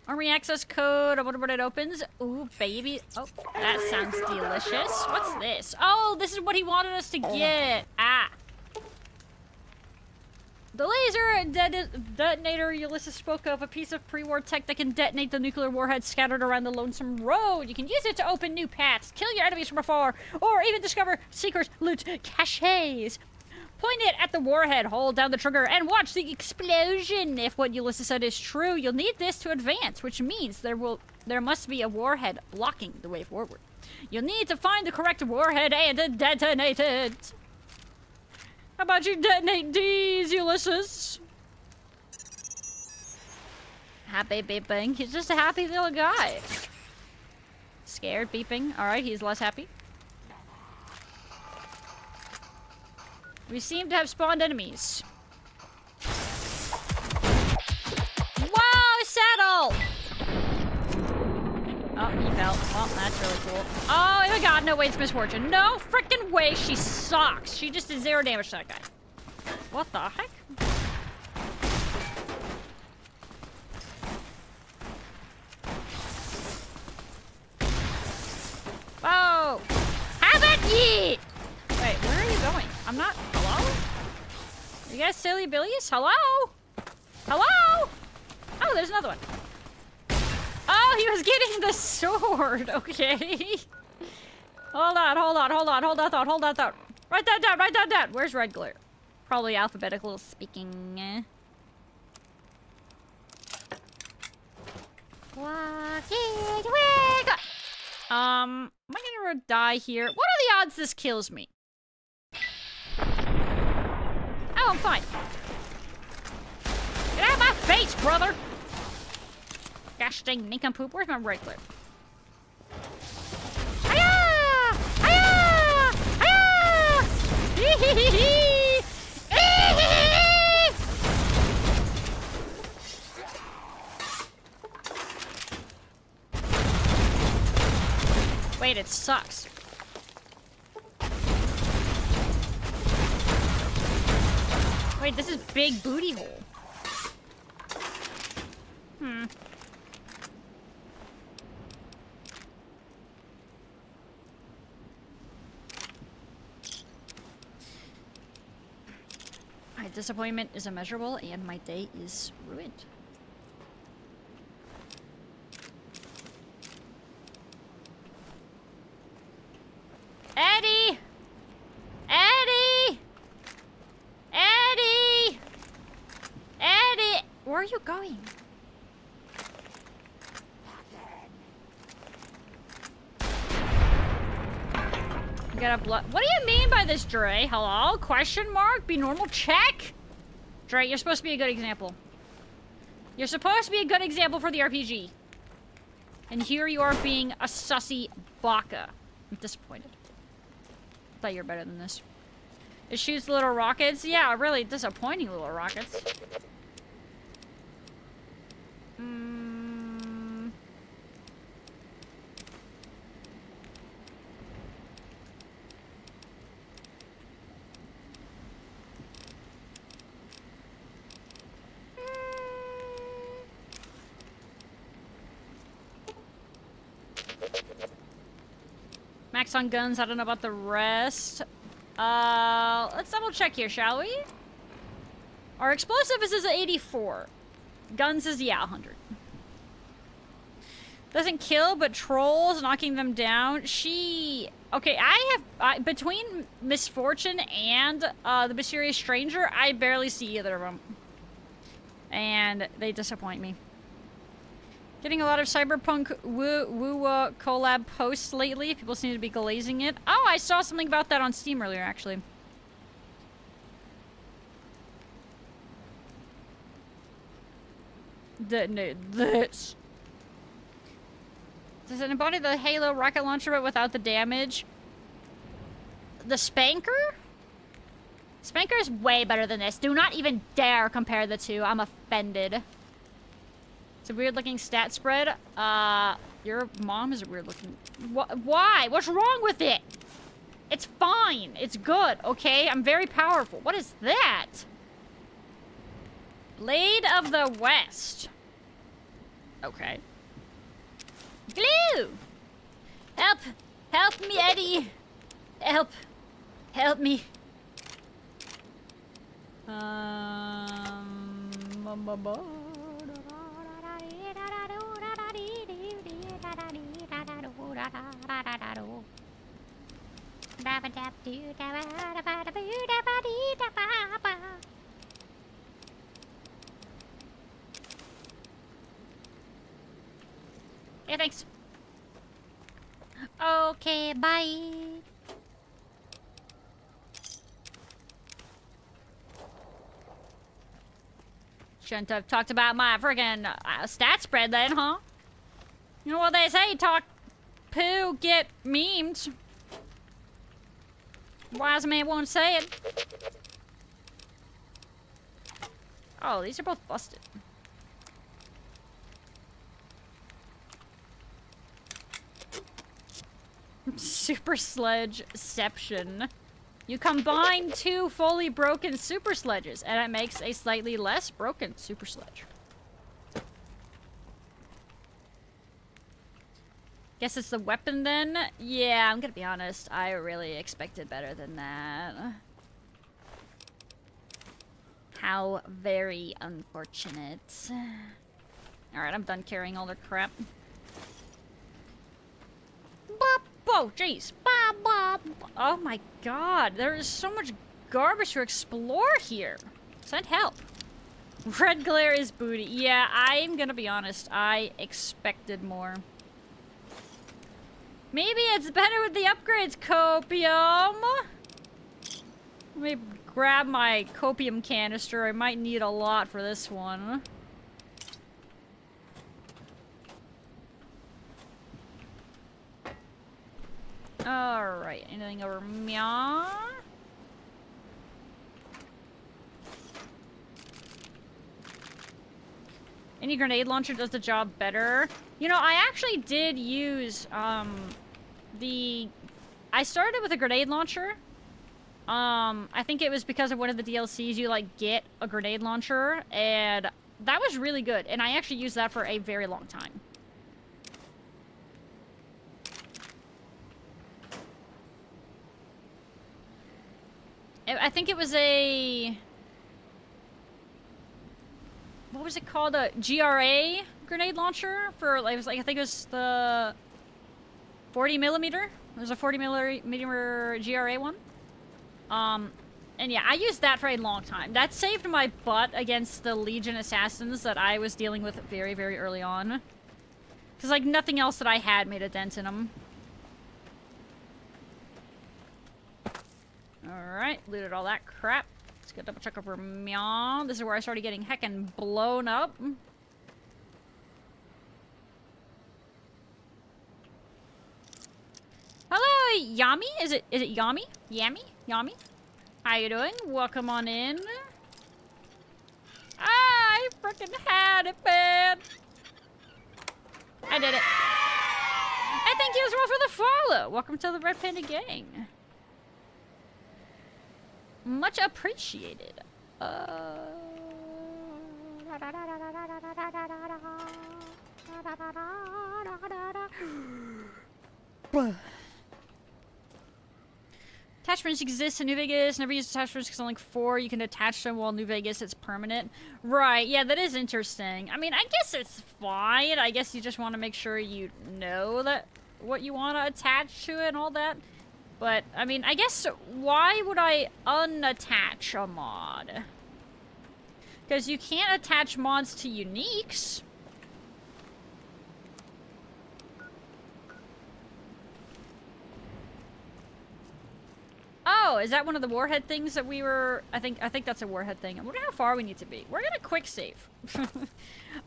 Army access code. I wonder what it opens. Ooh, baby. Oh, that sounds delicious. What's this? Oh, this is what he wanted us to get. Ah. The laser detonator Ulysses spoke of, a piece of pre-war tech that can detonate the nuclear warheads scattered around the Lonesome Road. You can use it to open new paths, kill your enemies from afar, or even discover secret loot caches. Point it at the warhead, hold down the trigger, and watch the explosion. If what Ulysses said is true, you'll need this to advance, which means there must be a warhead blocking the way forward. You'll need to find the correct warhead and detonate it. How about you detonate these, Ulysses? Happy beeping. He's just a happy little guy. Scared beeping. Alright, he's less happy. We seem to have spawned enemies. Whoa, settle! Oh, he fell. Well, that's really cool. Oh my god, no way, it's Misfortune. No frickin' way, she sucks. She just did 0 damage to that guy. What the heck? Whoa! Have it ye! Wait, where are you going? I'm not... Hello? You guys silly billies? Hello? Hello? Oh, there's another one. Oh, he was getting the sword. Okay. Hold on. Hold that thought. Write that down. Where's Red Glare? Probably alphabetical speaking. Am I gonna die here? What are the odds this kills me? Oh, I'm fine. Get out of my face, brother! Gosh dang nincompoop. Where's my Red Glare? Hiya! Hiya! Hiya! Wait, it sucks. Wait, this is big booty hole. My disappointment is immeasurable and my day is ruined. Eddie! Eddie! Eddie! Eddie! Where are you going? You got a blood. What do you mean by this, Dre? Hello? Question mark? Be normal? Check? Dre, you're supposed to be a good example. You're supposed to be a good example for the RPG. And here you are being a sussy baka. I'm disappointed. Thought you were better than this. It shoots little rockets. Yeah, really disappointing little rockets. Max on guns, I don't know about the rest. Let's double check here, shall we? Our explosive is a 84. Guns is, yeah, 100. Doesn't kill, but trolls, knocking them down. Okay, I have, between Misfortune and the Mysterious Stranger, I barely see either of them. And they disappoint me. Getting a lot of cyberpunk woo collab posts lately. People seem to be glazing it. Oh, I saw something about that on Steam earlier, actually. This. Does it embody the Halo rocket launcher but without the damage? The Spanker? Spanker is way better than this. Do not even dare compare the two. I'm offended. It's a weird looking stat spread. Your mom is a weird looking... Why? What's wrong with it? It's fine. It's good, okay? I'm very powerful. What is that? Blade of the West. Okay. Glue! Help! Help me, Eddie! Help! Help me. Yeah, thanks. Okay, bye. Shouldn't have talked about my friggin' stat spread then, huh? You know what they say, talk poo, get memed. Wise man won't say it. Oh, these are both busted. Super Sledge-ception. You combine two fully broken super sledges, and it makes a slightly less broken super sledge. Guess it's the weapon then? Yeah, I'm gonna be honest. I really expected better than that. How very unfortunate. Alright, I'm done carrying all their crap. Bop! Whoa, jeez. Bob, Bob. Oh my god, there is so much garbage to explore here. Send help. Red glare is booty. Yeah, I'm gonna be honest. I expected more. Maybe it's better with the upgrades, Copium. Let me grab my Copium canister. I might need a lot for this one. Alright, anything over meow? Any grenade launcher does the job better. You know, I actually did use, I started with a grenade launcher. I think it was because of one of the DLCs you, like, get a grenade launcher, and that was really good, and I actually used that for a very long time. I think it was a... What was it called? A GRA grenade launcher for, like, I think it was the 40mm. There's a 40mm GRA one. And yeah, I used that for a long time. That saved my butt against the Legion assassins that I was dealing with very, very early on. Because, like, nothing else that I had made a dent in them. Alright, looted all that crap. Let's go double check over Meow. This is where I started getting heckin' blown up. Hello, Yami? Is it Yami? Yami? Yami? How you doing? Welcome on in. Ah, I freaking had it, man. I did it. And thank you as well for the follow. Welcome to the Red Panda Gang. Much appreciated. Attachments exist in New Vegas. Never use attachments because on like 4 you can attach them, while New Vegas it's permanent. Right, yeah, that is interesting. I mean, I guess it's fine. I guess you just want to make sure you know that what you want to attach to it and all that. But, I mean, I guess why would I unattach a mod? Because you can't attach mods to uniques. Oh, is that one of the warhead things that we were... I think that's a warhead thing. I wonder how far we need to be. We're gonna quick save.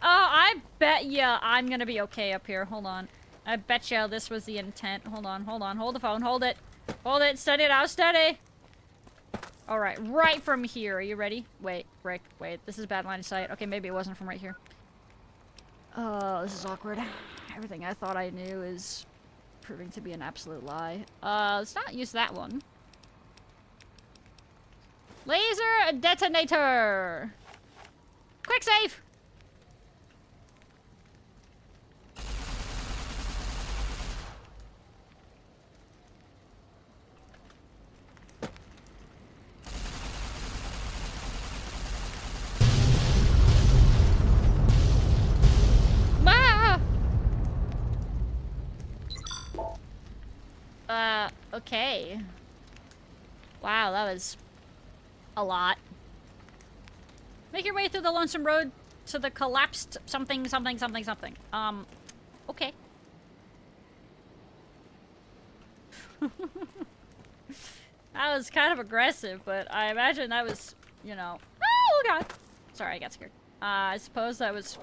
I bet ya I'm gonna be okay up here. Hold on. I bet ya this was the intent. Hold on, hold on. Hold the phone. Hold it. Hold it. Steady it out. Steady. Alright, right from here. Are you ready? Wait, Rick. Wait. This is bad line of sight. Okay, maybe it wasn't from right here. Oh, this is awkward. Everything I thought I knew is proving to be an absolute lie. Let's not use that one. Laser detonator! Quick save! Okay. Wow, that was a lot. Make your way through the Lonesome Road to the collapsed something. Okay. That was kind of aggressive, but I imagine that was, you know... Oh, God! Sorry, I got scared. I suppose that was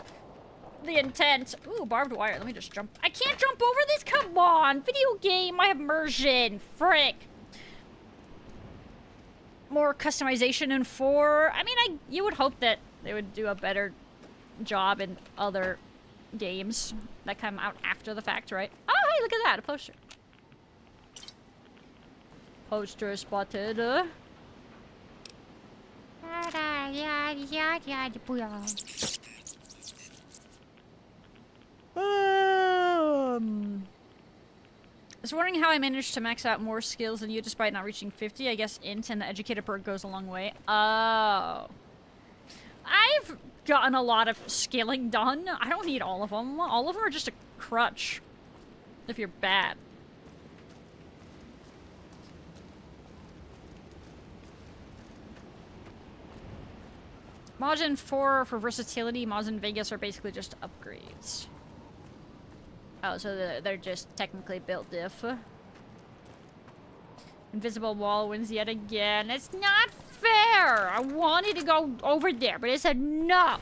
the intent. Ooh, barbed wire. Let me just jump. I can't jump over this? Come on! Video game! I have immersion! Frick! More customization in 4. I mean, you would hope that they would do a better job in other games that come out after the fact, right? Oh, hey, look at that! A poster. Poster spotted. I was wondering how I managed to max out more skills than you despite not reaching 50. I guess int and the educator perk goes a long way. Oh. I've gotten a lot of skilling done. I don't need all of them. All of them are just a crutch if you're bad. Mods in 4 for versatility. Mods in Vegas are basically just upgrades. Oh, so they're just technically built diff. Invisible wall wins yet again. It's not fair! I wanted to go over there, but it said no!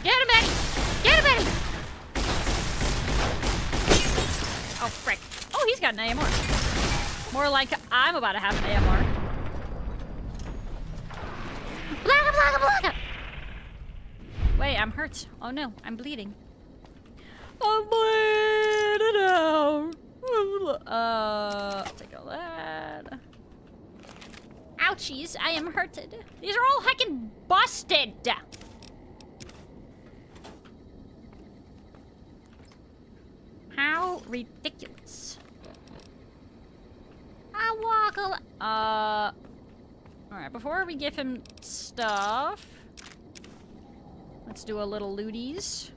Get him, Eddie! Get him, Eddie! Oh, frick. Oh, he's got an AMR. More like I'm about to have an AMR. Wait, I'm hurt. Oh no, I'm bleeding. I'm bleeding out. I'll take all that. Ouchies, I am hurted. These are all heckin' busted. How ridiculous. I walk alright, before we give him stuff, let's do a little looties.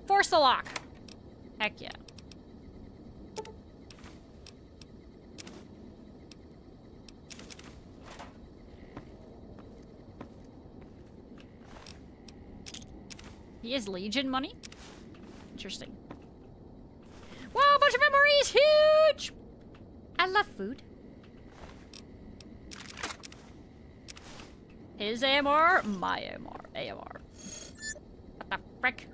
Force the lock. Heck yeah. He has Legion money? Interesting. Wow, a bunch of memories! Huge! I love food. His AMR, my AMR. AMR. What the frick?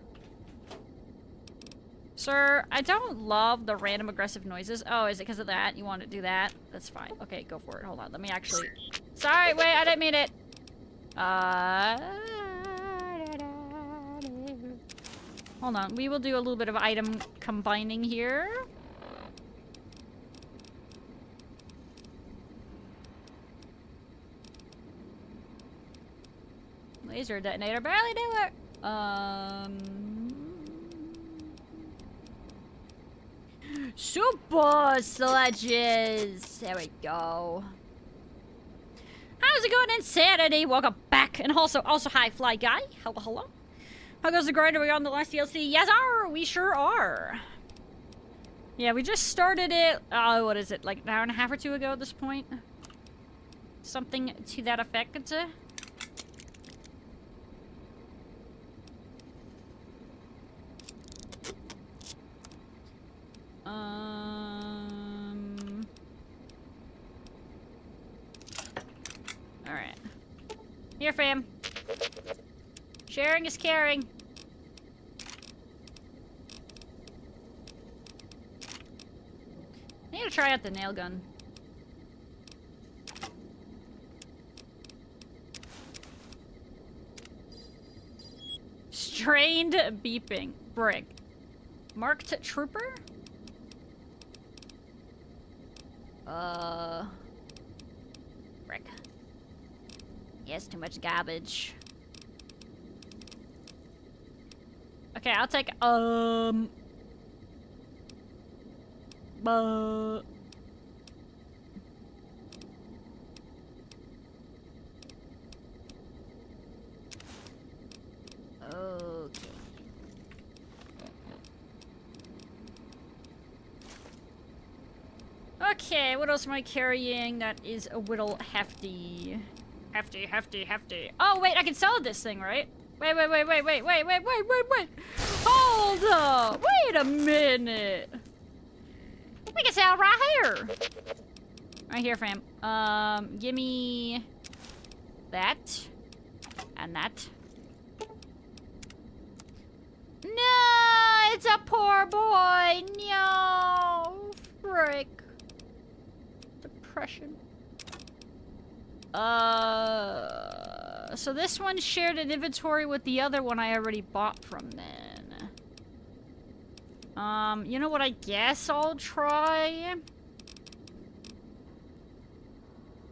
Sir, I don't love the random aggressive noises. Oh, is it because of that? You want to do that? That's fine. Okay, go for it. Hold on. Let me actually... Sorry, wait, I didn't mean it. Hold on. We will do a little bit of item combining here. Laser detonator. Barely do it. Super sledges. There we go. How's it going, Insanity? Welcome back. And also hi, Fly Guy. Hello, hello. How goes the grind? Are we on the last DLC? Yes, we sure are. Yeah, we just started it, what is it, like an hour and a half or two ago at this point? Something to that effect. Alright. Here, fam. Sharing is caring. I need to try out the nail gun. Strained beeping. Brig. Marked trooper? Frick. Yes, too much garbage. Okay, I'll take, Okay. Okay, what else am I carrying that is a little hefty? Hefty. Oh, wait, I can sell this thing, right? Wait. Hold up. Wait a minute. We can sell right here. Right here, fam. Give me that and that. No, it's a poor boy. No, frick. Depression. So this one shared an inventory with the other one I already bought from then. You know what I guess I'll try?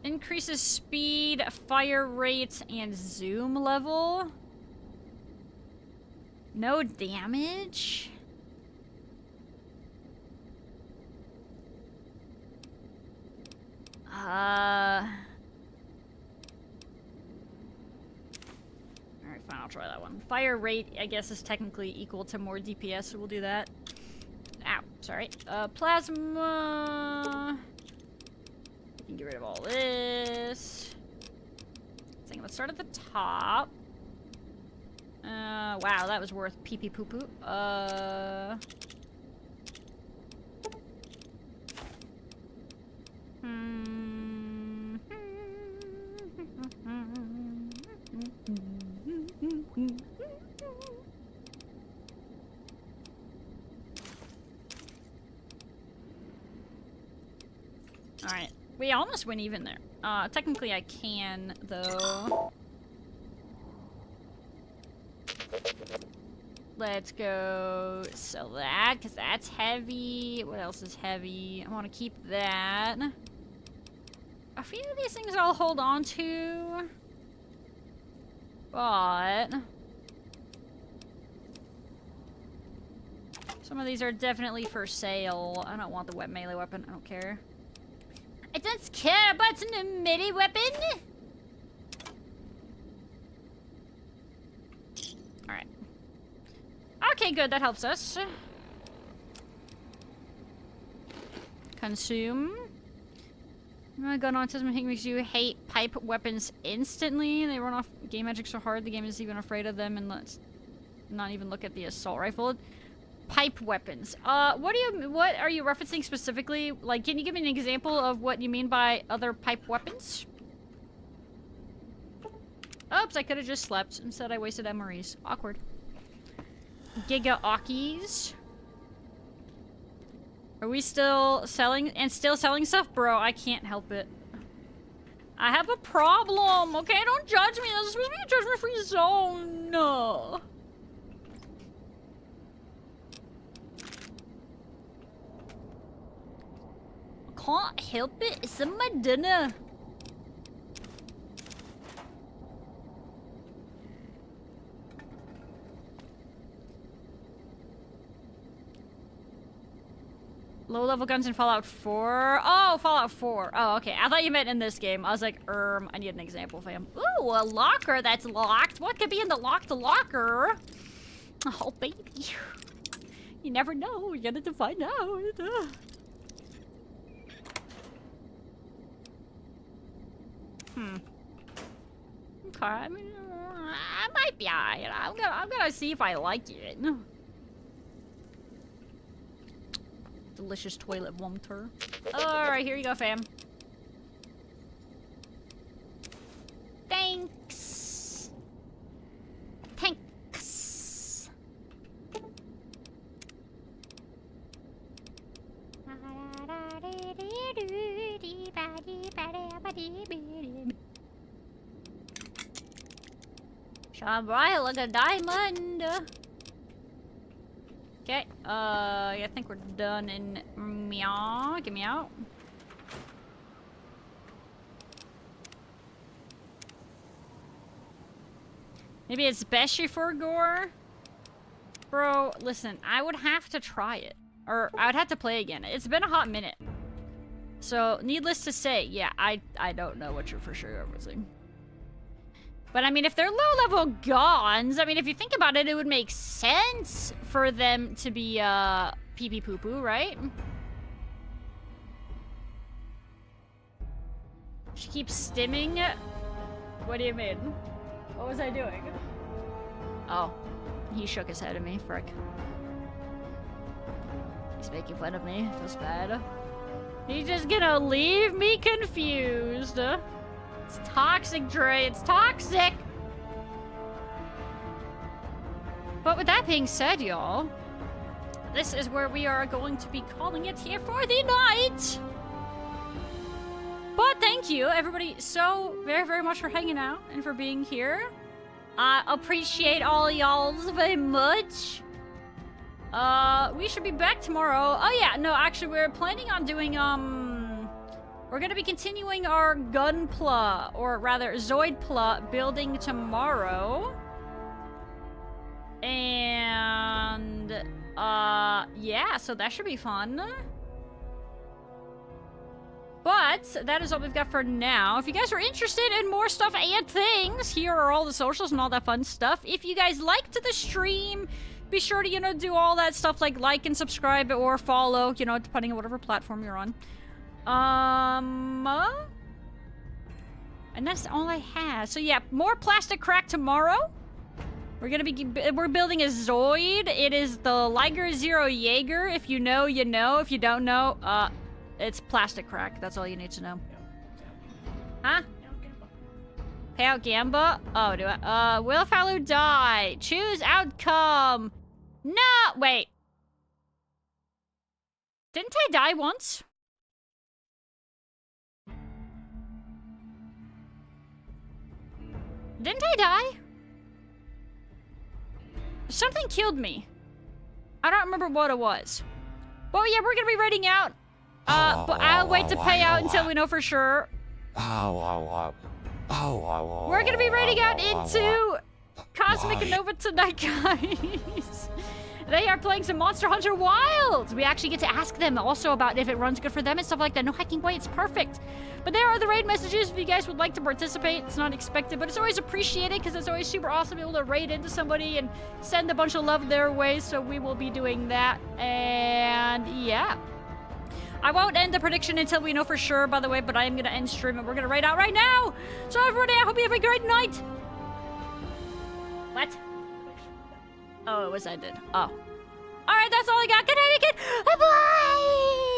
Increases speed, fire rate, and zoom level. No damage? Alright, fine, I'll try that one. Fire rate, I guess, is technically equal to more DPS, so we'll do that. Ow, sorry. Plasma. We can get rid of all this. I think let's start at the top. Wow, that was worth pee-pee poo-poo. Alright, we almost went even there. Technically I can, though. Let's go sell that, because that's heavy. What else is heavy? I want to keep that. A few of these things I'll hold on to. But some of these are definitely for sale. I don't want the wet melee weapon. I don't care. I don't care about the melee weapon. Alright. Okay, good. That helps us. Consume. Gun autism makes you hate pipe weapons instantly. They run off game magic so hard the game is even afraid of them, and let's not even look at the assault rifle. Pipe weapons. What are you referencing specifically? Like, can you give me an example of what you mean by other pipe weapons? Oops, I could have just slept. Instead, I wasted MREs. Awkward. Giga Akis. Are we still selling stuff? Bro, I can't help it. I have a problem, okay? Don't judge me. This is supposed to be a judgment-free zone. No. Can't help it. It's in my dinner. Low-level guns in Fallout 4? Oh, Fallout 4. Oh, okay. I thought you meant in this game. I was like, I need an example, fam. Ooh, a locker that's locked. What could be in the locked locker? Oh, baby. You never know. You get to find out. Okay, I mean, I might be alright. I'm gonna see if I like it. Delicious toilet water. Alright, here you go, fam. Thanks. Thanks. Shine bright like a diamond. Okay, yeah, I think we're done in meow. Get me out. Maybe it's best for gore? Bro, listen, I would have to try it. Or I would have to play again. It's been a hot minute. So, needless to say, yeah, I don't know what you're for sure referencing. But I mean, if they're low-level guns, I mean, if you think about it, it would make sense for them to be, pee-pee-poo-poo, right? She keeps stimming. What do you mean? What was I doing? Oh, he shook his head at me, frick. He's making fun of me, feels bad. He's just gonna leave me confused. It's toxic, Dre. It's toxic! But with that being said, y'all, this is where we are going to be calling it here for the night! But thank you, everybody, so very, very much for hanging out and for being here. I appreciate all y'all's very much. We should be back tomorrow. Oh yeah, no, actually, we're planning on doing, we're gonna be continuing our Gunpla, or rather Zoidpla building tomorrow. And, yeah, so that should be fun. But that is all we've got for now. If you guys are interested in more stuff and things, here are all the socials and all that fun stuff. If you guys liked the stream, be sure to, you know, do all that stuff like and subscribe or follow, you know, depending on whatever platform you're on. And that's all I have. So yeah, more plastic crack tomorrow. We're building a Zoid. It is the Liger Zero Jaeger. If you know, you know. If you don't know, it's plastic crack. That's all you need to know. Huh? Pay out Gamba? Oh, do I? Will Faloo die? Choose outcome. No, wait. Didn't I die once? Didn't I die? Something killed me. I don't remember what it was. Well, yeah, we're gonna be raiding out. But I'll wait to pay out until we know for sure. We're gonna be raiding out into Cosmic Nova tonight, guys. They are playing some Monster Hunter Wilds. We actually get to ask them also about if it runs good for them and stuff like that. No hacking way, it's perfect. But there are the raid messages if you guys would like to participate. It's not expected, but it's always appreciated because it's always super awesome to be able to raid into somebody and send a bunch of love their way. So we will be doing that. And yeah. I won't end the prediction until we know for sure, by the way, but I am going to end stream and we're going to raid out right now. So everybody, I hope you have a great night. What? Oh, it was ended. Oh. Alright, that's all I got. Good night again. Bye!